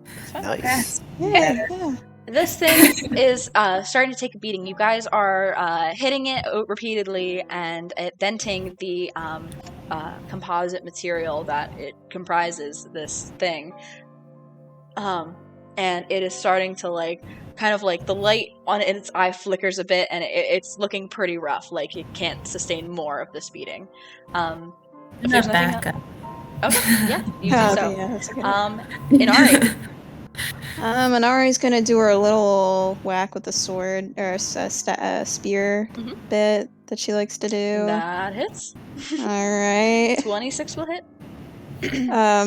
S3: That's fine.
S1: Nice.
S4: Yeah.
S3: This thing is starting to take a beating. You guys are hitting it repeatedly and denting the composite material that it comprises this thing. And it is starting to like kind of like the light on its eye flickers a bit, and it's looking pretty rough. Like it can't sustain more of this beating. If there's nothing
S6: back up.
S3: okay, yeah, you do
S4: Oh,
S3: so.
S4: okay, yeah, that's okay.
S3: Inari.
S4: Inari's gonna do her little whack with the sword or spear bit that she likes to do.
S3: That hits.
S4: All right.
S3: 26 will hit.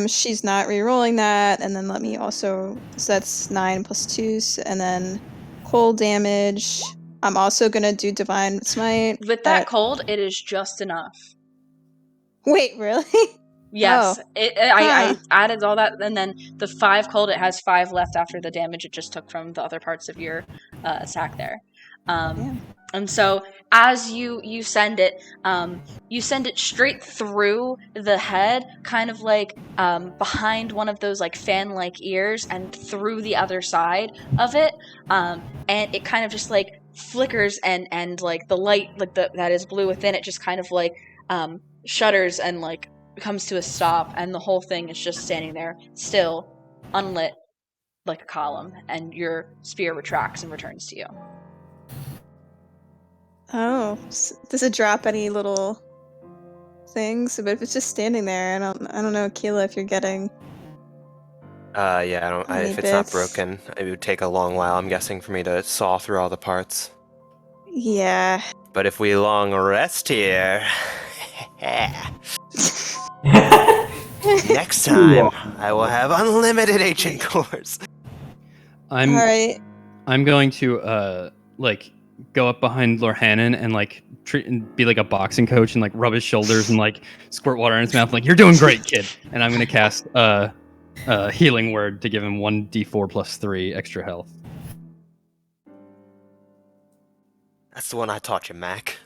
S4: She's not re-rolling that, and then let me also. So that's 9 plus 2, and then cold damage. I'm also gonna do divine smite.
S3: With that cold, it is just enough.
S4: Wait, really?
S3: Yes,
S4: Oh.
S3: I added all that, and then the 5 cold, it has 5 left after the damage it just took from the other parts of your attack there. And so as you send it straight through the head, kind of like behind one of those like fan-like ears, and through the other side of it, and it kind of just like flickers, and like the light like that is blue within it just kind of like shudders and like comes to a stop, and the whole thing is just standing there, still, unlit, like a column, and your spear retracts and returns to you.
S4: Oh, does it drop any little things? But if it's just standing there, I don't know, Keela, if you're getting.
S1: Yeah, if it's not broken, it would take a long while, I'm guessing, for me to saw through all the parts.
S4: Yeah.
S1: But if we long rest here, next time I will have unlimited ancient cores.
S4: All right.
S2: I'm going to like go up behind Lorhanan and like be like a boxing coach and like rub his shoulders and like squirt water in his mouth, like, you're doing great, kid. And I'm gonna cast healing word to give him 1d4 plus 3 extra health.
S1: That's the one I taught you, Mac.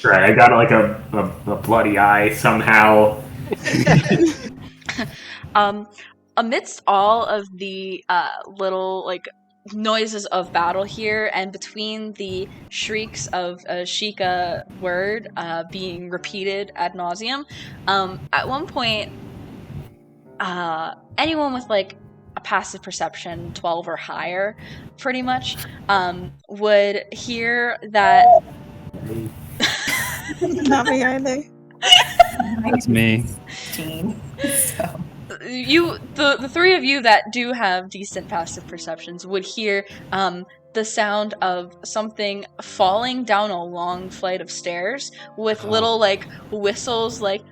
S5: Right, I got like a bloody eye somehow.
S3: Amidst all of the little like noises of battle here, and between the shrieks of a Sheikah word being repeated ad nauseum, at one point, anyone with like a passive perception 12 or higher, pretty much, would hear that.
S4: Not me either.
S2: That's me.
S6: So.
S3: The three of you that do have decent passive perceptions would hear the sound of something falling down a long flight of stairs with little like whistles, like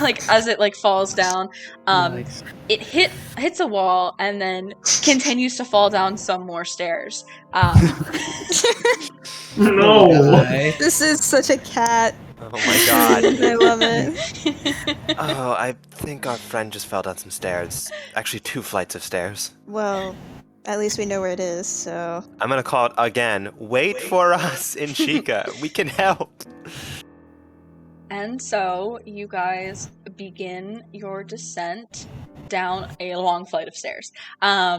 S3: like as it like falls down.
S2: Nice.
S3: It hits a wall and then continues to fall down some more stairs.
S5: No.
S4: This is such a cat.
S1: Oh my god.
S4: I love it.
S1: Oh, I think our friend just fell down some stairs. Actually, 2 flights of stairs.
S4: Well, at least we know where it is, so.
S1: I'm gonna call it again. Wait for us in Sheikah. We can help.
S3: And so you guys begin your descent down a long flight of stairs.
S2: I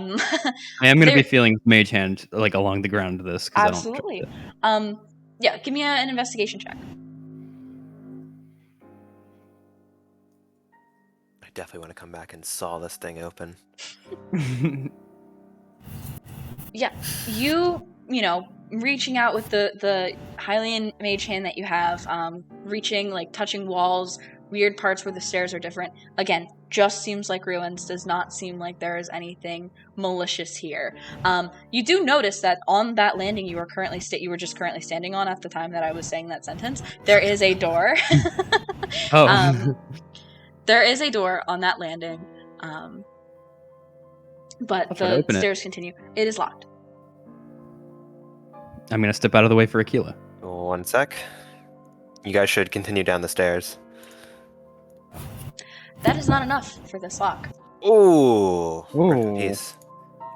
S2: am going to be feeling mage hand like along the ground of this.
S3: Absolutely. Yeah, give me an investigation check.
S1: I definitely want to come back and saw this thing open.
S3: Yeah, you know, reaching out with the Hylian mage hand that you have, reaching, like, touching walls, weird parts where the stairs are different. Again, just seems like ruins, does not seem like there is anything malicious here. You do notice that on that landing you were just currently standing on at the time that I was saying that sentence, there is a door.
S2: Oh.
S3: There is a door on that landing, but the stairs continue. It is locked.
S2: I'm going to step out of the way for Akkala.
S1: 1 sec. You guys should continue down the stairs.
S3: That is not enough for this lock.
S1: Ooh.
S2: Ooh.
S1: Piece.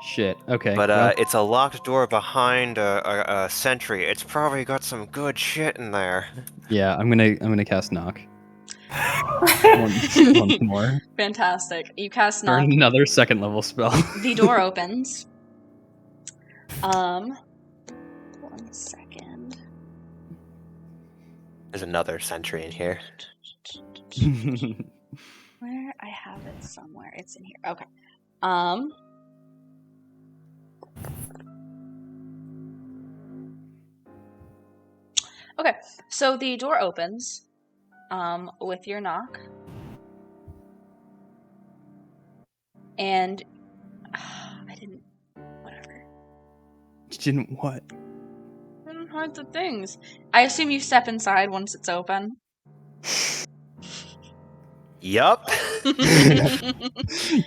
S2: Shit. Okay.
S1: But
S2: well,
S1: it's a locked door behind a sentry. It's probably got some good shit in there.
S2: yeah, I'm gonna cast knock. once more.
S3: Fantastic. You cast
S2: For
S3: knock.
S2: another 2nd level spell.
S3: The door opens. 1 second.
S1: There's another sentry in here.
S3: Where I have it somewhere. It's in here. Okay. Okay, so the door opens with your knock. And I didn't... Whatever.
S2: You didn't what?
S3: I didn't hide the things. I assume you step inside once it's open.
S1: Yup.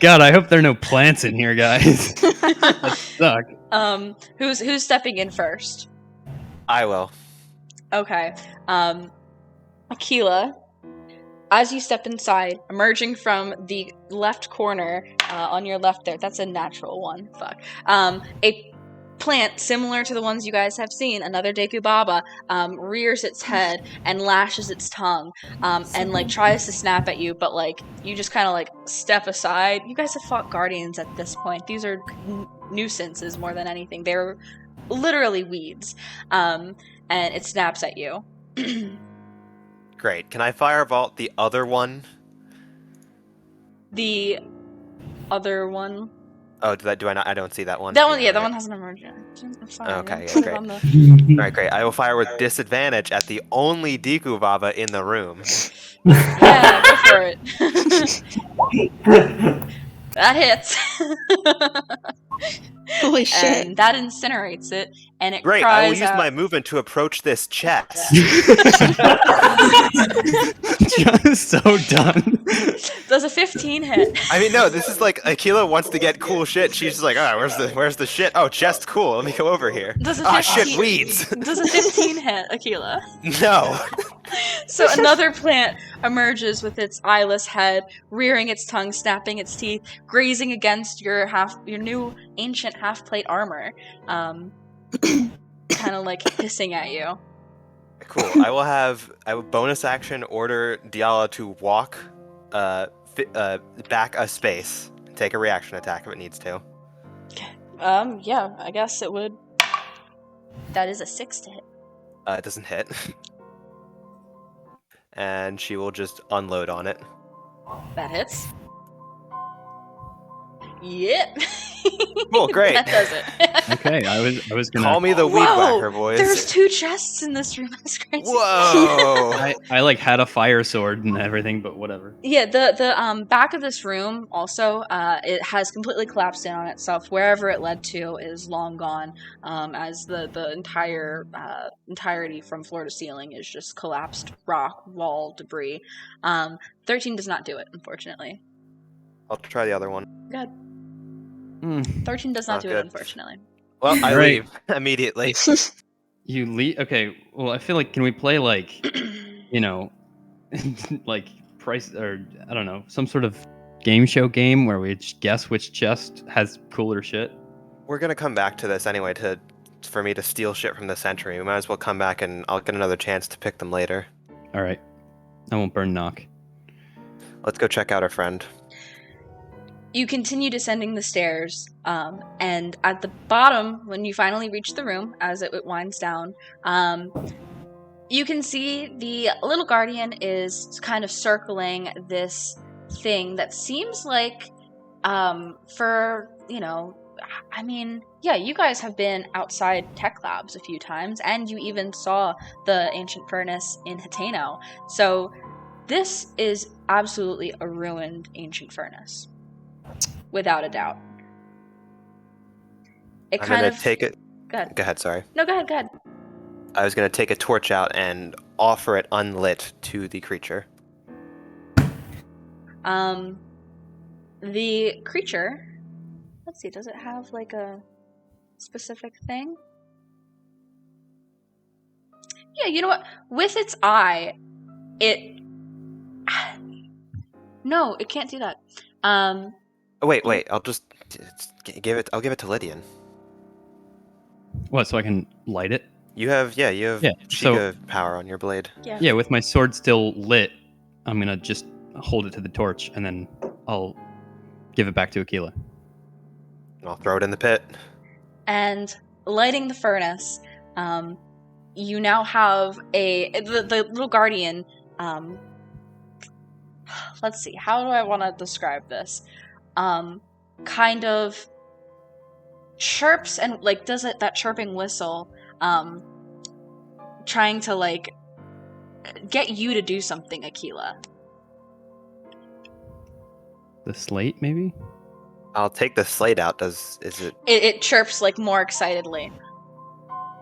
S2: God, I hope there are no plants in here, guys. That suck.
S3: Who's stepping in first?
S1: I will.
S3: Okay. Akkala, as you step inside, emerging from the left corner, on your left there, that's a natural one, fuck. A plant similar to the ones you guys have seen, another Deku Baba, rears its head and lashes its tongue, and like tries to snap at you, but like you just kind of like step aside. You guys have fought guardians at this point. These are nuisances more than anything. They're literally weeds, and it snaps at you.
S1: Great. Can I firebolt the other one?
S3: The other one.
S1: Oh, do I not? I don't see that one.
S3: That one, yeah, that
S1: right.
S3: one hasn't emerged yet. I'm sorry.
S1: Okay,
S3: I'm
S1: great.
S3: on the...
S1: All right, great. I will fire with disadvantage at the only Deku Baba in the room.
S3: Yeah, go for it. That hits.
S4: Holy shit.
S3: And that incinerates it, and it
S1: Great.
S3: cries
S1: I will use
S3: out...
S1: my movement to approach this chest.
S2: John is so done.
S3: Does a 15 hit?
S1: I mean, no. This is like Akkala wants to get cool shit. She's just like, oh, where's the shit? Oh, chest, cool. Let me go over here.
S3: Does a
S1: Ah,
S3: 15...
S1: shit, weeds.
S3: Does a 15 hit, Akkala?
S1: No.
S3: So another plant emerges with its eyeless head, rearing its tongue, snapping its teeth, grazing against your new ancient half-plate armor, kind of like hissing at you.
S1: Cool. I will bonus action order Diala to walk back a space. Take a reaction attack if it needs to.
S3: Yeah, I guess it would. That is a 6 to hit.
S1: It doesn't hit. And she will just unload on it.
S3: That hits. Yep.
S1: Cool, great.
S3: That does it.
S2: Okay, I was gonna.
S1: Call me the weed
S3: Whoa!
S1: whacker, boys.
S3: There's 2 chests in this room. That's crazy.
S1: Whoa!
S2: I like had a fire sword and everything, but whatever.
S3: Yeah, the back of this room also, it has completely collapsed in on itself. Wherever it led to is long gone, as the entire entirety from floor to ceiling is just collapsed rock, wall, debris. 13 does not do it, unfortunately.
S1: I'll try the other one.
S3: Good.
S2: Mm.
S3: 13 does not
S1: Not
S3: do
S1: good.
S3: it, unfortunately.
S1: Well, I
S2: Right.
S1: leave immediately.
S2: You leave. Okay. Well, I feel like can we play like, like price or I don't know, some sort of game show game where we guess which chest has cooler shit.
S1: We're gonna come back to this anyway for me to steal shit from the Century. We might as well come back and I'll get another chance to pick them later.
S2: All right. I won't burn knock.
S1: Let's go check out our friend.
S3: You continue descending the stairs, and at the bottom, when you finally reach the room, as it winds down, you can see the little guardian is kind of circling this thing that seems like, you guys have been outside tech labs a few times, and you even saw the ancient furnace in Hiteno. So this is absolutely a ruined ancient furnace. Without a doubt.
S1: I'm gonna take it.
S3: Go ahead.
S1: Go ahead, sorry.
S3: No, go ahead.
S1: I was gonna take a torch out and offer it unlit to the creature.
S3: The creature... Let's see, does it have, like, a specific thing? Yeah, you know what? With its eye, it... No, it can't do that.
S1: Oh, wait. I'll just give it. I'll give it to Lydian.
S2: What? So I can light it?
S1: You have
S2: Yeah,
S1: Chica power on your blade.
S3: Yeah.
S2: Yeah, with my sword still lit, I'm gonna just hold it to the torch and then I'll give it back to Akkala.
S1: I'll throw it in the pit.
S3: And lighting the furnace, you now have the little guardian. Let's see, how do I want to describe this? Kind of chirps and like does it that chirping whistle trying to like get you to do something, Akkala.
S2: The slate, maybe?
S1: I'll take the slate out. Is it?
S3: It chirps like more excitedly.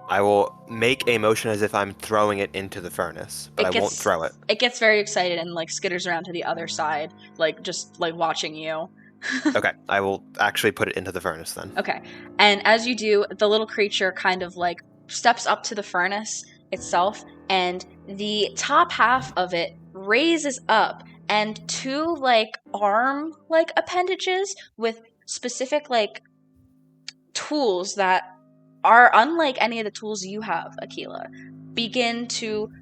S1: I will make a motion as if I'm throwing it into the furnace, but I won't throw it.
S3: It gets very excited and like skitters around to the other side, like just like watching you.
S1: Okay, I will actually put it into the furnace then.
S3: Okay, and as you do, the little creature kind of like steps up to the furnace itself, and the top half of it raises up, and two like arm like appendages with specific like tools that are unlike any of the tools you have, Akkala, begin to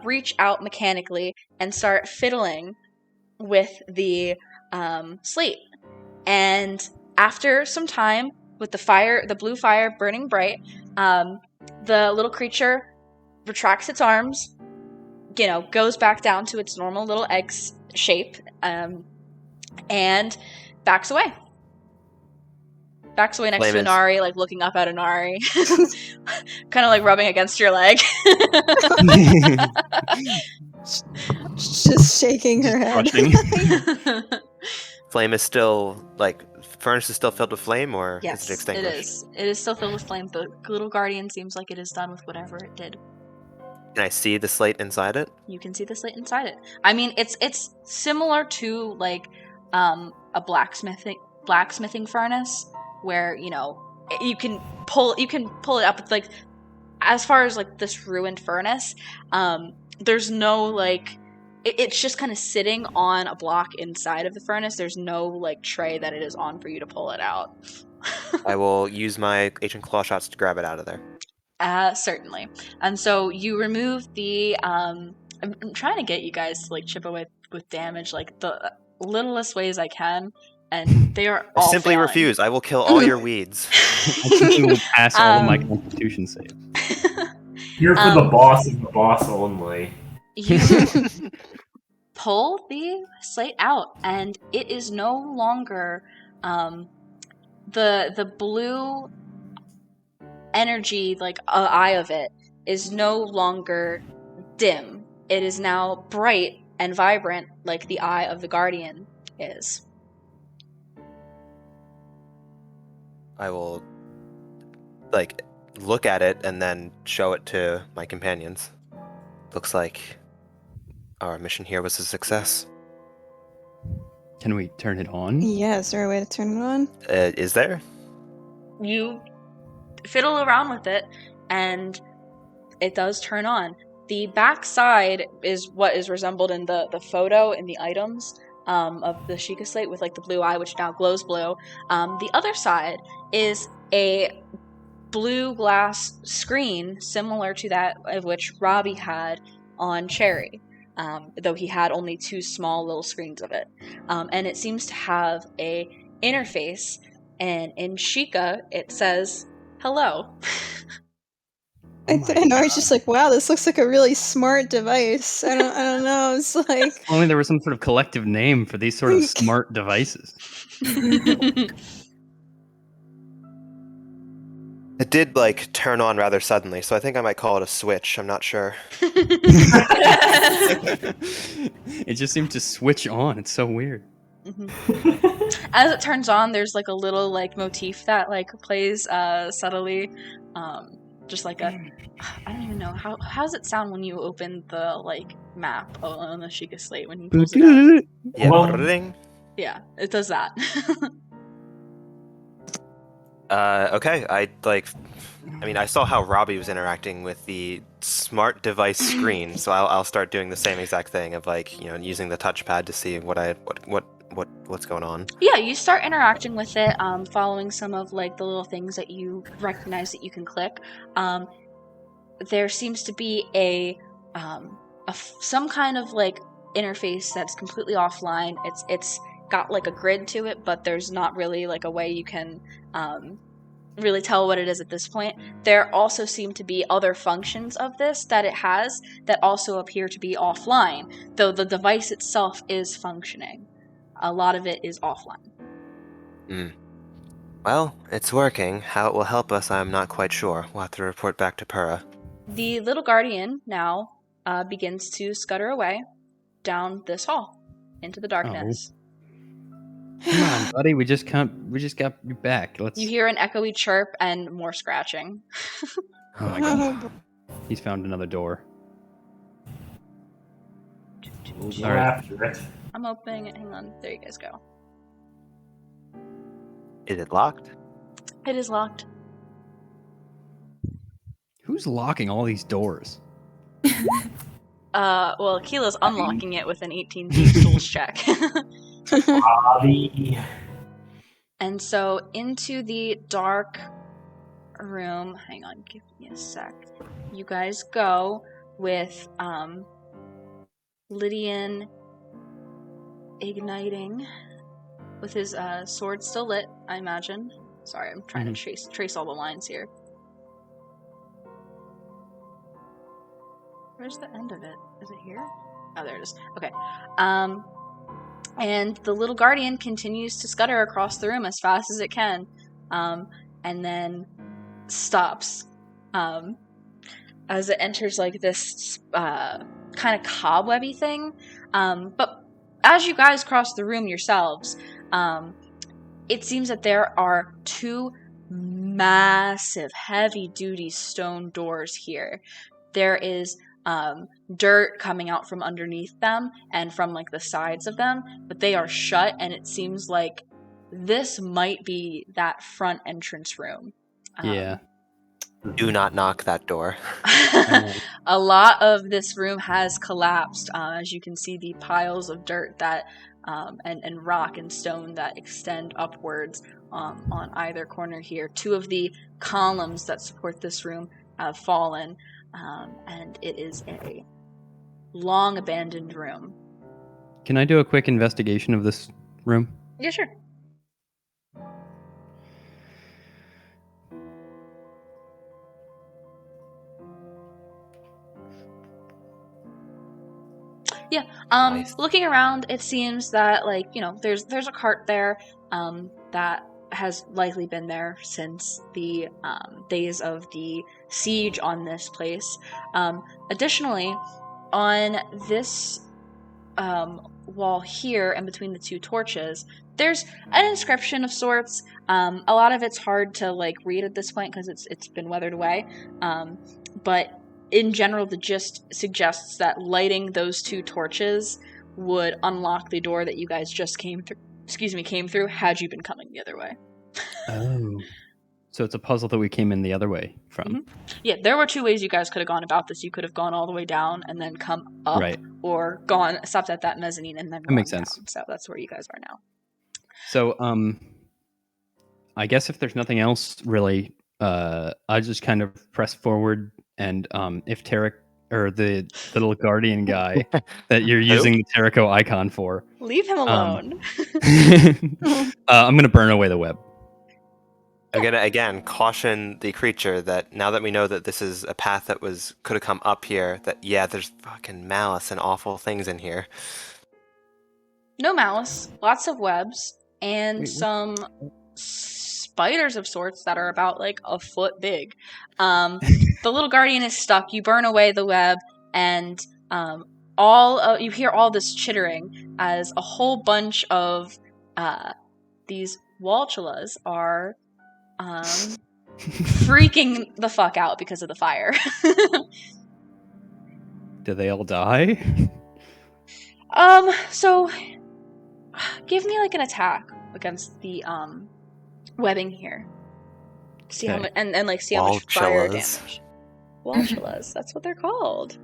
S3: reach out mechanically and start fiddling with the slate. And after some time, with the blue fire burning bright, the little creature retracts its arms, goes back down to its normal little egg shape, and backs away. Backs away next to Inari, like looking up at Inari. Kind of like rubbing against your leg.
S4: Just shaking her head.
S1: Flame is still, furnace is still filled with flame, or
S3: yes,
S1: is it extinguished?
S3: It is. It is still filled with flame. The little guardian seems like it is done with whatever it did.
S1: Can I see the slate inside it?
S3: You can see the slate inside it. I mean, it's similar to like a blacksmithing furnace, where you can pull it up. It's like, as far as like this ruined furnace, there's no like it's just kind of sitting on a block inside of the furnace. There's no like tray that it is on for you to pull it out.
S1: I will use my ancient claw shots to grab it out of there.
S3: Certainly. And so you remove the I'm trying to get you guys to like chip away with damage like the littlest ways I can, and they are all
S1: simply
S3: failing.
S1: refuse. I will kill all your weeds.
S2: I think you will pass all of my constitution saves.
S5: Here for the boss and the boss only.
S3: You pull the slate out, and it is no longer the blue energy, like eye of it, is no longer dim. It is now bright and vibrant, like the eye of the guardian is.
S1: I will look at it and then show it to my companions. Looks like our mission here was a success.
S2: Can we turn it on?
S4: Yeah, is there a way to turn it on?
S1: Is there?
S3: You fiddle around with it, and it does turn on. The back side is what is resembled in the photo in the items of the Sheikah slate with like the blue eye, which now glows blue. The other side is a blue glass screen similar to that of which Robbie had on Cherry, though he had only two small little screens of it. And it seems to have a interface, and in Sheikah it says hello.
S4: And I was just like, wow, this looks like a really smart device. I don't know. It's like,
S2: if only there was some sort of collective name for these sort of smart devices.
S1: It did turn on rather suddenly, so I think I might call it a switch. I'm not sure.
S2: It just seemed to switch on. It's so weird.
S3: Mm-hmm. As it turns on, there's like a little motif that plays subtly. Just like I don't even know how does it sound when you open the map on the Sheikah slate when you pulls it out?
S1: Yeah,
S5: Well-
S3: Yeah, it does that.
S1: Okay. I saw how Robbie was interacting with the smart device screen, so I'll start doing the same exact thing of using the touchpad to see what's going on.
S3: Yeah, you start interacting with it, following some of the little things that you recognize that you can click. There seems to be some kind of interface that's completely offline. It's got a grid to it, but there's not really a way you can really tell what it is at this point. There also seem to be other functions of this that it has that also appear to be offline, though the device itself is functioning. A lot of it is offline.
S1: Well, it's working. How it will help us, I'm not quite sure. We'll have to report back to Pura.
S3: The little guardian now begins to scutter away down this hall into the darkness.
S2: Come on, buddy. We just got you back. Let's.
S3: You hear an echoey chirp and more scratching.
S2: Oh my god. He's found another door.
S5: We'll go
S2: All right.
S5: after it.
S3: I'm opening it. Hang on. There you guys go.
S1: Is it locked?
S3: It is locked.
S2: Who's locking all these doors?
S3: Well, Keela's unlocking it with an 18 Thieves Tools check.
S5: Bobby.
S3: And so into the dark room. Hang on, give me a sec. You guys go with Lydian igniting with his sword still lit, I imagine. Sorry, I'm trying to trace all the lines here. Where's the end of it? Is it here? Oh, there it is. Okay. And the little guardian continues to scutter across the room as fast as it can, and then stops as it enters like this kind of cobwebby thing. But as you guys cross the room yourselves, it seems that there are two massive, heavy-duty stone doors here. There is dirt coming out from underneath them and from like the sides of them, but they are shut, and it seems like this might be that front entrance room.
S2: Yeah.
S1: Do not knock that door.
S3: A lot of this room has collapsed, as you can see the piles of dirt that and rock and stone that extend upwards on either corner here. Two of the columns that support this room have fallen, and it is a long abandoned room.
S2: Can I do a quick investigation of this room?
S3: Yeah, sure. Yeah.
S1: Nice.
S3: Looking around, it seems that there's a cart there that has likely been there since the days of the siege on this place. Additionally, on this wall here and between the two torches, there's an inscription of sorts. A lot of it's hard to read at this point because it's been weathered away. But in general, the gist suggests that lighting those two torches would unlock the door that you guys just came through had you been coming the other way.
S2: Oh. So it's a puzzle that we came in the other way from.
S3: Mm-hmm. Yeah, there were two ways you guys could have gone about this. You could have gone all the way down and then come up,
S2: Right.
S3: or stopped at that mezzanine and then
S2: that makes
S3: down.
S2: sense.
S3: So that's where you guys are now.
S2: So, I guess if there's nothing else really, I just kind of press forward, and if Tarek or the little guardian guy that you're using the Tareko icon for,
S3: Leave him alone.
S2: I'm gonna burn away the web.
S1: I'm gonna again caution the creature that now that we know that this is a path that could have come up here, that there's fucking malice and awful things in here.
S3: No malice, lots of webs, and
S2: Wait,
S3: some spiders of sorts that are about a foot big. The little guardian is stuck. You burn away the web, and you hear all this chittering as a whole bunch of these Walchulas are freaking the fuck out because of the fire.
S2: Do they all die?
S3: So give me an attack against the webbing here. See how much, and see how much fire damage. Walchulas, that's what they're called.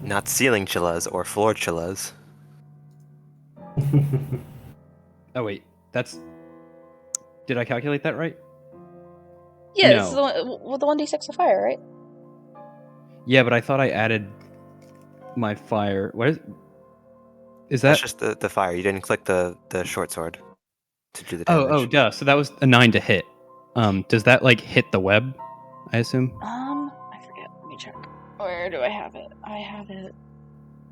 S1: Not ceiling chillas or floor chillas.
S2: Oh wait, did I calculate that right?
S3: Yeah,
S2: No.
S3: it's the 1d6 of fire, right?
S2: Yeah, but I thought I added my fire. What is that?
S1: That's just the fire. You didn't click the short sword to do the damage.
S2: Oh, duh. So that was a 9 to hit. Does that hit the web? I assume.
S3: I forget. Let me check. Where do I have it? I have it.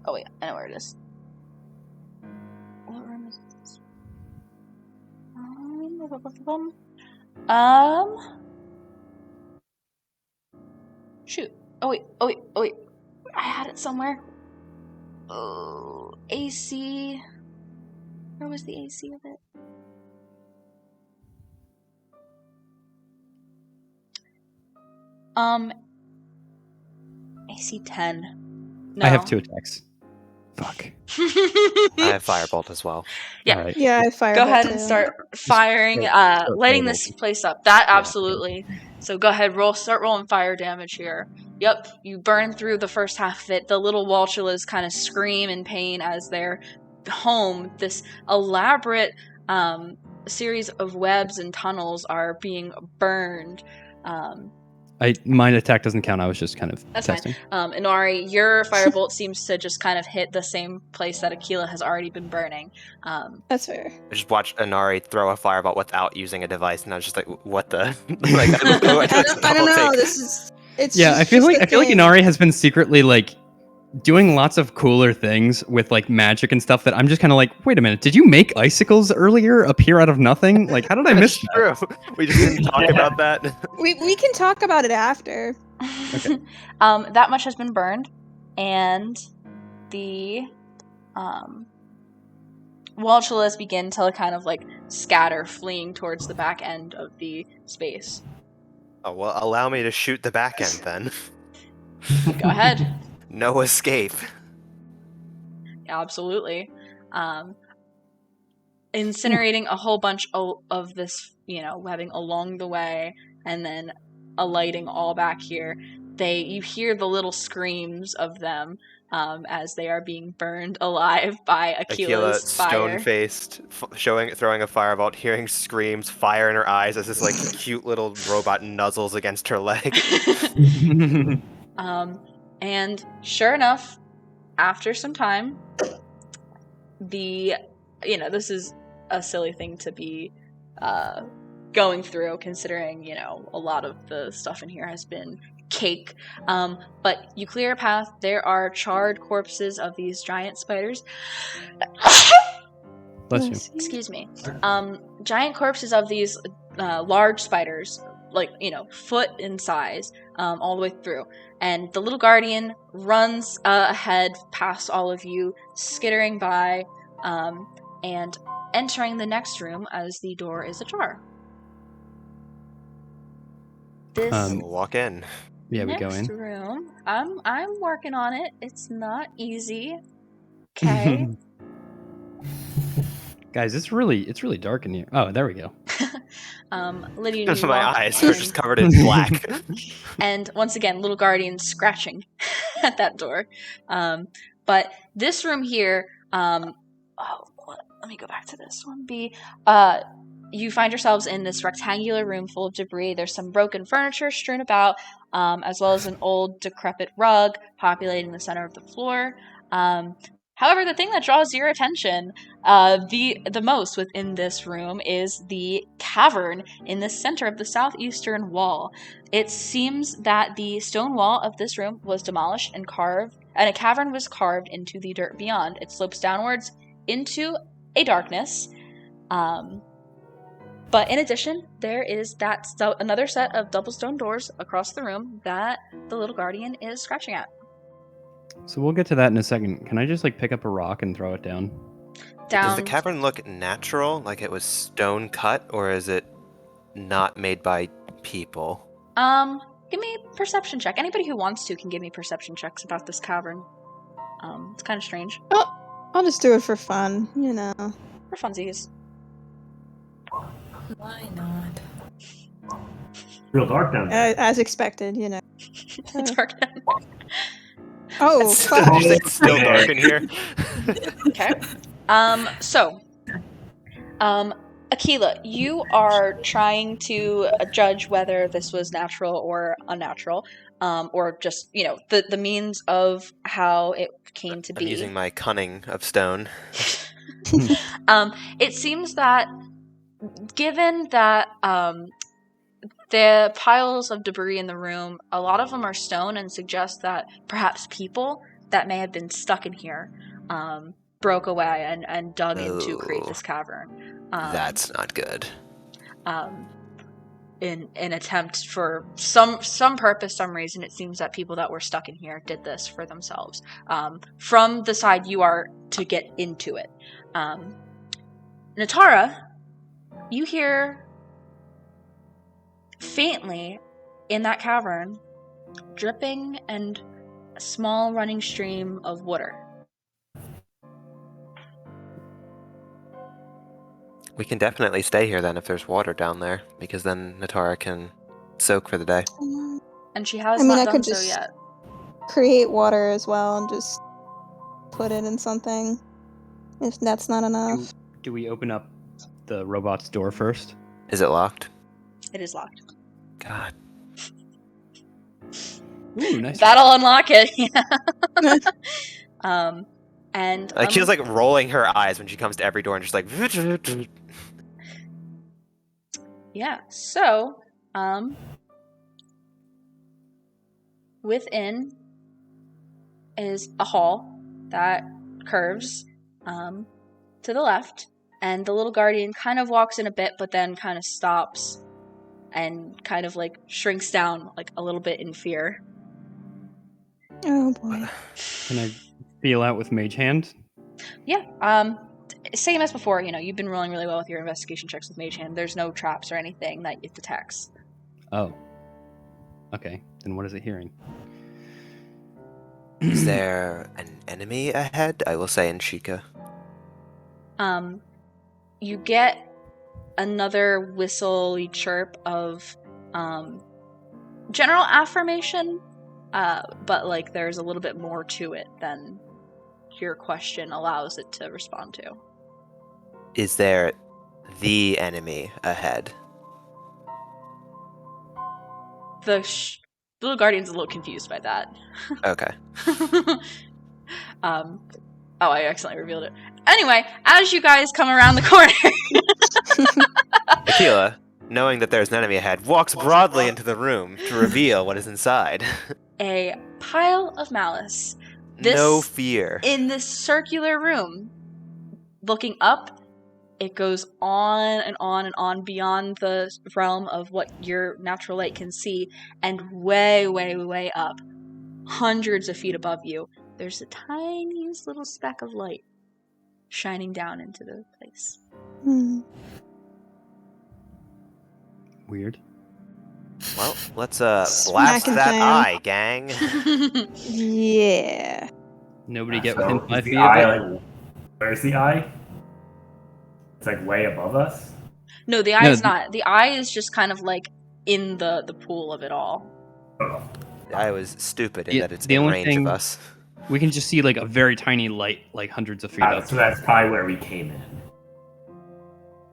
S3: Oh wait, I know where it is. What room is this? Shoot. Oh wait. I had it somewhere. Oh, AC. Where was the AC of it? AC 10. No.
S2: I have 2 attacks. Fuck.
S1: I have Firebolt as well.
S3: Yeah.
S2: All right.
S4: Yeah, I fire.
S3: Go ahead and start firing,
S2: start
S3: lighting this
S2: firebolting.
S3: place up. That
S2: Yeah.
S3: absolutely. So go ahead, start rolling fire damage here. Yep, you burn through the first half of it. The little Walchulas kind of scream in pain as their home, this elaborate series of webs and tunnels, are being burned.
S2: Mine attack doesn't count. I was just kind of
S3: That's
S2: testing.
S3: fine. Inari, your firebolt seems to just kind of hit the same place that Akkala has already been burning.
S4: That's fair.
S1: I just watched Inari throw a Firebolt without using a device, and I was just like, what the? Like,
S4: I don't know. This is. It's
S2: Yeah,
S4: just,
S2: I feel
S4: just
S2: like Inari has been secretly like doing lots of cooler things with like magic and stuff that I'm just kind of like, wait a minute, did you make icicles earlier appear out of nothing? Like, how did I miss that?
S1: True. We just didn't talk about that.
S4: We can talk about it after.
S2: Okay.
S3: That much has been burned, and the Walchulas begin to kind of like scatter, fleeing towards the back end of the space.
S1: Oh, well, allow me to shoot the back end then.
S3: Go ahead.
S1: No escape.
S3: Absolutely. Incinerating a whole bunch of this, webbing along the way, and then alighting all back here. You hear the little screams of them as they are being burned alive by
S1: Akkala,
S3: Akila's fire.
S1: stone-faced, throwing a firebolt, hearing screams, fire in her eyes as this like cute little robot nuzzles against her leg.
S3: And sure enough, after some time, this is a silly thing to be going through, considering, a lot of the stuff in here has been cake. But you clear a path. There are charred corpses of these giant spiders.
S2: Bless you.
S3: Excuse me. Giant corpses of these large spiders, like, foot in size, all the way through. And the little guardian runs ahead past all of you, skittering by, and entering the next room as the door is ajar. This
S1: We'll walk in.
S2: Yeah, we
S3: next
S2: go in.
S3: room, I'm working on it. It's not easy. Okay.
S2: Guys, it's really dark in here. Oh, there we go.
S3: Lydia, you
S1: My
S3: walk
S1: eyes are
S3: in,
S1: just covered in black.
S3: and once again, little guardian scratching at that door. But this room here, let me go back to this one. You find yourselves in this rectangular room full of debris. There's some broken furniture strewn about, as well as an old decrepit rug populating the center of the floor. However, the thing that draws your attention the most within this room is the cavern in the center of the southeastern wall. It seems that the stone wall of this room was demolished and carved, and a cavern was carved into the dirt beyond. It slopes downwards into a darkness. But in addition, there is another set of double stone doors across the room that the little guardian is scratching at.
S2: So we'll get to that in a second. Can I just like pick up a rock and throw it down?
S1: Does the cavern look natural, like it was stone cut, or is it not made by people?
S3: Give me a perception check. Anybody who wants to can give me perception checks about this cavern. It's kind of strange.
S4: I'll just do it for fun,
S3: For funsies.
S6: Why not?
S5: Real dark down there.
S4: As expected,
S3: It's dark down there.
S4: Oh, fuck.
S1: It's still dark in here.
S3: Okay. So, Akkala, you are trying to judge whether this was natural or unnatural, or just, the means of how it came to be.
S1: I'm using my cunning of stone.
S3: It seems that, given that the piles of debris in the room, a lot of them are stone, and suggest that perhaps people that may have been stuck in here broke away and dug in to create this cavern.
S1: That's not good.
S3: in an attempt for some purpose, some reason. It seems that people that were stuck in here did this for themselves. From the side you are to get into it. Natara, you hear faintly in that cavern dripping and a small running stream of water.
S1: We can definitely stay here then if there's water down there, because then Natara can soak for the day.
S3: And she has
S4: I mean,
S3: not
S4: I
S3: done
S4: could
S3: so
S4: just
S3: yet.
S4: create water as well and just put it in something if that's not enough.
S2: Do we open up the robot's door first?
S1: Is it locked?
S3: It is locked.
S1: God.
S2: Ooh, nice.
S3: That'll unlock it. And
S1: Like she's like rolling her eyes when she comes to every door and just like.
S3: yeah. So, within is a hall that curves to the left, and the little guardian kind of walks in a bit, but then kind of stops and kind of like shrinks down like a little bit in fear.
S4: Oh boy.
S2: Can I feel out with Mage Hand?
S3: Yeah. Same as before, you've been rolling really well with your investigation checks with Mage Hand. There's no traps or anything that it detects.
S2: Oh. Okay. Then what is it hearing?
S1: Is there an enemy ahead? I will say in Sheikah.
S3: You get another whistly chirp of general affirmation, but like there's a little bit more to it than your question allows it to respond to.
S1: Is there the enemy ahead?
S3: The Blue Guardian's a little confused by that.
S1: Okay.
S3: Oh, I accidentally revealed it. Anyway, as you guys come around the corner...
S1: Akkala, knowing that there's an enemy ahead, walks broadly into the room to reveal what is inside.
S3: A pile of malice.
S1: No fear.
S3: In this circular room, looking up, it goes on and on and on beyond the realm of what your natural light can see, and way, way, way up, hundreds of feet above you, there's the tiniest little speck of light shining down into the place.
S2: Weird.
S1: Well, let's blast
S4: Smack and
S1: that
S4: bam.
S1: eye, gang.
S4: Yeah.
S2: Nobody get
S5: So
S2: within
S5: is
S2: 5
S5: the
S2: feet
S5: eye,
S2: of it?
S5: like, where's the eye? It's like way above us?
S3: No, the eye
S2: No,
S3: is not. The eye is just kind of like in the pool of it all.
S5: Oh.
S1: I was stupid in
S2: The-
S1: that it's
S2: the
S1: in
S2: only
S1: range
S2: thing-
S1: of us.
S2: We can just see like a very tiny light, like hundreds of feet up.
S5: So that's probably where we came in.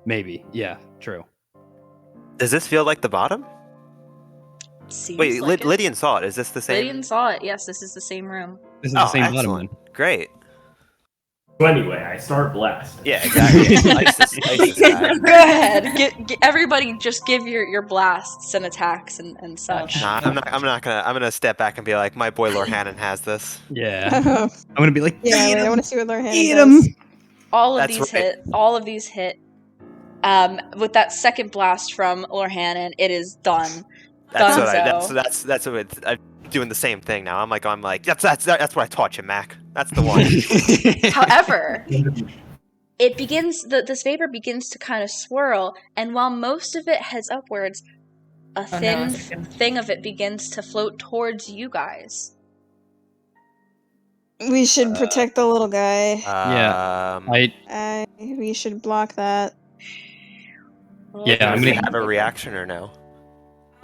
S2: Maybe. Yeah, true.
S1: Does this feel like the bottom?
S3: Seems
S1: Wait,
S3: like it.
S1: Lydian saw it. Is this the same?
S3: Lydian saw it. Yes, this is the same room.
S2: This is the same bottom
S1: excellent.
S2: one.
S1: Great.
S5: So anyway, I start blasting.
S1: Yeah, exactly. ISIS guy.
S3: Go ahead. Everybody just give your blasts and attacks and such.
S1: Nah, I'm gonna step back and be like, my boy Lord Hannon has this.
S2: Yeah. I'm gonna be like,
S4: Yeah,
S2: "Eat
S4: wait, I
S2: 'em,
S4: want to see what Lord Hannon
S2: eat
S4: does.
S2: 'em."
S3: All of
S1: That's
S3: these
S1: right.
S3: hit. All of these hit. With that second blast from Lord Hannon, it is done.
S1: That's
S3: Dunzo.
S1: that's what it's, I'm doing the same thing now. I'm like that's what I taught you, Mac. That's the one.
S3: However, it begins. This vapor begins to kind of swirl, and while most of it heads upwards, a thin thing of it begins to float towards you guys.
S4: We should protect the little guy. We should block that.
S2: Yeah, I'm
S1: Does he
S2: gonna
S1: have a reaction or no?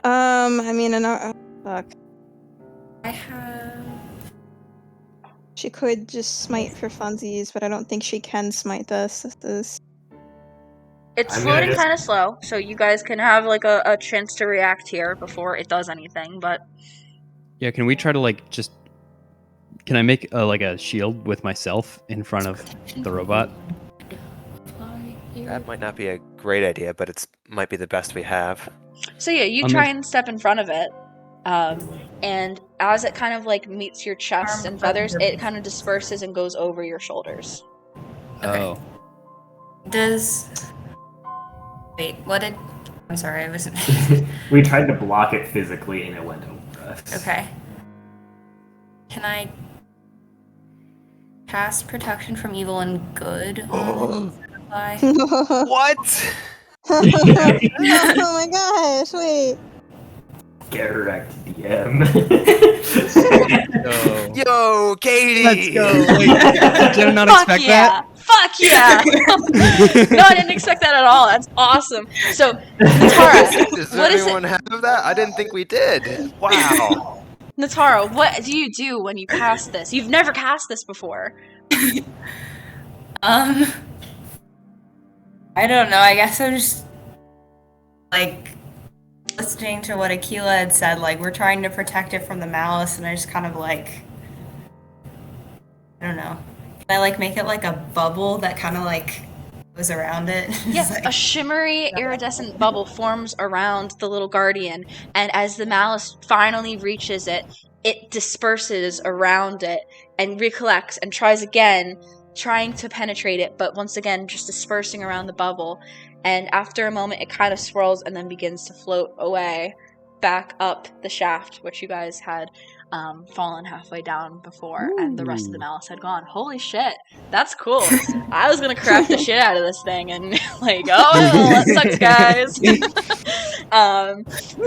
S4: I mean, fuck.
S6: I have.
S4: She could just smite for funsies, but I don't think she can smite this.
S3: It's
S5: I'm gonna
S3: floating
S5: just-
S3: kind of slow, so you guys can have like a chance to react here before it does anything. But
S2: Yeah, can we try to like just? Can I make like a shield with myself in front of the robot?
S1: That might not be a great idea, but it's might be the best we have.
S3: so yeah, you
S2: I'm
S3: try
S2: gonna-
S3: and step in front of it, and as it kind of like meets your chest and feathers, it kind of disperses and goes over your shoulders.
S6: Okay.
S2: Oh,
S6: Does. Wait, what did. I'm sorry, I wasn't.
S5: We tried to block it physically and it went over us.
S6: Okay. Can I cast protection from evil and good on Firefly?
S1: What?
S4: Oh my gosh, wait.
S5: Get wrecked, DM.
S1: Yo, Katie!
S2: Let's go. Wait, did Jenna not
S3: Fuck
S2: expect
S3: yeah! Fuck yeah! No, I didn't expect that at all. That's awesome. So, Natara,
S1: Does
S3: what is
S1: anyone have that? I didn't think we did. Wow.
S3: Natara, what do you do when you cast this? You've never cast this before.
S6: I don't know. I guess I'm just like listening to what Akkala had said. Like we're trying to protect it from the malice, and I just kind of like I don't know. Can I like make it like a bubble that kind of like goes around it?
S3: Yes,
S6: Like-
S3: a shimmery, iridescent bubble forms around the little guardian, and as the malice finally reaches it, it disperses around it and recollects and tries again, trying to penetrate it, but once again just dispersing around the bubble. And after a moment, it kind of swirls and then begins to float away back up the shaft, which you guys had fallen halfway down before, and the rest of the malice had gone. Holy shit, that's cool. I was gonna crack the shit out of this thing and like, oh well, that sucks, guys.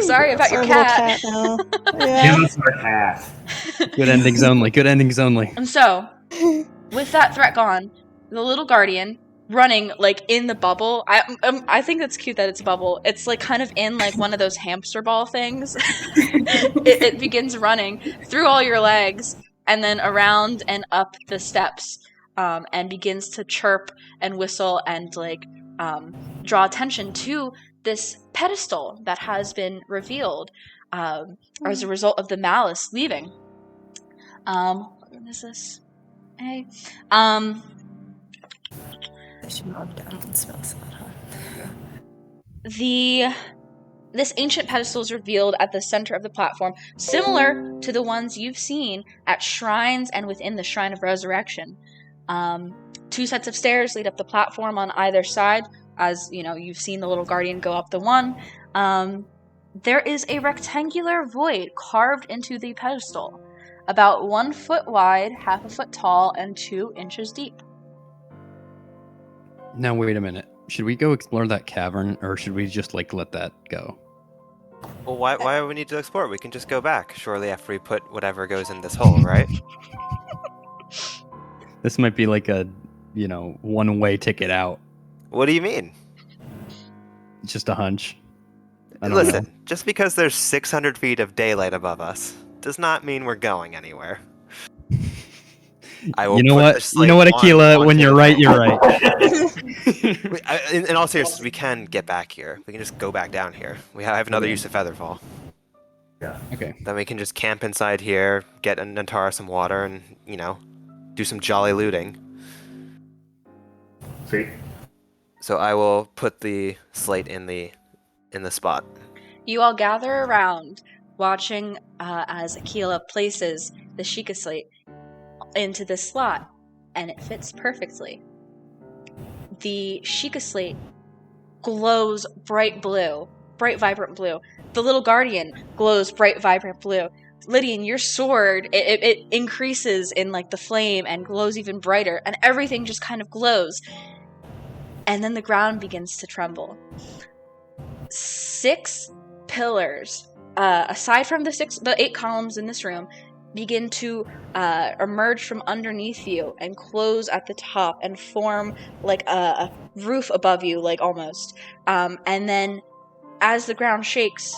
S3: Sorry about your
S4: Our little
S3: cat.
S4: now.
S5: Give
S4: Yeah.
S5: us our cat.
S2: Good endings only. Good endings only.
S3: And so, with that threat gone, the little guardian running like in the bubble. I think that's cute that it's a bubble. It's like kind of in like one of those hamster ball things. it begins running through all your legs and then around and up the steps, and begins to chirp and whistle and like draw attention to this pedestal that has been revealed as a result of the malice leaving. What is this? Hey.
S6: I should mark down one spell slot, huh?
S3: This ancient pedestal is revealed at the center of the platform, similar to the ones you've seen at shrines and within the Shrine of Resurrection. 2 sets of stairs lead up the platform on either side, as you know, you've seen the little guardian go up the one. There is a rectangular void carved into the pedestal, about 1 foot wide, half a foot tall, and 2 inches deep.
S2: Now wait a minute. Should we go explore that cavern, or should we just like let that go?
S1: Well, why do we need to explore? We can just go back, surely, after we put whatever goes in this hole, right?
S2: This might be like a, one-way ticket out.
S1: What do you mean?
S2: It's just a hunch. I don't
S1: Listen,
S2: know.
S1: just because there's 600 feet of daylight above us does not mean we're going anywhere. I will
S2: You know
S1: put
S2: what?
S1: the slate
S2: You know what,
S1: on
S2: Akkala? When
S1: onto
S2: you're
S1: the
S2: right,
S1: hole.
S2: you're right.
S1: In all seriousness, we can get back here. We can just go back down here. We have another use of Featherfall.
S2: Okay.
S1: Then we can just camp inside here, get Nantara some water, and, do some jolly looting.
S5: Sweet.
S3: Mm-hmm.
S1: So I will put the slate in the spot.
S3: You all gather around, watching as Akkala places the Sheikah slate into this slot, and it fits perfectly. The Sheikah slate glows bright vibrant blue. The little guardian glows bright, vibrant blue. Lydian, your sword, it increases in like the flame and glows even brighter, and everything just kind of glows. And then the ground begins to tremble. 6 pillars, aside from the 8 columns in this room, begin to emerge from underneath you and close at the top and form like a roof above you, like almost. And then as the ground shakes,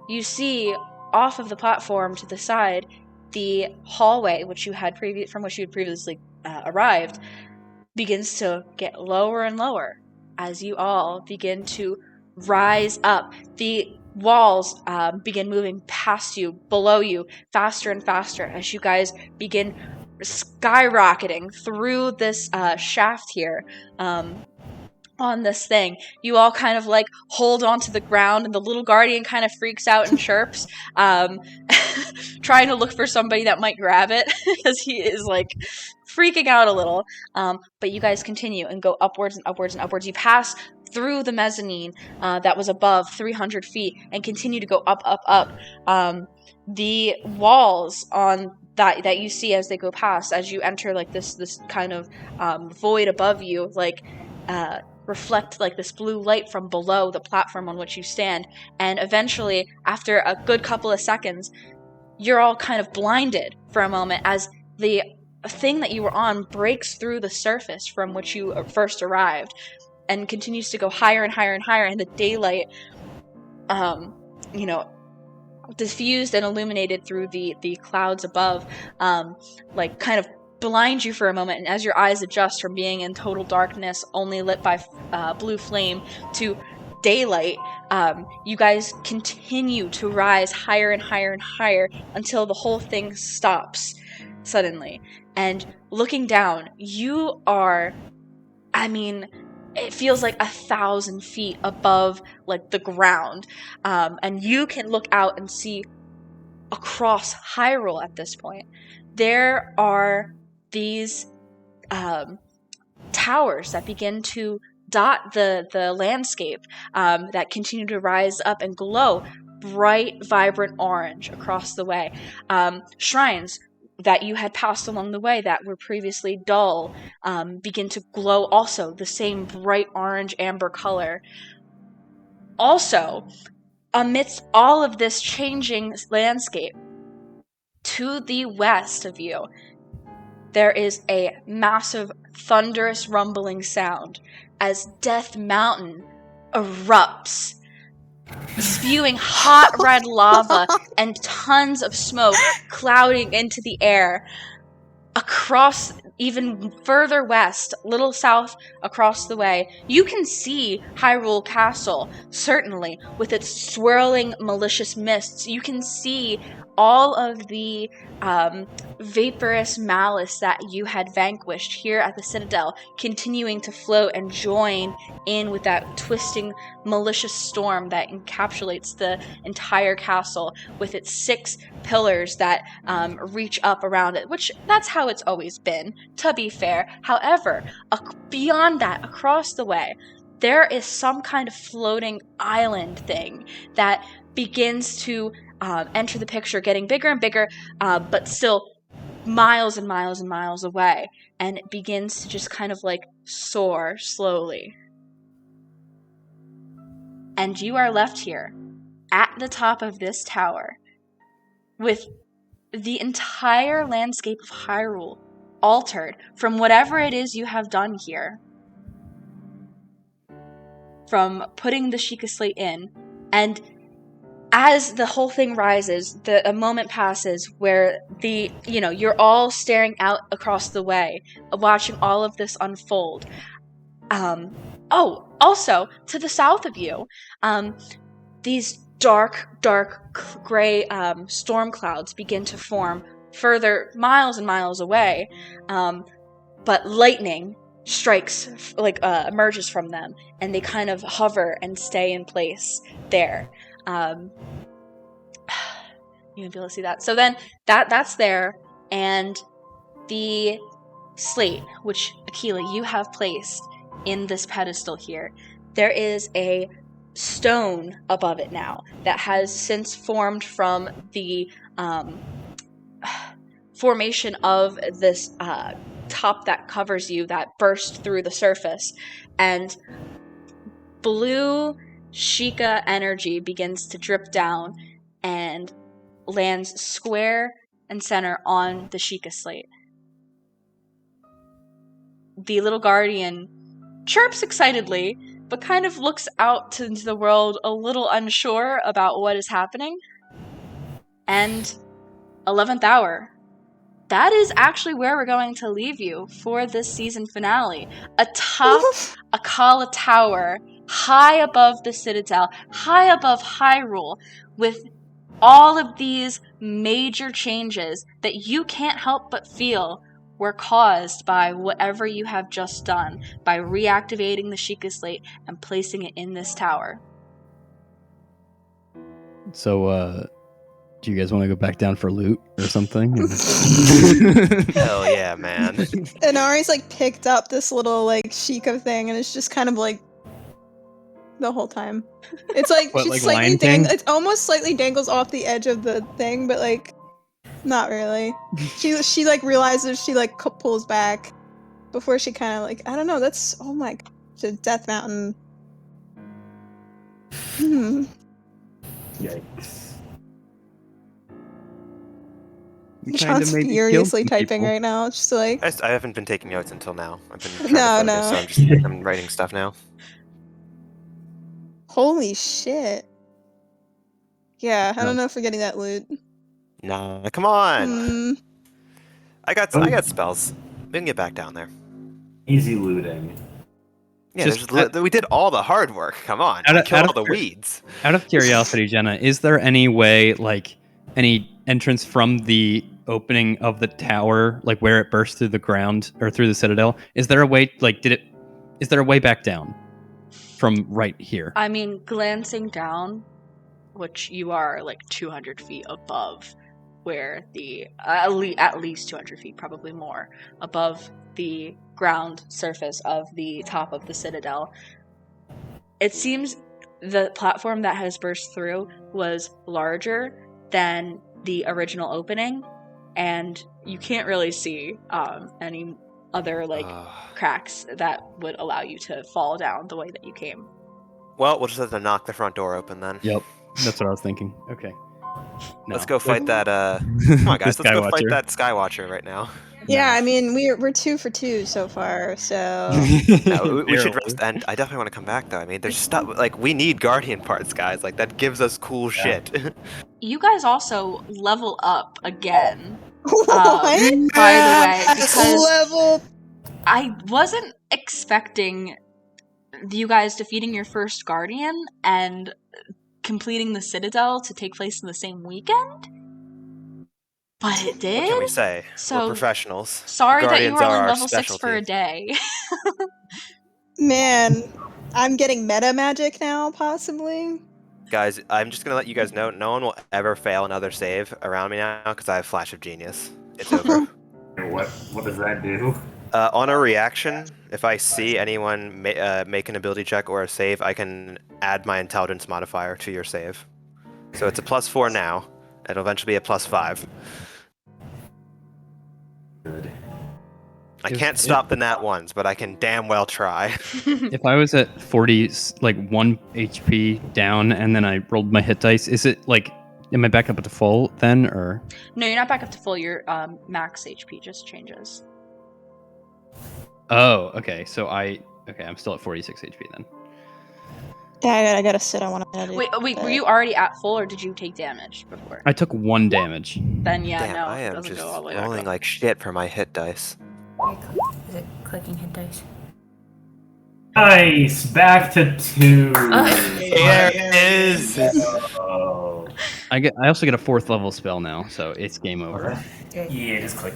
S3: you see off of the platform to the side the hallway from which you had previously arrived begins to get lower and lower as you all begin to rise up. The walls begin moving past you, below you, faster and faster as you guys begin skyrocketing through this shaft here. On this thing, you all kind of like hold onto the ground, and the little guardian kind of freaks out and chirps, trying to look for somebody that might grab it because he is like freaking out a little. But you guys continue and go upwards and upwards and upwards. You pass through the mezzanine that was above 300 feet and continue to go up, up, up. The walls on that you see as they go past, as you enter like this kind of void above you, like reflect like this blue light from below the platform on which you stand, and eventually, after a good couple of seconds, you're all kind of blinded for a moment as the thing that you were on breaks through the surface from which you first arrived and continues to go higher and higher and higher, and the daylight diffused and illuminated through the clouds above like kind of blind you for a moment, and as your eyes adjust from being in total darkness only lit by blue flame to daylight, you guys continue to rise higher and higher and higher until the whole thing stops suddenly. And looking down, you are, it feels like 1,000 feet above like the ground, and you can look out and see across Hyrule at this point. There are these towers that begin to dot the landscape, that continue to rise up and glow bright, vibrant orange across the way. Shrines that you had passed along the way that were previously dull begin to glow also the same bright orange amber color. Also, amidst all of this changing landscape, to the west of you, there is a massive thunderous rumbling sound as Death Mountain erupts, spewing hot red lava and tons of smoke clouding into the air. Across, even further west, little south across the way, you can see Hyrule Castle, certainly, with its swirling malicious mists. You can see all of the vaporous malice that you had vanquished here at the Citadel continuing to float and join in with that twisting malicious storm that encapsulates the entire castle with its 6 pillars that reach up around it, which that's how it's always been, to be fair. However, beyond that, across the way, there is some kind of floating island thing that begins to enter the picture, getting bigger and bigger, but still miles and miles and miles away, and it begins to just kind of like soar slowly. And you are left here at the top of this tower with the entire landscape of Hyrule altered from whatever it is you have done here, from putting the Sheikah Slate in. And as the whole thing rises, a moment passes where you're all staring out across the way, watching all of this unfold. Also, to the south of you, these dark gray storm clouds begin to form further miles and miles away, but lightning strikes, emerges from them, and they kind of hover and stay in place there. You won't be able to see that. So then that's there, and the slate, which Akkala, you have placed in this pedestal here, there is a stone above it now that has since formed from the formation of this top that covers you that burst through the surface, and blue Sheikah energy begins to drip down and lands square and center on the Sheikah Slate. The little guardian chirps excitedly, but kind of looks out into the world a little unsure about what is happening. And 11th hour. That is actually where we're going to leave you for this season finale. Atop Akkala Tower, high above the Citadel, high above Hyrule, with all of these major changes that you can't help but feel were caused by whatever you have just done, by reactivating the Sheikah Slate and placing it in this tower.
S2: So, do you guys want to go back down for loot or something?
S1: Hell yeah, man.
S4: And Ari's picked up this little Sheikah thing, and it's just kind of the whole time. It's like
S2: What,
S4: she's
S2: like
S4: slightly
S2: Lion King?
S4: It's almost slightly dangles off the edge of the thing, but like not really. She like realizes she like pulls back before she kind of like I don't know. That's oh my god, the Death Mountain.
S5: Yikes.
S4: John's furiously typing right now. It's just like
S1: I haven't been taking notes until now. I've been trying
S4: No,
S1: to focus,
S4: no.
S1: so I'm writing stuff now.
S4: holy shit. Yeah, I don't know if we're getting that loot.
S1: Nah, come on.
S4: Hmm.
S1: I got spells. We can get back down there.
S5: Easy looting.
S1: Yeah,
S2: Just
S1: we did all the hard work. Come on, kill all the weeds.
S2: Out of curiosity, Jenna, is there any way, like, any entrance from the opening of the tower, like where it burst through the ground or through the Citadel? Is there a way, like, is there a way back down from right here?
S3: I mean, glancing down, which you are like 200 feet above where the at least 200 feet, probably more, above the ground surface of the top of the Citadel. It seems the platform that has burst through was larger than the original opening, and you can't really see any other like cracks that would allow you to fall down the way that you came.
S1: Well, we'll just have to knock the front door open then.
S2: Yep, that's what I was thinking. Okay. No.
S1: Let's go fight that. Come on, guys. Let's go fight
S2: Skywatcher.
S1: that Skywatcher right now.
S4: Yeah, I mean we're 2 for 2 so far, so
S1: No, we should rest. And I definitely want to come back though. I mean, there's stuff like we need Guardian parts, guys. Like that gives us cool shit.
S3: You guys also level up again.
S4: what?
S3: By the way, because
S4: Level
S3: I wasn't expecting you guys defeating your first Guardian and completing the Citadel to take place in the same weekend, but it did.
S1: What can we say?
S3: So,
S1: we're professionals.
S3: Sorry that you
S1: Guardians
S3: were
S1: are
S3: on
S1: our
S3: level 6 for a
S1: specialty.
S3: day.
S4: Man, I'm getting meta magic now, possibly.
S1: Guys, I'm just gonna let you guys know, no one will ever fail another save around me now because I have Flash of Genius. It's over.
S5: What does that do?
S1: On a reaction, if I see anyone make an ability check or a save, I can add my intelligence modifier to your save. So it's a +4 now. It'll eventually be a +5.
S5: Good.
S1: I can't stop the nat ones, but I can damn well try.
S2: If I was at 40, like 1 HP down, and then I rolled my hit dice, is it like, am I back up to full then, or?
S3: No, you're not back up to full. Your max HP just changes.
S2: Oh, okay. So I'm still at 46 HP then.
S4: Yeah, I gotta sit on one of them.
S3: Wait, were you already at full, or did you take damage before?
S2: I took 1 damage.
S3: Then yeah,
S1: Damn,
S3: no,
S1: I
S3: it
S1: am
S3: doesn't
S1: just
S3: go all the way back
S1: rolling
S3: up.
S1: like shit for my hit dice.
S6: Is it clicking hit dice?
S5: Nice! Back to 2!
S1: There it is!
S5: Oh.
S2: I also get a 4th level spell now, so it's game over.
S5: Yeah, just click.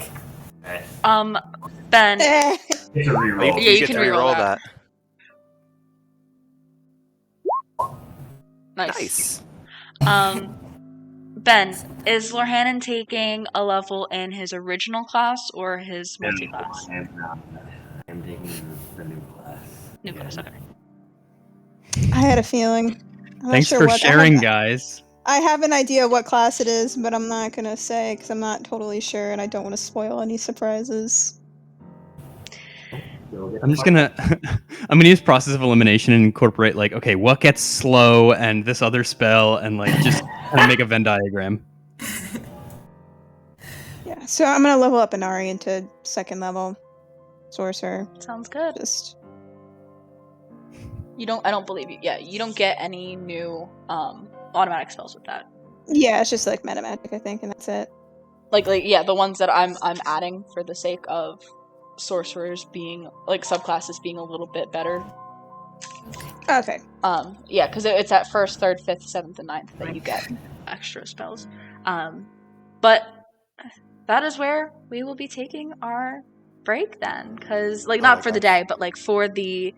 S3: Ben,
S4: Eh.
S5: It's a reroll.
S3: Yeah, you
S1: get
S3: can
S1: to
S3: reroll
S1: reroll
S3: that.
S1: Nice.
S3: Ben, is Lorhanan taking a level in his original class or his multi-class?
S5: I'm taking the new class.
S3: New class, okay.
S4: I had a feeling. I'm not
S2: Thanks
S4: sure
S2: for
S4: what-
S2: sharing, guys.
S4: I have an idea what class it is, but I'm not gonna say because I'm not totally sure, and I don't want to spoil any surprises.
S2: I'm just gonna I'm gonna use process of elimination and incorporate like, okay, what gets slow and this other spell, and like just kind of make a Venn diagram.
S4: Yeah, so I'm gonna level up Inari into 2nd level sorcerer.
S3: Sounds good.
S4: Just
S3: I don't believe you. Yeah, you don't get any new automatic spells with that.
S4: yeah, it's just like meta magic, I think, and that's it.
S3: Like yeah, the ones that I'm adding for the sake of sorcerers being like subclasses being a little bit better.
S4: Okay.
S3: Yeah, because it's at 1st, 3rd, 5th, 7th, and 9th that you get extra spells. But that is where we will be taking our break then, because like not for the day, but like for the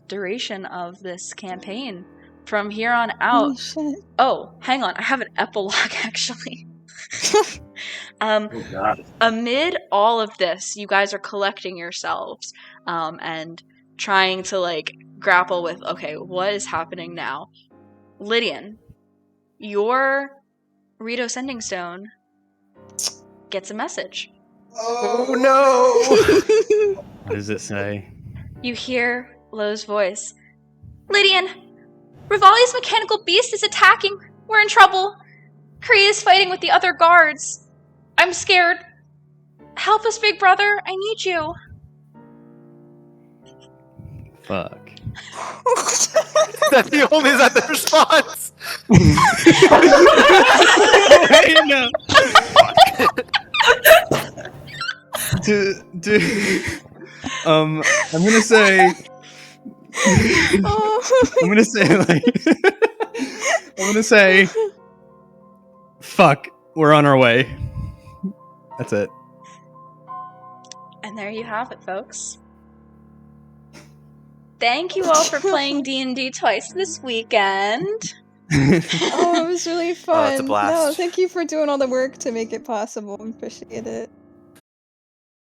S3: duration of this campaign. From here on out.
S4: Holy shit.
S3: Oh, hang on, I have an epilogue actually.
S5: Oh god.
S3: Amid all of this, you guys are collecting yourselves, and trying to like grapple with, okay, what is happening now? Lydian, your Rito Sending Stone gets a message.
S1: Oh no!
S2: What does it say?
S3: You hear Lo's voice. Lydian, Rivali's mechanical beast is attacking. We're in trouble. Kree is fighting with the other guards. I'm scared. Help us, big brother. I need you.
S2: Fuck.
S1: That's the only is that the response.
S2: Wait, no. I'm gonna say. I'm gonna say like. I'm gonna say. Fuck. We're on our way. That's it.
S3: And there you have it, folks. Thank you all for playing D&D twice this weekend.
S4: Oh, it was really fun.
S1: Oh, it's a blast.
S4: No, thank you for doing all the work to make it possible. Appreciate it.